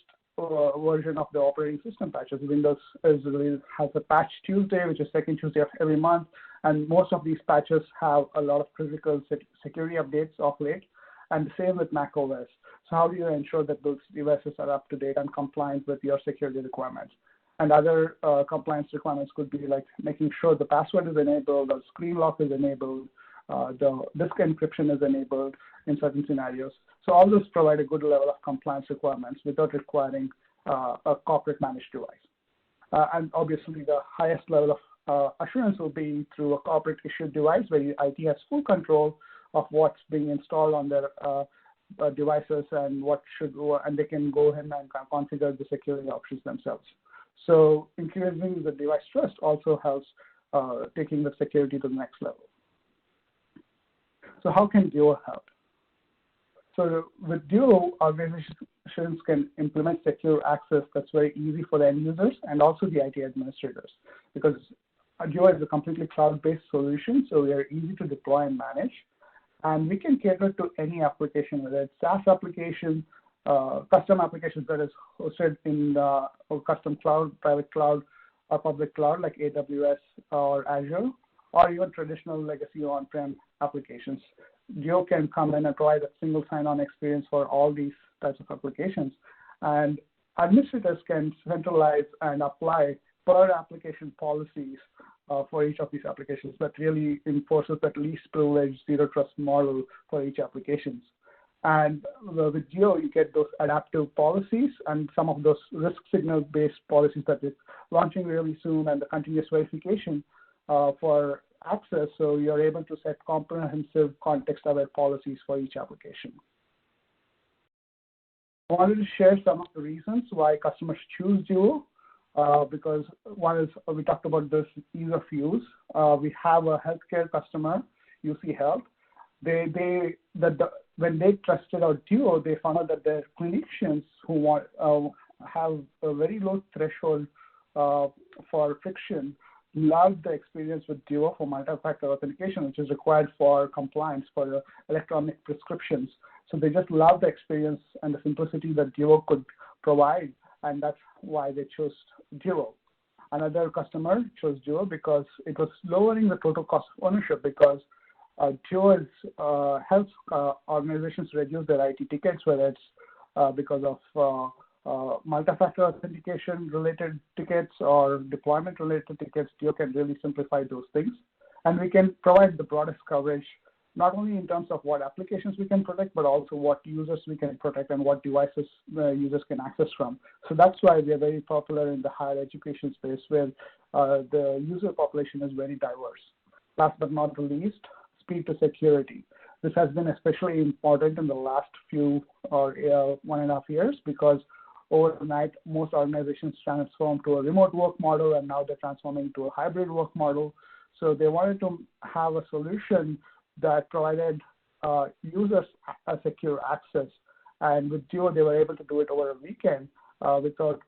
version of the operating system patches. Windows has a patch Tuesday, which is second Tuesday of every month, and most of these patches have a lot of critical security updates of late, and the same with Mac OS. So how do you ensure that those devices are up to date and compliant with your security requirements? And other compliance requirements could be like making sure the password is enabled, or screen lock is enabled, the disk encryption is enabled in certain scenarios. So all those provide a good level of compliance requirements without requiring a corporate managed device. And obviously the highest level of assurance will be through a corporate issued device where IT has full control of what's being installed on their devices and and they can go ahead and configure the security options themselves. So increasing the device trust also helps taking the security to the next level. So how can Duo help? So with Duo, organizations can implement secure access that's very easy for the end users and also the IT administrators, because Duo is a completely cloud-based solution, so we are easy to deploy and manage. And we can cater to any application, whether it's SaaS application, custom applications that is hosted in custom cloud, private cloud, or public cloud like AWS or Azure, or even traditional legacy on-prem applications. Duo can come in and provide a single sign-on experience for all these types of applications. And administrators can centralize and apply per application policies for each of these applications that really enforces that least privilege, zero trust model for each applications. And with Duo, you get those adaptive policies and some of those risk signal-based policies that is launching really soon, and the continuous verification for access, so you're able to set comprehensive context-aware policies for each application. I wanted to share some of the reasons why customers choose Duo, because one is, we talked about this ease of use. We have a healthcare customer, UC Health. When they trusted our Duo, they found out that their clinicians who have a very low threshold for friction love the experience with Duo for multi-factor authentication, which is required for compliance for electronic prescriptions. So they just love the experience and the simplicity that Duo could provide, and that's why they chose Duo. Another customer chose Duo because it was lowering the total cost of ownership, because Duo helps organizations reduce their IT tickets, whether it's because of multi-factor authentication related tickets or deployment related tickets. Duo can really simplify those things. And we can provide the broadest coverage, not only in terms of what applications we can protect, but also what users we can protect and what devices users can access from. So that's why we are very popular in the higher education space, where the user population is very diverse. Last but not the least, speed to security. This has been especially important in the last few or 1.5 years, because overnight, most organizations transformed to a remote work model, and now they're transforming to a hybrid work model. So they wanted to have a solution that provided users a secure access. And with Duo, they were able to do it over a weekend. without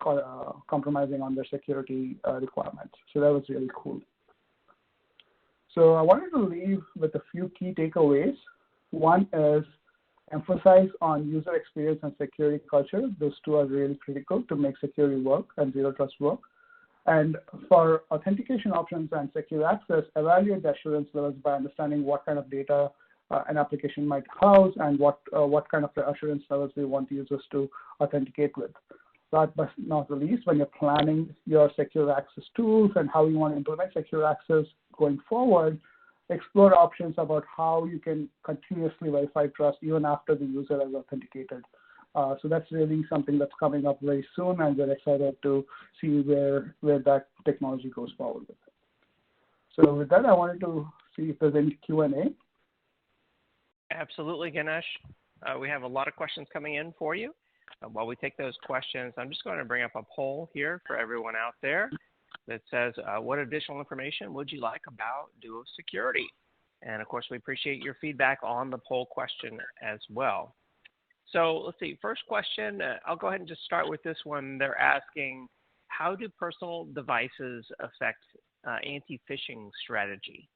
compromising on their security requirements. So that was really cool. So I wanted to leave with a few key takeaways. One is emphasize on user experience and security culture. Those two are really critical to make security work and zero trust work. And for authentication options and secure access, evaluate the assurance levels by understanding what kind of data an application might house and what kind of assurance levels we want users to authenticate with. Last but not the least, when you're planning your secure access tools and how you want to implement secure access going forward, explore options about how you can continuously verify trust even after the user has authenticated. So that's really something that's coming up very soon, and we're excited to see where that technology goes forward with. So with that, I wanted to see if there's any Q&A. Absolutely, Ganesh. We have a lot of questions coming in for you. While we take those questions, I'm just going to bring up a poll here for everyone out there that says, what additional information would you like about Duo Security? And of course, we appreciate your feedback on the poll question as well. So let's see, first question, I'll go ahead and just start with this one. They're asking, how do personal devices affect anti-phishing strategy?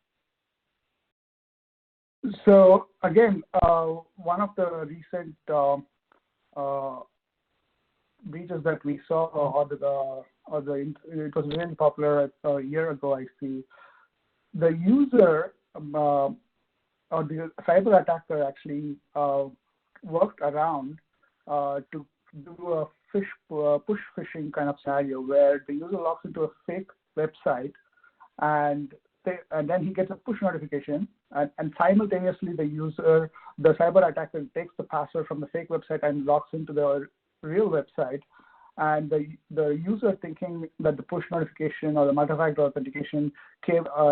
So again, one of the recent breaches that we saw, it was really popular a year ago, I see. The user or the cyber attacker actually worked around to do a push phishing kind of scenario where the user logs into a fake website and then he gets a push notification, and simultaneously the cyber attacker takes the password from the fake website and logs into the real website, and the user thinking that the push notification or the multi-factor authentication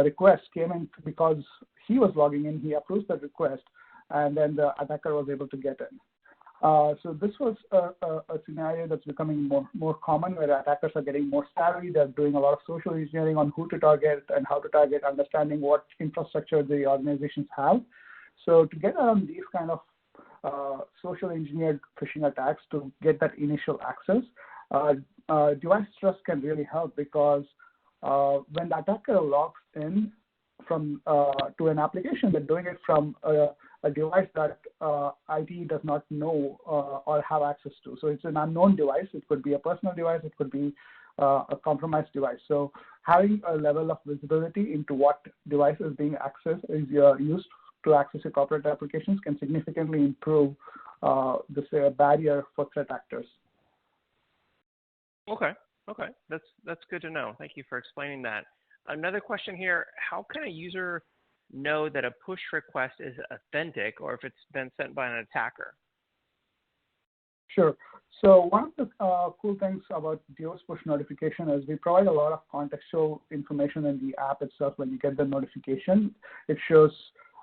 request came in because he was logging in, he approves the request, and then the attacker was able to get in. So this was a scenario that's becoming more common, where attackers are getting more savvy. They're doing a lot of social engineering on who to target and how to target, understanding what infrastructure the organizations have. So to get around these kind of social engineered phishing attacks to get that initial access, device trust can really help, because when the attacker logs in from to an application, they're doing it from a device that IT does not know or have access to. So it's an unknown device. It could be a personal device. It could be a compromised device. So having a level of visibility into what device is being accessed is used to access your corporate applications can significantly improve the barrier for threat actors. Okay, that's good to know. Thank you for explaining that. Another question here, how can a user know that a push request is authentic or if it's been sent by an attacker? Sure. So one of the cool things about Duo's push notification is we provide a lot of contextual information in the app itself. When you get the notification, it shows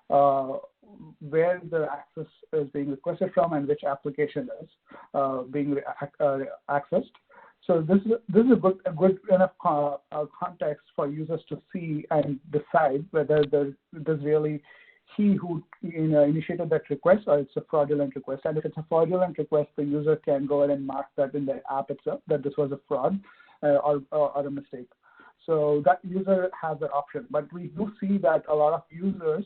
where the access is being requested from and which application is being accessed. So this is a good enough context for users to see and decide whether there's really he who initiated that request or it's a fraudulent request. And if it's a fraudulent request, the user can go ahead and mark that in the app itself that this was a fraud or a mistake. So that user has that option. But we do see that a lot of users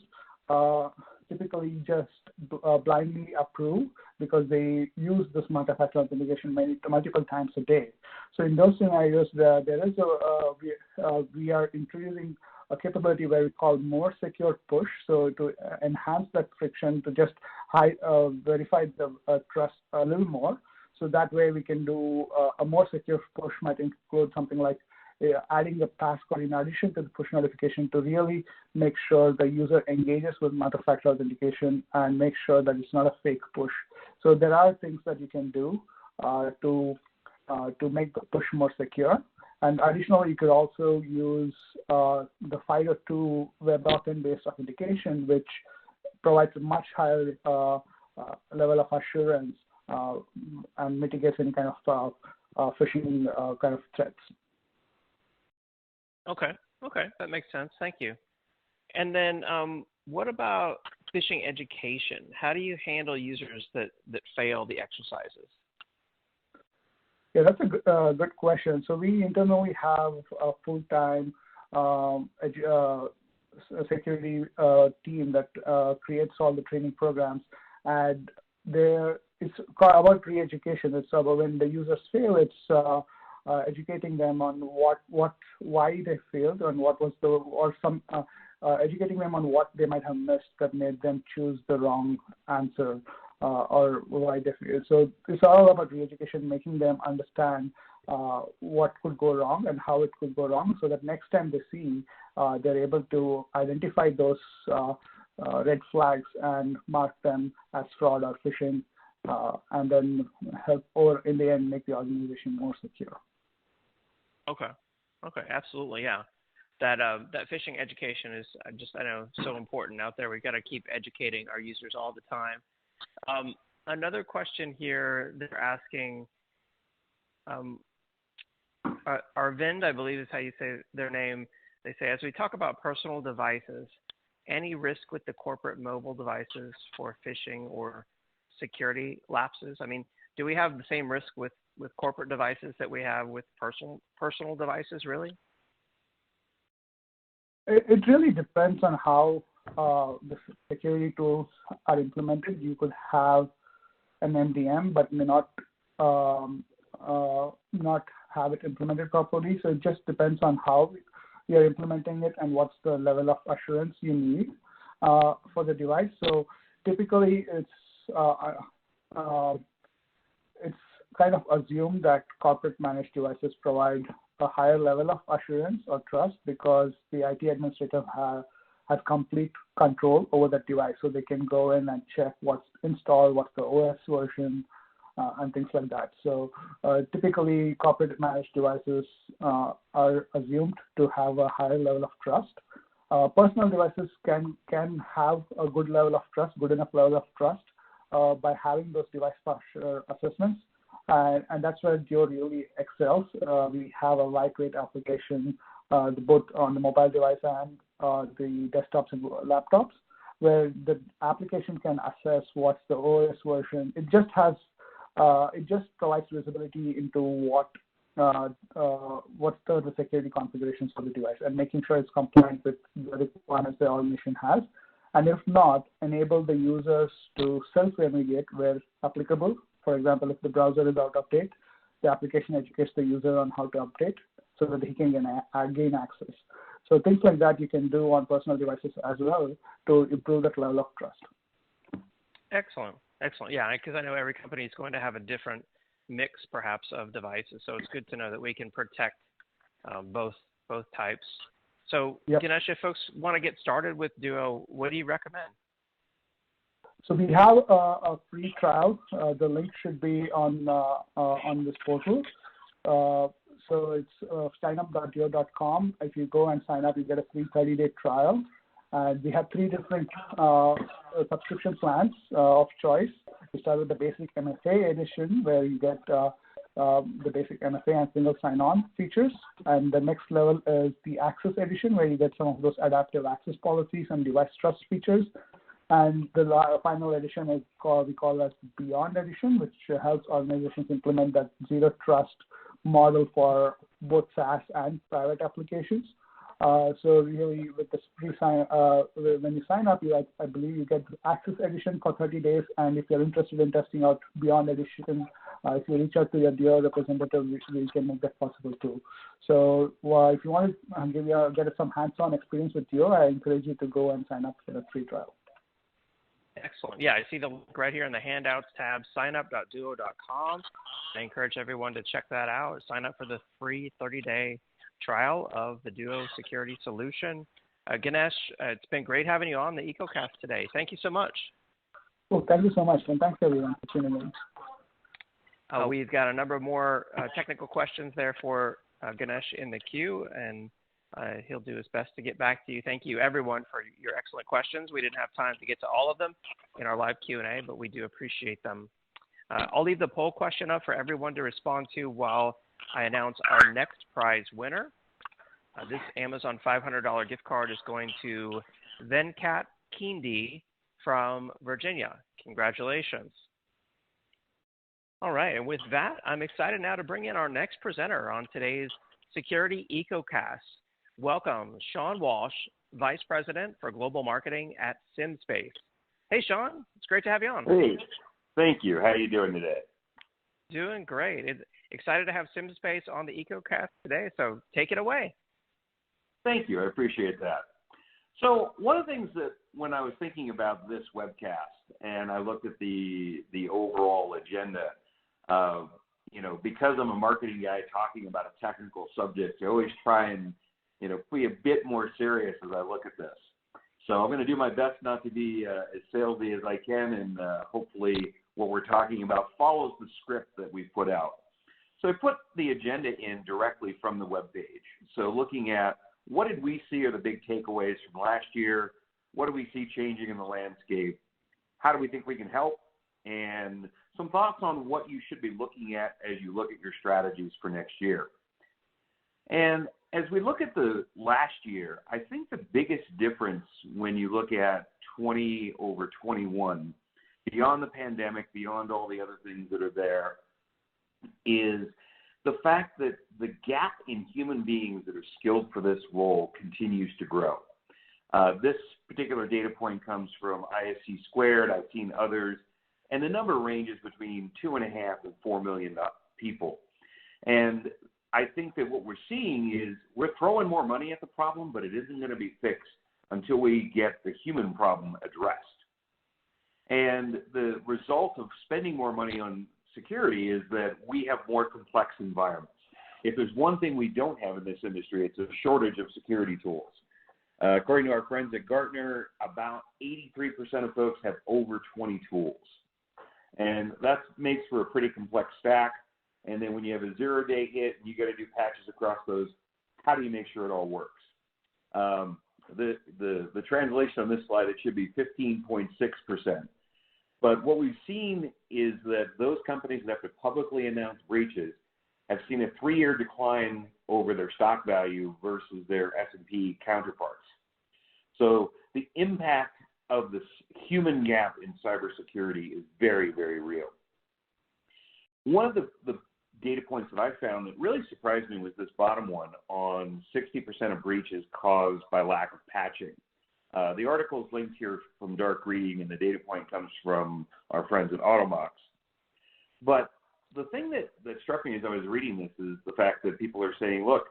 typically just blindly approve because they use this multi-factor authentication multiple times a day. So in those scenarios, we are introducing a capability where we call more secure push. So to enhance that friction, to just verify the trust a little more. So that way we can do a more secure push might include something like adding the passcode in addition to the push notification to really make sure the user engages with multi-factor authentication and make sure that it's not a fake push. So there are things that you can do to make the push more secure. And additionally, you could also use the FIDO2 WebAuthn-based authentication, which provides a much higher level of assurance and mitigates any kind of phishing kind of threats. Okay, that makes sense. Thank you. And then what about phishing education? How do you handle users that fail the exercises? Yeah, that's a good question. So we internally have a full-time security team that creates all the training programs, and it's about re-education. It's about when the users fail, it's educating them on why they failed and what was educating them on what they might have missed that made them choose the wrong answer, or why they failed. So it's all about re-education, making them understand what could go wrong and how it could go wrong, so that next time they see, they're able to identify those red flags and mark them as fraud or phishing, and then help, or in the end, make the organization more secure. Okay. Okay. Absolutely. Yeah. That phishing education is I know so important out there. We've got to keep educating our users all the time. Another question here, they're asking, Arvind, I believe is how you say their name. They say, as we talk about personal devices, any risk with the corporate mobile devices for phishing or security lapses? I mean, do we have the same risk with corporate devices that we have with personal devices, really? It really depends on how the security tools are implemented. You could have an MDM, but may not have it implemented properly. So it just depends on how you're implementing it and what's the level of assurance you need for the device. So typically, it's kind of assumed that corporate managed devices provide a higher level of assurance or trust because the IT administrator has complete control over that device. So they can go in and check what's installed, what's the OS version, and things like that. So typically, corporate managed devices are assumed to have a higher level of trust. Personal devices can have a good level of trust, good enough level of trust by having those device posture assessments. And that's where Duo really excels. We have a lightweight application, both on the mobile device and the desktops and laptops, where the application can assess what's the OS version. It just provides visibility into what's the security configurations for the device and making sure it's compliant with the requirements the organization has. And if not, enable the users to self-remediate where applicable. For example, if the browser is out of date, the application educates the user on how to update so that he can gain access. So things like that you can do on personal devices as well to improve that level of trust. Excellent. Excellent. Yeah, because I know every company is going to have a different mix, perhaps, of devices. So it's good to know that we can protect both types. So, yep. Ganesh, if folks want to get started with Duo, what do you recommend? So we have a free trial. The link should be on this portal. So it's signup.duo.com. If you go and sign up, you get a free 30-day trial. We have 3 different subscription plans of choice. We start with the basic MFA edition, where you get the basic MFA and single sign-on features. And the next level is the Access edition, where you get some of those adaptive access policies and device trust features. And the final edition is we call as Beyond edition, which helps organizations implement that zero trust model for both SaaS and private applications. So really, with this free when you sign up, I believe you get the Access edition for 30 days. And if you're interested in testing out Beyond edition, if you reach out to your Duo representative, we can make that possible too. So if you want to get some hands-on experience with Duo, I encourage you to go and sign up for the free trial. Excellent. Yeah, I see the link right here in the handouts tab, signup.duo.com. I encourage everyone to check that out. Sign up for the free 30-day trial of the Duo security solution. Ganesh, it's been great having you on the EcoCast today. Thank you so much. Well, thank you so much, and thanks everyone for tuning in. We've got a number of more technical questions there for Ganesh in the queue, and he'll do his best to get back to you. Thank you, everyone, for your excellent questions. We didn't have time to get to all of them in our live Q&A, but we do appreciate them. I'll leave the poll question up for everyone to respond to while I announce our next prize winner. This Amazon $500 gift card is going to Venkat Kindi from Virginia. Congratulations. All right, and with that, I'm excited now to bring in our next presenter on today's Security EcoCast. Welcome, Sean Walsh, Vice President for Global Marketing at SimSpace. Hey, Sean, it's great to have you on. Hey, thank you. How are you doing today? Doing great. Excited to have SimSpace on the EcoCast today, so take it away. Thank you. I appreciate that. So one of the things that when I was thinking about this webcast and I looked at the overall agenda, because I'm a marketing guy talking about a technical subject, I always try and, be a bit more serious as I look at this. So I'm going to do my best not to be as salesy as I can, and hopefully what we're talking about follows the script that we put out. So I put the agenda in directly from the webpage. So looking at what did we see are the big takeaways from last year, what do we see changing in the landscape, how do we think we can help, and some thoughts on what you should be looking at as you look at your strategies for next year. And as we look at the last year, I think the biggest difference when you look at 20 over 21, beyond the pandemic, beyond all the other things that are there, is the fact that the gap in human beings that are skilled for this role continues to grow. This particular data point comes from ISC Squared. I've seen others, and the number ranges between 2.5 and 4 million people. And I think that what we're seeing is we're throwing more money at the problem, but it isn't going to be fixed until we get the human problem addressed. And the result of spending more money on security is that we have more complex environments. If there's one thing we don't have in this industry, it's a shortage of security tools. According to our friends at Gartner, about 83% of folks have over 20 tools. And that makes for a pretty complex stack. And then when you have a 0-day hit and you got to do patches across those, how do you make sure it all works? The translation on this slide, it should be 15.6%. But what we've seen is that those companies that have to publicly announce breaches have seen a 3-year decline over their stock value versus their S&P counterparts. So the impact of this human gap in cybersecurity is very, very real. One of the data points that I found that really surprised me was this bottom one on 60% of breaches caused by lack of patching. The article is linked here from Dark Reading, and the data point comes from our friends at Automox. But the thing that struck me as I was reading this is the fact that people are saying, look,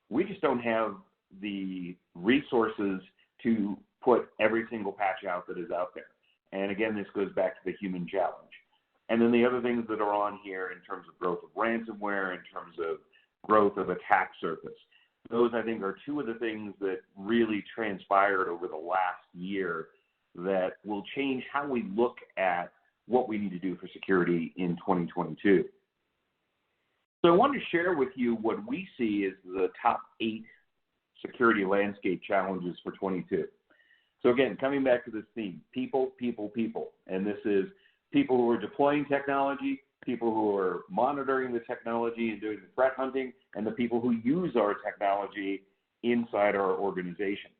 we just don't have the resources to put every single patch out that is out there. And again, this goes back to the human challenge. And then the other things that are on here in terms of growth of ransomware, in terms of growth of attack surface. Those, I think, are two of the things that really transpired over the last year that will change how we look at what we need to do for security in 2022. So I wanted to share with you what we see as the top 8 security landscape challenges for 22. So again, coming back to this theme, people, people, people. And this is people who are deploying technology, people who are monitoring the technology and doing the threat hunting, and the people who use our technology inside our organizations.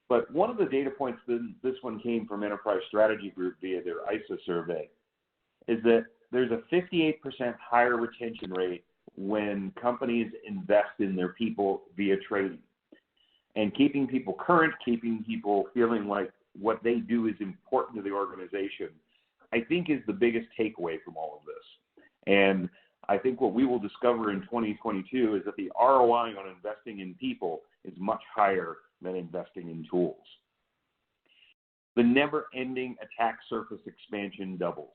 But one of the data points, this one came from Enterprise Strategy Group via their ISA survey, is that there's a 58% higher retention rate when companies invest in their people via training. And keeping people current, keeping people feeling like what they do is important to the organization, I think is the biggest takeaway from all of this. And I think what we will discover in 2022 is that the ROI on investing in people is much higher than investing in tools. The never-ending attack surface expansion doubles.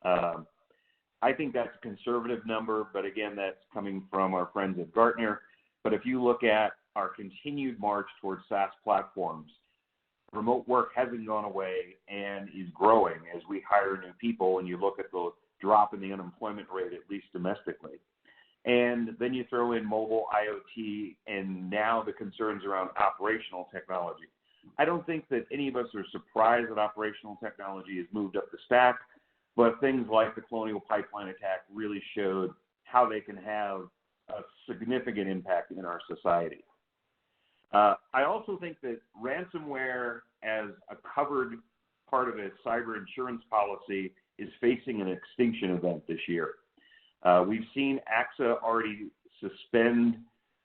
I think that's a conservative number, but again, that's coming from our friends at Gartner. But if you look at our continued march towards SaaS platforms, remote work hasn't gone away and is growing as we hire new people, and you look at the drop in the unemployment rate, at least domestically. And then you throw in mobile, IoT, and now the concerns around operational technology. I don't think that any of us are surprised that operational technology has moved up the stack, but things like the Colonial Pipeline attack really showed how they can have a significant impact in our society. I also think that ransomware as a covered part of a cyber insurance policy is facing an extinction event this year. We've seen AXA already suspend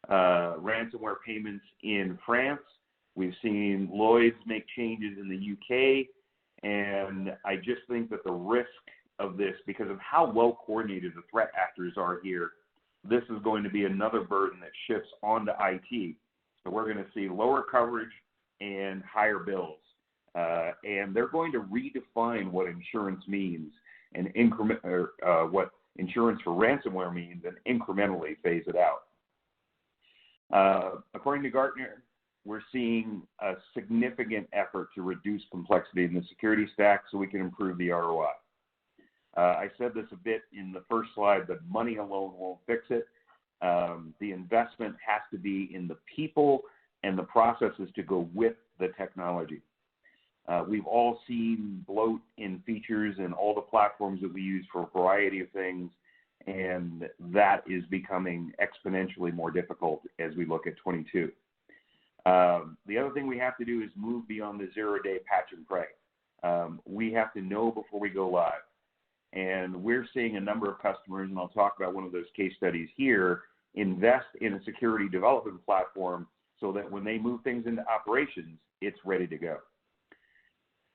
ransomware payments in France. We've seen Lloyd's make changes in the UK. And I just think that the risk of this, because of how well coordinated the threat actors are here, this is going to be another burden that shifts onto IT. So we're going to see lower coverage and higher bills. And they're going to redefine what insurance means and what insurance for ransomware means and incrementally phase it out. According to Gartner, we're seeing a significant effort to reduce complexity in the security stack so we can improve the ROI. I said this a bit in the first slide, but money alone won't fix it. The investment has to be in the people and the processes to go with the technology. We've all seen bloat in features and all the platforms that we use for a variety of things, and that is becoming exponentially more difficult as we look at 22. The other thing we have to do is move beyond the zero-day patch and pray. We have to know before we go live. And we're seeing a number of customers, and I'll talk about one of those case studies here, invest in a security development platform so that when they move things into operations, it's ready to go.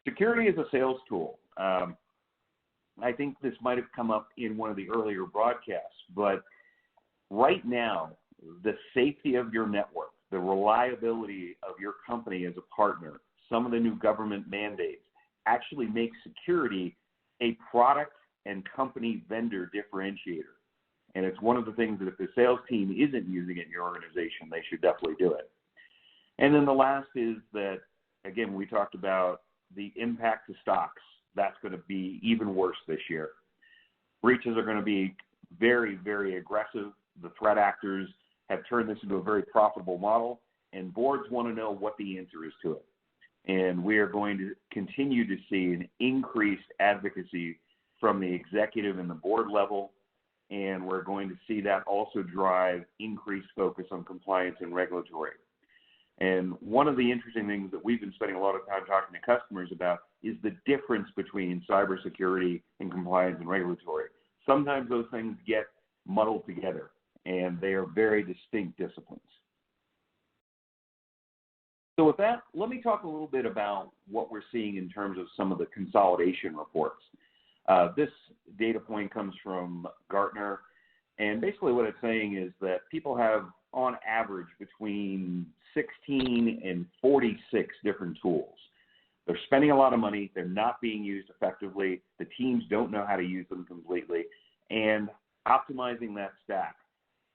Security is a sales tool. I think this might have come up in one of the earlier broadcasts, but right now, the safety of your network, the reliability of your company as a partner, some of the new government mandates actually make security a product and company vendor differentiator. And it's one of the things that if the sales team isn't using it in your organization, they should definitely do it. And then the last is that, again, we talked about the impact to stocks. That's going to be even worse this year. Breaches are going to be very, very aggressive. The threat actors have turned this into a very profitable model, and boards want to know what the answer is to it. And we are going to continue to see an increased advocacy from the executive and the board level, and we're going to see that also drive increased focus on compliance and regulatory. And one of the interesting things that we've been spending a lot of time talking to customers about is the difference between cybersecurity and compliance and regulatory. Sometimes those things get muddled together, and they are very distinct disciplines. So with that, let me talk a little bit about what we're seeing in terms of some of the consolidation reports. This data point comes from Gartner, and basically what it's saying is that people have, on average, between 16 and 46 different tools. They're spending a lot of money. They're not being used effectively. The teams don't know how to use them completely. And optimizing that stack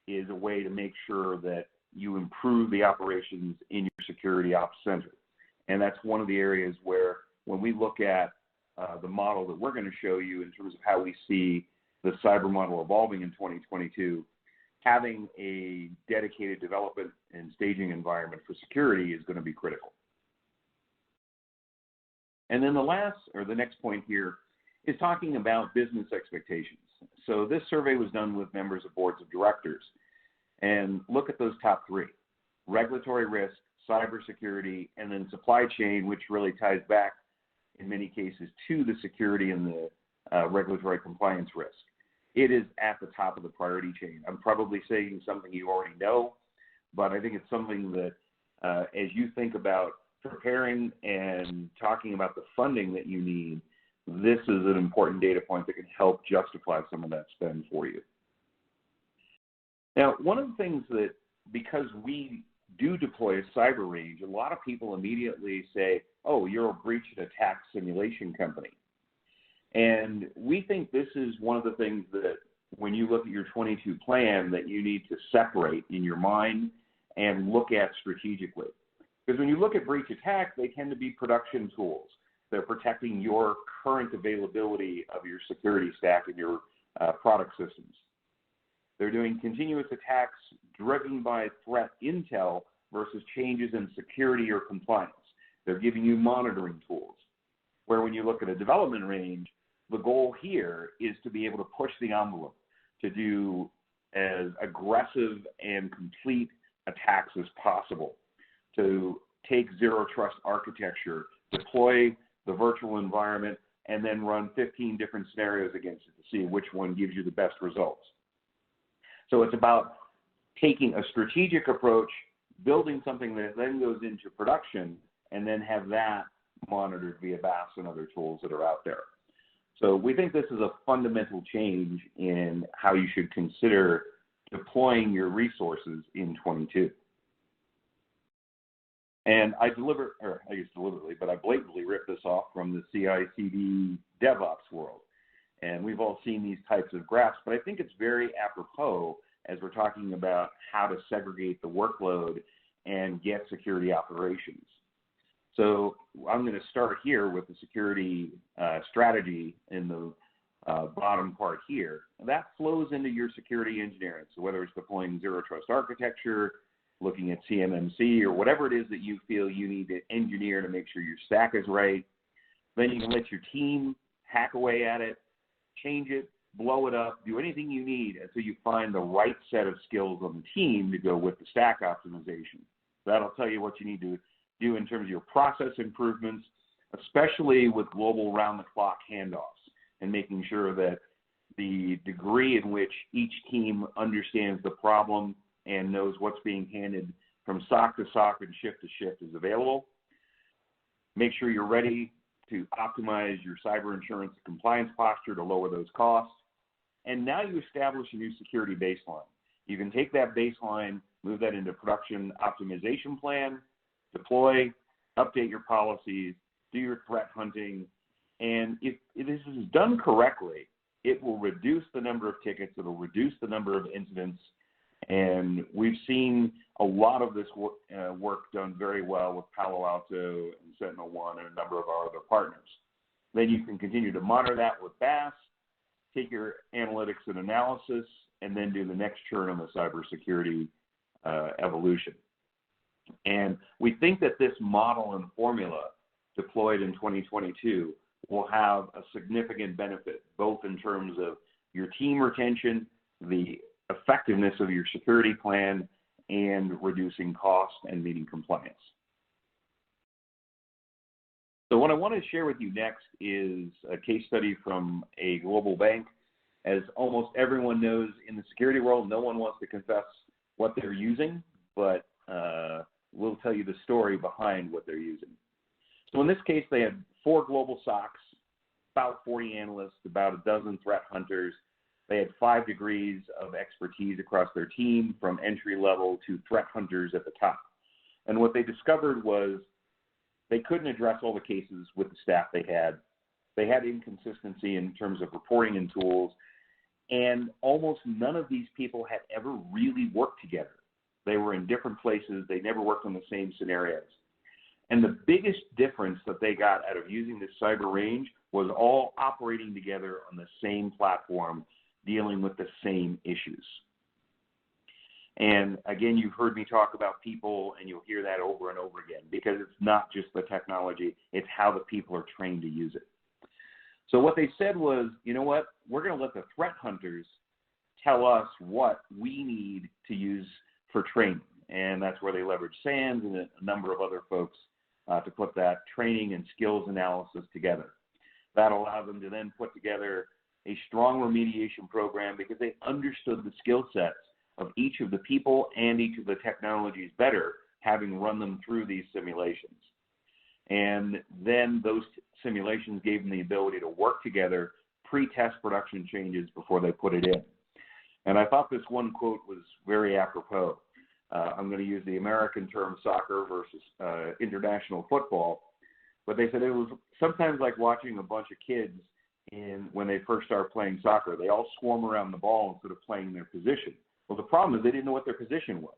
is a way to make sure that you improve the operations in your security ops center. And that's one of the areas where when we look at the model that we're going to show you in terms of how we see the cyber model evolving in 2022, having a dedicated development and staging environment for security is going to be critical. And then the next point here is talking about business expectations. So this survey was done with members of boards of directors. And look at those top three: regulatory risk, cybersecurity, and then supply chain, which really ties back in many cases to the security and the regulatory compliance risk. It is at the top of the priority chain. I'm probably saying something you already know, but I think it's something that as you think about preparing and talking about the funding that you need, this is an important data point that can help justify some of that spend for you. Now, one of the things that, because we do deploy a cyber range, a lot of people immediately say, oh, you're a breach and attack simulation company. And we think this is one of the things that when you look at your 22 plan that you need to separate in your mind and look at strategically. Because when you look at breach attack, they tend to be production tools. They're protecting your current availability of your security stack and your product systems. They're doing continuous attacks driven by threat intel versus changes in security or compliance. They're giving you monitoring tools. Where when you look at a development range, the goal here is to be able to push the envelope, to do as aggressive and complete attacks as possible, to take zero trust architecture, deploy the virtual environment, and then run 15 different scenarios against it to see which one gives you the best results. So it's about taking a strategic approach, building something that then goes into production, and then have that monitored via BAS and other tools that are out there. So we think this is a fundamental change in how you should consider deploying your resources in 22. And I blatantly ripped this off from the CI/CD DevOps world. And we've all seen these types of graphs, but I think it's very apropos as we're talking about how to segregate the workload and get security operations. So I'm going to start here with the security strategy in the bottom part here. That flows into your security engineering. So whether it's deploying zero trust architecture, looking at CMMC, or whatever it is that you feel you need to engineer to make sure your stack is right, then you can let your team hack away at it, change it, blow it up, do anything you need until you find the right set of skills on the team to go with the stack optimization. That'll tell you what you need to do in terms of your process improvements, especially with global round-the-clock handoffs, and making sure that the degree in which each team understands the problem and knows what's being handed from SOC to SOC and shift to shift is available. Make sure you're ready to optimize your cyber insurance and compliance posture to lower those costs. And now you establish a new security baseline. You can take that baseline, move that into production optimization plan, deploy, update your policies, do your threat hunting, and if this is done correctly, it will reduce the number of tickets, it will reduce the number of incidents, and we've seen a lot of this work done very well with Palo Alto and SentinelOne and a number of our other partners. Then you can continue to monitor that with BAS, take your analytics and analysis, and then do the next turn on the cybersecurity evolution. And we think that this model and formula deployed in 2022 will have a significant benefit, both in terms of your team retention, the effectiveness of your security plan, and reducing costs and meeting compliance. So what I want to share with you next is a case study from a global bank. As almost everyone knows in the security world, no one wants to confess what they're using, but we'll tell you the story behind what they're using. So in this case, they had 4 global SOCs, about 40 analysts, about a dozen threat hunters. They had 5 degrees of expertise across their team, from entry level to threat hunters at the top. And what they discovered was they couldn't address all the cases with the staff they had. They had inconsistency in terms of reporting and tools, and almost none of these people had ever really worked together. They were in different places. They never worked on the same scenarios. And the biggest difference that they got out of using this cyber range was all operating together on the same platform, dealing with the same issues. And again, you've heard me talk about people, and you'll hear that over and over again, because it's not just the technology, it's how the people are trained to use it. So what they said was, you know what, we're going to let the threat hunters tell us what we need to use for training. And that's where they leverage SANS and a number of other folks to put that training and skills analysis together. That allowed them to then put together a strong remediation program, because they understood the skill sets of each of the people and each of the technologies better, having run them through these simulations. And then those simulations gave them the ability to work together, pre-test production changes before they put it in. And I thought this one quote was very apropos. I'm going to use the American term soccer versus international football, but they said it was sometimes like watching a bunch of kids when they first start playing soccer. They all swarm around the ball instead of playing their position. Well, the problem is they didn't know what their position was.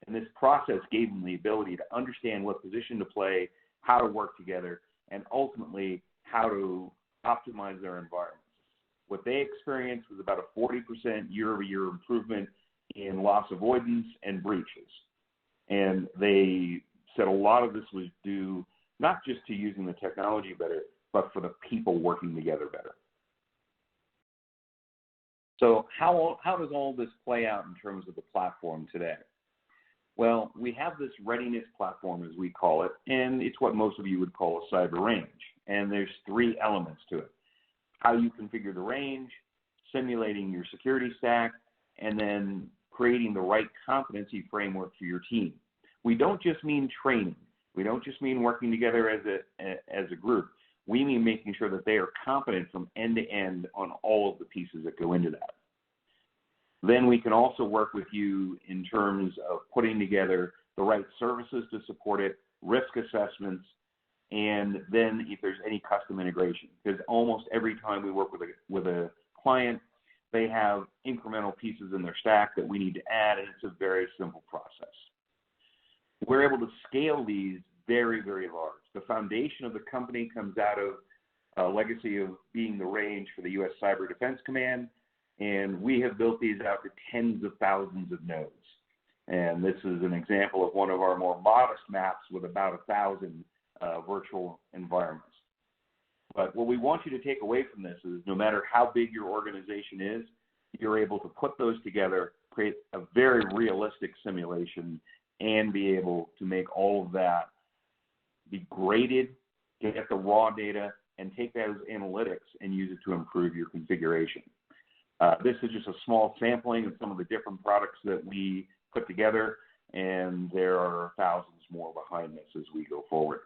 And this process gave them the ability to understand what position to play, how to work together, and ultimately how to optimize their environments. What they experienced was about a 40% year-over-year improvement in loss avoidance and breaches. And they said a lot of this was due not just to using the technology better, but for the people working together better. So how does all this play out in terms of the platform today? Well, we have this readiness platform, as we call it, and it's what most of you would call a cyber range. And there's 3 elements to it: how you configure the range, simulating your security stack, and then creating the right competency framework for your team. We don't just mean training. We don't just mean working together as a group. We mean making sure that they are competent from end to end on all of the pieces that go into that. Then we can also work with you in terms of putting together the right services to support it, risk assessments, and then if there's any custom integration. Because almost every time we work with a client, they have incremental pieces in their stack that we need to add, and it's a very simple process. We're able to scale these very, very large. The foundation of the company comes out of a legacy of being the range for the U.S. Cyber Defense Command, and we have built these out to tens of thousands of nodes. And this is an example of one of our more modest maps with about 1,000 virtual environments. But what we want you to take away from this is no matter how big your organization is, you're able to put those together, create a very realistic simulation, and be able to make all of that be graded, get the raw data, and take those analytics and use it to improve your configuration. This is just a small sampling of some of the different products that we put together, and there are thousands more behind this as we go forward.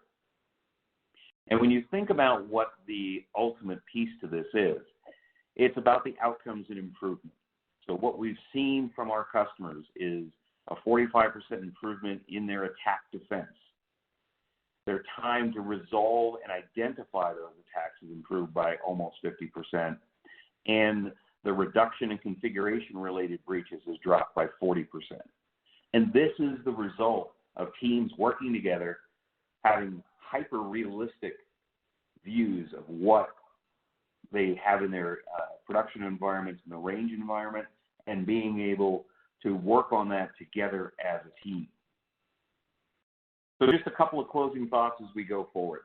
And when you think about what the ultimate piece to this is, it's about the outcomes and improvement. So what we've seen from our customers is a 45% improvement in their attack defense. Their time to resolve and identify those attacks is improved by almost 50%, and the reduction in configuration-related breaches has dropped by 40%. And this is the result of teams working together, having hyper-realistic views of what they have in their production environments, in the range environment, and being able to work on that together as a team. So just a couple of closing thoughts as we go forward.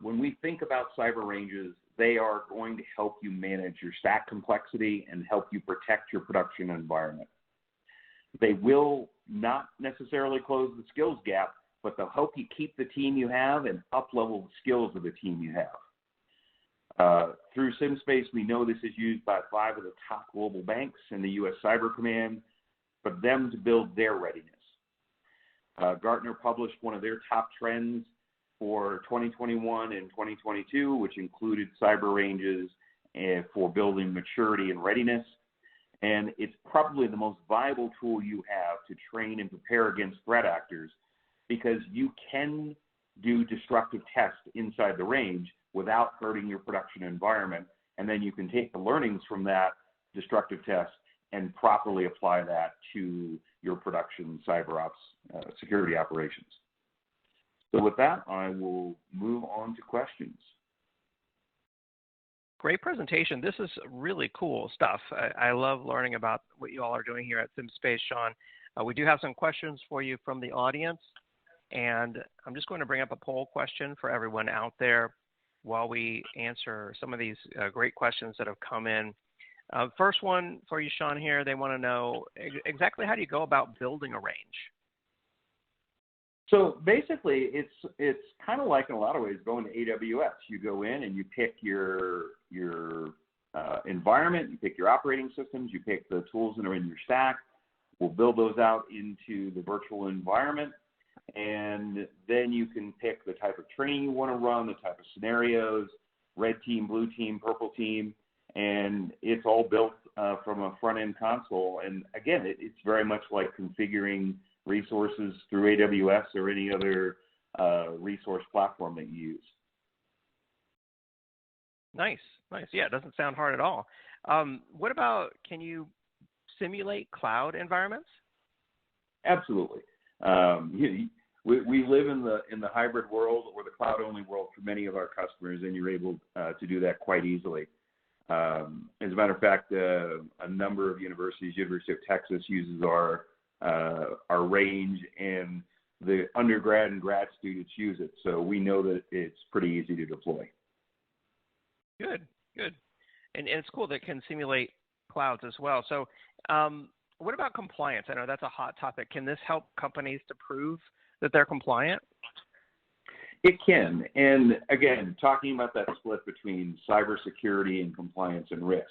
When we think about cyber ranges, they are going to help you manage your stack complexity and help you protect your production environment. They will not necessarily close the skills gap, but they'll help you keep the team you have and up-level the skills of the team you have. Through SimSpace, we know this is used by 5 of the top global banks in the U.S. Cyber Command for them to build their readiness. Gartner published one of their top trends for 2021 and 2022, which included cyber ranges for building maturity and readiness. And it's probably the most viable tool you have to train and prepare against threat actors, because you can do destructive tests inside the range without hurting your production environment. And then you can take the learnings from that destructive test and properly apply that to your production cyber ops security operations. So with that, I will move on to questions. Great presentation. This is really cool stuff. I love learning about what you all are doing here at SimSpace, Sean. We do have some questions for you from the audience, and I'm just going to bring up a poll question for everyone out there while we answer some of these great questions that have come in. First one for you, Sean, here, they want to know exactly how do you go about building a range? So basically, it's kind of like in a lot of ways going to AWS. You go in and you pick your environment, you pick your operating systems, you pick the tools that are in your stack. We'll build those out into the virtual environment, and then you can pick the type of training you want to run, the type of scenarios, red team, blue team, purple team, and it's all built from a front-end console. And again, it's very much like configuring resources through AWS or any other resource platform that you use. Nice. Yeah, it doesn't sound hard at all. What about, can you simulate cloud environments? Absolutely. We live in the hybrid world or the cloud-only world for many of our customers, and you're able to do that quite easily. As a matter of fact, a number of universities, University of Texas uses our range, and the undergrad and grad students use it. So we know that it's pretty easy to deploy. Good. And it's cool that it can simulate clouds as well. So what about compliance? I know that's a hot topic. Can this help companies to prove that they're compliant? It can. And again, talking about that split between cybersecurity and compliance and risk.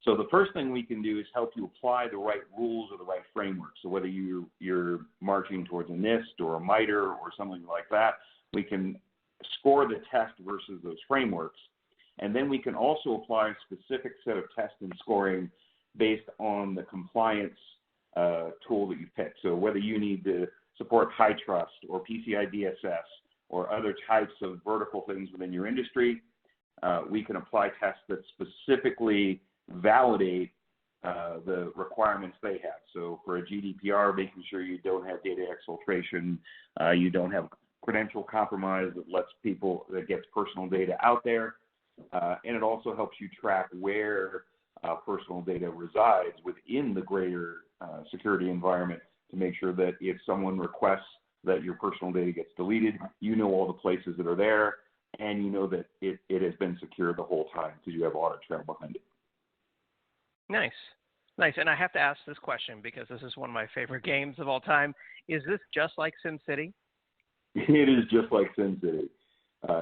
So the first thing we can do is help you apply the right rules or the right framework. So whether you're marching towards a NIST or a MITRE or something like that, we can score the test versus those frameworks. And then we can also apply a specific set of tests and scoring based on the compliance tool that you pick. So whether you need to support high trust or PCI DSS or other types of vertical things within your industry, we can apply tests that specifically validate the requirements they have. So for a GDPR, making sure you don't have data exfiltration, you don't have credential compromise that gets personal data out there, and it also helps you track where personal data resides within the greater security environment to make sure that if someone requests that your personal data gets deleted, you know all the places that are there, and you know that it has been secure the whole time because you have audit trail behind it. Nice. Nice. And I have to ask this question because this is one of my favorite games of all time. Is this just like SimCity? It is just like SimCity.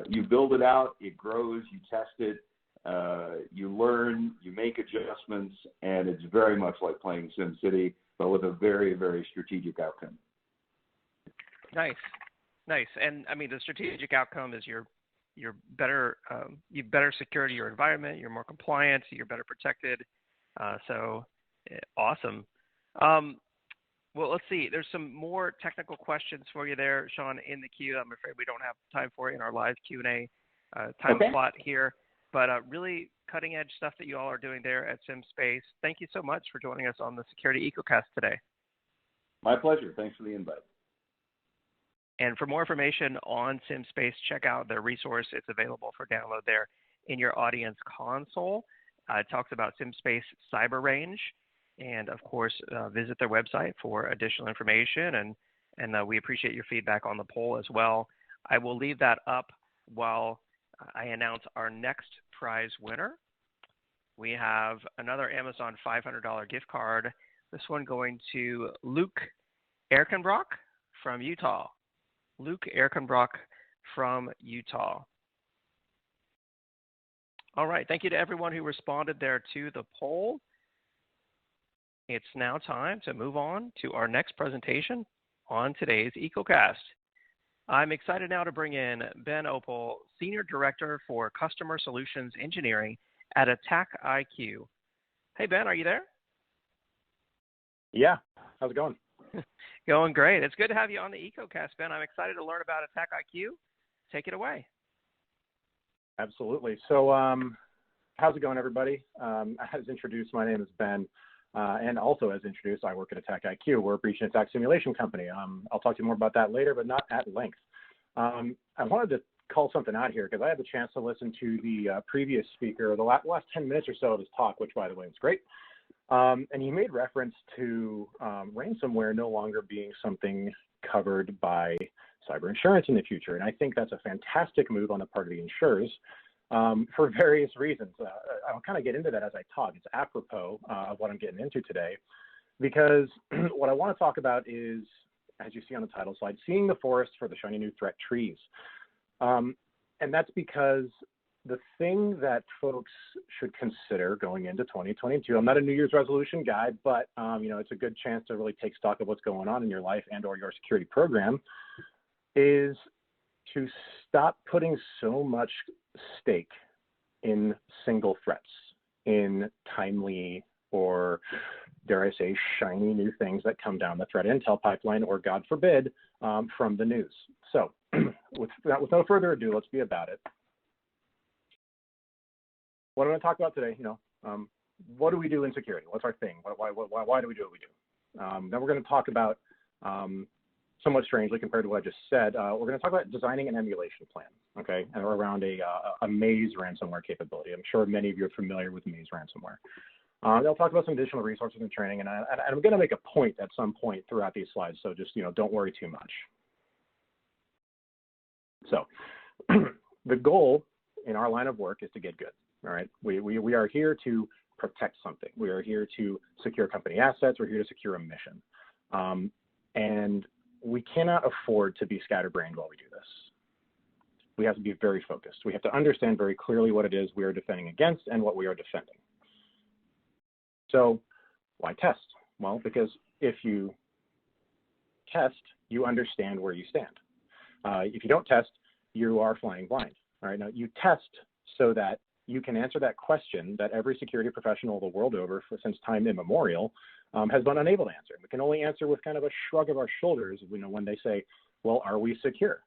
You build it out, it grows, you test it, you learn, you make adjustments, and it's very much like playing SimCity, but with a very, very strategic outcome. Nice. Nice. And I mean, the strategic outcome is you're better, you better secure your environment, you're more compliant, you're better protected. So awesome. Well, let's see. There's some more technical questions for you there, Sean, in the queue. I'm afraid we don't have time for it in our live Q&A time slot here. But really cutting edge stuff that you all are doing there at SimSpace. Thank you so much for joining us on the Security EcoCast today. My pleasure. Thanks for the invite. And for more information on SimSpace, check out their resource. It's available for download there in your audience console. It talks about SimSpace Cyber Range. And of course, visit their website for additional information. And we appreciate your feedback on the poll as well. I will leave that up while I announce our next prize winner. We have another Amazon $500 gift card. This one going to Luke Erkenbrock from Utah. Luke Erkenbrock from Utah. All right. Thank you to everyone who responded there to the poll. It's now time to move on to our next presentation on today's EcoCast. I'm excited now to bring in Ben Opel, Senior Director for Customer Solutions Engineering at Attack IQ. Hey, Ben, are you there? Yeah. How's it going? Going great. It's good to have you on the EcoCast, Ben. I'm excited to learn about Attack IQ. Take it away. Absolutely. So how's it going, everybody? As introduced, my name is Ben. And also, as introduced, I work at Attack IQ. We're a breach and attack simulation company. I'll talk to you more about that later, but not at length. I wanted to call something out here because I had the chance to listen to the previous speaker, the last 10 minutes or so of his talk, which, by the way, was great. And he made reference to ransomware no longer being something covered by cyber insurance in the future. And I think that's a fantastic move on the part of the insurers. For various reasons. I'll kind of get into that as I talk. It's apropos of what I'm getting into today, because what I want to talk about is, as you see on the title slide, seeing the forest for the shiny new threat trees. And that's because the thing that folks should consider going into 2022, I'm not a New Year's resolution guy, but it's a good chance to really take stock of what's going on in your life and or your security program, is to stop putting so much stake in single threats, in timely or, dare I say, shiny new things that come down the threat intel pipeline, or God forbid, from the news. So with no further ado, let's be about it. What I'm going to talk about today, what do we do in security? What's our thing? Why do we do what we do? Then we're going to talk about, somewhat strangely compared to what I just said, we're going to talk about designing an emulation plan, okay, and around a Maze ransomware capability. I'm sure many of you are familiar with Maze ransomware. They'll talk about some additional resources and training, and I'm going to make a point at some point throughout these slides, so just, don't worry too much. So the goal in our line of work is to get good, all right? We are here to protect something. We are here to secure company assets. We're here to secure a mission. And we cannot afford to be scatterbrained while we do this. we have to be very focused. We have to understand very clearly what it is we are defending against and what we are defending. So why test? Well, because if you test, you understand where you stand. If you don't test, you are flying blind. All right, now you test so that you can answer that question that every security professional the world over since time immemorial has been unable to answer. We can only answer with kind of a shrug of our shoulders, when they say, well, are we secure?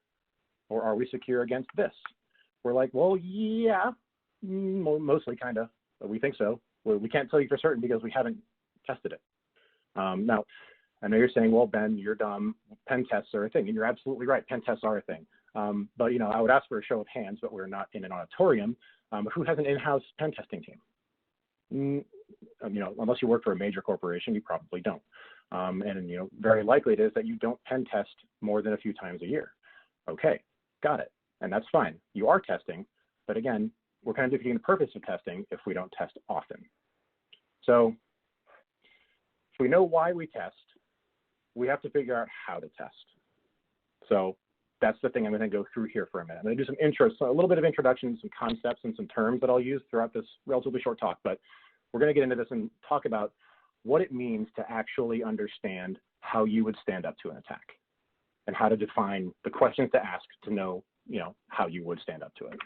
Or are we secure against this? We're like, well, yeah, mostly kind of, but we think so. We can't tell you for certain because we haven't tested it. Now, I know you're saying, well, Ben, you're dumb. Pen tests are a thing, and you're absolutely right. Pen tests are a thing. But I would ask for a show of hands, but we're not in an auditorium. Who has an in-house pen testing team? Unless you work for a major corporation, you probably don't. And very likely it is that you don't pen test more than a few times a year. Okay, got it. And that's fine. You are testing, but again, we're kind of defeating the purpose of testing if we don't test often. So if we know why we test, we have to figure out how to test. So that's the thing I'm going to go through here for a minute. I'm going to do some intros, so a little bit of introduction, some concepts and some terms that I'll use throughout this relatively short talk, but we're going to get into this and talk about what it means to actually understand how you would stand up to an attack and how to define the questions to ask to know, how you would stand up to it.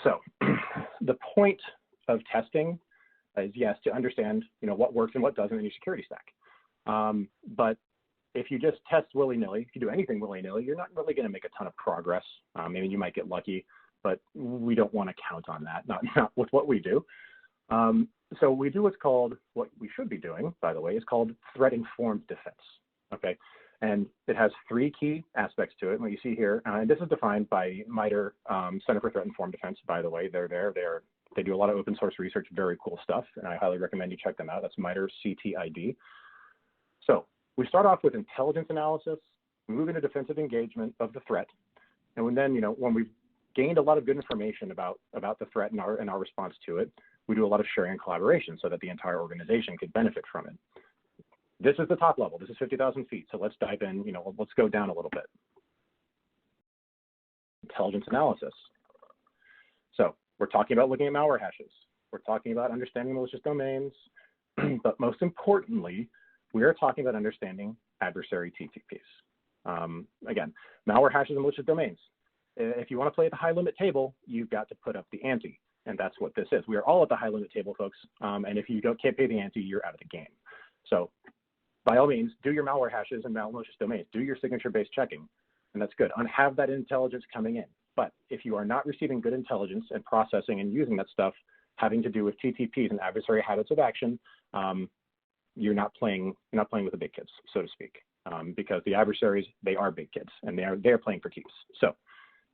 So the point of testing is, yes, to understand, what works and what doesn't in your security stack. But if you just test willy-nilly, if you do anything willy-nilly, you're not really going to make a ton of progress. Maybe you might get lucky, but we don't want to count on that, not with what we do. So we do what we should be doing, by the way, is called threat-informed defense, okay? And it has three key aspects to it, what you see here. And this is defined by MITRE Center for Threat-Informed Defense, by the way. They're there. They do a lot of open source research, very cool stuff, and I highly recommend you check them out. That's MITRE CTID. So we start off with intelligence analysis, we move into defensive engagement of the threat, and then, when we've gained a lot of good information about the threat and our response to it, we do a lot of sharing and collaboration so that the entire organization could benefit from it. This is the top level. This is 50,000 feet. So let's dive in, let's go down a little bit. Intelligence analysis. So we're talking about looking at malware hashes. We're talking about understanding malicious domains. But most importantly, we are talking about understanding adversary TTPs. Again, malware hashes and malicious domains. If you want to play at the high limit table, you've got to put up the ante. And that's what this is. We are all at the high limit table, folks. And if you can't pay the ante, you're out of the game. So by all means, do your malware hashes and malicious domains. Do your signature-based checking, and that's good. And have that intelligence coming in. But if you are not receiving good intelligence and processing and using that stuff having to do with TTPs and adversary habits of action, you're not playing with the big kids, so to speak, because the adversaries, they are big kids, and they're playing for keeps. So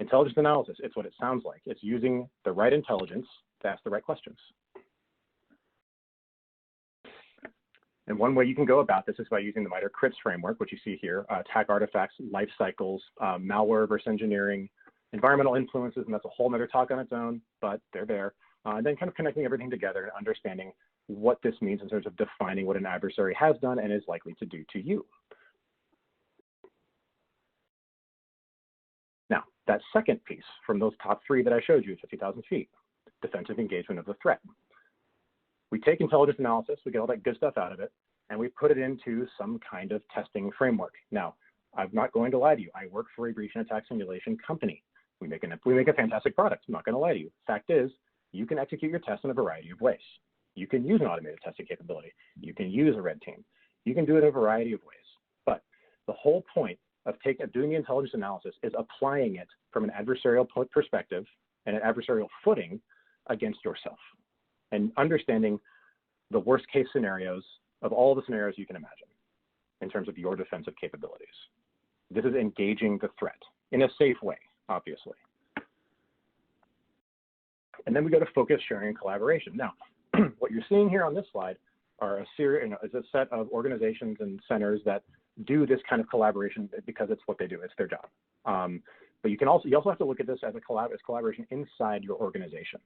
intelligence analysis, it's what it sounds like. It's using the right intelligence to ask the right questions. And one way you can go about this is by using the MITRE CRIPS framework, which you see here, attack artifacts, life cycles, malware versus engineering, environmental influences, and that's a whole nother talk on its own, but they're there. And then kind of connecting everything together and understanding what this means in terms of defining what an adversary has done and is likely to do to you. Now, that second piece from those top three that I showed you, 50,000 feet, defensive engagement of the threat. We take intelligence analysis, we get all that good stuff out of it, and we put it into some kind of testing framework. Now, I'm not going to lie to you. I work for a breach and attack simulation company. We make a fantastic product. I'm not going to lie to you. Fact is, you can execute your tests in a variety of ways. You can use an automated testing capability. You can use a red team. You can do it in a variety of ways. But the whole point of doing the intelligence analysis is applying it from an adversarial perspective and an adversarial footing against yourself, and understanding the worst case scenarios of all the scenarios you can imagine in terms of your defensive capabilities. This is engaging the threat in a safe way, obviously. And then we go to focus, sharing, and collaboration. Now, what you're seeing here on this slide are is a set of organizations and centers that do this kind of collaboration because it's what they do, it's their job. But you also have to look at this as collaboration inside your organization.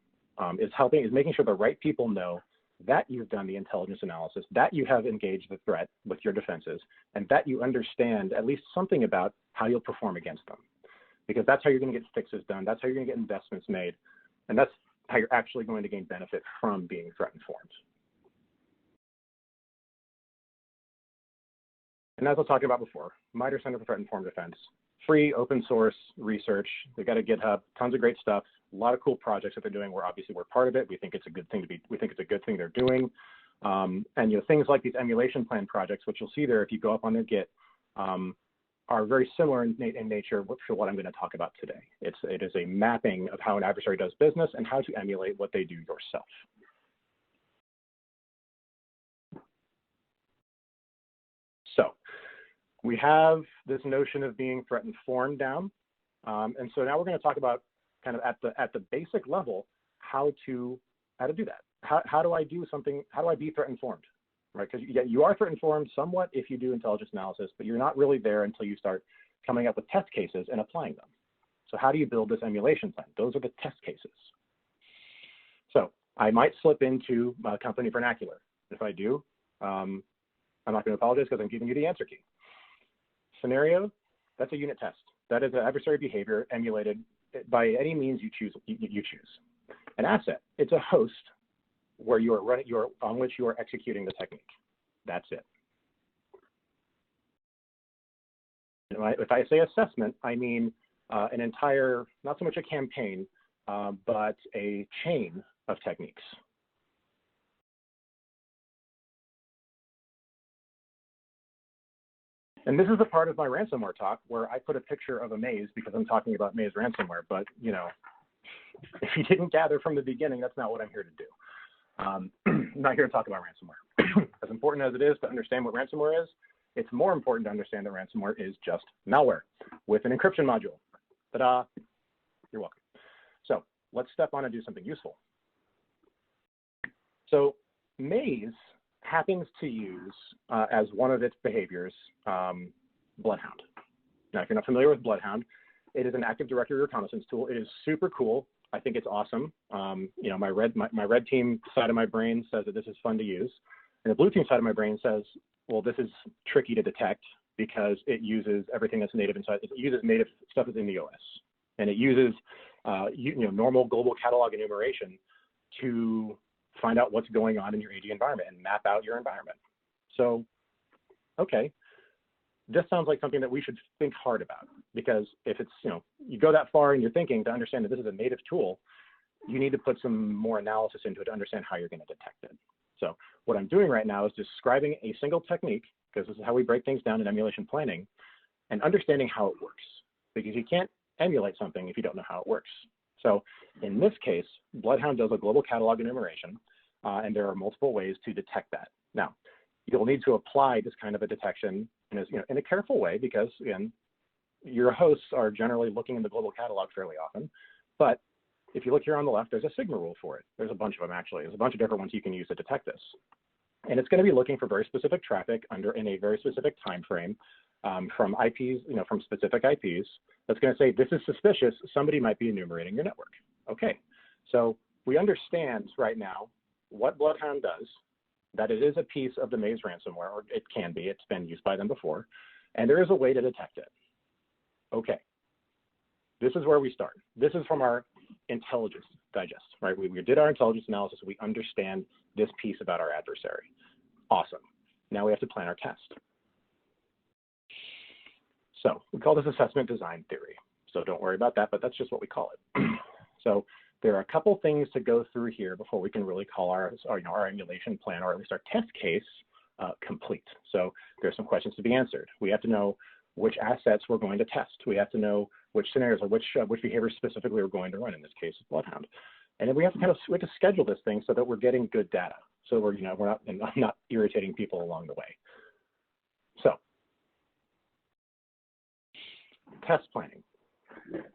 Is making sure the right people know that you've done the intelligence analysis, that you have engaged the threat with your defenses, and that you understand at least something about how you'll perform against them. Because that's how you're going to get fixes done. That's how you're going to get investments made. And that's how you're actually going to gain benefit from being threat informed. And as I was talking about before, MITRE Center for Threat Informed Defense, free open source research. They've got a GitHub, tons of great stuff, a lot of cool projects that they're doing. We're part of it. We think it's a good thing we think it's a good thing they're doing. And things like these emulation plan projects, which you'll see there if you go up on their Git, are very similar in nature for what I'm going to talk about today. It is a mapping of how an adversary does business and how to emulate what they do yourself. So we have this notion of being threat informed down. And so now we're going to talk about kind of at the basic level, how to do that. How do I do something? How do I be threat informed? Right? Because you are threat informed somewhat if you do intelligence analysis, but you're not really there until you start coming up with test cases and applying them. So how do you build this emulation plan? Those are the test cases. So I might slip into company vernacular. If I do, I'm not going to apologize because I'm giving you the answer key. Scenario, that's a unit test. That is an adversary behavior emulated by any means you choose. An asset, it's a host where you are running, on which you are executing the technique. That's it. If I say assessment, I mean an entire, not so much a campaign, but a chain of techniques. And this is the part of my ransomware talk where I put a picture of a maze because I'm talking about maze ransomware, but if you didn't gather from the beginning, that's not what I'm here to do. I'm not here to talk about ransomware. As important as it is to understand what ransomware is, it's more important to understand that ransomware is just malware with an encryption module. Ta-da! You're welcome. So let's step on and do something useful. So Maze happens to use, as one of its behaviors, Bloodhound. Now, if you're not familiar with Bloodhound, it is an Active Directory reconnaissance tool. It is super cool. I think it's awesome. My red team side of my brain says that this is fun to use. And the blue team side of my brain says, well, this is tricky to detect because it uses everything that's native inside. It uses native stuff that's in the OS. And it uses normal global catalog enumeration to find out what's going on in your AD environment and map out your environment. So, okay, this sounds like something that we should think hard about, because if it's, you go that far in your thinking to understand that this is a native tool, you need to put some more analysis into it to understand how you're going to detect it. So what I'm doing right now is describing a single technique, because this is how we break things down in emulation planning, and understanding how it works, because you can't emulate something if you don't know how it works. So in this case, Bloodhound does a global catalog enumeration, and there are multiple ways to detect that. Now, you'll need to apply this kind of a detection in a careful way, because again, your hosts are generally looking in the global catalog fairly often. But if you look here on the left, there's a sigma rule for it. There's a bunch of them actually. There's a bunch of different ones you can use to detect this. And it's going to be looking for very specific traffic in a very specific time frame from IPs, from specific IPs. That's going to say, this is suspicious. Somebody might be enumerating your network. Okay, so we understand right now what Bloodhound does, that it is a piece of the Maze ransomware, or it can be. It's been used by them before, and there is a way to detect it. Okay, this is where we start. This is from our intelligence digest, right? We did our intelligence analysis. We understand this piece about our adversary. Awesome. Now we have to plan our test. So we call this assessment design theory. So don't worry about that, but that's just what we call it. So there are a couple things to go through here before we can really call our emulation plan, or at least our test case, complete. So there's some questions to be answered. We have to know which assets we're going to test. We have to know which scenarios or which behaviors specifically we're going to run, in this case, Bloodhound. And then we have to schedule this thing so that we're getting good data. So we're not irritating people along the way. So test planning.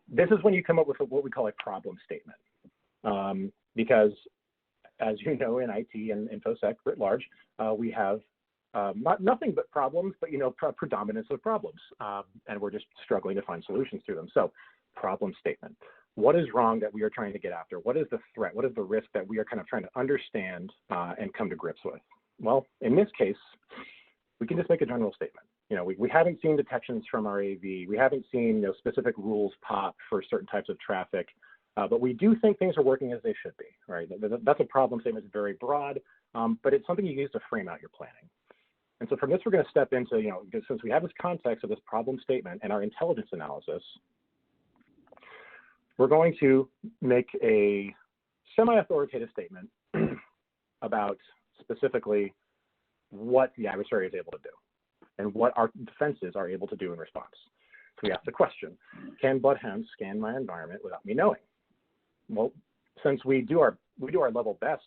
This is when you come up with what we call a problem statement. Because as you know, in IT and InfoSec writ large, we have nothing but problems, but predominance of problems, and we're just struggling to find solutions to them. So problem statement. what is wrong that we are trying to get after? What is the threat? What is the risk that we are kind of trying to understand and come to grips with? Well, in this case, we can just make a general statement. You know, we haven't seen detections from our AV. We haven't seen specific rules pop for certain types of traffic, but we do think things are working as they should be, right? That's a problem statement. It's very broad, but it's something you use to frame out your planning. And so from this, we're going to step into, since we have this context of this problem statement and our intelligence analysis, we're going to make a semi-authoritative statement about specifically what the adversary is able to do and what our defenses are able to do in response. So we ask the question, can Bloodhound scan my environment without me knowing? Well, since we do our level best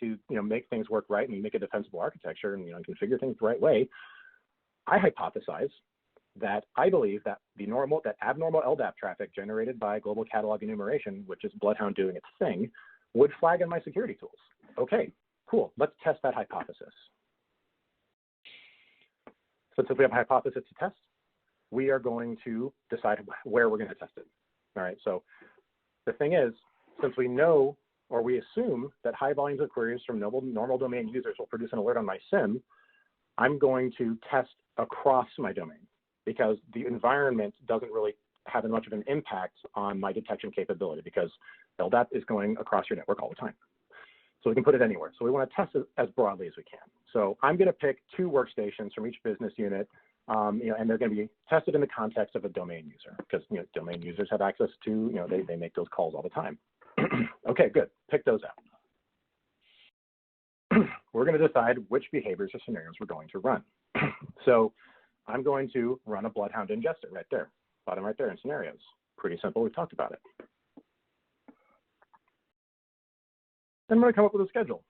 to make things work right and make a defensible architecture and configure things the right way, I hypothesize that I believe that that abnormal LDAP traffic generated by global catalog enumeration, which is Bloodhound doing its thing, would flag in my security tools. Okay, cool. Let's test that hypothesis. Since we have a hypothesis to test, we are going to decide where we're going to test it. All right. So the thing is, since we know or we assume that high volumes of queries from normal domain users will produce an alert on my SIM, I'm going to test across my domain because the environment doesn't really have as much of an impact on my detection capability because LDAP is going across your network all the time. So we can put it anywhere. So we want to test it as broadly as we can. So I'm going to pick 2 workstations from each business unit, and they're going to be tested in the context of a domain user because domain users have access to, they make those calls all the time. Okay, good. Pick those out. We're going to decide which behaviors or scenarios we're going to run. So I'm going to run a Bloodhound ingester right there, bottom right there in scenarios. Pretty simple. We've talked about it. Then I'm going to come up with a schedule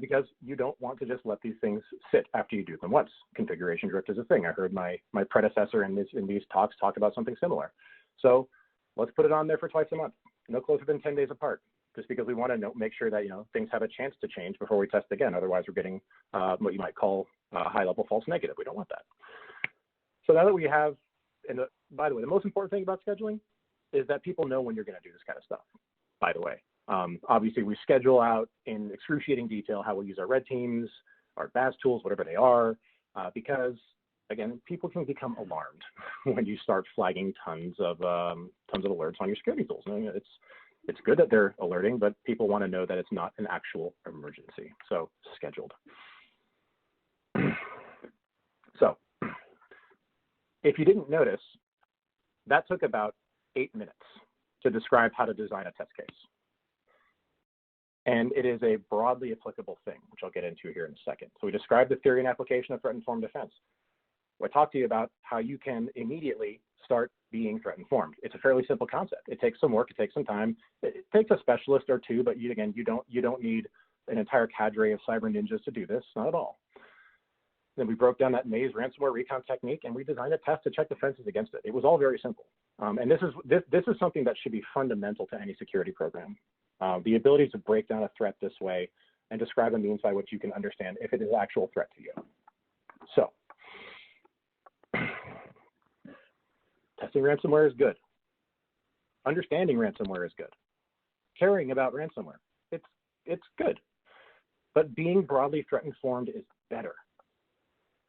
because you don't want to just let these things sit after you do them once. Configuration drift is a thing. I heard my predecessor in these talks talk about something similar. So let's put it on there for twice a month, no closer than 10 days apart, just because we want to make sure that things have a chance to change before we test again. Otherwise, we're getting what you might call a high-level false negative. We don't want that. So now that we have, and by the way, the most important thing about scheduling is that people know when you're going to do this kind of stuff, by the way. Obviously, we schedule out in excruciating detail how we use our red teams, our BAS tools, whatever they are, because, again, people can become alarmed when you start flagging tons of alerts on your security tools. I mean, it's good that they're alerting, but people want to know that it's not an actual emergency. So scheduled. So if you didn't notice, that took about 8 minutes to describe how to design a test case. And it is a broadly applicable thing, which I'll get into here in a second. So we described the theory and application of threat-informed defense. I talked to you about how you can immediately start being threat-informed. It's a fairly simple concept. It takes some work. It takes some time. It takes a specialist or two, but you don't need an entire cadre of cyber ninjas to do this. Not at all. Then we broke down that maze ransomware recon technique, and we designed a test to check defenses against it. It was all very simple. And this is something that should be fundamental to any security program. The ability to break down a threat this way and describe a means by which you can understand if it is an actual threat to you. So, testing ransomware is good. Understanding ransomware is good. Caring about ransomware, it's good. But being broadly threat-informed is better.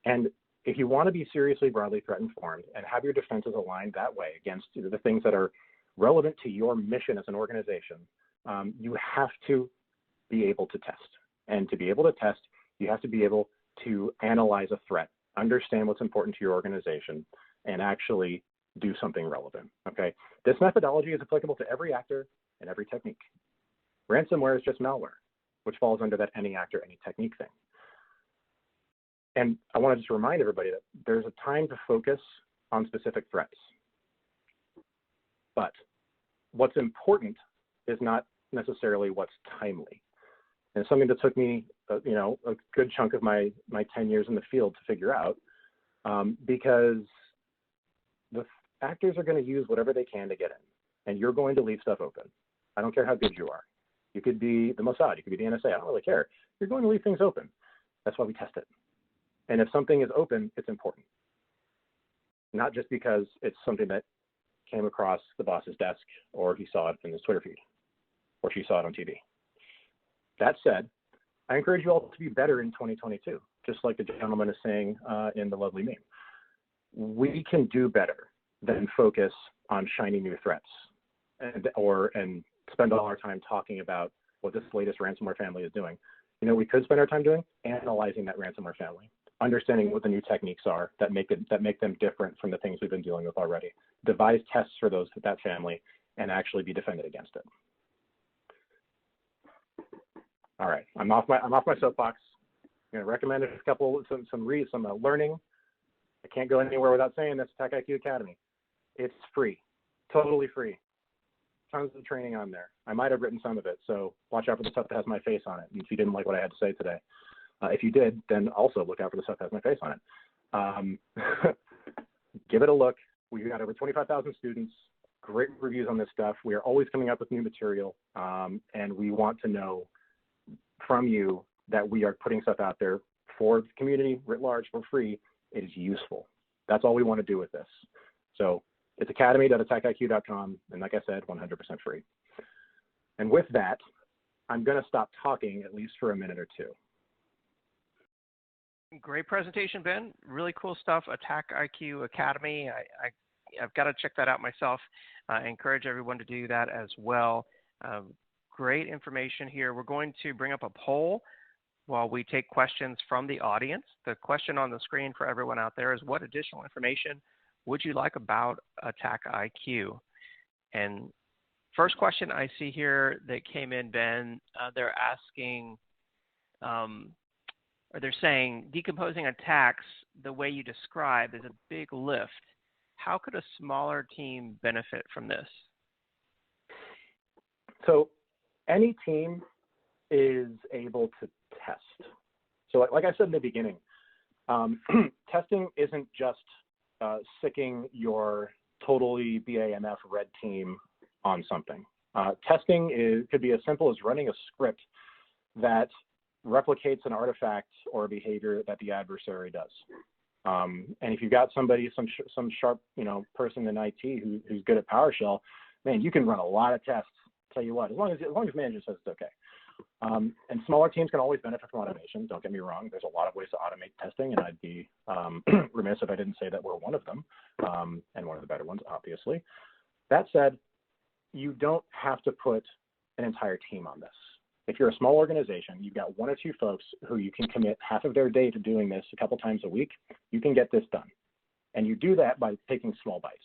And if you want to be seriously broadly threat-informed and have your defenses aligned that way against the things that are relevant to your mission as an organization, you have to be able to test. And to be able to test, you have to be able to analyze a threat, understand what's important to your organization, and actually do something relevant, okay? This methodology is applicable to every actor and every technique. Ransomware is just malware, which falls under that any actor, any technique thing. And I want to just remind everybody that there's a time to focus on specific threats. But what's important is not necessarily what's timely. And it's something that took me, a good chunk of my 10 years in the field to figure out, because the actors are going to use whatever they can to get in, and you're going to leave stuff open. I don't care how good you are. You could be the Mossad, you could be the NSA, I don't really care. You're going to leave things open. That's why we test it. And if something is open, it's important. Not just because it's something that came across the boss's desk, or he saw it in his Twitter feed, or she saw it on TV. That said, I encourage you all to be better in 2022, just like the gentleman is saying in the lovely meme. We can do better than focus on shiny new threats and spend all our time talking about what this latest ransomware family is doing. You know, we could spend our time doing analyzing that ransomware family, understanding what the new techniques are that make them different from the things we've been dealing with already. Devise tests for that family and actually be defended against it. All right, I'm off my soapbox. I'm going to recommend some learning. I can't go anywhere without saying this. Tech IQ Academy. It's free, totally free. Tons of training on there. I might have written some of it, so watch out for the stuff that has my face on it. And if you didn't like what I had to say today, if you did, then also look out for the stuff that has my face on it. Give it a look. We've got over 25,000 students. Great reviews on this stuff. We are always coming up with new material, and we want to know from you that we are putting stuff out there for the community writ large for free. It is useful. That's all we want to do with this. So it's academy.attackIQ.com, and like I said, 100% free. And with that, I'm going to stop talking at least for a minute or two. Great presentation, Ben. Really cool stuff. Attack IQ Academy. I've got to check that out myself. I encourage everyone to do that as well. Great information here. We're going to bring up a poll while we take questions from the audience. The question on the screen for everyone out there is, what additional information would you like about Attack IQ? And first question I see here that came in, Ben, they're asking, or they're saying, decomposing attacks the way you described is a big lift. How could a smaller team benefit from this? So any team is able to test. So like I said in the beginning, testing isn't just sicking your totally BAMF red team on something. Testing could be as simple as running a script that replicates an artifact or a behavior that the adversary does. And if you've got somebody, some sharp person in IT who's good at PowerShell, man, you can run a lot of tests. Tell you what, as long as manager says it's okay. And smaller teams can always benefit from automation. Don't get me wrong. There's a lot of ways to automate testing, and I'd be remiss if I didn't say that we're one of them, and one of the better ones, obviously. That said, you don't have to put an entire team on this. If you're a small organization, you've got one or two folks who you can commit half of their day to doing this a couple times a week, you can get this done. And you do that by taking small bites.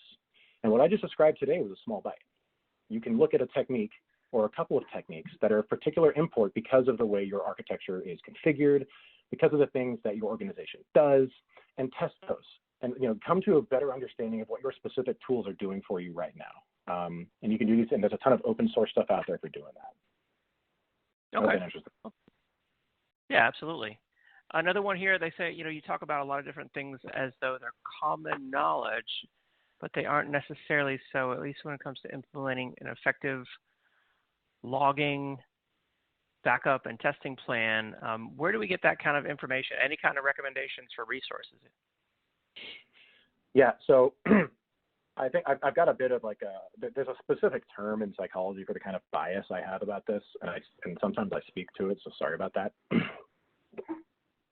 And what I just described today was a small bite. You can look at a technique or a couple of techniques that are of particular import because of the way your architecture is configured, because of the things that your organization does, and test those. And come to a better understanding of what your specific tools are doing for you right now. And you can do these, and there's a ton of open source stuff out there for doing that. Okay. Yeah, absolutely. Another one here, they say, you talk about a lot of different things as though they're common knowledge, but they aren't necessarily so, at least when it comes to implementing an effective logging, backup, and testing plan. Where do we get that kind of information? Any kind of recommendations for resources? Yeah, so I think I've got a bit of there's a specific term in psychology for the kind of bias I have about this, and sometimes I speak to it, so sorry about that.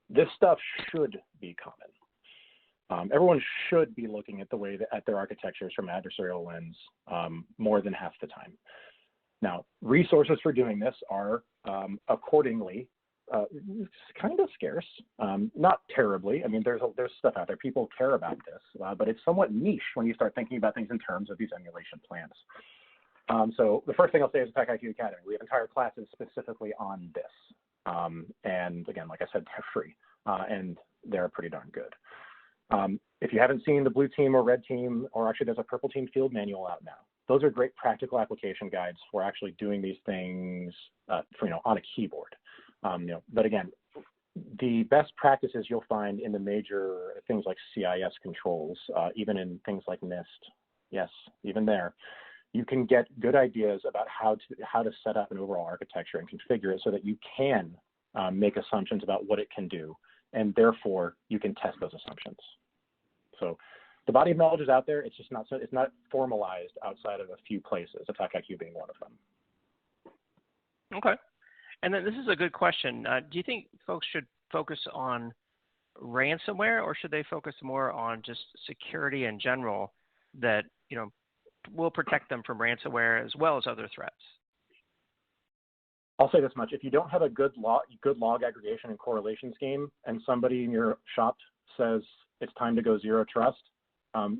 This stuff should be common. Everyone should be looking at at their architectures from an adversarial lens more than half the time. Now, resources for doing this are accordingly kind of scarce, not terribly. I mean, there's stuff out there. People care about this, but it's somewhat niche when you start thinking about things in terms of these emulation plans. So the first thing I'll say is Attack IQ Academy. We have entire classes specifically on this. And again, like I said, they're free, and they're pretty darn good. If you haven't seen the blue team or red team, or actually there's a purple team field manual out now. Those are great practical application guides for actually doing these things on a keyboard. But again, the best practices you'll find in the major things like CIS controls, even in things like NIST, yes, even there, you can get good ideas about how to set up an overall architecture and configure it so that you can make assumptions about what it can do, and therefore you can test those assumptions. So the body of knowledge is out there. It's just not it's not formalized outside of a few places. Attack IQ being one of them. Okay. And then this is a good question. Do you think folks should focus on ransomware, or should they focus more on just security in general that, will protect them from ransomware as well as other threats? I'll say this much: if you don't have a good log aggregation and correlation scheme, and somebody in your shop says it's time to go zero trust,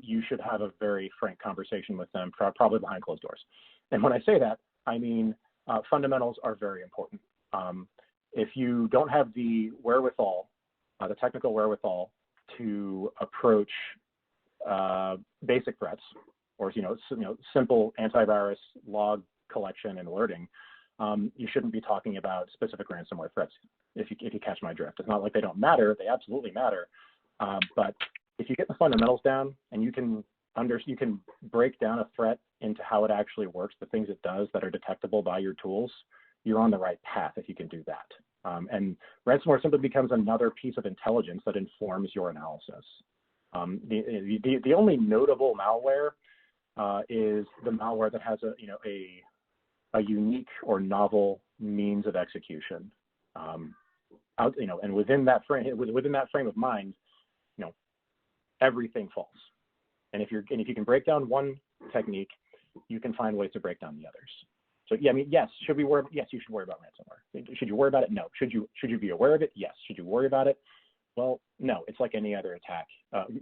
you should have a very frank conversation with them, probably behind closed doors. And when I say that, I mean fundamentals are very important. If you don't have the wherewithal, the technical wherewithal to approach basic threats, or simple antivirus log collection and alerting, you shouldn't be talking about specific ransomware threats. If you catch my drift, it's not like they don't matter; they absolutely matter. But if you get the fundamentals down and you can break down a threat into how it actually works, the things it does that are detectable by your tools, you're on the right path if you can do that. And ransomware simply becomes another piece of intelligence that informs your analysis. The only notable malware is the malware that has a unique or novel means of execution. And within that frame of mind, everything falls. And if you can break down one technique, you can find ways to break down the others. So yeah, I mean, yes. Should we worry? Yes, you should worry about ransomware. Should you worry about it? No. Should you be aware of it? Yes. Should you worry about it? Well, no. It's like any other attack.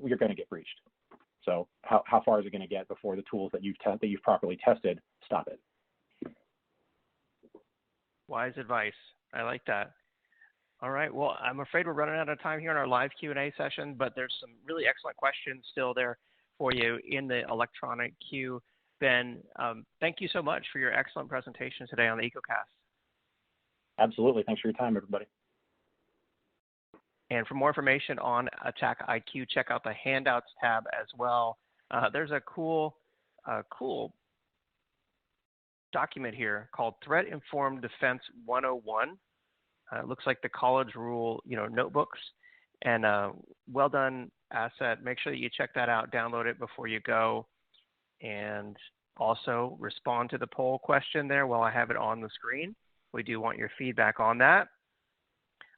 You're going to get breached. So how far is it going to get before the tools that you've properly tested stop it? Wise advice. I like that. All right. Well, I'm afraid we're running out of time here in our live Q&A session, but there's some really excellent questions still there for you in the electronic queue. Ben, thank you so much for your excellent presentation today on the EcoCast. Absolutely. Thanks for your time, everybody. And for more information on Attack IQ, check out the Handouts tab as well. There's a cool document here called Threat Informed Defense 101. It looks like the college rule, notebooks, and well done asset. Make sure that you check that out, download it before you go, and also respond to the poll question there while I have it on the screen. We do want your feedback on that.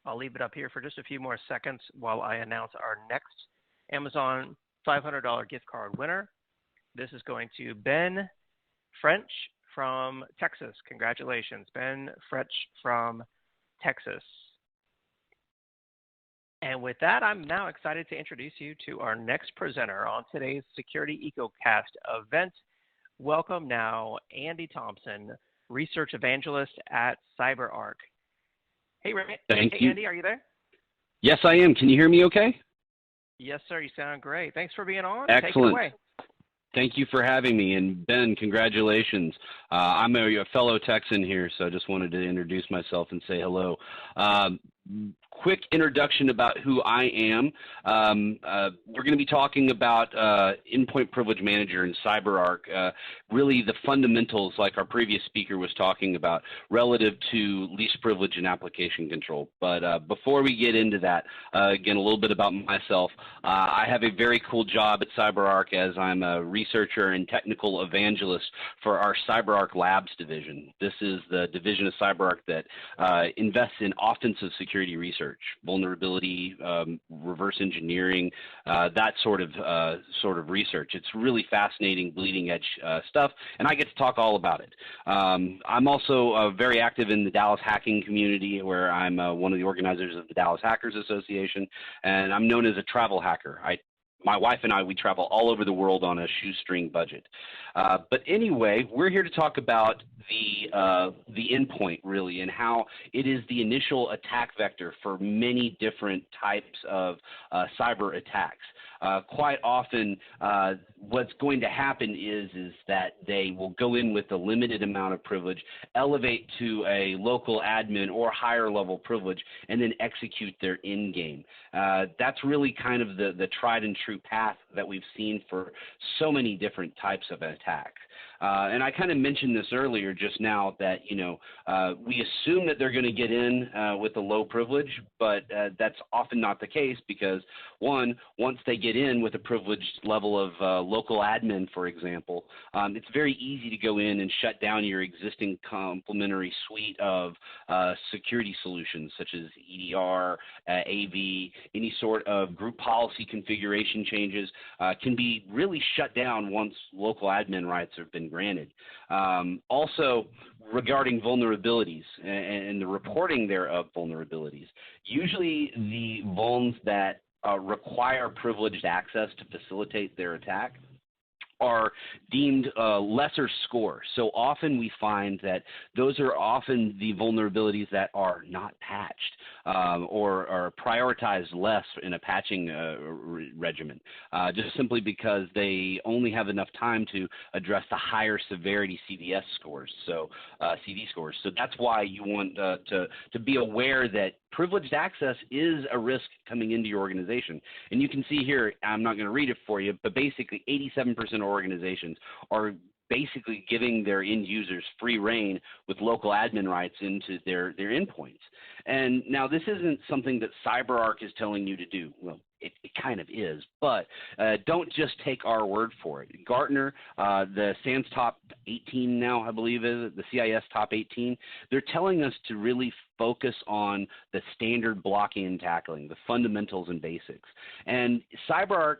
I'll leave it up here for just a few more seconds while I announce our next Amazon $500 gift card winner. This is going to Ben French from Texas. Congratulations, Ben French from Texas. And with that, I'm now excited to introduce you to our next presenter on today's Security EcoCast event. Welcome now, Andy Thompson, Research Evangelist at CyberArk. Hey, Thank you. Andy, are you there? Yes, I am. Can you hear me okay? Yes, sir. You sound great. Thanks for being on. Excellent. Take it away. Thank you for having me. And Ben, congratulations. I'm a fellow Texan here, so I just wanted to introduce myself and say hello. Quick introduction about who I am. We're going to be talking about Endpoint Privilege Manager and CyberArk, really the fundamentals like our previous speaker was talking about relative to least privilege and application control. But before we get into that, again, a little bit about myself. I have a very cool job at CyberArk as I'm a researcher and technical evangelist for our CyberArk Labs division. This is the division of CyberArk that invests in offensive security research, vulnerability, reverse engineering, that sort of research. It's really fascinating, bleeding edge stuff, and I get to talk all about it. I'm also very active in the Dallas hacking community, where I'm one of the organizers of the Dallas Hackers Association, and I'm known as a travel hacker. My wife and I, we travel all over the world on a shoestring budget. But anyway, we're here to talk about the endpoint, really, and how it is the initial attack vector for many different types of cyber attacks. Quite often, what's going to happen is that they will go in with a limited amount of privilege, elevate to a local admin or higher level privilege, and then execute their end game. That's really kind of the tried and true path that we've seen for so many different types of attacks. And I kind of mentioned this earlier just now that, we assume that they're going to get in with a low privilege, but that's often not the case because, one, once they get get in with a privileged level of local admin, for example, it's very easy to go in and shut down your existing complementary suite of security solutions, such as EDR, AV, any sort of group policy configuration changes can be really shut down once local admin rights have been granted. Also, regarding vulnerabilities and the reporting there of vulnerabilities, usually the vulns that require privileged access to facilitate their attack are deemed lesser score. So often we find that those are often the vulnerabilities that are not patched or are prioritized less in a patching regimen, just simply because they only have enough time to address the higher severity CVS scores, so CD scores. So that's why you want to be aware that privileged access is a risk coming into your organization. And you can see here, I'm not going to read it for you, but basically 87% of organizations are basically giving their end users free reign with local admin rights into their endpoints. And now this isn't something that CyberArk is telling you to do. Well, it kind of is, but don't just take our word for it. Gartner, the SANS Top 18 now, I believe is it, the CIS Top 18, they're telling us to really focus on the standard blocking and tackling, the fundamentals and basics. And CyberArk,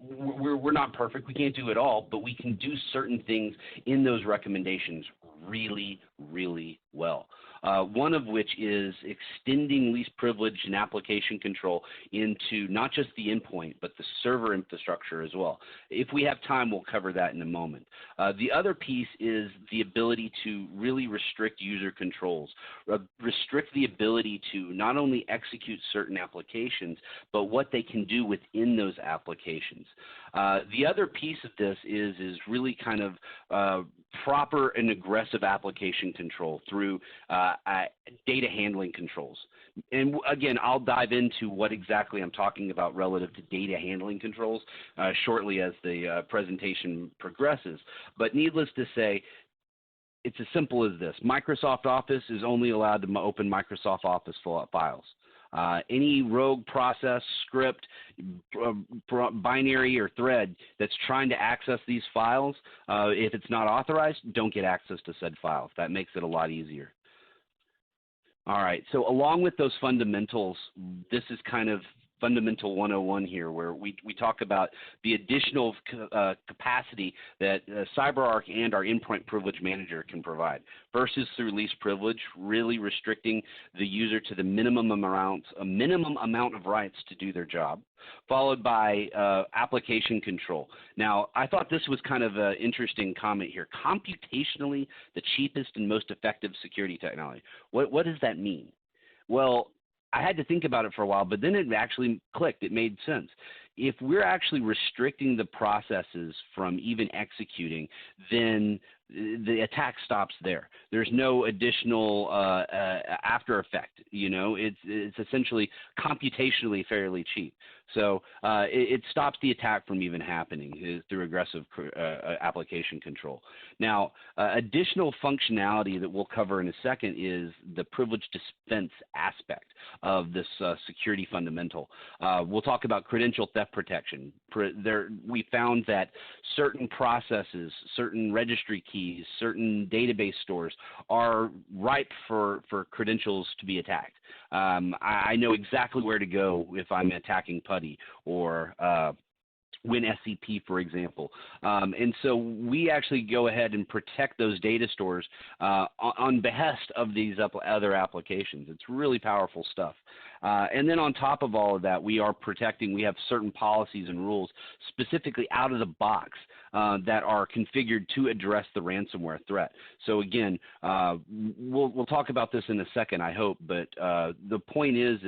we're not perfect. We can't do it all, but we can do certain things in those recommendations really, really well. One of which is extending least privilege and application control into not just the endpoint, but the server infrastructure as well. If we have time, we'll cover that in a moment. The other piece is the ability to really restrict user controls, restrict the ability to not only execute certain applications, but what they can do within those applications. The other piece of this is really kind of proper and aggressive application control through data handling controls. And again, I'll dive into what exactly I'm talking about relative to data handling controls shortly as the presentation progresses. But needless to say, it's as simple as this. Microsoft Office is only allowed to open Microsoft Office files. Any rogue process, script, binary, or thread that's trying to access these files, if it's not authorized, don't get access to said files. That makes it a lot easier. All right, so along with those fundamentals, this is kind of fundamental 101 here, where we talk about the additional capacity that CyberArk and our endpoint privilege manager can provide. First is through least privilege, really restricting the user to the minimum amount of rights to do their job, followed by application control. Now, I thought this was kind of an interesting comment here. Computationally, the cheapest and most effective security technology. What does that mean? Well, I had to think about it for a while, but then it actually clicked. It made sense. If we're actually restricting the processes from even executing, then the attack stops there. There's no additional after effect. You know, it's essentially computationally fairly cheap. So it stops the attack from even happening through aggressive application control. Now, additional functionality that we'll cover in a second is the privilege dispense aspect of this security fundamental. We'll talk about credential theft protection. We found that certain processes, certain registry keys, certain database stores are ripe for credentials to be attacked. I know exactly where to go if I'm attacking PuTTY or WinSCP, for example. And so we actually go ahead and protect those data stores on behest of these other applications. It's really powerful stuff. And then on top of all of that, we are protecting, we have certain policies and rules specifically out of the box that are configured to address the ransomware threat. So again, we'll talk about this in a second, I hope, but the point is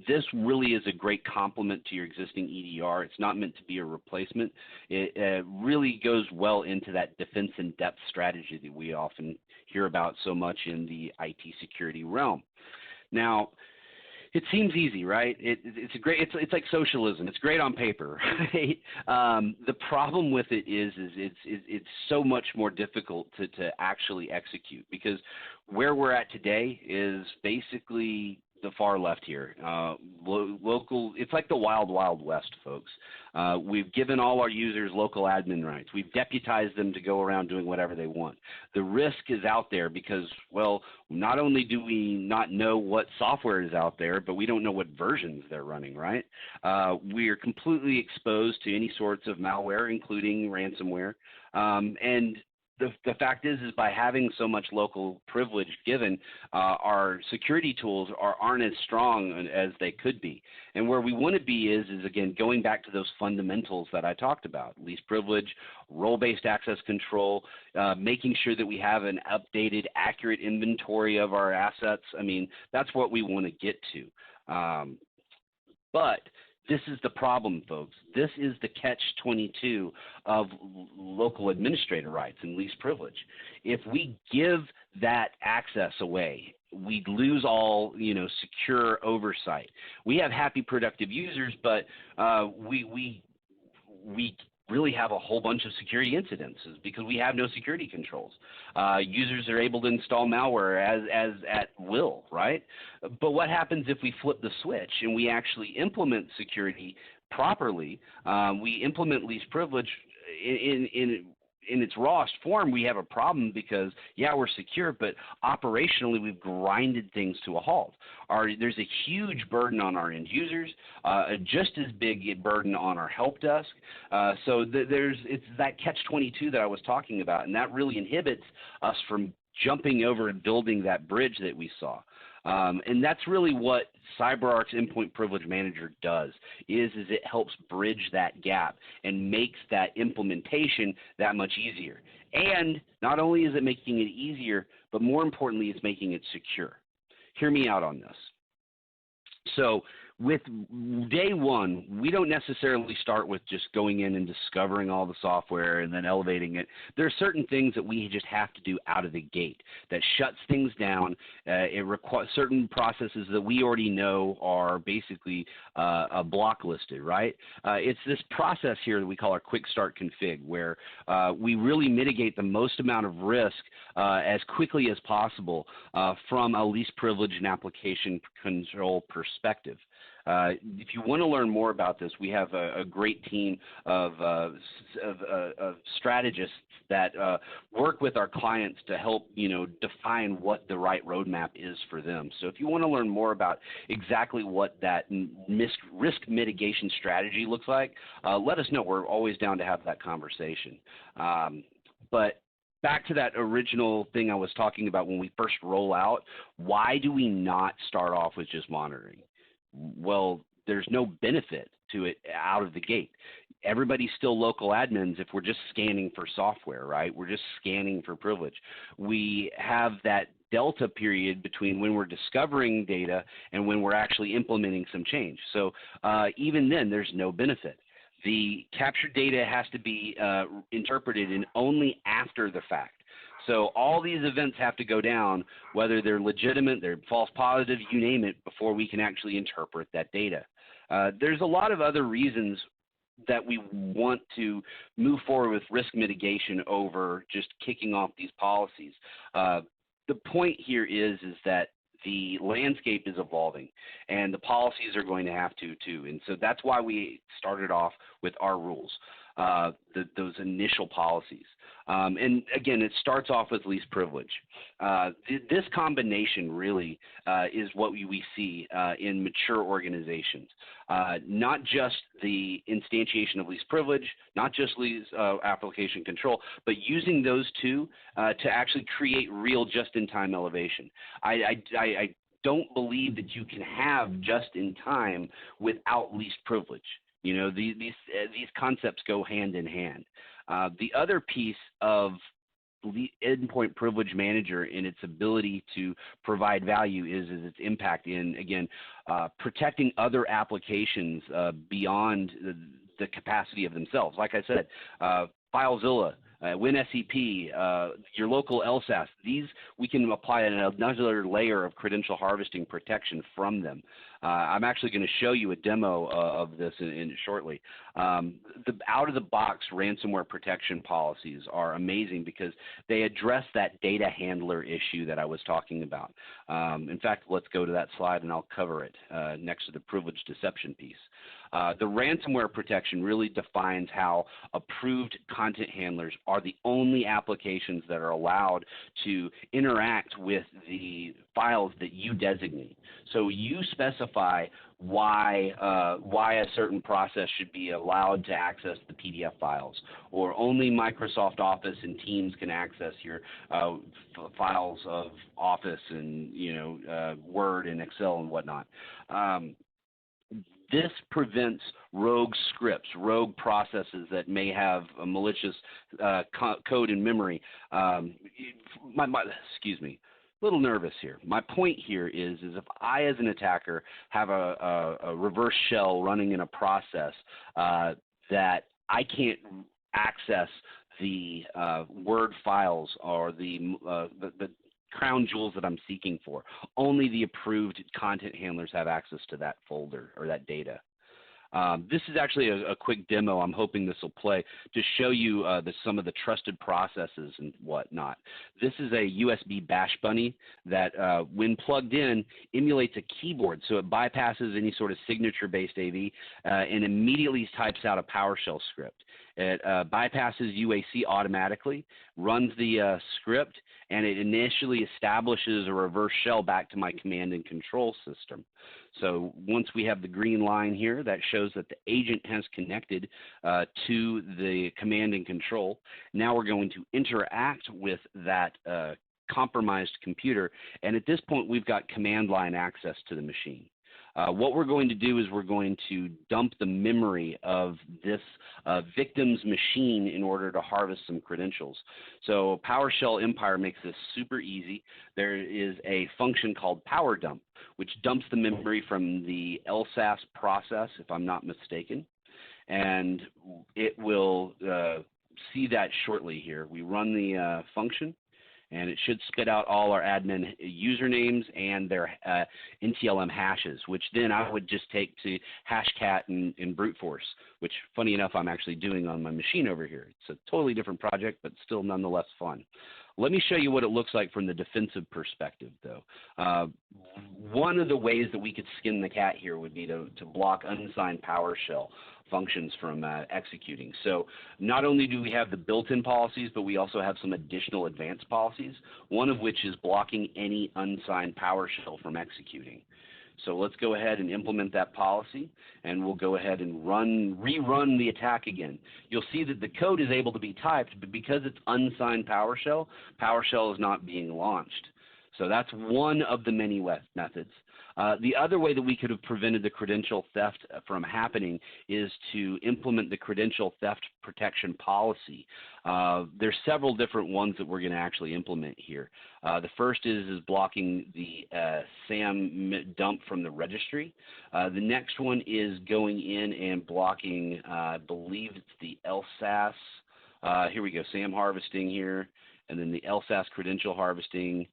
this really is a great complement to your existing EDR. It's not meant to be a replacement. It really goes well into that defense in depth strategy that we often hear about so much in the IT security realm. Now, it seems easy, right? It's like socialism. It's great on paper, right? The problem with it is it's so much more difficult to actually execute, because where we're at today is basically the far left here. Local, it's like the wild, wild west, folks. We've given all our users local admin rights. We've deputized them to go around doing whatever they want. The risk is out there because, well, not only do we not know what software is out there, but we don't know what versions they're running, right? We are completely exposed to any sorts of malware, including ransomware. And the fact is by having so much local privilege given, our security tools aren't as strong as they could be. And where we want to be is again, going back to those fundamentals that I talked about: least privilege, role-based access control, making sure that we have an updated, accurate inventory of our assets. I mean, that's what we want to get to. But this is the problem, folks. This is the catch-22 of local administrator rights and least privilege. If we give that access away, we lose all, secure oversight. We have happy, productive users, but we really have a whole bunch of security incidences because we have no security controls. Users are able to install malware as at will, right? But what happens if we flip the switch and we actually implement security properly? We implement least privilege in its rawest form. We have a problem because, yeah, we're secure, but operationally we've grinded things to a halt. There's a huge burden on our end users, just as big a burden on our help desk. So it's that catch-22 that I was talking about, and that really inhibits us from jumping over and building that bridge that we saw. And that's really what CyberArk's Endpoint Privilege Manager does, is it helps bridge that gap and makes that implementation that much easier. And not only is it making it easier, but more importantly, it's making it secure. Hear me out on this. So with day one, we don't necessarily start with just going in and discovering all the software and then elevating it. There are certain things that we just have to do out of the gate that shuts things down. It requires certain processes that we already know are basically block listed, right? It's this process here that we call our quick start config, where we really mitigate the most amount of risk as quickly as possible from a least privilege and application control perspective. If you want to learn more about this, we have a great team of strategists that work with our clients to help, define what the right roadmap is for them. So if you want to learn more about exactly what that risk mitigation strategy looks like, let us know. We're always down to have that conversation. But back to that original thing I was talking about when we first roll out, why do we not start off with just monitoring? Well, there's no benefit to it out of the gate. Everybody's still local admins if we're just scanning for software, right? We're just scanning for privilege. We have that delta period between when we're discovering data and when we're actually implementing some change. So even then, there's no benefit. The captured data has to be interpreted in only after the fact. So all these events have to go down, whether they're legitimate, they're false positive, you name it, before we can actually interpret that data. There's a lot of other reasons that we want to move forward with risk mitigation over just kicking off these policies. The point here is that the landscape is evolving, and the policies are going to have to too. And so that's why we started off with our rules, those initial policies. And again, it starts off with least privilege. This combination really is what we see in mature organizations. Not just the instantiation of least privilege, not just least application control, but using those two to actually create real just-in-time elevation. I don't believe that you can have just-in-time without least privilege. These concepts go hand in hand. The other piece of the Endpoint Privilege Manager in its ability to provide value is its impact in, again, protecting other applications beyond the capacity of themselves. Like I said, FileZilla, WinSCP, your local LSAS, these we can apply another layer of credential harvesting protection from them. I'm actually going to show you a demo of this in shortly. The out-of-the-box ransomware protection policies are amazing because they address that data handler issue that I was talking about. In fact, let's go to that slide and I'll cover it next to the privilege deception piece. The ransomware protection really defines how approved content handlers are the only applications that are allowed to interact with the files that you designate. So you specify why a certain process should be allowed to access the PDF files, or only Microsoft Office and Teams can access your files of Office and Word and Excel and whatnot. This prevents rogue scripts, rogue processes that may have a malicious code in memory. Excuse me, a little nervous here. My point here is if I, as an attacker, have a reverse shell running in a process that I can't access the Word files or the crown jewels that I'm seeking for. Only the approved content handlers have access to that folder or that data. This is actually a quick demo. I'm hoping this will play to show you some of the trusted processes and whatnot. This is a USB bash bunny that, when plugged in, emulates a keyboard, so it bypasses any sort of signature-based AV and immediately types out a PowerShell script. It bypasses UAC automatically, runs the script, and it initially establishes a reverse shell back to my command and control system. So once we have the green line here, that shows that the agent has connected to the command and control. Now we're going to interact with that compromised computer, and at this point we've got command line access to the machine. What we're going to do is we're going to dump the memory of this victim's machine in order to harvest some credentials. So PowerShell Empire makes this super easy. There is a function called power dump, which dumps the memory from the LSAS process, if I'm not mistaken, and it will see that shortly here. We run the function, and it should spit out all our admin usernames and their NTLM hashes, which then I would just take to Hashcat and brute force, which, funny enough, I'm actually doing on my machine over here. It's a totally different project, but still nonetheless fun. Let me show you what it looks like from the defensive perspective, though. One of the ways that we could skin the cat here would be to block unsigned PowerShell functions from executing. So not only do we have the built-in policies, but we also have some additional advanced policies, one of which is blocking any unsigned PowerShell from executing. So let's go ahead and implement that policy, and we'll go ahead and rerun the attack again. You'll see that the code is able to be typed, but because it's unsigned PowerShell, PowerShell is not being launched. So that's one of the many methods. The other way that we could have prevented the credential theft from happening is to implement the credential theft protection policy. There's several different ones that we're going to actually implement here. The first is blocking the SAM dump from the registry. The next one is going in and blocking, I believe it's the LSAS. Here we go, SAM harvesting here, and then the LSAS credential harvesting.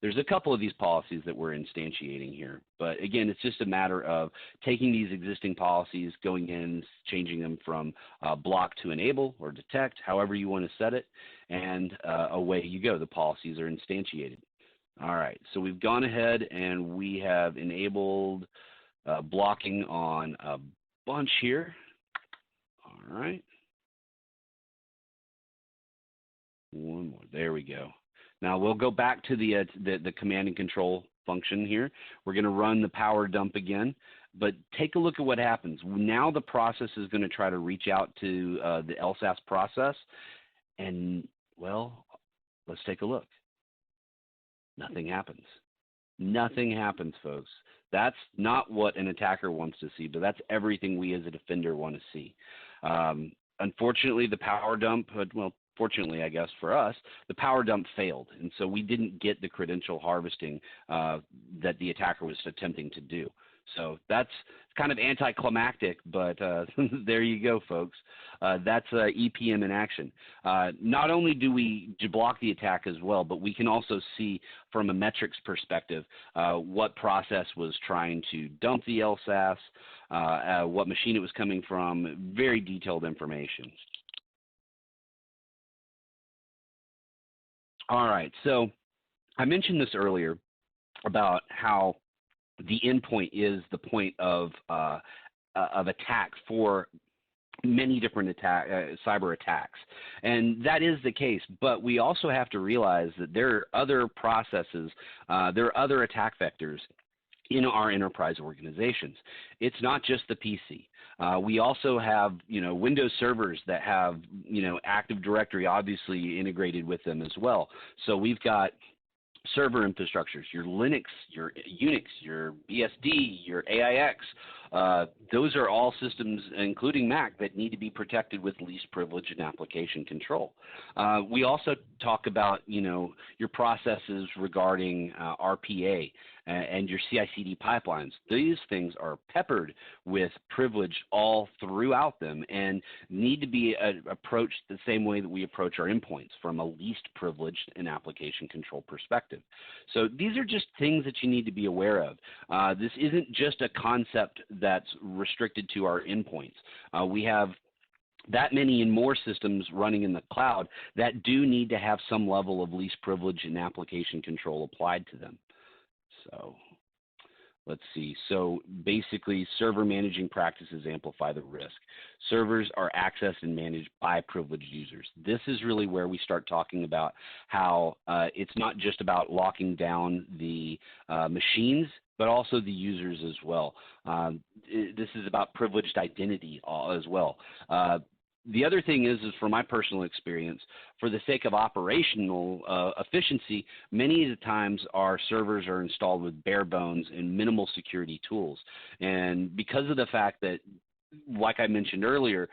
There's a couple of these policies that we're instantiating here, but again, it's just a matter of taking these existing policies, going in, changing them from block to enable or detect, however you want to set it, and away you go. The policies are instantiated. All right, so we've gone ahead and we have enabled blocking on a bunch here. All right. One more. There we go. Now we'll go back to the command and control function here. We're going to run the power dump again, but take a look at what happens. Now the process is going to try to reach out to the LSAS process, and, well, let's take a look. Nothing happens. Nothing happens, folks. That's not what an attacker wants to see, but that's everything we as a defender want to see. Unfortunately, the power dump, well, fortunately, I guess, for us, the power dump failed, and so we didn't get the credential harvesting that the attacker was attempting to do. So that's kind of anticlimactic, but there you go, folks. That's EPM in action. Not only do we block the attack as well, but we can also see from a metrics perspective what process was trying to dump the LSAS, what machine it was coming from, very detailed information. All right, so I mentioned this earlier about how the endpoint is the point of attack for many different cyber attacks, and that is the case. But we also have to realize that there are other processes, there are other attack vectors in our enterprise organizations. It's not just the PC. We also have, Windows servers that have, Active Directory obviously integrated with them as well. So we've got server infrastructures, your Linux, your Unix, your BSD, your AIX. Those are all systems, including Mac, that need to be protected with least privilege and application control. We also talk about, your processes regarding RPA and your CI/CD pipelines. These things are peppered with privilege all throughout them and need to be approached the same way that we approach our endpoints, from a least privileged and application control perspective. So these are just things that you need to be aware of. This isn't just a concept that's restricted to our endpoints. We have that many and more systems running in the cloud that do need to have some level of least privilege and application control applied to them. So let's see. So basically, server managing practices amplify the risk. Servers are accessed and managed by privileged users. This is really where we start talking about how it's not just about locking down the machines, but also the users as well. This is about privileged identity as well. The other thing is from my personal experience, for the sake of operational efficiency, many of the times our servers are installed with bare bones and minimal security tools. And because of the fact that, like I mentioned earlier,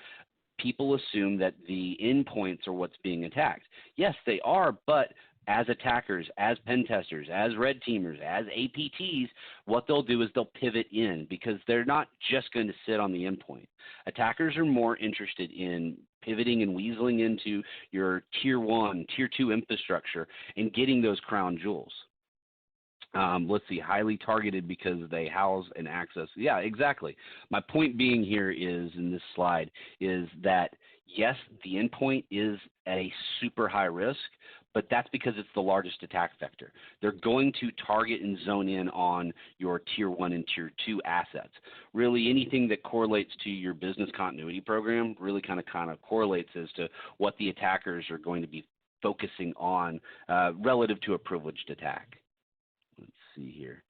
people assume that the endpoints are what's being attacked. Yes, they are, but as attackers, as pen testers, as red teamers, as APTs, what they'll do is they'll pivot in, because they're not just going to sit on the endpoint. Attackers are more interested in pivoting and weaseling into your tier 1, tier 2 infrastructure and getting those crown jewels. Let's see, highly targeted because they house and access. Yeah, exactly. My point being here is, in this slide, is that yes, the endpoint is at a super high risk, but that's because it's the largest attack vector. They're going to target and zone in on your tier 1 and tier 2 assets. Really, anything that correlates to your business continuity program really kind of correlates as to what the attackers are going to be focusing on relative to a privileged attack. Let's see here.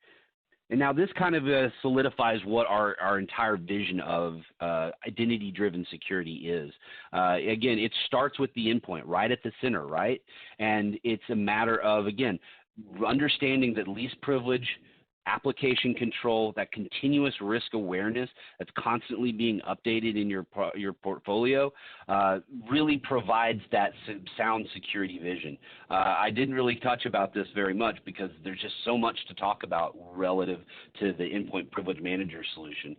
And now this kind of solidifies what our entire vision of identity-driven security is. Again, it starts with the endpoint right at the center, right? And it's a matter of, again, understanding that least privilege, application control, that continuous risk awareness that's constantly being updated in your portfolio really provides that sound security vision. I didn't really touch about this very much because there's just so much to talk about relative to the endpoint privilege manager solution,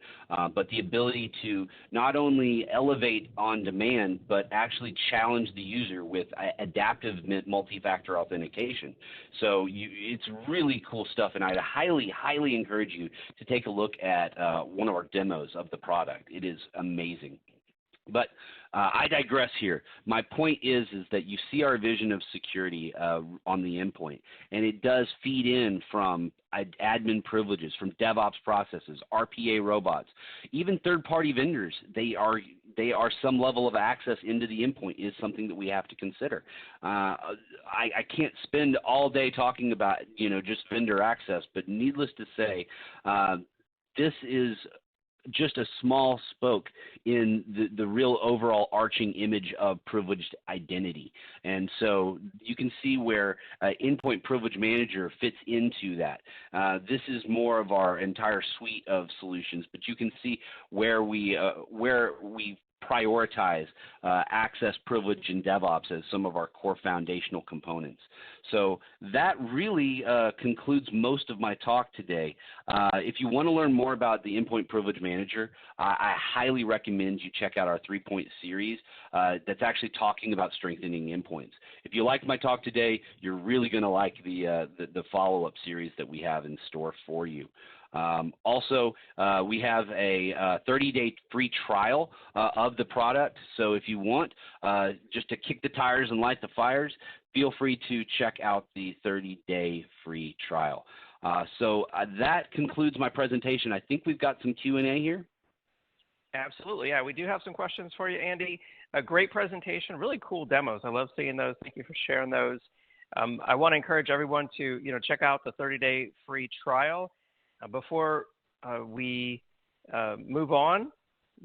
but the ability to not only elevate on demand, but actually challenge the user with adaptive multi-factor authentication. So it's really cool stuff, and I'd highly encourage you to take a look at one of our demos of the product. It is amazing. But I digress here. My point is that you see our vision of security on the endpoint, and it does feed in from admin privileges, from DevOps processes, RPA robots, even third-party vendors. They are some level of access into the endpoint is something that we have to consider. I can't spend all day talking about just vendor access, but needless to say, this is just a small spoke in the real overall arching image of privileged identity. And so you can see where Endpoint Privilege Manager fits into that. This is more of our entire suite of solutions, but you can see where we prioritize access, privilege, and DevOps as some of our core foundational components. So that really concludes most of my talk today. If you want to learn more about the Endpoint Privilege Manager, I highly recommend you check out our 3-point series that's actually talking about strengthening endpoints. If you like my talk today, you're really going to like the follow-up series that we have in store for you. Also, we have a 30-day free trial of the product. So if you want just to kick the tires and light the fires, feel free to check out the 30-day free trial. So that concludes my presentation. I think we've got some Q&A here. Absolutely. Yeah, we do have some questions for you, Andy. A great presentation, really cool demos. I love seeing those. Thank you for sharing those. I want to encourage everyone to check out the 30-day free trial. Before we move on,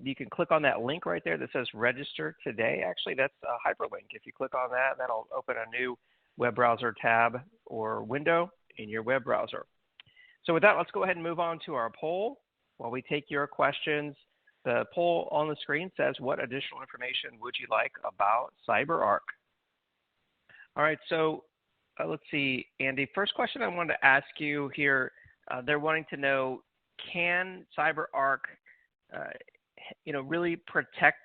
you can click on that link right there that says register today. Actually, that's a hyperlink. If you click on that, that'll open a new web browser tab or window in your web browser. So with that, let's go ahead and move on to our poll while we take your questions. The poll on the screen says, what additional information would you like about CyberArk? All right, so let's see, Andy. First question I wanted to ask you here, they're wanting to know, can CyberArk really protect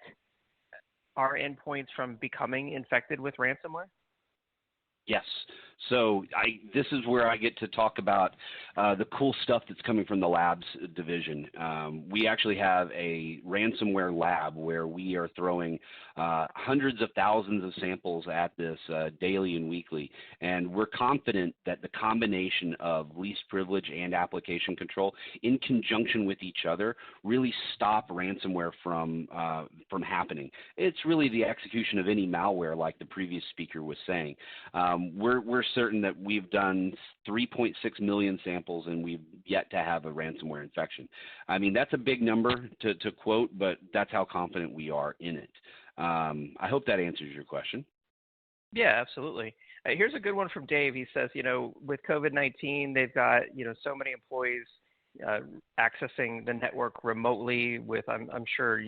our endpoints from becoming infected with ransomware? Yes. So this is where I get to talk about the cool stuff that's coming from the labs division. We actually have a ransomware lab where we are throwing hundreds of thousands of samples at this daily and weekly. And we're confident that the combination of least privilege and application control in conjunction with each other really stop ransomware from happening. It's really the execution of any malware, like the previous speaker was saying. We're certain that we've done 3.6 million samples and we've yet to have a ransomware infection. I mean, that's a big number to quote, but that's how confident we are in it. I hope that answers your question. Yeah, absolutely. Here's a good one from Dave. He says, with COVID-19, they've got, so many employees accessing the network remotely with, I'm sure,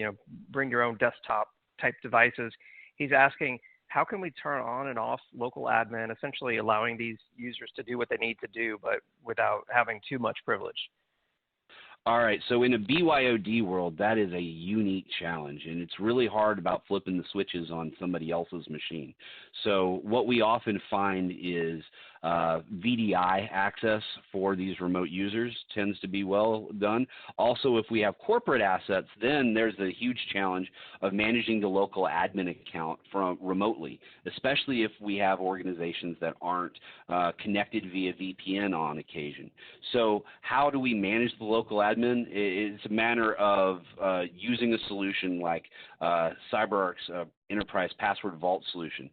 bring your own desktop type devices. He's asking, how can we turn on and off local admin, essentially allowing these users to do what they need to do, but without having too much privilege? All right, so in a BYOD world, that is a unique challenge, and it's really hard about flipping the switches on somebody else's machine. So what we often find is VDI access for these remote users tends to be well done. Also, if we have corporate assets, then there's a huge challenge of managing the local admin account from remotely, especially if we have organizations that aren't connected via VPN on occasion. So how do we manage the local admin? It's a matter of using a solution like CyberArk's Enterprise Password Vault solution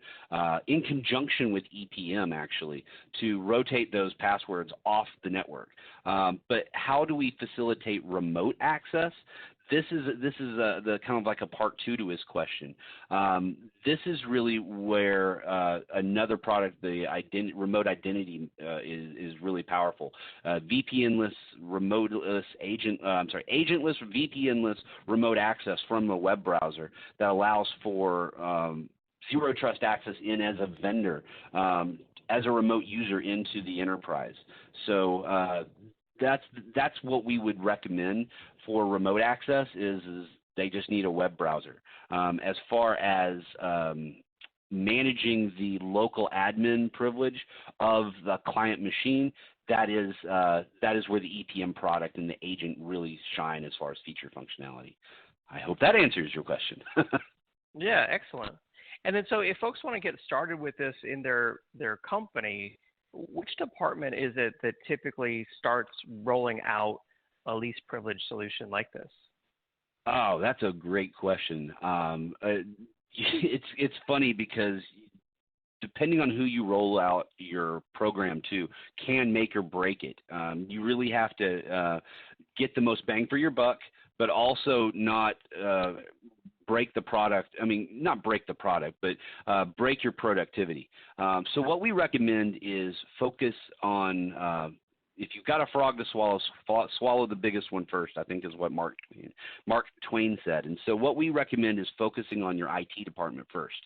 in conjunction with EPM, actually, to rotate those passwords off the network. But how do we facilitate remote access? This is the kind of like a part two to his question. This is really where another product, the remote identity, is really powerful. VPN-less, agentless, VPN-less remote access from the web browser that allows for zero trust access in as a vendor, as a remote user into the enterprise. So that's what we would recommend for remote access is they just need a web browser. As far as managing the local admin privilege of the client machine, that is where the EPM product and the agent really shine as far as feature functionality. I hope that answers your question. Yeah, excellent. And then so if folks want to get started with this in their company, which department is it that typically starts rolling out a least privileged solution like this? Oh, that's a great question. It's funny because depending on who you roll out your program to can make or break it. You really have to get the most bang for your buck, but also not break the product. I mean, not break the product, but break your productivity. So what we recommend is focus on if you've got a frog to swallow, swallow the biggest one first, I think is what Mark Twain said. And so what we recommend is focusing on your IT department first,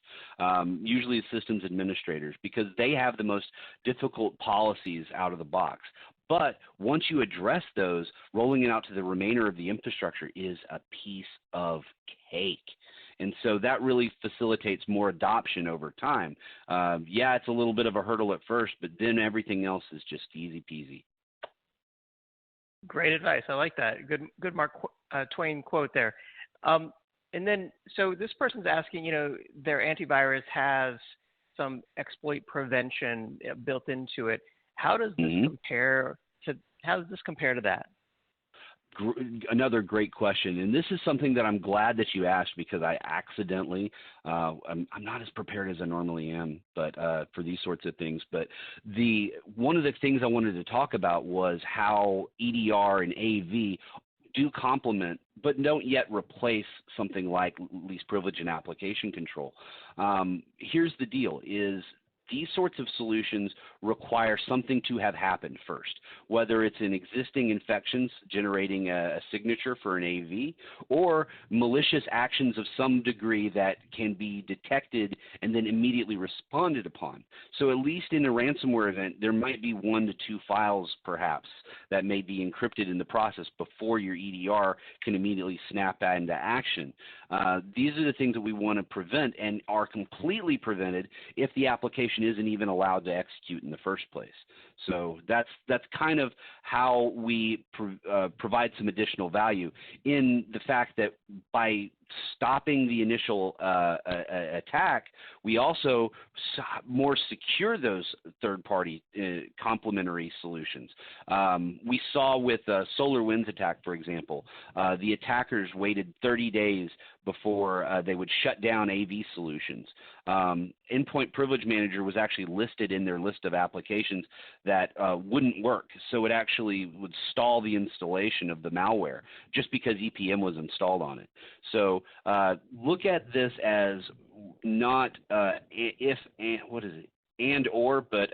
usually systems administrators, because they have the most difficult policies out of the box. But once you address those, rolling it out to the remainder of the infrastructure is a piece of cake. And so that really facilitates more adoption over time. Yeah, it's a little bit of a hurdle at first, but then everything else is just easy peasy. Great advice. I like that. Good Mark Twain quote there. And then, so this person's asking, their antivirus has some exploit prevention built into it. How does this compare to that? Another great question, and this is something that I'm glad that you asked, because I accidentally, I'm not as prepared as I normally am, but for these sorts of things. But one of the things I wanted to talk about was how EDR and AV do complement, but don't yet replace something like least privilege and application control. Here's the deal: is these sorts of solutions require something to have happened first, whether it's an existing infections generating a signature for an AV, or malicious actions of some degree that can be detected and then immediately responded upon. So at least in a ransomware event, there might be 1 to 2 files perhaps that may be encrypted in the process before your EDR can immediately snap that into action. These are the things that we want to prevent, and are completely prevented if the application isn't even allowed to execute in the first place. So that's kind of how we provide some additional value in the fact that by stopping the initial attack, we also more secure those third-party complementary solutions. We saw with SolarWinds attack, for example, the attackers waited 30 days before they would shut down AV solutions. Endpoint Privilege Manager was actually listed in their list of applications that wouldn't work, so it actually would stall the installation of the malware just because EPM was installed on it. So look at this as not if and what is it and or, but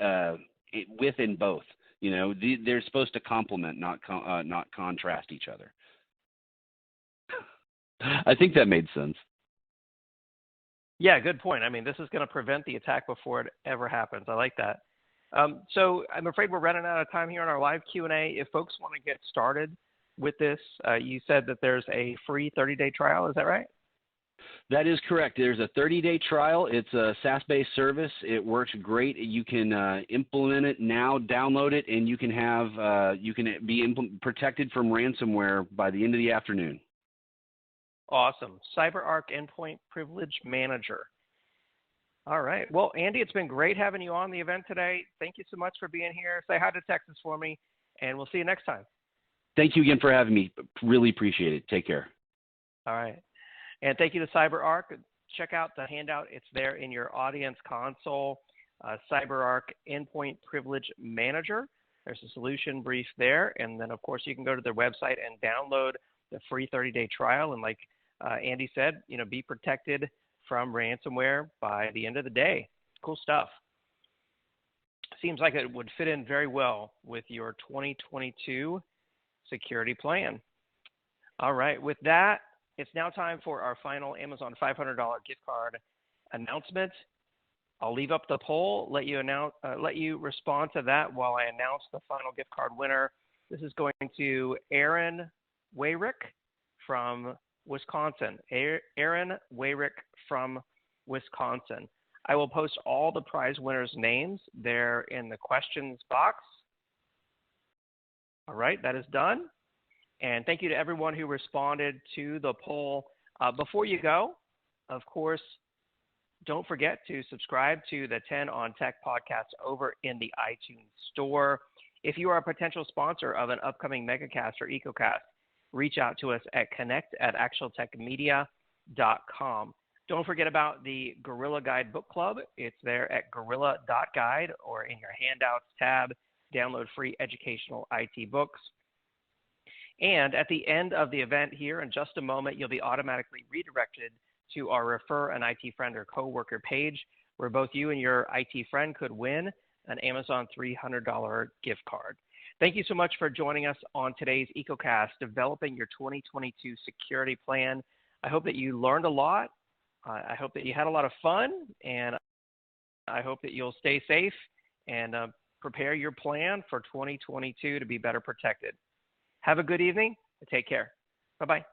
with and both. They're supposed to complement, not contrast each other. I think that made sense. Yeah, good point. I mean, this is going to prevent the attack before it ever happens. I like that. So I'm afraid we're running out of time here on our live Q&A. If folks want to get started with this, you said that there's a free 30-day trial. Is that right? That is correct. There's a 30-day trial. It's a SaaS-based service. It works great. You can implement it now, download it, and you can be protected from ransomware by the end of the afternoon. Awesome. CyberArk Endpoint Privilege Manager. All right. Well, Andy, it's been great having you on the event today. Thank you so much for being here. Say hi to Texas for me, and we'll see you next time. Thank you again for having me. Really appreciate it. Take care. All right. And thank you to CyberArk. Check out the handout. It's there in your audience console. CyberArk Endpoint Privilege Manager. There's a solution brief there. And then, of course, you can go to their website and download the free 30-day trial. And like Andy said, be protected from ransomware by the end of the day. Cool stuff. Seems like it would fit in very well with your 2022 security plan. All right. With that, it's now time for our final Amazon $500 gift card announcement. I'll leave up the poll, let you respond to that while I announce the final gift card winner. This is going to Aaron Wayrick from Wisconsin. Aaron Wayrick from Wisconsin. I will post all the prize winners' names there in the questions box. All right, that is done. And thank you to everyone who responded to the poll. Before you go, of course, don't forget to subscribe to the 10 on Tech podcast over in the iTunes store. If you are a potential sponsor of an upcoming MegaCast or EcoCast, reach out to us at connect@actualtechmedia.com. Don't forget about the Gorilla Guide Book Club. It's there at gorilla.guide or in your handouts tab. Download free educational IT books. And at the end of the event here in just a moment, you'll be automatically redirected to our Refer an IT Friend or Coworker page, where both you and your IT friend could win an Amazon $300 gift card. Thank you so much for joining us on today's EcoCast, Developing Your 2022 Security Plan. I hope that you learned a lot. I hope that you had a lot of fun, and I hope that you'll stay safe and prepare your plan for 2022 to be better protected. Have a good evening and take care. Bye-bye.